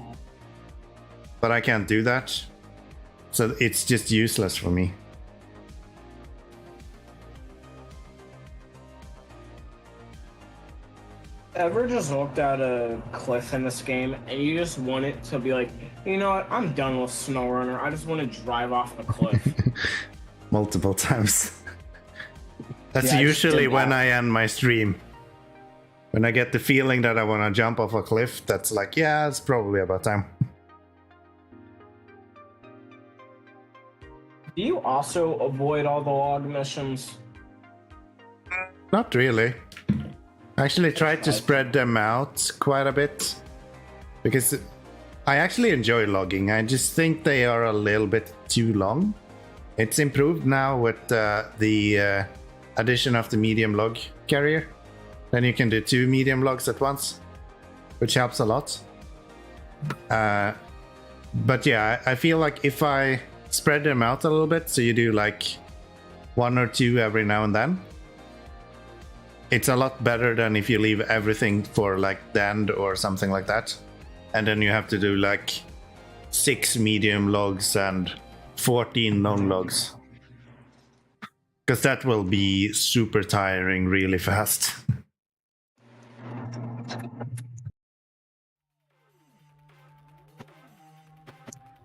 But I can't do that. So it's just useless for me. Ever just looked at a cliff in this game and you just want it to be like, you know what, I'm done with SnowRunner. I just want to drive off the cliff. Multiple times. That's usually when I end my stream. When I get the feeling that I want to jump off a cliff, that's like, yeah, it's probably about time. Do you also avoid all the log missions? Not really. I actually tried to spread them out quite a bit. Because I actually enjoy logging. I just think they are a little bit too long. It's improved now with the addition of the medium log carrier. Then you can do 2 medium logs at once, which helps a lot. But yeah, I feel like if I spread them out a little bit, so you do like 1 or 2 every now and then, it's a lot better than if you leave everything for like the end or something like that. And then you have to do like 6 medium logs and 14 long logs. Because that will be super tiring really fast.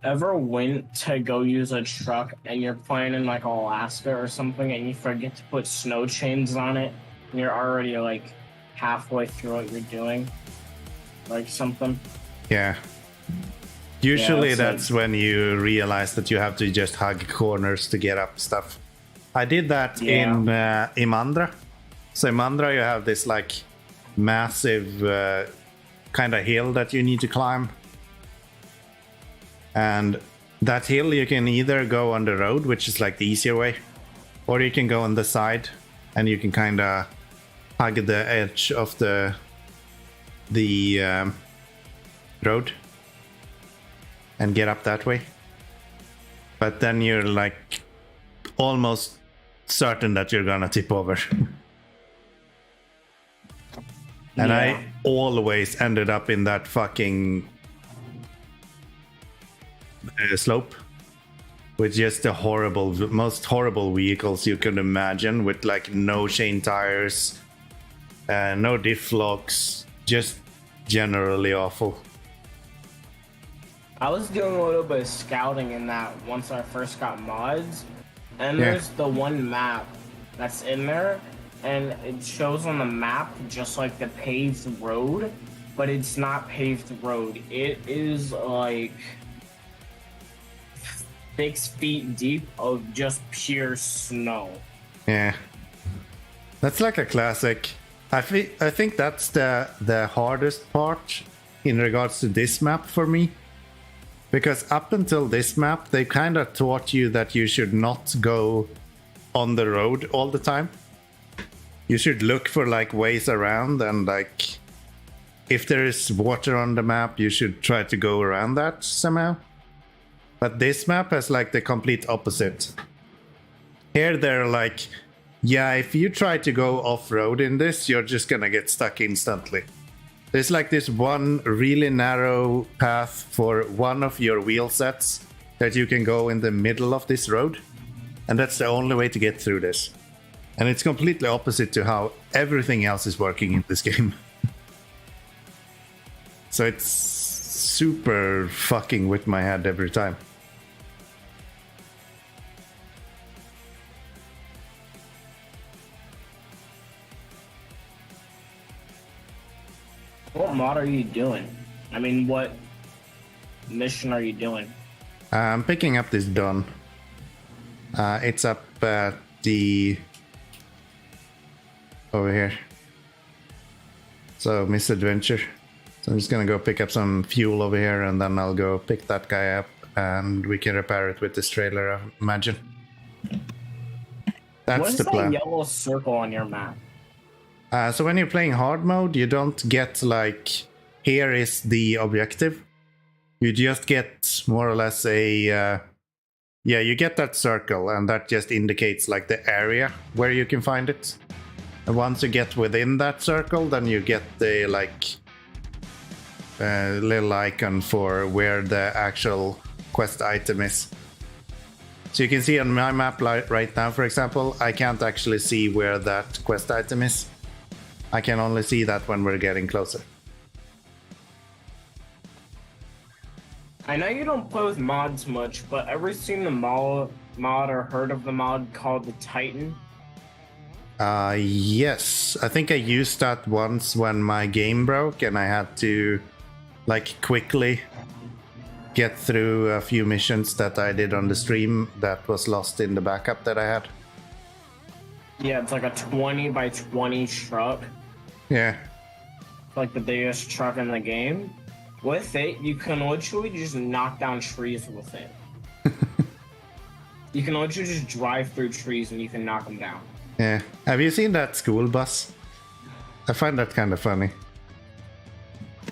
Ever went to go use a truck and you're playing in like Alaska or something and you forget to put snow chains on it and you're already like halfway through what you're doing? Like something? Yeah. Usually that's when you realize that you have to just hug corners to get up stuff. I did that in Imandra. So Imandra, you have this like massive kind of hill that you need to climb. And that hill you can either go on the road, which is like the easier way, or you can go on the side and you can kind of hug the edge of the road and get up that way. But then you're like almost certain that you're gonna tip over. And I always ended up in that fucking slope with just the most horrible vehicles you could imagine, with like no chain tires, no diff locks, just generally awful. I was doing a little bit of scouting in that once I first got mods, and there's the one map that's in there, and it shows on the map just like the paved road, but it's not paved road. It is like 6 feet deep of just pure snow. Yeah, that's like a classic. I think that's the hardest part in regards to this map for me, because up until this map they kind of taught you that you should not go on the road all the time. You should look for like ways around, and like if there is water on the map you should try to go around that somehow. But this map has like the complete opposite. Here they're like, yeah, if you try to go off-road in this, you're just gonna get stuck instantly. There's like this one really narrow path for one of your wheel sets, that you can go in the middle of this road, and that's the only way to get through this. And it's completely opposite to how everything else is working in this game. So it's super fucking with my head every time. What mod are you doing? I mean, what mission are you doing? I'm picking up this Dawn. It's up at the... over here. So, misadventure. So I'm just gonna go pick up some fuel over here, and then I'll go pick that guy up, and we can repair it with this trailer, I imagine. That's the plan. What is that yellow circle on your map? So when you're playing hard mode, you don't get like, here is the objective. You just get more or less a, yeah, you get that circle, and that just indicates like the area where you can find it. And once you get within that circle, then you get the like little icon for where the actual quest item is. So you can see on my map right now, for example, I can't actually see where that quest item is. I can only see that when we're getting closer. I know you don't play with mods much, but ever seen the mod or heard of the mod called the Titan? Yes. I think I used that once when my game broke and I had to like quickly get through a few missions that I did on the stream that was lost in the backup that I had. Yeah, it's like a 20 by 20 truck. Yeah. Like the biggest truck in the game. With it, you can literally just knock down trees with it. You can literally just drive through trees and you can knock them down. Yeah. Have you seen that school bus? I find that kind of funny.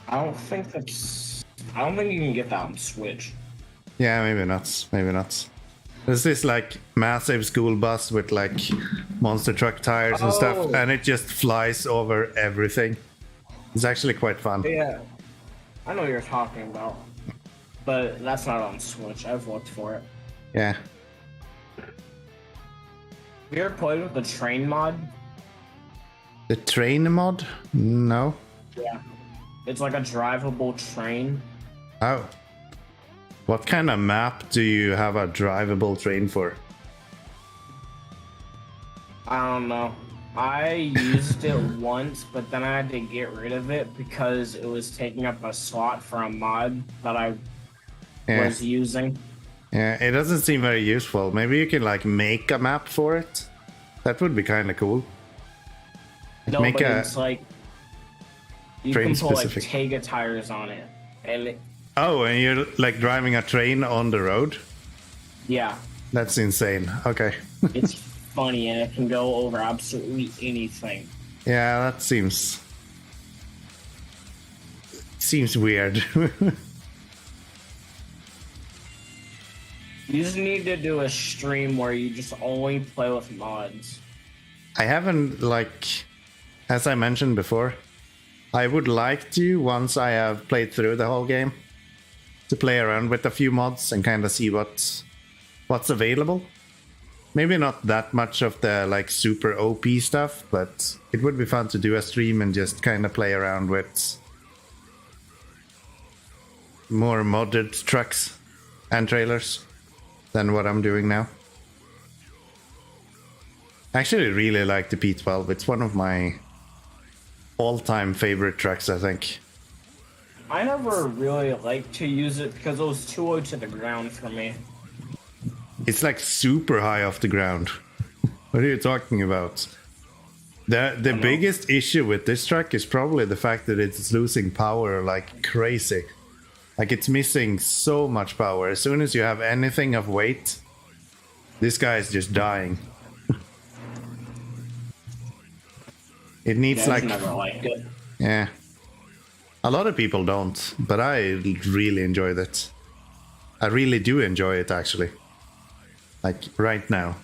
I don't think you can get that on Switch. Yeah, maybe not. Maybe not. There's this like massive school bus with like monster truck tires and stuff, and it just flies over everything. It's actually quite fun. Yeah, I know what you're talking about, but that's not on Switch. I've looked for it. Yeah. Have you ever played with the train mod? The train mod? No. Yeah. It's like a drivable train. Oh. What kind of map do you have a drivable train for? I don't know. I used it once, but then I had to get rid of it because it was taking up a slot for a mod that I was using. Yeah, it doesn't seem very useful. Maybe you can like make a map for it. That would be kind of cool. No, but it's like you can put like Tega tires on it, and and you're like driving a train on the road? Yeah. That's insane. Okay. It's funny, and it can go over absolutely anything. Yeah, that seems weird. You just need to do a stream where you just only play with mods. I haven't, like, as I mentioned before, I would like to, once I have played through the whole game, to play around with a few mods and kind of see what's available. Maybe not that much of the like super OP stuff, but it would be fun to do a stream and just kind of play around with more modded trucks and trailers than what I'm doing now. I actually really like the P12. It's one of my all-time favorite trucks, I think. I never really liked to use it because it was too low to the ground for me. It's like super high off the ground. What are you talking about? The biggest issue with this truck is probably the fact that it's losing power like crazy. Like it's missing so much power. As soon as you have anything of weight, this guy is just dying. It needs like... never liked it. Yeah. A lot of people don't, but I really enjoy that. I really do enjoy it, actually. Like, right now.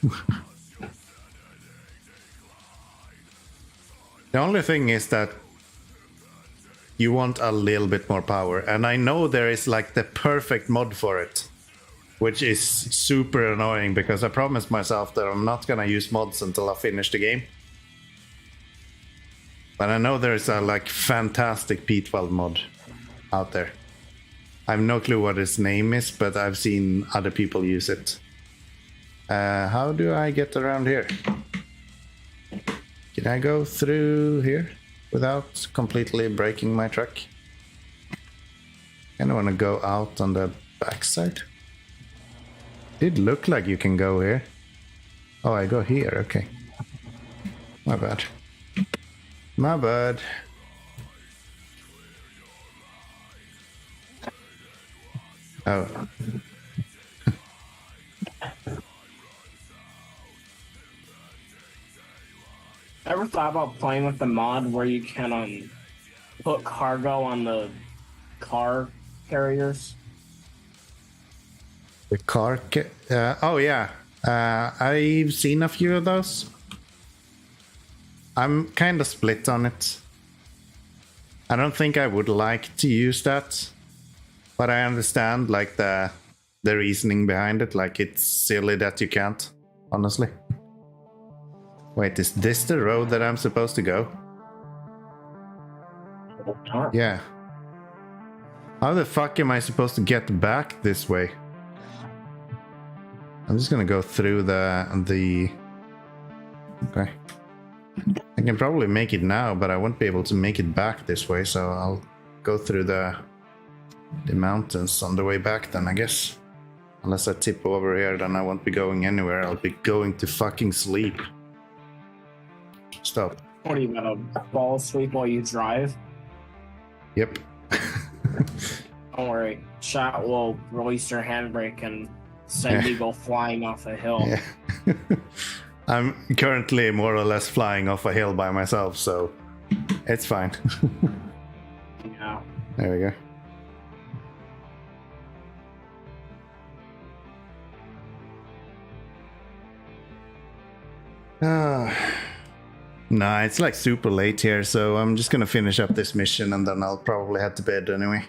The only thing is that you want a little bit more power, and I know there is like the perfect mod for it. which is super annoying because I promised myself that I'm not gonna use mods until I finish the game. But I know there's a like fantastic P12 mod out there. I have no clue what its name is, but I've seen other people use it. How do I get around here? Can I go through here without completely breaking my truck? I want to go out on the backside. Did look like you can go here. Oh, I go here. Okay. My bad. My bad. Oh. Ever thought about playing with the mod where you can put cargo on the car carriers? The car oh yeah. I've seen a few of those. I'm kind of split on it. I don't think I would like to use that, but I understand like the reasoning behind it. Like it's silly that you can't, honestly. Wait, is this the road that I'm supposed to go? Yeah. How the fuck am I supposed to get back this way? I'm just gonna go through the... Okay. I can probably make it now, but I won't be able to make it back this way, so I'll go through the mountains on the way back then, I guess. Unless I tip over here, then I won't be going anywhere. I'll be going to fucking sleep. Stop. What are you gonna fall asleep while you drive? Yep. Don't worry. Shot will release your handbrake and send you go flying off a hill. Yeah. I'm currently more or less flying off a hill by myself, so it's fine. Yeah. There we go. Nah, it's like super late here, so I'm just gonna finish up this mission and then I'll probably head to bed anyway.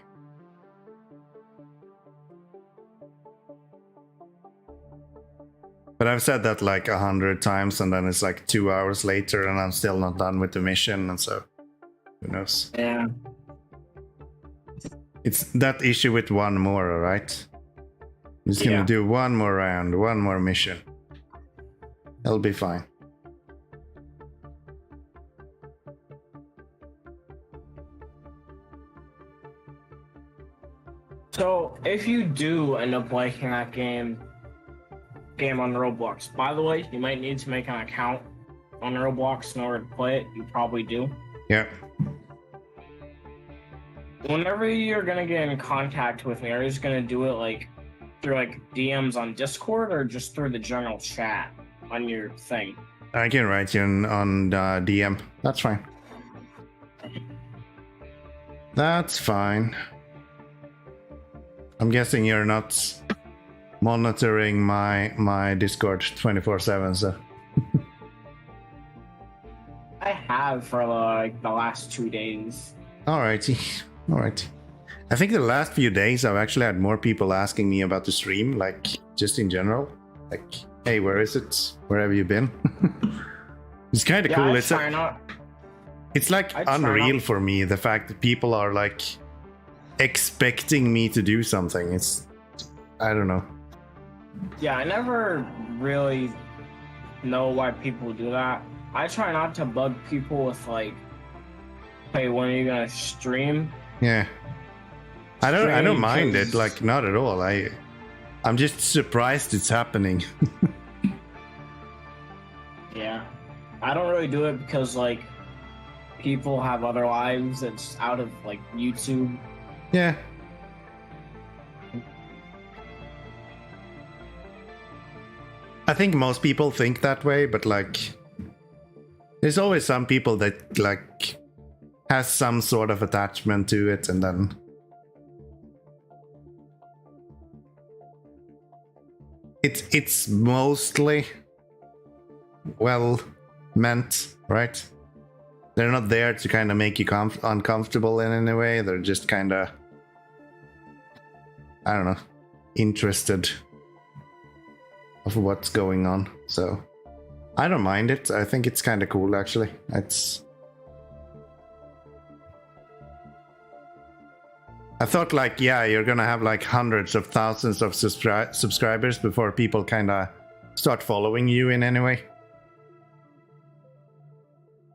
But I've said that like 100 times, and then it's like 2 hours later and I'm still not done with the mission, and so who knows? Yeah. It's that issue with one more, alright? I'm just gonna do one more round, one more mission. That'll be fine. So, if you do end up liking that game on Roblox, by the way, you might need to make an account on Roblox in order to play it. You probably do. Yeah. Whenever you're gonna get in contact with me, are you just gonna do it like through like DMs on Discord or just through the general chat on your thing? I can write you on DM. That's fine. That's fine. I'm guessing you're not monitoring my Discord 24/7, so. I have for like the last 2 days. Alrighty. Alright. I think the last few days I've actually had more people asking me about the stream, like just in general. Like, hey, where is it? Where have you been? It's kind of cool. It's like unreal for me, the fact that people are like expecting me to do something. I don't know. Yeah, I never really know why people do that. I try not to bug people with like, hey, when are you gonna stream? Yeah. I don't mind it, like not at all. I'm just surprised it's happening. Yeah. I don't really do it because like people have other lives that's out of like YouTube. Yeah. I think most people think that way, but like there's always some people that like has some sort of attachment to it, and then it's mostly well meant, right? They're not there to kind of make you uncomfortable in any way. They're just kind of, I don't know, interested of what's going on. So I don't mind it. I think it's kind of cool, actually. I thought, like, yeah, you're gonna have like hundreds of thousands of subscribers before people kind of start following you in any way.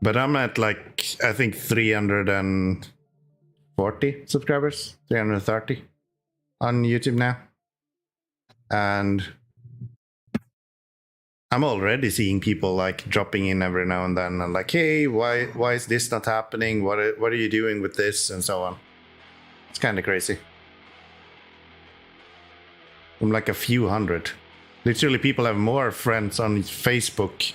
But I'm at like, I think 340 subscribers, 330 on YouTube now. And I'm already seeing people like dropping in every now and then and like, hey, why is this not happening? What are you doing with this? And so on. It's kind of crazy. I'm like a few hundred. Literally, people have more friends on Facebook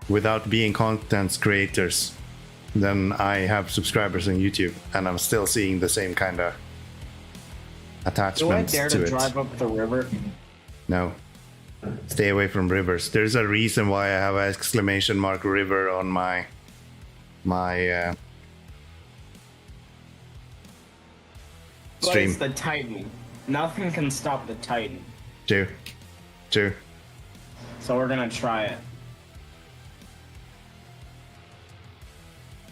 without being content creators than I have subscribers on YouTube, and I'm still seeing the same kind of attachments to it. Do I dare to drive up the river? No. Stay away from rivers. There's a reason why I have an exclamation mark river on my stream. But it's the Titan. Nothing can stop the Titan. True. So we're gonna try it.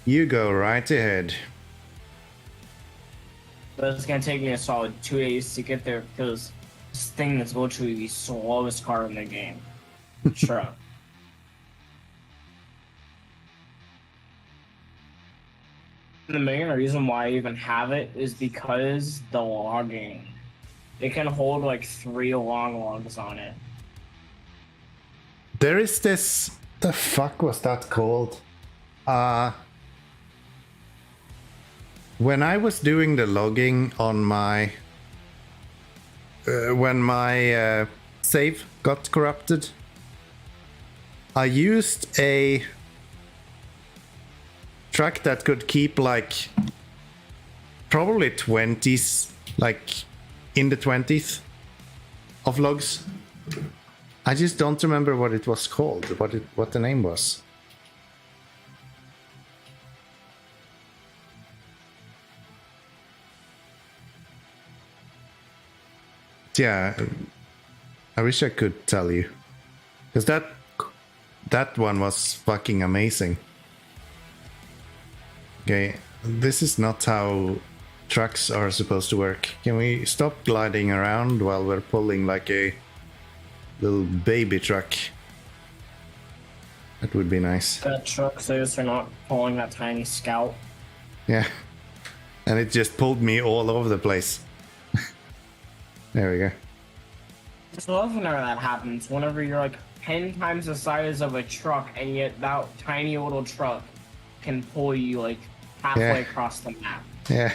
You go right ahead. But it's gonna take me a solid 2 days to get there because this thing is literally the slowest car in the game. Sure. The main reason why I even have it is because the logging. It can hold like 3 long logs on it. There is this... The fuck was that called? When I was doing the logging on my... when my save got corrupted, I used a truck that could keep like probably 20s, like in the 20s of logs. I just don't remember what it was called, what the name was. Yeah, I wish I could tell you, because that one was fucking amazing. Okay, this is not how trucks are supposed to work. Can we stop gliding around while we're pulling like a little baby truck? That would be nice. That truck says you're not pulling that tiny Scout. Yeah, and it just pulled me all over the place. There we go. So I love whenever that happens, whenever you're like 10 times the size of a truck and yet that tiny little truck can pull you like halfway across the map. Yeah.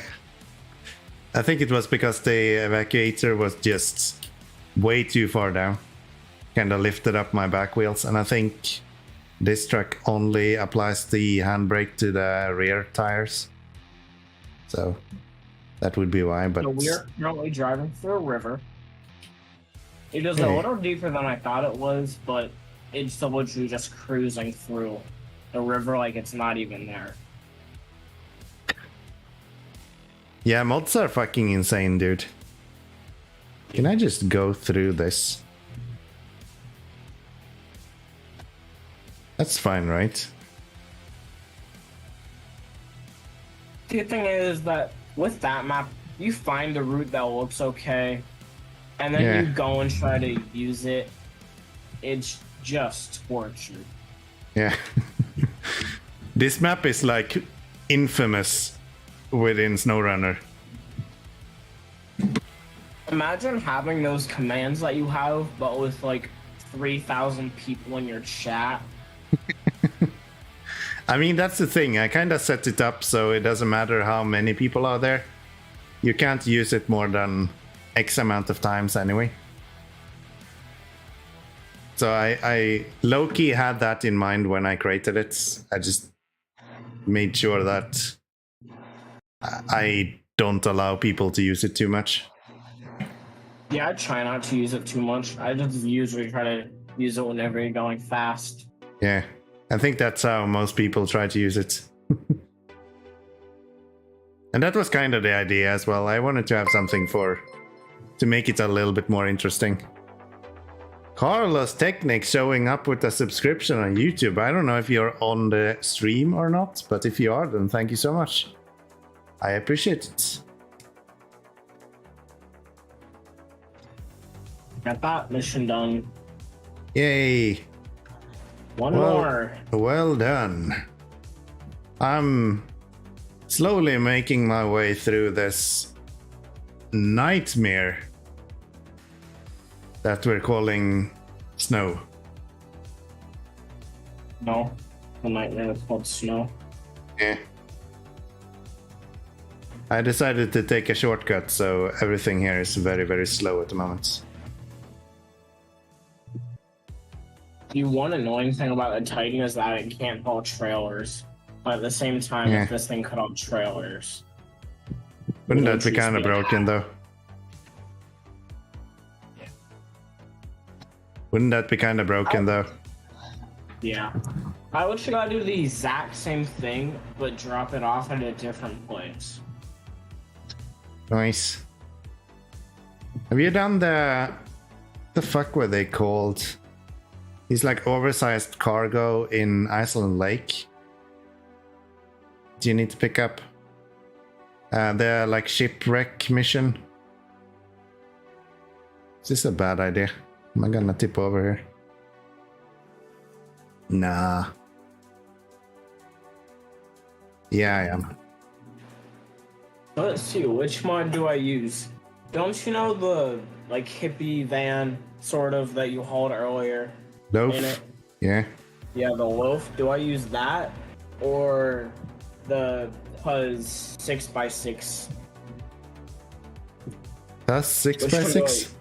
I think it was because the evacuator was just way too far down. Kind of lifted up my back wheels, and I think this truck only applies the handbrake to the rear tires. So that would be why, but... So we're currently driving through a river. It is a little deeper than I thought it was, but it's literally just cruising through the river like it's not even there. Yeah, mods are fucking insane, dude. Can I just go through this? That's fine, right? The thing is that with that map, you find a route that looks okay, and then you go and try to use it. It's just torture. Yeah. This map is like infamous within SnowRunner. Imagine having those commands that you have, but with like 3,000 people in your chat. I mean, that's the thing. I kind of set it up so it doesn't matter how many people are there. You can't use it more than X amount of times anyway. So I low-key had that in mind when I created it. I just made sure that I don't allow people to use it too much. Yeah, I try not to use it too much. I just usually try to use it whenever you're going fast. Yeah, I think that's how most people try to use it. And that was kind of the idea as well. I wanted to have something to make it a little bit more interesting. Carlos Technic showing up with a subscription on YouTube. I don't know if you're on the stream or not, but if you are, then thank you so much. I appreciate it. Got that mission done. Yay. One more. Well done. I'm slowly making my way through this nightmare that we're calling snow. No, the nightmare is called snow. Yeah. I decided to take a shortcut, so everything here is very, very slow at the moment. The one annoying thing about the Titan is that it can't haul trailers. But at the same time, if this thing could haul trailers. Wouldn't that be kind of broken, though? Yeah. Wouldn't that be kind of broken, though? Yeah. I would gotta do the exact same thing, but drop it off at a different place. Nice. Have you done the fuck were they called? These like oversized cargo in Iceland Lake. Do you need to pick up the like shipwreck mission? Is this a bad idea? Am I gonna tip over here? Nah. Yeah, I am. Let's see, which mod do I use? Don't you know the like hippie van sort of that you hauled earlier? Loaf? In it? Yeah. Yeah, the loaf. Do I use that or the Puzz 6x6? That's Which 6x6?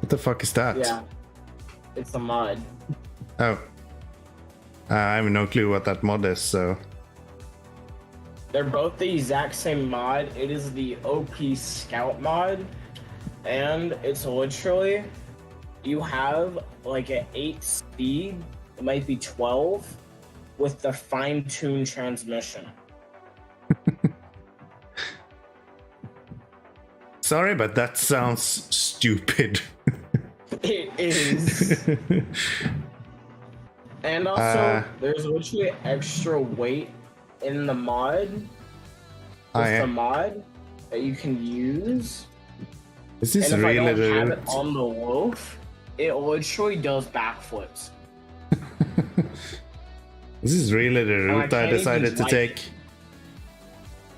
What the fuck is that? Yeah, it's a mod. Oh. I have no clue what that mod is, so. They're both the exact same mod. It is the OP Scout mod, and it's literally you have like an 8 speed, it might be 12, with the fine-tuned transmission. Sorry, but that sounds stupid. It is. And also, there's literally extra weight in the mod. The mod that you can use. Is this and if really I don't have the it on the loaf, it literally does backflips. This is really the route I decided to take.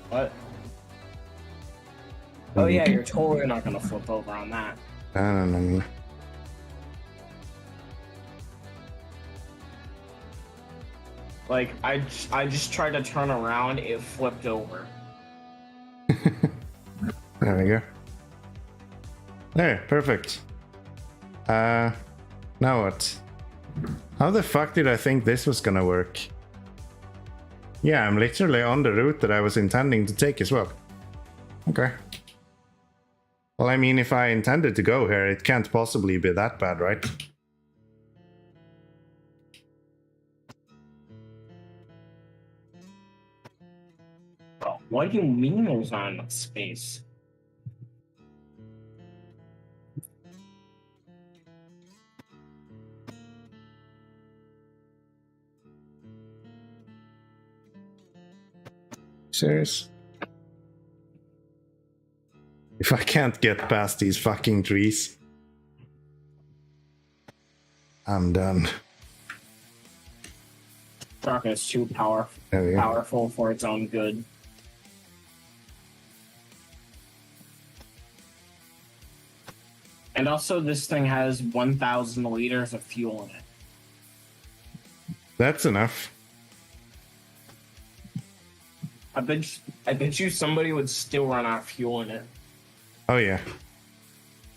What? Oh yeah, you're totally not gonna flip over on that. I don't know. Like, I just tried to turn around, it flipped over. There we go. There, perfect. Now what? How the fuck did I think this was gonna work? Yeah, I'm literally on the route that I was intending to take as well. Okay. Well, I mean, if I intended to go here, it can't possibly be that bad, right? What do you mean there's not enough space? Serious? If I can't get past these fucking trees, I'm done. Truck is too powerful for its own good. And also, this thing has 1,000 liters of fuel in it. That's enough. I bet you somebody would still run out of fuel in it. Oh yeah,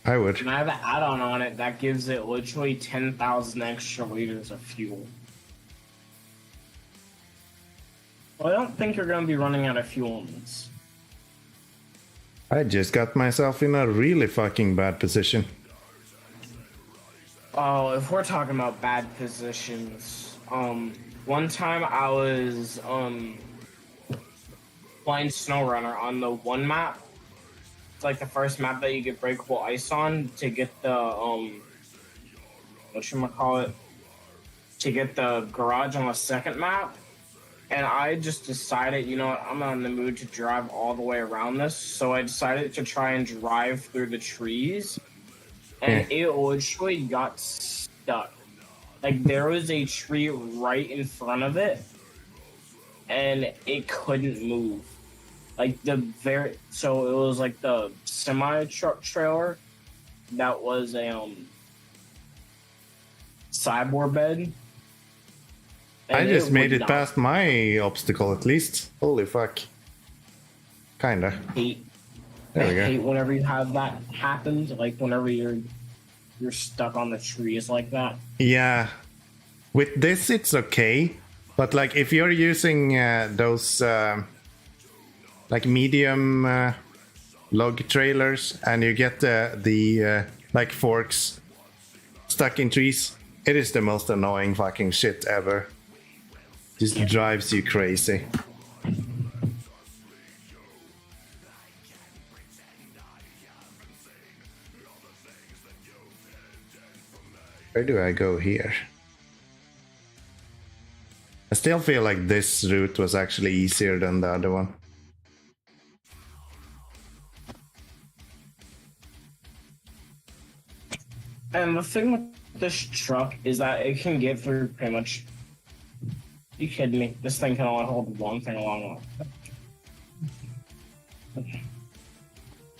I would. And I have an add-on on it that gives it literally 10,000 extra liters of fuel. Well, I don't think you're going to be running out of fuel in this. I just got myself in a really fucking bad position. Oh, if we're talking about bad positions, one time I was playing SnowRunner on the one map. It's like the first map that you get breakable ice on to get the whatchamacallit, to get the garage on the second map. And I just decided, you know what, I'm not in the mood to drive all the way around this. So I decided to try and drive through the trees. And it literally got stuck. Like, there was a tree right in front of it. And it couldn't move. Like, so it was like the semi-truck trailer that was a, sideboard bed. I just made it past my obstacle at least. Holy fuck. Kinda. Hate. There we go. I hate whenever you have that happen, like whenever you're stuck on the trees like that. Yeah. With this it's okay. But like if you're using those like medium log trailers and you get the like forks stuck in trees, it is the most annoying fucking shit ever. Just drives you crazy. Where do I go here? I still feel like this route was actually easier than the other one. And the thing with this truck is that it can get through pretty much. You kidding me? This thing can only hold one thing along.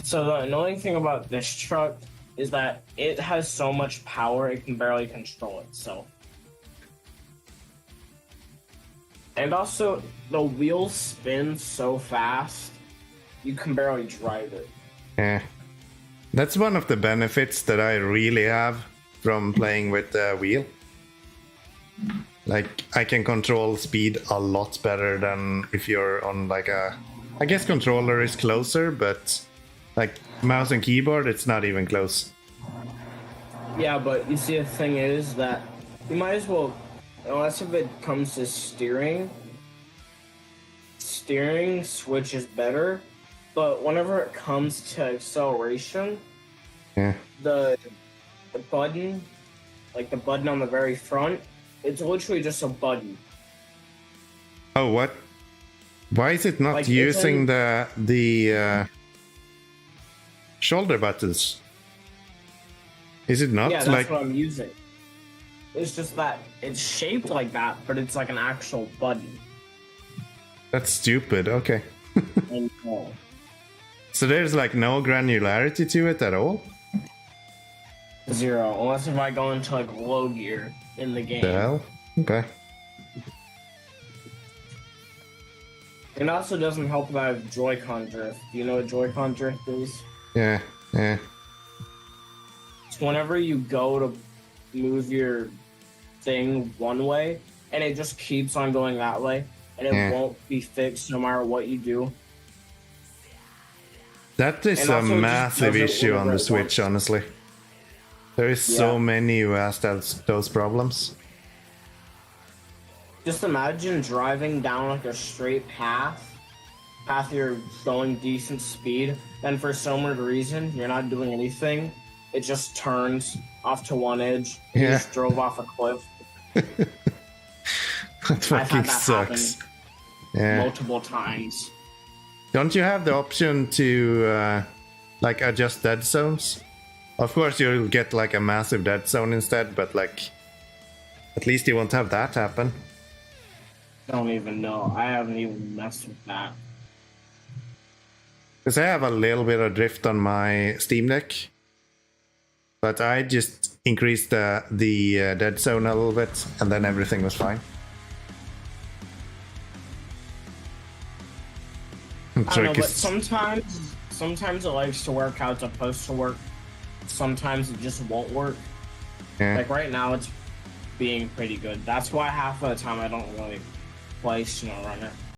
So the annoying thing about this truck is that it has so much power it can barely control itself. And also, the wheels spin so fast, you can barely drive it. Yeah. That's one of the benefits that I really have from playing with the wheel. Like, I can control speed a lot better than if you're on like a... I guess controller is closer, but like mouse and keyboard, it's not even close. Yeah, but you see, the thing is that you might as well, unless if it comes to steering switch is better, but whenever it comes to acceleration, the button, like the button on the very front, it's literally just a button. Oh, what? Why is it not like using the shoulder buttons? Is it not? Yeah, that's what I'm using. It's just that it's shaped like that, but it's like an actual button. That's stupid. Okay. So there's like no granularity to it at all? Zero, unless if I go into like low gear in the game. The hell? Okay. It also doesn't help that I have Joy-Con drift. Do you know what Joy-Con drift is? Yeah. It's whenever you go to move your thing one way, and it just keeps on going that way, and it won't be fixed no matter what you do. That is a massive issue on the Switch, honestly. There is so many who has those problems. Just imagine driving down like a straight path you're going decent speed, then for some weird reason you're not doing anything. It just turns off to one edge. You just drove off a cliff. That fucking sucks. Multiple times. Don't you have the option to like adjust dead zones? Of course you'll get like a massive dead zone instead, but like at least you won't have that happen. I don't even know. I haven't even messed with that. Because I have a little bit of drift on my Steam Deck, but I just increased the dead zone a little bit, and then everything was fine. I don't know, but sometimes it likes to work how it's supposed to work. Sometimes it just won't work. Like right now, it's being pretty good. That's why half of the time I don't really play SnowRunner.